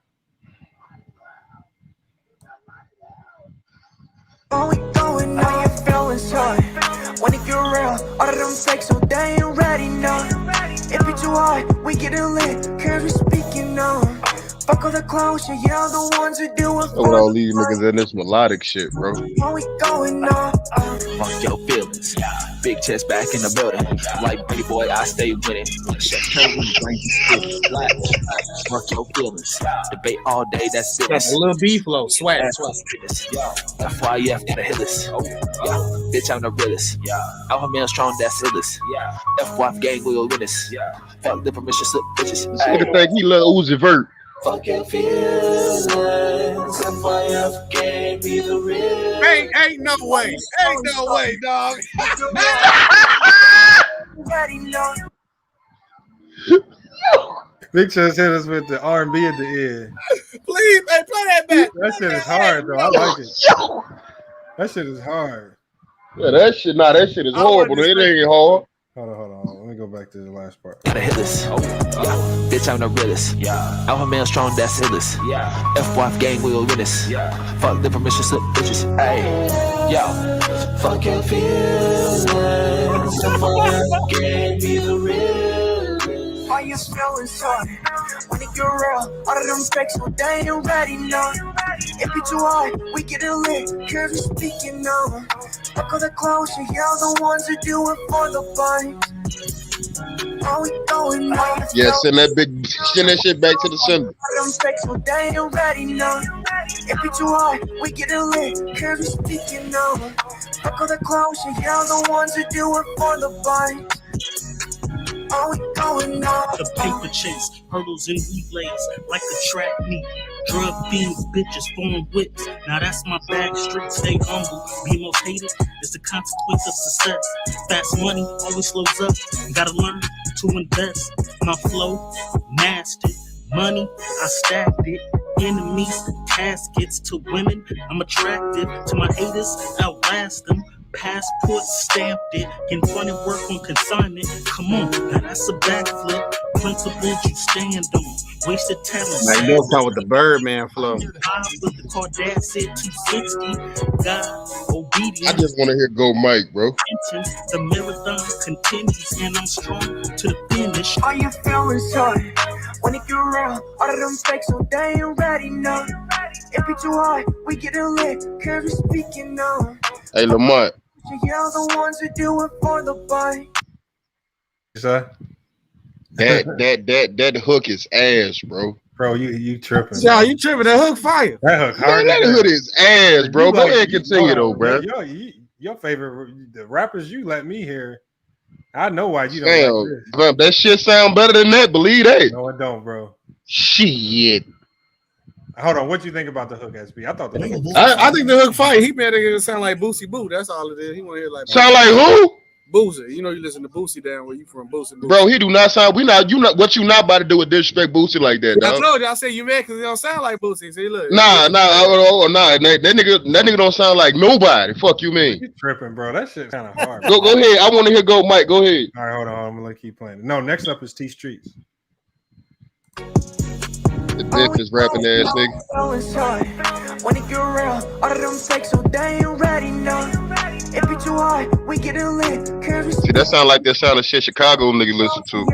[SPEAKER 19] Are we going now? Your feelings hurt. When it get real, all of them fakes, so they ain't ready, no. It be too hard, we get a lit, Curry speaking, no. Fuck all the clowns, yeah, the ones who do it
[SPEAKER 13] With all these niggas in this melodic shit, bro.
[SPEAKER 19] Are we going now?
[SPEAKER 22] Mark your feelings. Big Chest back in the building. Like Pretty Boy, I stay winning. Mark your feelings. Debate all day, that's business.
[SPEAKER 21] That's a little B flow, swag.
[SPEAKER 22] FYF gotta hit us. Bitch, I'm the realest. Alpha male strong, that's illest. FYF gang will win us. Fuck the permission slip bitches.
[SPEAKER 13] This nigga think he love Uzi Vert.
[SPEAKER 22] Fuck your feelings. FYF gang be the real.
[SPEAKER 21] Ain't no way. Ain't no way, dog.
[SPEAKER 7] Big Chest hit us with the R&B at the end.
[SPEAKER 21] Please, hey, play that back.
[SPEAKER 7] That shit is hard, though. I like it. That shit is hard.
[SPEAKER 13] Yeah, that shit is horrible. It ain't hard.
[SPEAKER 7] Hold on. Let me go back to the last part.
[SPEAKER 22] Gotta hit this. Bitch, I'm the realest. Alpha male strong, that's illest. FYF gang will win us. Fuck the permission slip bitches. Hey, yo. Fuck your feelings. FYF gang be the real.
[SPEAKER 19] Why you feeling sorry? When it get real, all of them fakes, so they ain't ready, no. It be too hard, we get a lit, Curry speaking, no. Fuck all the clowns, yeah, the ones who do it for the buy. Are we going now?
[SPEAKER 13] Yeah, send that shit back to the sender.
[SPEAKER 19] All them fakes, so they ain't ready, no. It be too hard, we get a lit, Curry speaking, no. Fuck all the clowns, yeah, the ones who do it for the buy. Are we going now?
[SPEAKER 24] The paper chase, hurdles and relays, like a track meet. Drug fiends, bitches, phone whips. Now that's my bag, street stay humble. Be most hated is the consequence of success. Fast money always slows up. You gotta learn to invest. My flow, mastered. Money, I stacked it. Enemies, caskets to women. I'm attractive to my haters, outlast them. Passport stamped it, can fund and work on consignment. Come on, now that's a backflip. Principles you stand on, wasted talent.
[SPEAKER 21] Like they'll come with the Birdman flow.
[SPEAKER 24] With the car dad said 260. God, obedience.
[SPEAKER 13] I just want to hear Go Mike, bro.
[SPEAKER 24] The marathon continues, and I'm strong to the finish.
[SPEAKER 19] Are you feeling sorry? When it get real, all of them fakes, so they ain't ready, no. It be too hard, we get a lit, Curry speaking, no.
[SPEAKER 13] Hey, Lamont.
[SPEAKER 19] Yeah, the ones who do it for the buy.
[SPEAKER 13] That hook is ass, bro.
[SPEAKER 7] Bro, you tripping.
[SPEAKER 21] Yeah, you tripping. That hook fire.
[SPEAKER 7] That hook hard.
[SPEAKER 13] That hook is ass, bro. Go ahead and continue, though, bro.
[SPEAKER 7] Your favorite, the rappers you let me hear, I know why you don't like this.
[SPEAKER 13] Damn, that shit sound better than that. Believe that.
[SPEAKER 7] No, it don't, bro.
[SPEAKER 13] Shit.
[SPEAKER 7] Hold on, what you think about the hook, SB? I thought the hook.
[SPEAKER 21] I think the hook fire. He better sound like Boosie Boo. That's all it is. He want to hear like
[SPEAKER 13] sound like who?
[SPEAKER 21] Boosie. You know you listen to Boosie down where you from, Boosie.
[SPEAKER 13] Bro, he do not sound. What you not about to do with disrespect Boosie like that, dog.
[SPEAKER 21] I told you, I said you mad because he don't sound like Boosie. See, look.
[SPEAKER 13] Nah. That nigga don't sound like nobody. Fuck you mean?
[SPEAKER 7] You tripping, bro? That shit's kind of hard.
[SPEAKER 13] Go ahead. I want to hear Go Mike. Go ahead.
[SPEAKER 7] All right, hold on. I'm gonna keep playing. No, next up is T Streets.
[SPEAKER 13] This is rapping ass nigga.
[SPEAKER 19] When it get real, all of them fakes, so they ain't ready, no. It be too hard, we get it lit.
[SPEAKER 13] See, that sound like that sound of shit Chicago nigga listen to.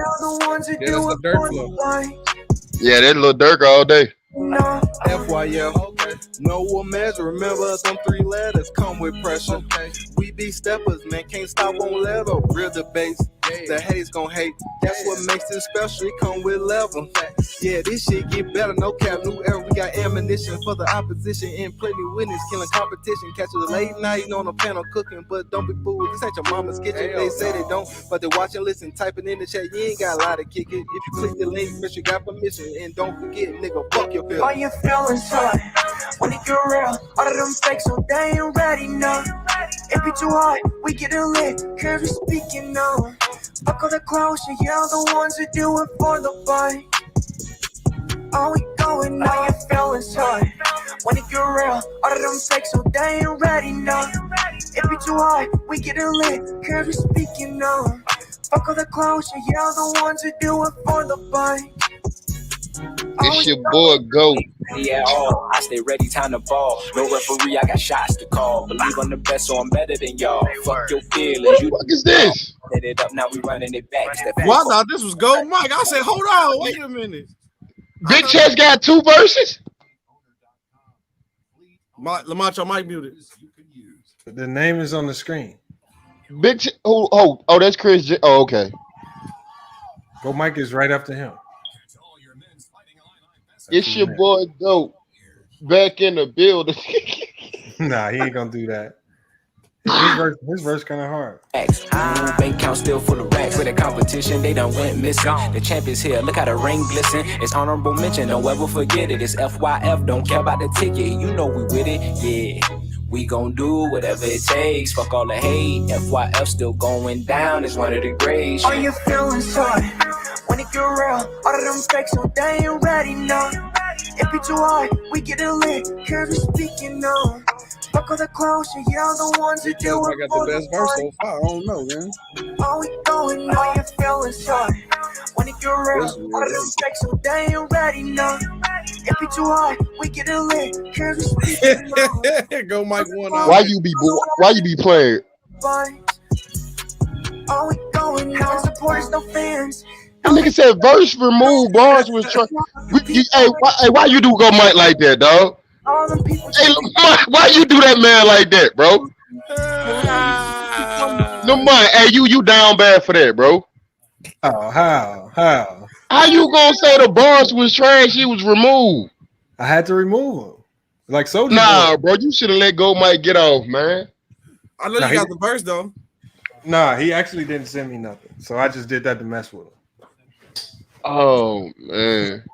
[SPEAKER 13] Yeah, that little Dirk all day.
[SPEAKER 3] FYL, no measure. Remember, them 3 letters come with pressure. We be steppers, man, can't stop on level. Real debates, the haters gon' hate. That's what makes it special. It come with level. Yeah, this shit get better. No cap, new era. We got ammunition for the opposition and plenty witness, killing competition. Catch you late night on the panel cooking, but don't be fooled. This ain't your mama's kitchen. They say they don't, but they watch and listen, typing in the chat. You ain't got a lot to kick it. If you click the link, bitch, you got permission. And don't forget, nigga, fuck your feelings.
[SPEAKER 19] All your feelings hurt when it get real. All of them fakes, so they ain't ready, no. It be too hard, we get it lit. Curry speaking, no. Fuck all the clowns, yeah, the ones that do it for the fight. All we going, all your feelings hurt when it get real. All of them fakes, so they ain't ready, no. It be too hard, we get it lit. Curry speaking, no. Fuck all the clowns, yeah, the ones that do it for the fight.
[SPEAKER 13] It's your boy Go.
[SPEAKER 6] Yeah, I stay ready, time to ball. No referee, I got shots to call. Believe I'm the best, so I'm better than y'all. Fuck your feelings.
[SPEAKER 13] What is this?
[SPEAKER 6] Set it up, now we running it back.
[SPEAKER 21] Well, I thought this was Go Mike. I said, hold on, wait a minute.
[SPEAKER 13] Big Chess got 2 verses.
[SPEAKER 21] Lamont, your mic muted.
[SPEAKER 7] The name is on the screen.
[SPEAKER 13] Big Ch- oh, that's Chris. Oh, okay.
[SPEAKER 7] Go Mike is right after him.
[SPEAKER 13] It's your boy Dope back in the building.
[SPEAKER 7] Nah, he ain't gonna do that. His verse kind of hard.
[SPEAKER 6] Bank account still full of racks. For the competition, they done went missing. The champ is here, look how the ring glisten. It's honorable mention, don't ever forget it. It's FYF, don't care about the ticket. You know we with it, yeah. We gon' do whatever it takes. Fuck all the hate. FYF still going down. It's one of the greats.
[SPEAKER 19] All your feelings hurt when it get real. All of them fakes, so they ain't ready, no. It be too hard, we get it lit. Curry speaking, no. Fuck all the clowns, yeah, the ones that do it.
[SPEAKER 21] I got the best verse so far. I don't know, man.
[SPEAKER 19] All we going, all your feelings hurt when it get real. All of them fakes, so they ain't ready, no. It be too hard, we get it lit. Curry speaking, no.
[SPEAKER 21] Go Mike one.
[SPEAKER 13] Why you be playing?
[SPEAKER 19] All we going, no supporters, no fans.
[SPEAKER 13] That nigga said verse removed. Bars was trying. Hey, why you do Go Mike like that, dog? Hey, why you do that man like that, bro? No mind. Hey, you down bad for that, bro?
[SPEAKER 7] Oh, how?
[SPEAKER 13] How you gonna say the bars was trash? He was removed.
[SPEAKER 7] I had to remove him. Like Soulja
[SPEAKER 13] Nah,
[SPEAKER 7] Boy.
[SPEAKER 13] bro, you should have let Go Mike get off, man.
[SPEAKER 21] I know you got the verse though.
[SPEAKER 7] Nah, he actually didn't send me nothing, so I just did that to mess with him.
[SPEAKER 13] Oh man.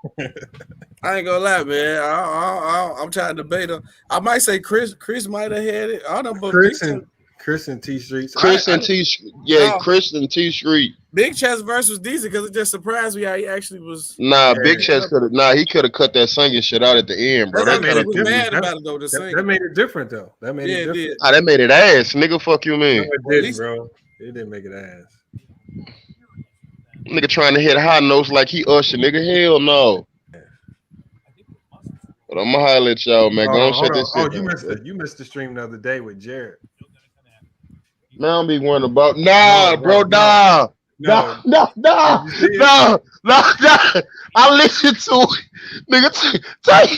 [SPEAKER 21] I ain't gonna lie, man. I'm trying to debate him. I might say Chris might have had it. I don't know, but
[SPEAKER 7] Chris and T Streets.
[SPEAKER 13] Chris and T Street.
[SPEAKER 21] Big Chest verse was decent because it just surprised me how he actually was.
[SPEAKER 13] Nah, Big Chest could have. Nah, he could have cut that singing shit out at the end, bro.
[SPEAKER 21] That made it mad about it though.
[SPEAKER 7] That made it different though. That made it different.
[SPEAKER 13] That made it ass, nigga. Fuck you, man.
[SPEAKER 7] No, it didn't, bro. It didn't make it ass.
[SPEAKER 13] Nigga trying to hit high notes like he Usher, nigga. Hell no. But I'm gonna holler at y'all, man. Go and shut this shit down.
[SPEAKER 7] You missed the stream the other day with Jared.
[SPEAKER 13] Man, I don't be worrying about. Nah, bro, nah. No. I listened to it. Nigga, turn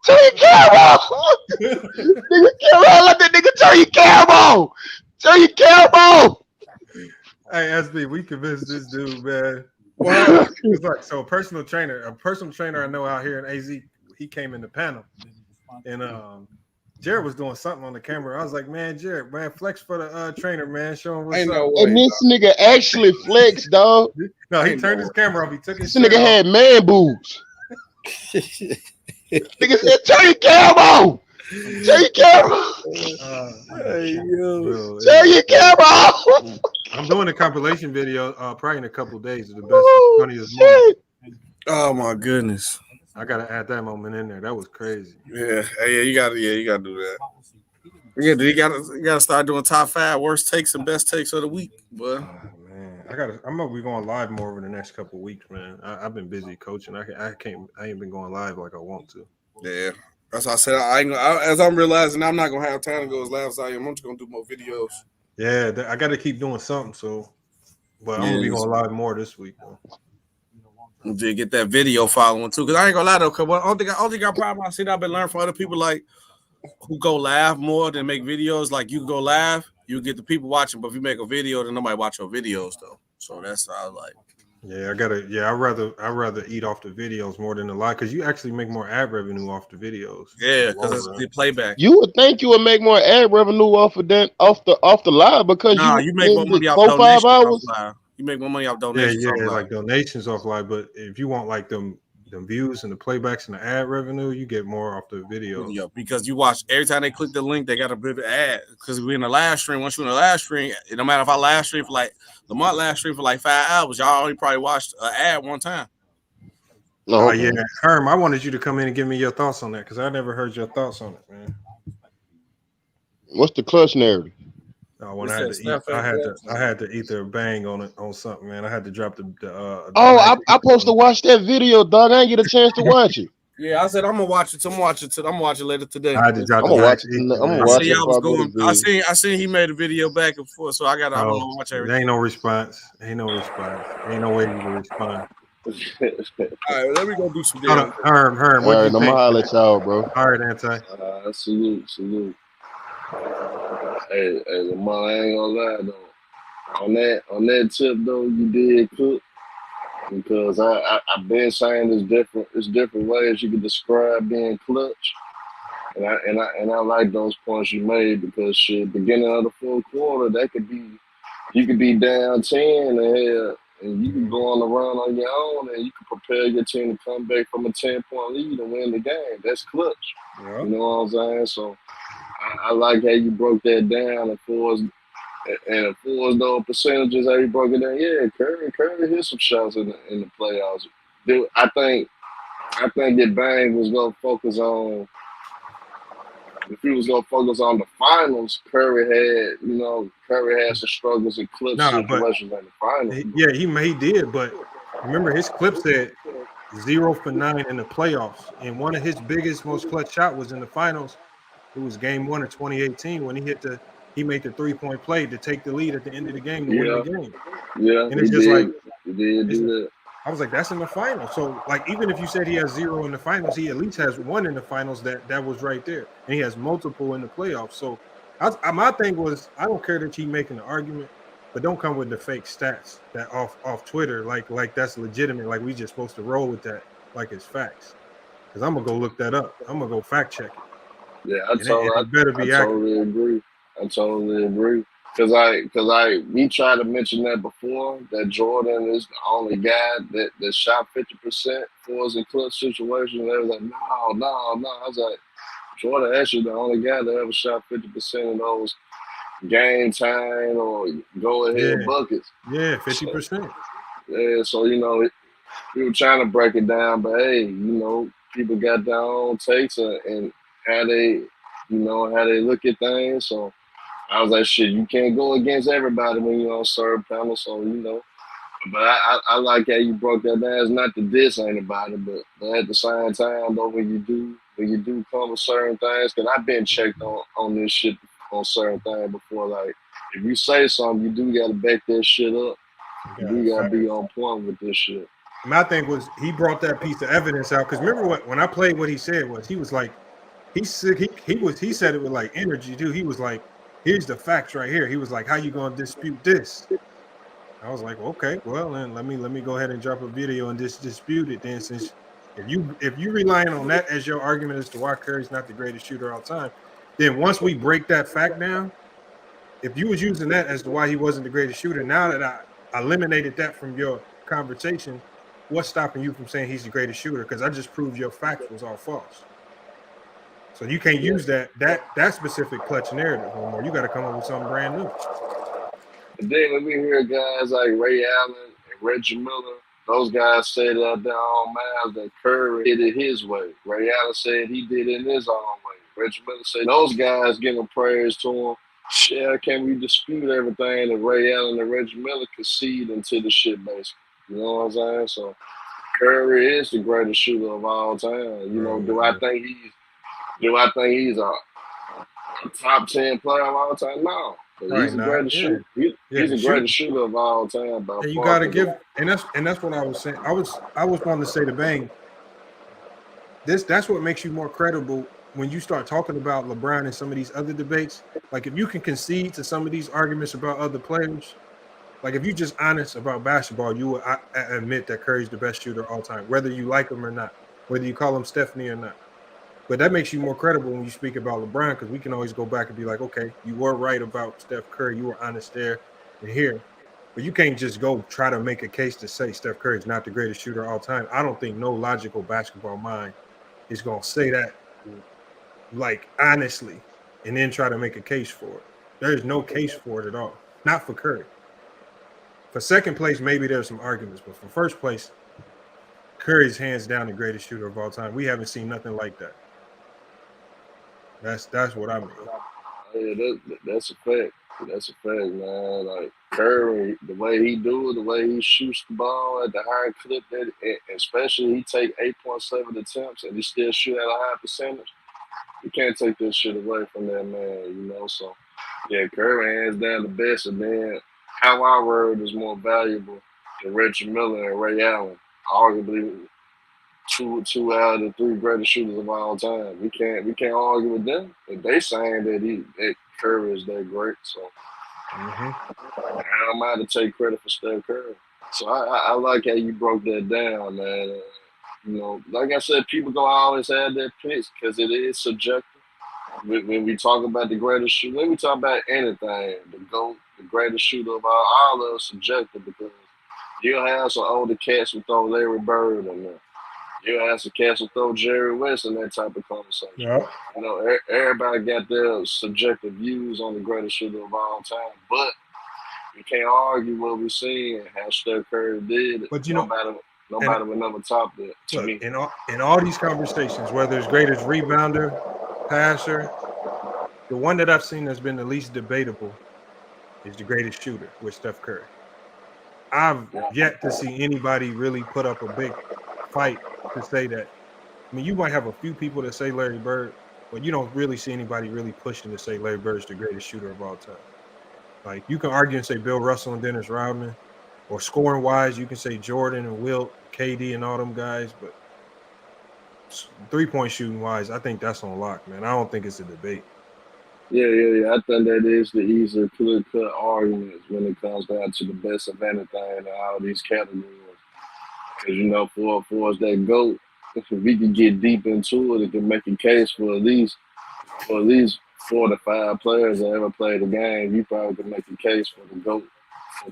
[SPEAKER 13] your camera on. Nigga, camera, let that nigga turn your camera on. Turn your camera on.
[SPEAKER 7] Hey, SB, we convinced this dude, man. Well, it's like, so a personal trainer I know out here in AZ, he came in the panel, and Jared was doing something on the camera. I was like, man, Jared, man, flex for the trainer, man. Show him what's up.
[SPEAKER 13] And this nigga actually flexed, dog.
[SPEAKER 7] No, he turned his camera off. He took his
[SPEAKER 13] This nigga had man boobs. Nigga said, turn your camera on. Turn your camera. Turn your camera off.
[SPEAKER 7] I'm doing a compilation video probably in a couple of days of the best, funniest
[SPEAKER 21] shit.
[SPEAKER 7] moment.
[SPEAKER 21] Oh my goodness.
[SPEAKER 7] I gotta add that moment in there. That was crazy.
[SPEAKER 21] Yeah, you gotta do that. Yeah, you gotta start doing top 5 worst takes and best takes of the week, boy.
[SPEAKER 7] Man, I'm gonna be going live more over the next couple of weeks, man. I've been busy coaching. I ain't been going live like I want to.
[SPEAKER 21] Yeah, that's why I said as I'm realizing I'm not gonna have time to go as live as I am. I'm just gonna do more videos.
[SPEAKER 7] Yeah, I got to keep doing something. So, but I'm gonna be going live more this week, though.
[SPEAKER 21] To get that video following too, because I ain't gonna lie though. Cause I don't think I probably see that I've been learning from other people like who go live more than make videos. Like you go live, you get the people watching, but if you make a video, then nobody watch your videos though. So that's how I like.
[SPEAKER 7] Yeah, I'd rather eat off the videos more than the live because you actually make more ad revenue off the videos.
[SPEAKER 21] Yeah, because it's the playback.
[SPEAKER 13] You would think you would make more ad revenue off the live because
[SPEAKER 21] you make more money off
[SPEAKER 13] 4-5 hours.
[SPEAKER 21] Live. You make more money off donations.
[SPEAKER 7] Yeah, like donations off live. But if you want like them views and the playbacks and the ad revenue, you get more off the video.
[SPEAKER 21] Yeah, because you watch every time they click the link, they got a bit of ad. Because we're in the live stream. Once you're in the live stream, it no matter if I live stream for like Lamont live stream for like 5 hours, y'all only probably watched an ad one time.
[SPEAKER 7] Oh yeah, Herm, I wanted you to come in and give me your thoughts on that because I never heard your thoughts on it, man.
[SPEAKER 13] What's the clutch narrative?
[SPEAKER 7] Oh, when I had to either bang on something, man. I had to drop the
[SPEAKER 13] I supposed to watch that video, dog. I didn't get a chance to watch it.
[SPEAKER 21] Yeah, I said I'm gonna watch it. I'm gonna watch it later today.
[SPEAKER 7] I had to drop
[SPEAKER 13] I'm gonna watch it.
[SPEAKER 21] I seen he made a video back and forth, so I gotta watch everything.
[SPEAKER 7] There ain't no response. Ain't no way you can respond.
[SPEAKER 21] All right, let me go do some
[SPEAKER 7] damn. Herm,
[SPEAKER 13] all right, I'm gonna holler at y'all, bro.
[SPEAKER 7] All right, Anti.
[SPEAKER 10] Salute. Hey, Lamar, I ain't gonna lie though. On that tip though, you did cook because I've been saying it's different ways you can describe being clutch, and I like those points you made because shit, beginning of the fourth quarter, you could be down 10 and you can go on the run on your own and you can prepare your team to come back from a 10-point lead and win the game. That's clutch.
[SPEAKER 7] Yeah.
[SPEAKER 10] You know what I'm saying? So I like how you broke that down as far as those percentages, how you broke it down. Yeah, Curry hit some shots in the playoffs. Dude, I think that Bang was gonna focus on. If he was gonna focus on the finals, Curry had some struggles in clutch situations in the finals.
[SPEAKER 7] He did, but remember his clip said 0 for 9 in the playoffs, and one of his biggest, most clutch shot was in the finals. It was game 1 of 2018 when he made the 3-point play to take the lead at the end of the game to win the game.
[SPEAKER 10] Yeah,
[SPEAKER 7] and it's just like
[SPEAKER 10] he did do that.
[SPEAKER 7] I was like, that's in the finals. So like, even if you said he has 0 in the finals, he at least has 1 in the finals that was right there, and he has multiple in the playoffs. So my thing was, I don't care that he making the argument, but don't come with the fake stats that off Twitter like that's legitimate. Like we just supposed to roll with that like it's facts. Because I'm gonna go look that up. I'm gonna go fact check it.
[SPEAKER 10] Yeah, I totally agree. Because we tried to mention that before, that Jordan is the only guy that shot 50% for us in clutch situations. They was like, no. I was like, Jordan actually the only guy that ever shot 50% of those game time or go ahead buckets.
[SPEAKER 7] Yeah, 50%.
[SPEAKER 10] So we were trying to break it down, but hey, people got their own takes and how they look at things. So I was like, shit, you can't go against everybody when you're on serve panel. So but I like how you broke that down. It's not to diss anybody, but at the same time though, when you do come with certain things, because I've been checked on this shit on certain things before. Like if you say something, you do gotta back that shit up. You do gotta be on point with this shit.
[SPEAKER 7] My thing was he brought that piece of evidence out because remember when I played what he said was he was like he said it with like energy too. He was like, here's the facts right here. He was like, how you gonna dispute this? I was like, okay, well then let me go ahead and drop a video and just dispute it then, since if you relying on that as your argument as to why Curry's not the greatest shooter all time, then once we break that fact down, if you was using that as to why he wasn't the greatest shooter, now that I eliminated that from your conversation, what's stopping you from saying he's the greatest shooter? Because I just proved your facts was all false. So you can't use that specific clutch narrative no more. You got to come up with something brand new.
[SPEAKER 10] And then when we hear guys like Ray Allen and Reggie Miller, those guys said out there on Miles that Curry did it his way. Ray Allen said he did it in his own way. Reggie Miller said those guys giving praise to him. Shit, can we dispute everything that Ray Allen and Reggie Miller concede into the shit, basically? You know what I'm saying? So Curry is the greatest shooter of all time. You know, do I think he's a top 10 player of all time? No. He's the greatest shooter. He's the greatest shooter of all time. By
[SPEAKER 7] And you
[SPEAKER 10] far.
[SPEAKER 7] gotta give, and that's what I was saying. I was wanting to say to Bang. That's what makes you more credible when you start talking about LeBron and some of these other debates. Like if you can concede to some of these arguments about other players, like if you're just honest about basketball, you will admit that Curry's the best shooter of all time, whether you like him or not, whether you call him Stephanie or not. But that makes you more credible when you speak about LeBron, because we can always go back and be like, okay, you were right about Steph Curry. You were honest there and here. But you can't just go try to make a case to say Steph Curry is not the greatest shooter of all time. I don't think no logical basketball mind is going to say that, like, honestly, and then try to make a case for it. There's no case for it at all. Not for Curry. For second place, maybe there's some arguments. But for first place, Curry's hands down the greatest shooter of all time. We haven't seen nothing like that. That's what I mean.
[SPEAKER 10] Yeah, that's a fact. That's a fact, man. Like Curry, the way he do it, the way he shoots the ball at the high clip, that especially he take 8.7 attempts and he still shoot at a high percentage. You can't take this shit away from that man, you know. So yeah, Curry hands down the best, and then how our word is more valuable than Reggie Miller and Ray Allen, arguably two out of the three greatest shooters of all time. We can't argue with them. If they saying that Curry is that great, so how am I to take credit for Steph Curry? So I like how you broke that down, man. You know, like I said, people gonna always have their picks because it is subjective. When we talk about the greatest shooter, when we talk about anything, the GOAT, the greatest shooter of all of us subjective, because you'll have some older cats who throw Larry Bird in there. You'll have some cats who throw Jerry West in that type of conversation.
[SPEAKER 7] Yep.
[SPEAKER 10] You know, everybody got their subjective views on the greatest shooter of all time, but you can't argue what we're seeing, how Steph Curry did it. But you nobody would never top that.
[SPEAKER 7] Look, in all these conversations, whether it's greatest rebounder, passer, the one that I've seen that's been the least debatable is the greatest shooter with Steph Curry. I've yet to see anybody really put up a big fight to say that. I mean, you might have a few people that say Larry Bird, but you don't really see anybody really pushing to say Larry Bird's the greatest shooter of all time. Like, you can argue and say Bill Russell and Dennis Rodman, or scoring wise, you can say Jordan and Wilt, KD and all them guys, but 3-point shooting wise, I think that's on lock, man. I don't think it's a debate.
[SPEAKER 10] Yeah. I think that is the easier, clear-cut arguments when it comes down to the best of anything in all these categories. Because, you know, for us that GOAT, if we can get deep into it, it can make a case for at least 4 to 5 players that ever played the game. You probably could make a case for the GOAT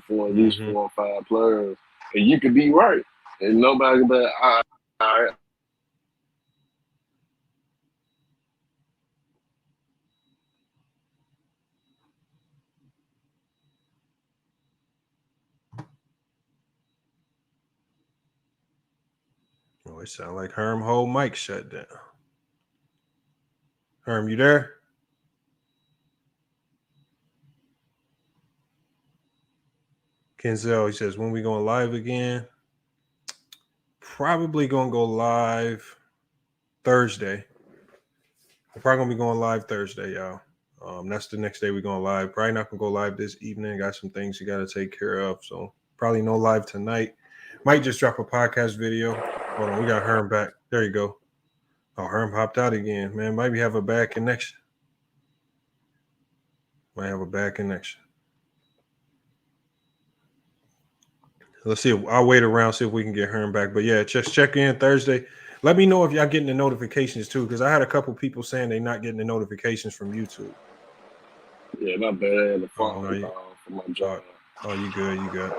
[SPEAKER 10] for at least 4 or 5 players. And you could be right. And nobody can be like, all right.
[SPEAKER 7] Oh, it sounds like Herm whole mic shut down. Herm, you there? Kenzel, he says, when we going live again? Probably going to go live Thursday. We're probably going to be going live Thursday, y'all. That's the next day we're going live. Probably not going to go live this evening. Got some things you got to take care of. So probably no live tonight. Might just drop a podcast video. Hold on, we got Herm back. There you go. Oh, Herm hopped out again, man. Might have a bad connection. Might have a bad connection. Let's see. I'll wait around, see if we can get Herm back. But yeah, just check in Thursday. Let me know if y'all getting the notifications too, because I had a couple people saying they're not getting the notifications from YouTube.
[SPEAKER 10] Yeah, not bad. I had a phone call for my job.
[SPEAKER 7] Oh, you good? You good?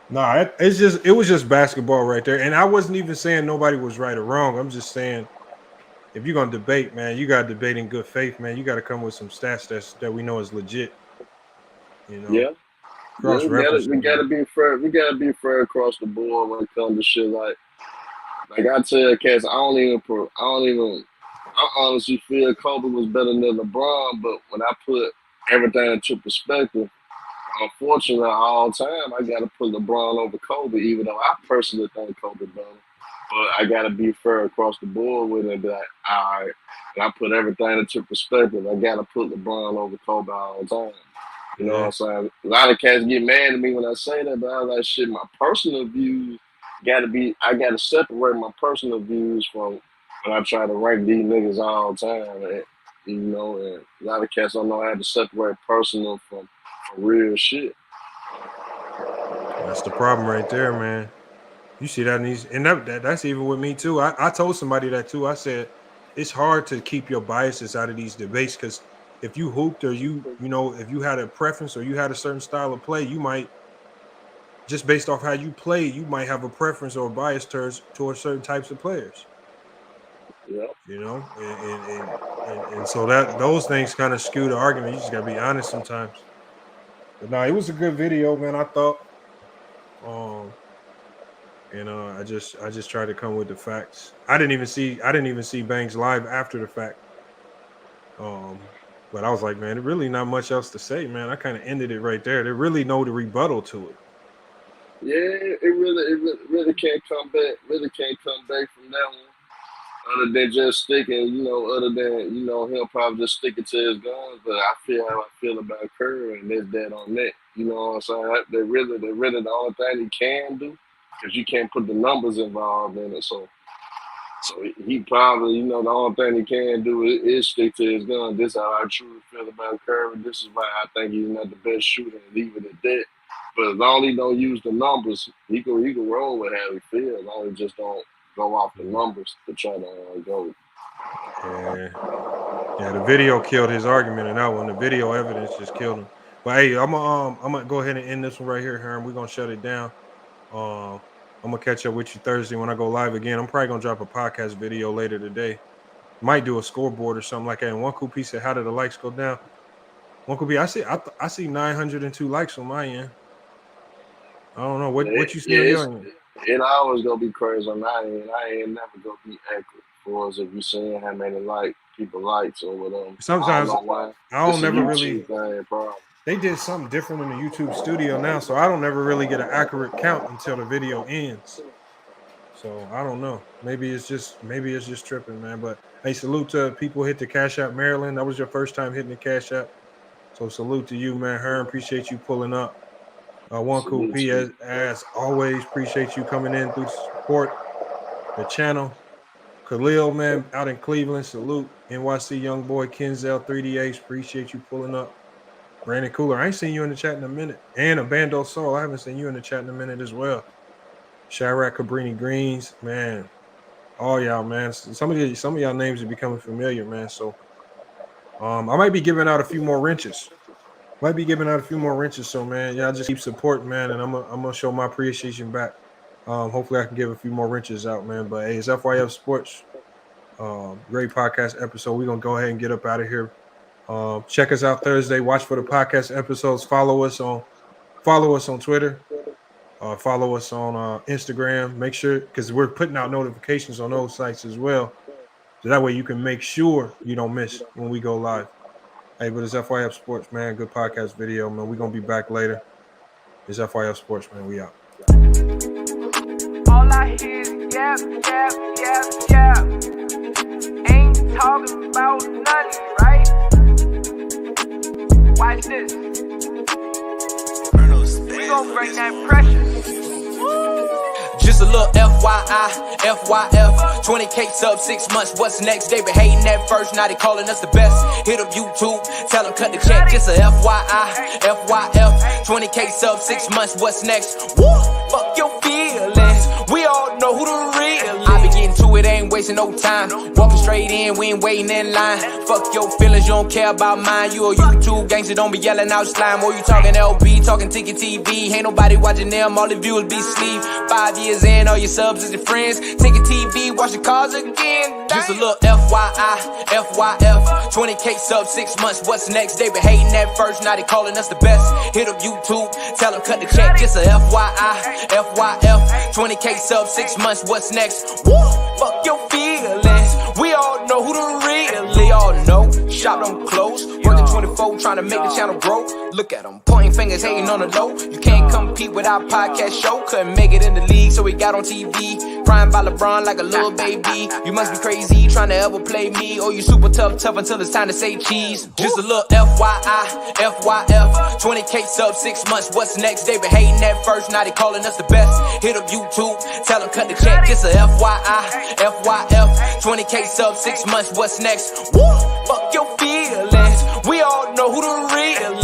[SPEAKER 7] Nah, it was just basketball right there, and I wasn't even saying nobody was right or wrong. I'm just saying if you're gonna debate, man, you gotta debate in good faith, man. You gotta come with some stats that we know is legit. You know.
[SPEAKER 10] Yeah.
[SPEAKER 7] Cross
[SPEAKER 10] We gotta be fair. We gotta be fair across the board when it comes to shit like I tell cats, I honestly feel Kobe was better than LeBron, but when I put everything into perspective, unfortunately, all time I gotta put LeBron over Kobe, even though I personally think Kobe better. But I gotta be fair across the board with it. That all right, and I put everything into perspective. I gotta put LeBron over Kobe all the time. You know what I'm saying? A lot of cats get mad at me when I say that, but I was like, shit, my personal views I gotta separate my personal views from when I try to rank these niggas all the time. And, you know, and a lot of cats don't know how to separate personal from real shit.
[SPEAKER 7] That's the problem right there, man. You see that in these, and that's even with me too. I told somebody that too. I said it's hard to keep your biases out of these debates because if you hooped or you know, if you had a preference or you had a certain style of play, you might, just based off how you play, you might have a preference or a bias towards certain types of players.
[SPEAKER 10] Yeah.
[SPEAKER 7] You know, and so that those things kind of skew the argument. You just gotta be honest sometimes. But no, it was a good video, man. I thought. I just tried to come with the facts. I didn't even see Banks live after the fact. But I was like, man, there's really not much else to say, man. I kind of ended it right there. There really no rebuttal to it.
[SPEAKER 10] Yeah, it really can't come back. Really can't come back from that one. Other than just sticking, him probably just sticking to his guns. But I feel how I feel about Curry, and that's that on that. You know what I'm saying? They're really the only thing he can do, because you can't put the numbers involved in it. So he probably, the only thing he can do is stick to his gun. This is how I truly feel about Curry. This is why I think he's not the best shooter, and leave it at that. But as long as he don't use the numbers, he can roll with how he feels. As long as he just don't go off the numbers to try to go.
[SPEAKER 7] Yeah, the video killed his argument in that one. The video evidence just killed him. But hey, I'm gonna go ahead and end this one right here, Herm. We're gonna shut it down. I'm gonna catch up with you Thursday when I go live again. I'm probably gonna drop a podcast video later today. Might do a scoreboard or something like that. And one cool piece said, "How did the likes go down?" One cool piece, I see 902 likes on my end. I don't know what you see on your end.
[SPEAKER 10] It always gonna be crazy on my end. I ain't never gonna be accurate for us if you saying how many people likes or whatever.
[SPEAKER 7] Sometimes I don't never really.
[SPEAKER 10] Thing,
[SPEAKER 7] they did something different in the YouTube studio now, so I don't ever really get an accurate count until the video ends. So I don't know. Maybe it's just tripping, man. But hey, salute to people hit the Cash App, Maryland. That was your first time hitting the Cash App. So salute to you, man. Herm, appreciate you pulling up. One Cool P, as always, appreciate you coming in through support the channel. Khalil, man, out in Cleveland, salute. NYC young boy, Kenzel 3DH, appreciate you pulling up. Brandon Cooler, I ain't seen you in the chat in a minute. And Abando Soul, I haven't seen you in the chat in a minute as well. Sharak Cabrini Greens, man. All y'all, man. Some of y'all names are becoming familiar, man. So I might be giving out a few more wrenches. So, man, y'all just keep supporting, man, and I'm gonna show my appreciation back. Hopefully I can give a few more wrenches out, man. But hey, it's FYF Sports. Great podcast episode. We're gonna go ahead and get up out of here. Check us out Thursday. Watch for the podcast episodes. Follow us on Twitter. Follow us on Instagram. Make sure, because we're putting out notifications on those sites as well. So that way you can make sure you don't miss when we go live. Hey, but it's FYF Sports, man. Good podcast video, man. We're going to be back later. It's FYF Sports, man. We out.
[SPEAKER 19] All I hear is yap, yap, yap, yap. Ain't talking about nothing, right? Watch this. We gon' bring that pressure.
[SPEAKER 6] Just a little FYI, FYF, 20K sub 6 months, what's next? They been hating at first, now they calling us the best. Hit up YouTube, tell them cut the check. Just a FYI, FYF, 20K sub 6 months, what's next? Woo, fuck your feelings, we all know who the real is. I be getting to it, ain't wasting wasting no time. Walking straight in, we ain't waiting in line. Fuck your feelings, you don't care about mine. You a YouTube gangster, don't be yelling out slime. Or you talking LB, talking Ticket TV. Ain't nobody watching them, all the viewers be sleep. 5 years in, all your subs is your friends. Ticket TV, watch the cars again. Just a little FYI, FYF. 20K subs, 6 months, what's next? They been hating at first, now they calling us the best. Hit up YouTube, tell them cut the check. Just a FYI, FYF. 20K subs, 6 months, what's next? Woo! Fuck your feelings. We all know who the really all know. Shop don't close, working 24, trying to make the channel grow. Look at them, pointing fingers, hating on the low. You can't compete with our podcast show. Couldn't make it in the league, so we got on TV. Crying by LeBron like a little baby. You must be crazy, trying to ever play me. Or you super tough until it's time to say cheese. Just a little FYI, FYF. 20K subs, 6 months, what's next? They been hating at first, now they calling us the best. Hit up YouTube, tell them cut the check. Just a FYI, FYF. 20K subs, 6 months, what's next? Woo! Fuck your feelings. We all know who the real